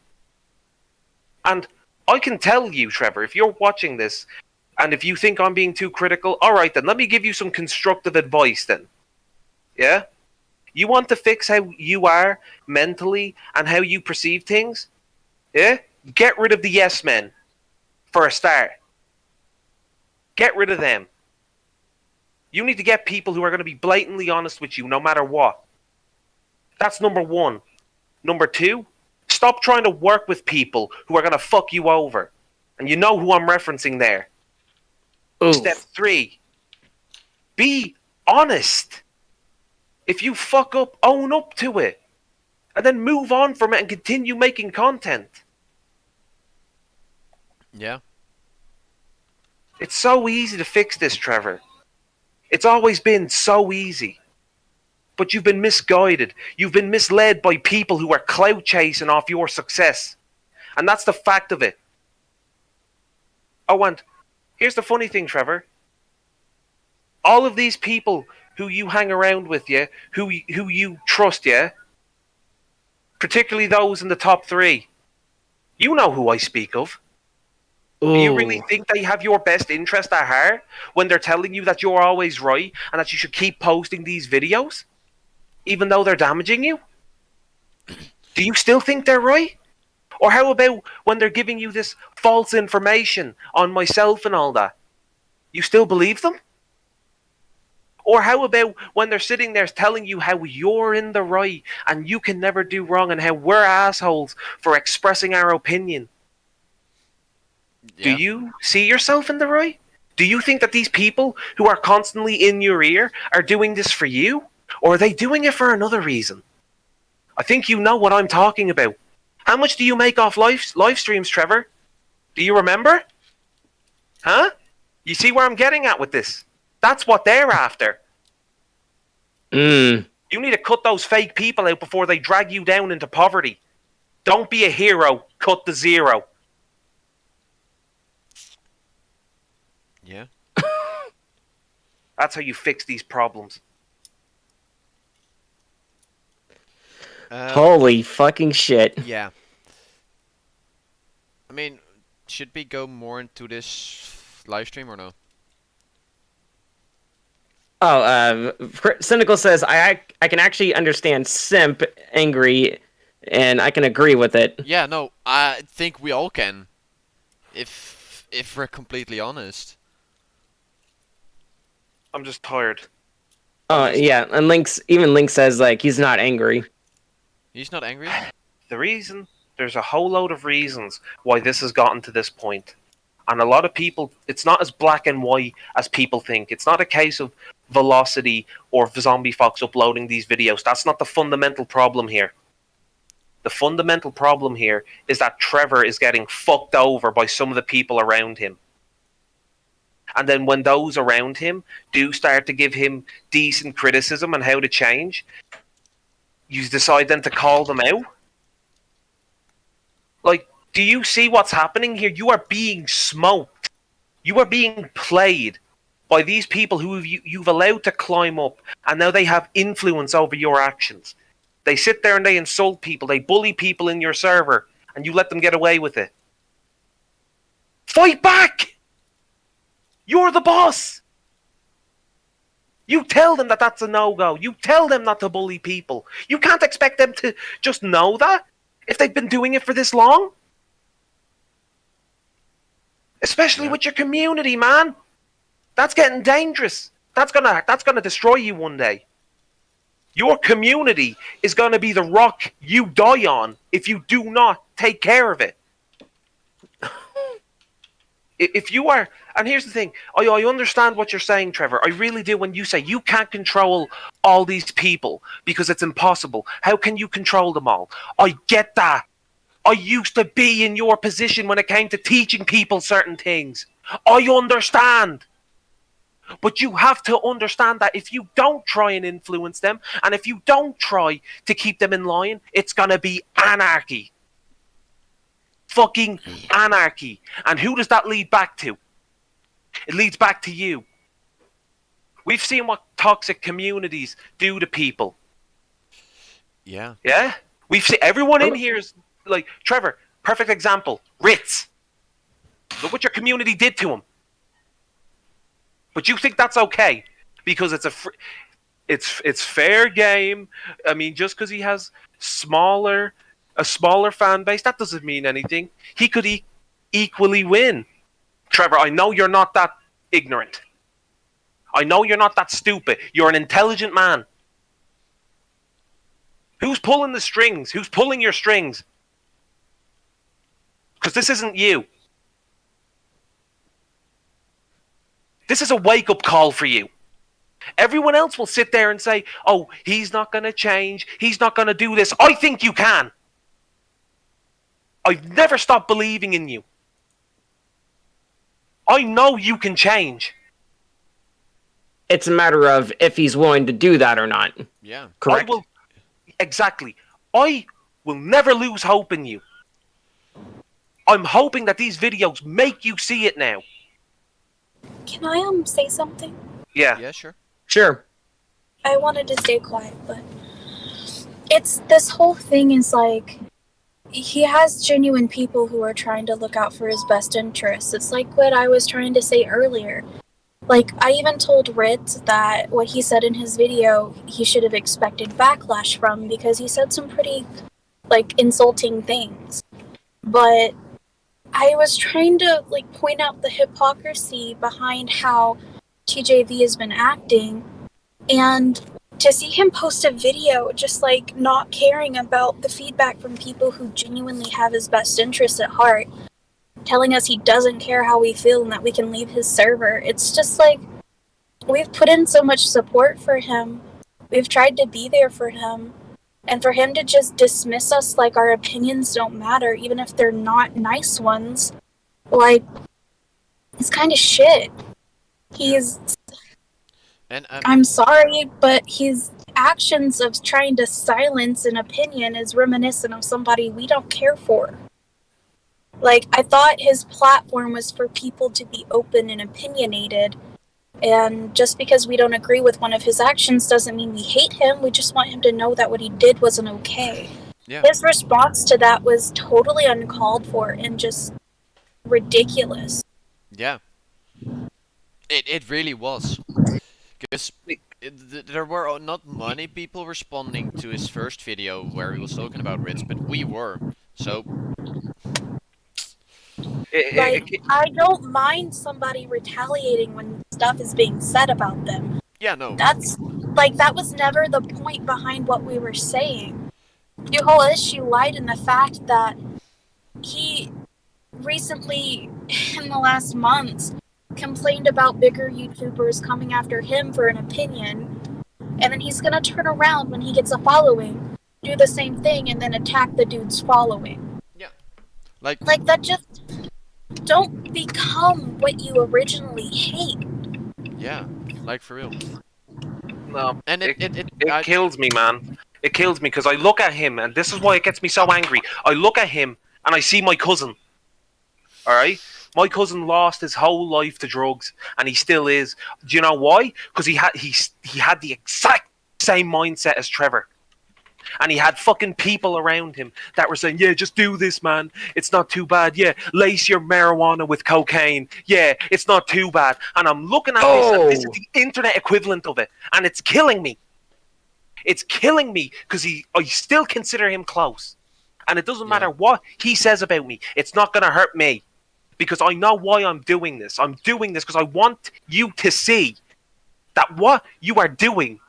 And I can tell you, Trevor, if you're watching this, and if you think I'm being too critical, alright then, let me give you some constructive advice then. Yeah? You want to fix how you are mentally and how you perceive things? Yeah? Get rid of the yes men, for a start. Get rid of them. You need to get people who are going to be blatantly honest with you no matter what. That's number one. Number two, stop trying to work with people who are going to fuck you over. And you know who I'm referencing there. Oof. Step three, be honest. If you fuck up, own up to it. And then move on from it and continue making content. Yeah. It's so easy to fix this, Trevor. It's always been so easy. But you've been misguided. You've been misled by people who are clout chasing off your success. And that's the fact of it. Oh, and here's the funny thing, Trevor. All of these people who you hang around with, yeah, who you trust, yeah, particularly those in the top three, you know who I speak of. Ooh. Do you really think they have your best interest at heart when they're telling you that you're always right and that you should keep posting these videos, even though they're damaging you? Do you still think they're right? Or how about when they're giving you this false information on myself and all that? You still believe them? Or how about when they're sitting there telling you how you're in the right and you can never do wrong and how we're assholes for expressing our opinion? Yeah. Do you see yourself in the right? Do you think that these people who are constantly in your ear are doing this for you? Or are they doing it for another reason? I think you know what I'm talking about. How much do you make off live streams, Trevor? Do you remember? Huh? You see where I'm getting at with this? That's what they're after. You need to cut those fake people out before they drag you down into poverty. Don't be a hero. Cut the zero. Yeah. That's how you fix these problems. Holy fucking shit. Yeah. I mean, should we go more into this live stream or no? Oh, Cynical says, I can actually understand simp angry, and I can agree with it. Yeah, no, I think we all can. If we're completely honest. I'm just tired. Oh, yeah, and Link says, like, he's not angry. He's not angry? There's a whole load of reasons why this has gotten to this point. And a lot of people, it's not as black and white as people think. It's not a case of Velocity or Zombie Fox uploading these videos. That's not the fundamental problem here. The fundamental problem here is that Trevor is getting fucked over by some of the people around him. And then when those around him do start to give him decent criticism on how to change, you decide then to call them out? Like, do you see what's happening here? You are being smoked. You are being played by these people who you've allowed to climb up, and now they have influence over your actions. They sit there and they insult people, they bully people in your server, and you let them get away with it. Fight back! You're the boss! You tell them that that's a no-go. You tell them not to bully people. You can't expect them to just know that if they've been doing it for this long. Especially with your community, man. That's getting dangerous. That's gonna destroy you one day. Your community is gonna be the rock you die on if you do not take care of it. If you are, and here's the thing, I understand what you're saying, Trevor. I really do. When you say you can't control all these people because it's impossible. How can you control them all? I get that. I used to be in your position when it came to teaching people certain things. I understand. But you have to understand that if you don't try and influence them, and if you don't try to keep them in line, it's gonna be anarchy. Fucking anarchy. And who does that lead back to? It leads back to you. We've seen what toxic communities do to people. Yeah. Yeah? We've seen everyone in here is like Trevor, perfect example. Ritz. Look what your community did to him. But you think that's okay because it's it's fair game. I mean, just because he has a smaller fan base, that doesn't mean anything. He could equally win. Trevor, I know you're not that ignorant. I know you're not that stupid. You're an intelligent man. Who's pulling the strings? Who's pulling your strings? Because this isn't you. This is a wake-up call for you. Everyone else will sit there and say, oh, he's not going to change. He's not going to do this. I think you can. I've never stopped believing in you. I know you can change. It's a matter of if he's willing to do that or not. Yeah. Correct. Exactly. I will never lose hope in you. I'm hoping that these videos make you see it now. Can I say something? Yeah. Yeah, sure. Sure. I wanted to stay quiet, but it's this whole thing is like he has genuine people who are trying to look out for his best interests. It's like what I was trying to say earlier. Like, I even told Ritz that what he said in his video, he should have expected backlash from because he said some pretty, like, insulting things. But I was trying to, like, point out the hypocrisy behind how TJV has been acting, and to see him post a video just, like, not caring about the feedback from people who genuinely have his best interests at heart, telling us he doesn't care how we feel and that we can leave his server. It's just like, we've put in so much support for him. We've tried to be there for him. And for him to just dismiss us like our opinions don't matter, even if they're not nice ones, like, it's kind of shit. He's... And I'm sorry, but he's actions of trying to silence an opinion is reminiscent of somebody we don't care for. Like, I thought his platform was for people to be open and opinionated, and just because we don't agree with one of his actions doesn't mean we hate him. We just want him to know that what he did wasn't okay. Yeah. His response to that was totally uncalled for and just ridiculous. Yeah. It really was. Because there were not many people responding to his first video where he was talking about Ritz, but we were. So. Like, I don't mind somebody retaliating when stuff is being said about them. Yeah, no. That's, like, that was never the point behind what we were saying. The whole issue lied in the fact that he recently, in the last months, complained about bigger YouTubers coming after him for an opinion, and then he's gonna turn around when he gets a following, do the same thing, and then attack the dude's following. Yeah. Like that just... Don't become what you originally hate. Yeah, like for real. No, and it kills me, man. It kills me because I look at him, and this is why it gets me so angry. I look at him and I see my cousin. All right, my cousin lost his whole life to drugs, and he still is. Do you know why? Because he had the exact same mindset as Trevor. And he had fucking people around him that were saying, yeah, just do this, man. It's not too bad. Yeah, lace your marijuana with cocaine. Yeah, it's not too bad. And I'm looking at this, and this is the internet equivalent of it. And it's killing me. It's killing me because I still consider him close. And it doesn't matter what he says about me. It's not going to hurt me. Because I know why I'm doing this. I'm doing this because I want you to see that what you are doing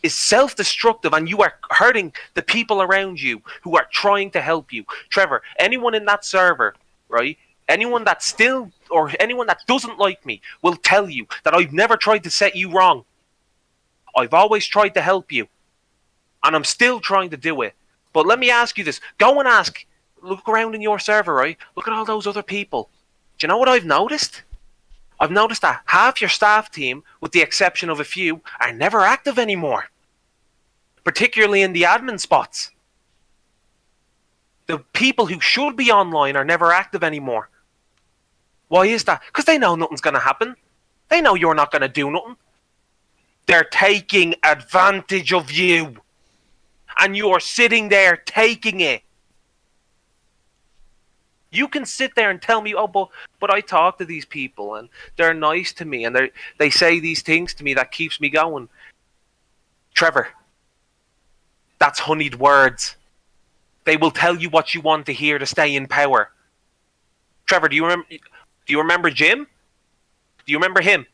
is self-destructive, and you are hurting the people around you who are trying to help you. Trevor, anyone in that server, right? Anyone that still, or anyone that doesn't like me will tell you that I've never tried to set you wrong. I've always tried to help you. And I'm still trying to do it. But let me ask you this. Go and ask, look around in your server, right? Look at all those other people. Do you know what I've noticed? I've noticed that half your staff team, with the exception of a few, are never active anymore. Particularly in the admin spots. The people who should be online are never active anymore. Why is that? Because they know nothing's going to happen. They know you're not going to do nothing. They're taking advantage of you. And you are sitting there taking it. You can sit there and tell me, oh, but I talk to these people and they're nice to me and they say these things to me that keeps me going. Trevor, that's honeyed words. They will tell you what you want to hear to stay in power. Trevor, do you remember Jim? Do you remember him?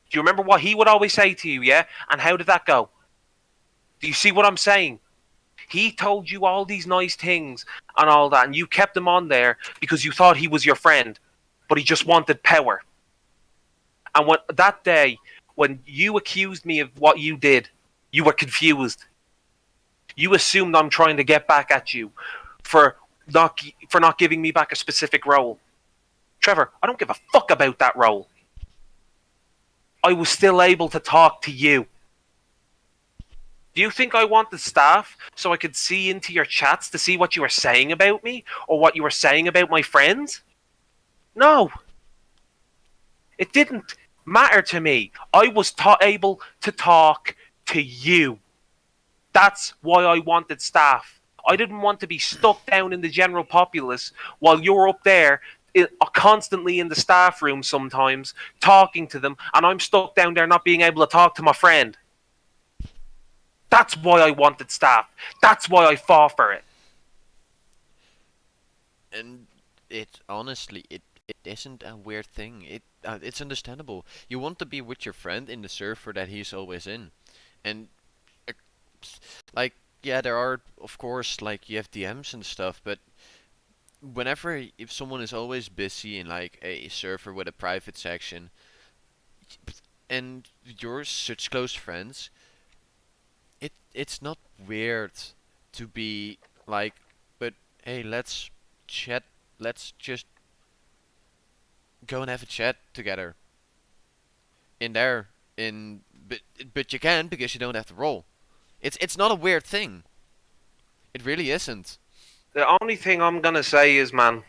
Do you remember what he would always say to you, yeah? And how did that go? Do you see what I'm saying? He told you all these nice things and all that, and you kept him on there because you thought he was your friend, but he just wanted power. And that day, when you accused me of what you did, you were confused. You assumed I'm trying to get back at you for not giving me back a specific role. Trevor, I don't give a fuck about that role. I was still able to talk to you. Do you think I wanted staff so I could see into your chats to see what you were saying about me or what you were saying about my friends? No. It didn't matter to me. I was able to talk to you. That's why I wanted staff. I didn't want to be stuck down in the general populace while you're up there constantly in the staff room sometimes talking to them, and I'm stuck down there not being able to talk to my friend. That's why I wanted staff. That's why I fought for it. And it honestly, it isn't a weird thing. It's understandable. You want to be with your friend in the server that he's always in, and like, yeah, there are, of course, like, you have DMs and stuff, but whenever, if someone is always busy in like a server with a private section, and you're such close friends, it's not weird to be like, but hey, let's chat, let's just go and have a chat together in there, but you can't because you don't have the role. It's not a weird thing. It really isn't. The only thing I'm gonna say is, man,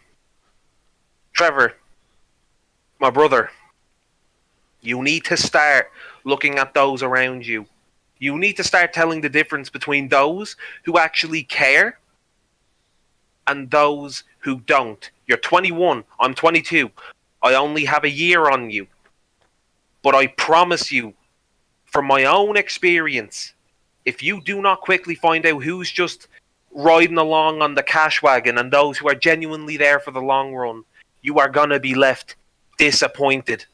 Trevor, my brother, you need to start looking at those around you. You need to start telling the difference between those who actually care and those who don't. You're 21, I'm 22. I only have a year on you. But I promise you, from my own experience, if you do not quickly find out who's just riding along on the cash wagon and those who are genuinely there for the long run, you are going to be left disappointed.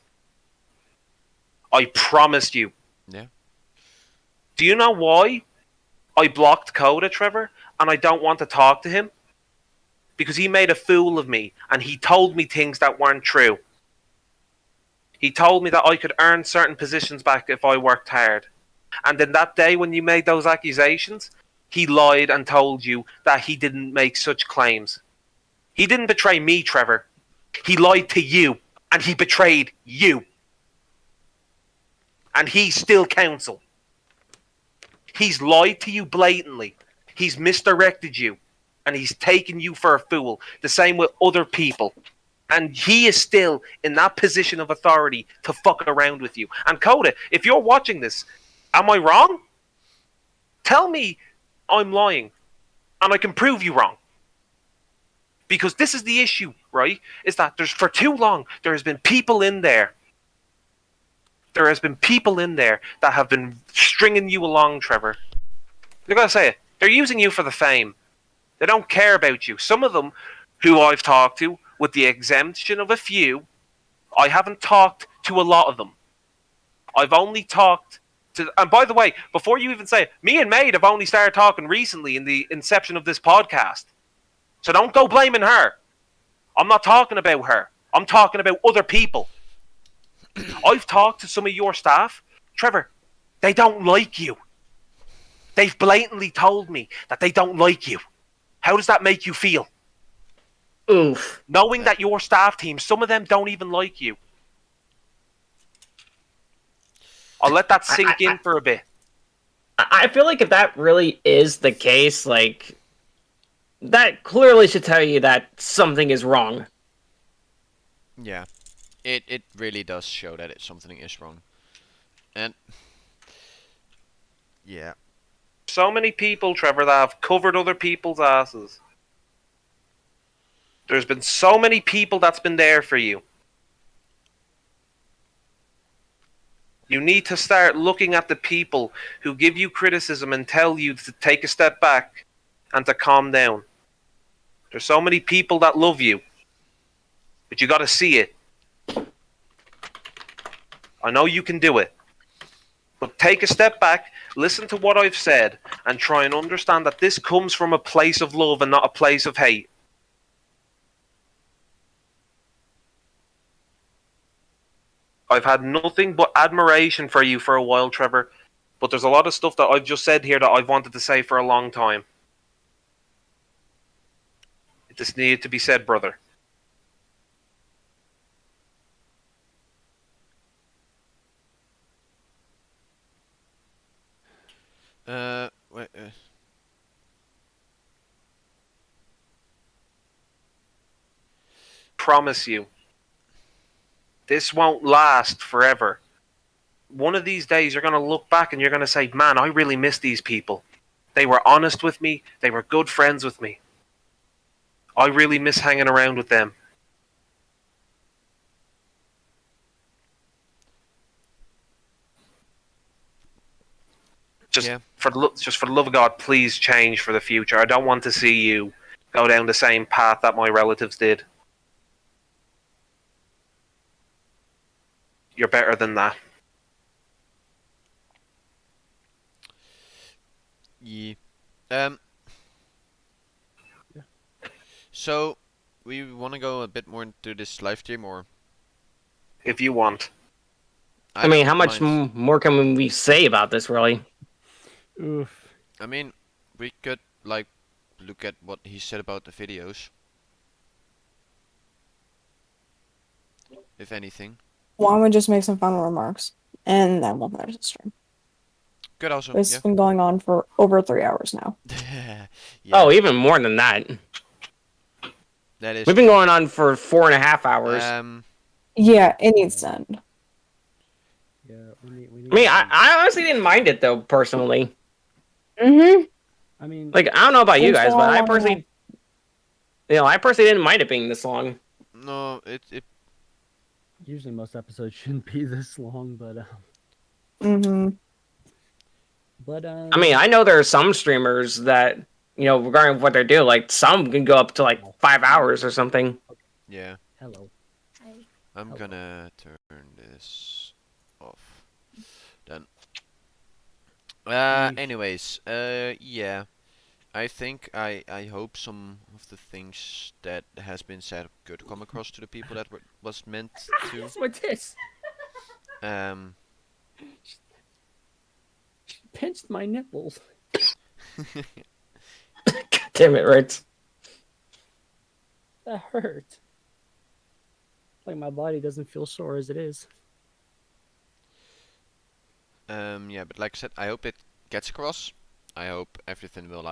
I promise you. Yeah. Do you know why I blocked Coda, Trevor, and I don't want to talk to him? Because he made a fool of me and he told me things that weren't true. He told me that I could earn certain positions back if I worked hard. And then that day when you made those accusations, he lied and told you that he didn't make such claims. He didn't betray me, Trevor. He lied to you, and he betrayed you. And he's still counsel. He's lied to you blatantly. He's misdirected you. And he's taken you for a fool. The same with other people. And he is still in that position of authority to fuck around with you. And Coda, if you're watching this, am I wrong? Tell me I'm lying. And I can prove you wrong. Because this is the issue, right? Is that for too long, there has been people in there. There has been people in there that have been stringing you along, Trevor. You're going to say it. They're using you for the fame. They don't care about you. Some of them who I've talked to, with the exemption of a few, I haven't talked to a lot of them. I've only talked to... And by the way, before you even say it, me and Maid have only started talking recently in the inception of this podcast. So don't go blaming her. I'm not talking about her. I'm talking about other people. I've talked to some of your staff. Trevor, they don't like you. They've blatantly told me that they don't like you. How does that make you feel? Oof. Knowing that your staff team, some of them don't even like you. I'll let that sink in for a bit. I feel like if that really is the case, like, that clearly should tell you that something is wrong. Yeah. It really does show that something is wrong. And... yeah. So many people, Trevor, that have covered other people's asses. There's been so many people that's been there for you. You need to start looking at the people who give you criticism and tell you to take a step back and to calm down. There's so many people that love you, but you got to see it. I know you can do it. But take a step back, listen to what I've said, and try and understand that this comes from a place of love and not a place of hate. I've had nothing but admiration for you for a while, Trevor. But there's a lot of stuff that I've just said here that I've wanted to say for a long time. It just needed to be said, brother. Wait, Promise you. This won't last forever. One of these days you're going to look back and you're going to say, man, I really miss these people. They were honest with me. They were good friends with me. I really miss hanging around with them. Just for the love of God, please change for the future. I don't want to see you go down the same path that my relatives did. You're better than that. yeah. So, we want to go a bit more into this live stream, or? If you want. I mean, how much more can we say about this, really? Oof. I mean, we could, like, look at what he said about the videos. If anything. Juan would just make some final remarks, and then we'll finish the stream. Good also. It's Yeah. been going on for over 3 hours now. Yeah. Oh, even more than that. That is. We've been going on for 4.5 hours. Yeah, it needs to end. Yeah, we need I mean, I honestly didn't mind it though, personally. Mm-hmm. I mean, Like, I don't know about you It's guys, all but I long personally, I personally didn't mind it being this long. No, it. Usually most episodes shouldn't be this long, but Mm-hmm. I mean, I know there are some streamers that, regarding what they do, like some can go up to like 5 hours or something. Yeah. Hello. I'm gonna turn this off. Then. Anyways, yeah. I think I hope some of the things that has been said could come across to the people that was meant to. What's this? She pinched my nipples. Damn it, right? That hurt. Like my body doesn't feel sore as it is. Yeah, but like I said, I hope it gets across. I hope everything will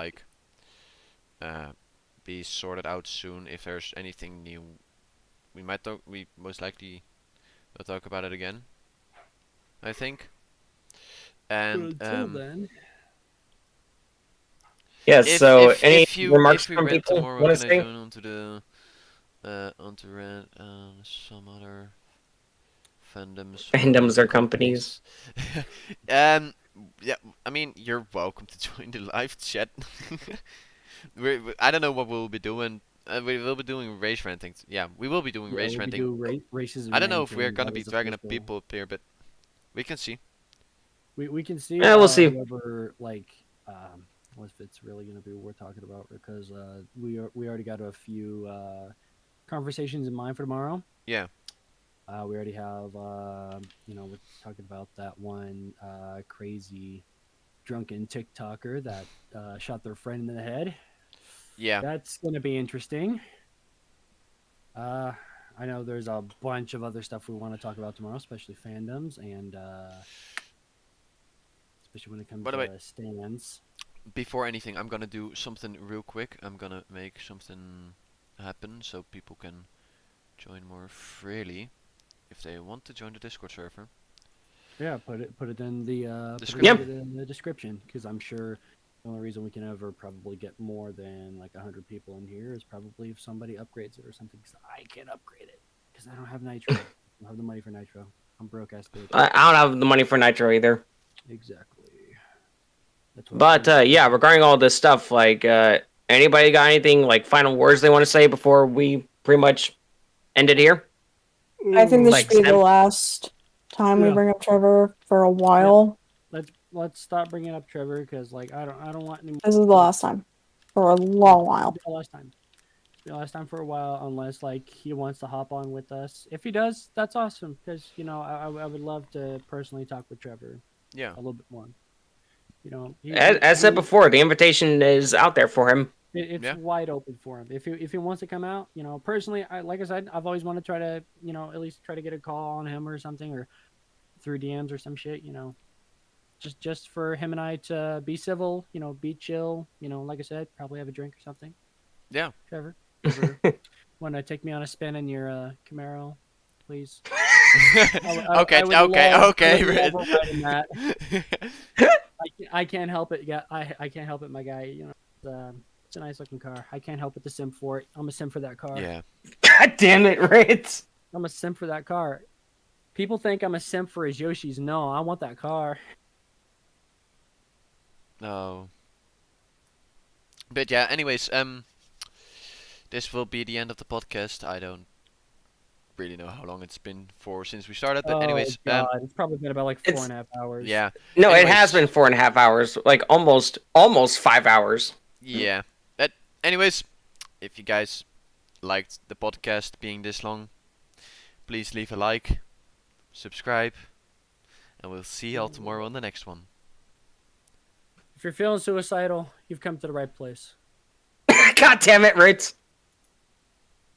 be sorted out soon. If there's anything new, we most likely will talk about it again, I think. And Until then. Yes. So any remarks if we from rent people tomorrow, want to can I say? join onto the onto rent some other fandoms? Fandoms or companies. Yeah, I mean, you're welcome to join the live chat. I don't know what we'll be doing. We will be doing race renting. Yeah, we will be doing race we'll renting. do races. I don't know if we're ranting, gonna that be is dragging up official. people up here, but we can see. We can see. Yeah, we'll see. Whoever, like, if it's really gonna be what we're talking about, because we already got a few conversations in mind for tomorrow. Yeah. We already have we're talking about that one crazy drunken TikToker that shot their friend in the head. Yeah. That's gonna be interesting. I know there's a bunch of other stuff we want to talk about tomorrow, especially fandoms and especially when it comes to stands. Before anything, I'm gonna do something real quick. I'm gonna make something happen so people can join more freely if they want to join the Discord server. Yeah, put it in the description, because I'm sure the only reason we can ever probably get more than like 100 people in here is probably if somebody upgrades it or something. Cause I can't upgrade it because I don't have nitro. I don't have the money for nitro. I'm broke ass bitch. I don't have the money for nitro either. Exactly. But yeah, regarding all this stuff, like anybody got anything like final words they want to say before we pretty much end it here? I think this Like should be the Sam? last time we Yeah. bring up Trevor for a while. Let's stop bringing up Trevor, because like I don't want any. This is the last time for a long while. The last time. The last time for a while, unless like he wants to hop on with us. If he does, that's awesome, because I would love to personally talk with Trevor. Yeah. A little bit more. As said before, the invitation is out there for him. It's wide open for him. If he wants to come out, personally, like I said, I've always wanted to try to, at least try to get a call on him or something, or through DMs or some shit, just for him and I to be civil, be chill, like I said, probably have a drink or something. Yeah. Trevor, want to take me on a spin in your Camaro, please? Okay, Ritz. I can't help it. Yeah, I can't help it, my guy. It's a nice looking car. I can't help but to simp for it. I'm a simp for that car. Yeah. God damn it, Ritz. I'm a simp for that car. People think I'm a simp for his Yoshis. No, I want that car. No. But yeah, anyways, this will be the end of the podcast. I don't really know how long it's been for since we started, but anyways, God, it's probably been about like 4.5 hours. Yeah. No, Anyways, it has been 4.5 hours, like almost 5 hours. Yeah. Anyways, if you guys liked the podcast being this long, please leave a like, subscribe, and we'll see y'all tomorrow on the next one. If you're feeling suicidal, you've come to the right place. God damn it, Ritz.